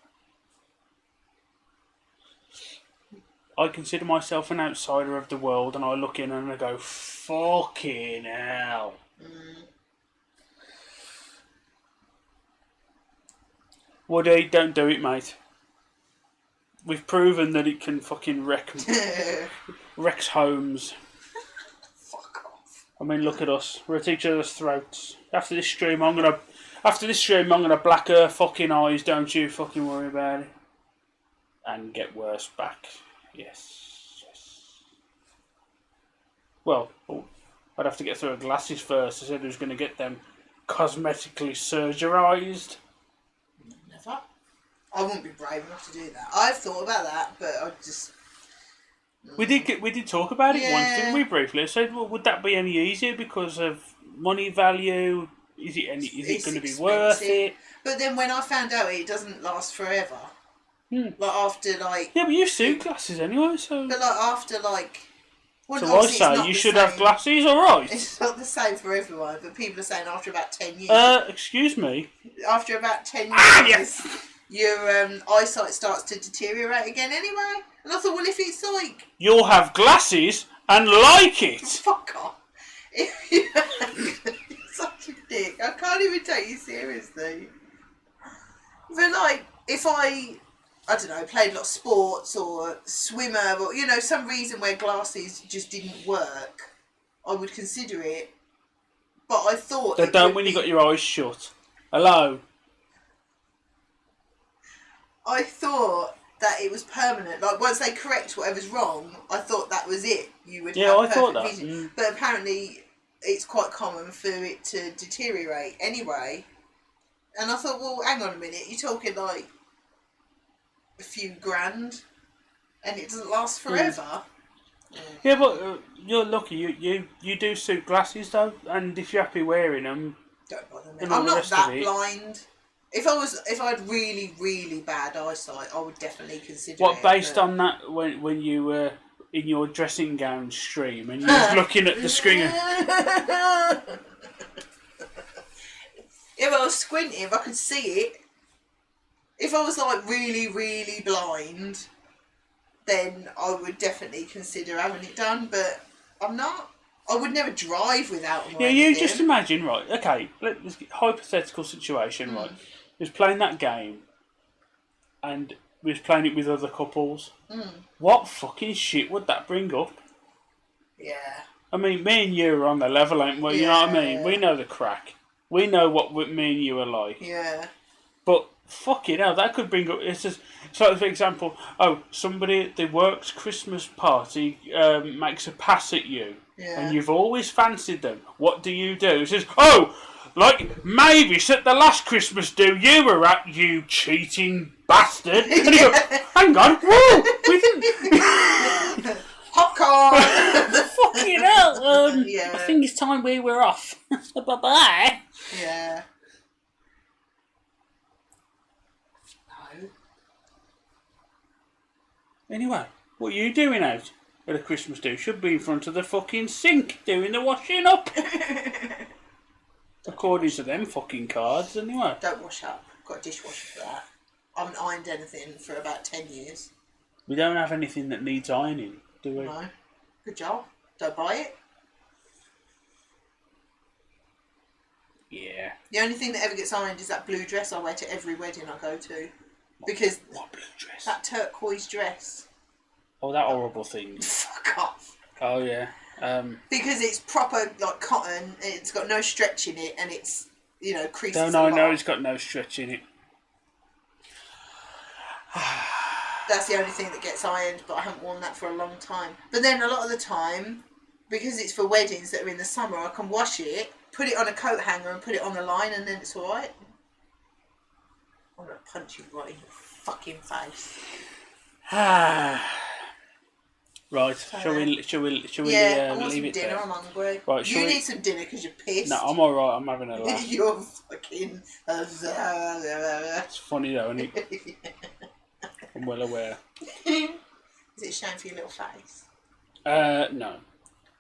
I consider myself an outsider of the world, and I look in and I go, fucking hell. Woody, don't do it, mate. We've proven that it can fucking wrecks homes. Fuck off. I mean, look at us. We're at each other's throats. After this stream, I'm gonna black her fucking eyes. Don't you fucking worry about it. And get worse back. Yes. Well, I'd have to get through her glasses first. I said I was going to get them cosmetically surgerised. Never. I wouldn't be brave enough to do that. I've thought about that, but I just... We did talk about it once, didn't we? Briefly. I said, well, would that be any easier because of money value? Is it going to be worth it? But then when I found out it doesn't last forever, like after like... Yeah, but you suit glasses anyway, so... But like after like... Well, so I say you should have glasses, alright? It's not the same for everyone, but people are saying after about 10 years... excuse me? After about 10 years, yes. Your eyesight starts to deteriorate again anyway. And I thought, well, if it's like... You'll have glasses and like it! Fuck off. You're such a dick. I can't even take you seriously. But like, if I I don't know, played a lot of sports or swimmer, or some reason where glasses just didn't work, I would consider it. But I thought They don't when you got your eyes shut. Hello. I thought that it was permanent. Like once they correct whatever's wrong, I thought that was it. You would have perfect vision. Mm. But apparently, it's quite common for it to deteriorate anyway. And I thought, well, hang on a minute. You're talking like a few grand, and it doesn't last forever. Yeah, but you're lucky. You do suit glasses though, and if you're happy wearing them, don't bother me. I'm not that blind. If I had really, really bad eyesight, I would definitely consider it. Based on that, when you were in your dressing gown stream and you was looking at the screen. Yeah, but I was squinting. If I could see it. If I was like really, really blind, then I would definitely consider having it done. But I'm not. I would never drive without them. Yeah, you just imagine, right? Okay, let's get hypothetical situation, right? We was playing that game, and we was playing it with other couples. What fucking shit would that bring up? Yeah. I mean, me and you are on the level, ain't we? You know what I mean? We know the crack. We know what me and you are like. Yeah. But fucking hell, that could bring up. It's just so. For example, somebody at the work's Christmas party makes a pass at you, and you've always fancied them. What do? It says, like Mavis at the last Christmas do you were at, you cheating bastard. And you go, hang on, whoa, we didn't. Popcorn. Fucking hell. I think it's time we were off. Bye bye. Yeah. Anyway, what are you doing out at a Christmas do? Should be in front of the fucking sink doing the washing up. According to them fucking cards, anyway. Don't wash up. Got a dishwasher for that. I haven't ironed anything for about 10 years. We don't have anything that needs ironing, do we? No. Good job. Don't buy it. Yeah. The only thing that ever gets ironed is that blue dress I wear to every wedding I go to. Because what blue dress? That turquoise dress. Oh, that horrible thing. Fuck off. Oh yeah. Because it's proper like cotton. It's got no stretch in it, and it's creases. No, it's got no stretch in it. That's the only thing that gets ironed, but I haven't worn that for a long time. But then a lot of the time, because it's for weddings that are in the summer, I can wash it, put it on a coat hanger, and put it on the line, and then it's all right. I'm gonna punch you right in your fucking face. Right, shall we I want leave some it dinner, there? I'm hungry. Right, you need some dinner because you're pissed. No, I'm alright, I'm having a laugh. You're fucking... It's funny though, isn't it? I'm well aware. Is it a shame for your little face? No.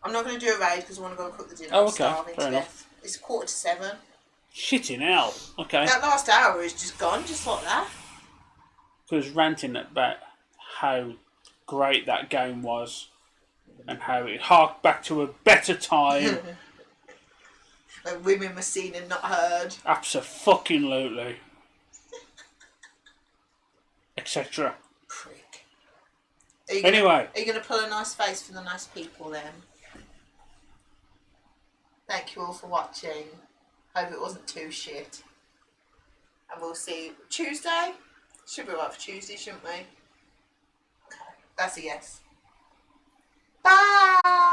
I'm not going to do a raid because I want to go and cook the dinner. Oh, okay, fair enough. It's 6:45. Shitting hell. Okay. That last hour is just gone, just like that. Because ranting about how great that game was and how it harked back to a better time. When women were seen and not heard. Abso-fucking-lutely. Etc. Prick. Anyway. Are you going to pull a nice face for the nice people then? Thank you all for watching. Hope it wasn't too shit. And we'll see you Tuesday. Should be right for Tuesday, shouldn't we? Okay. That's a yes. Bye!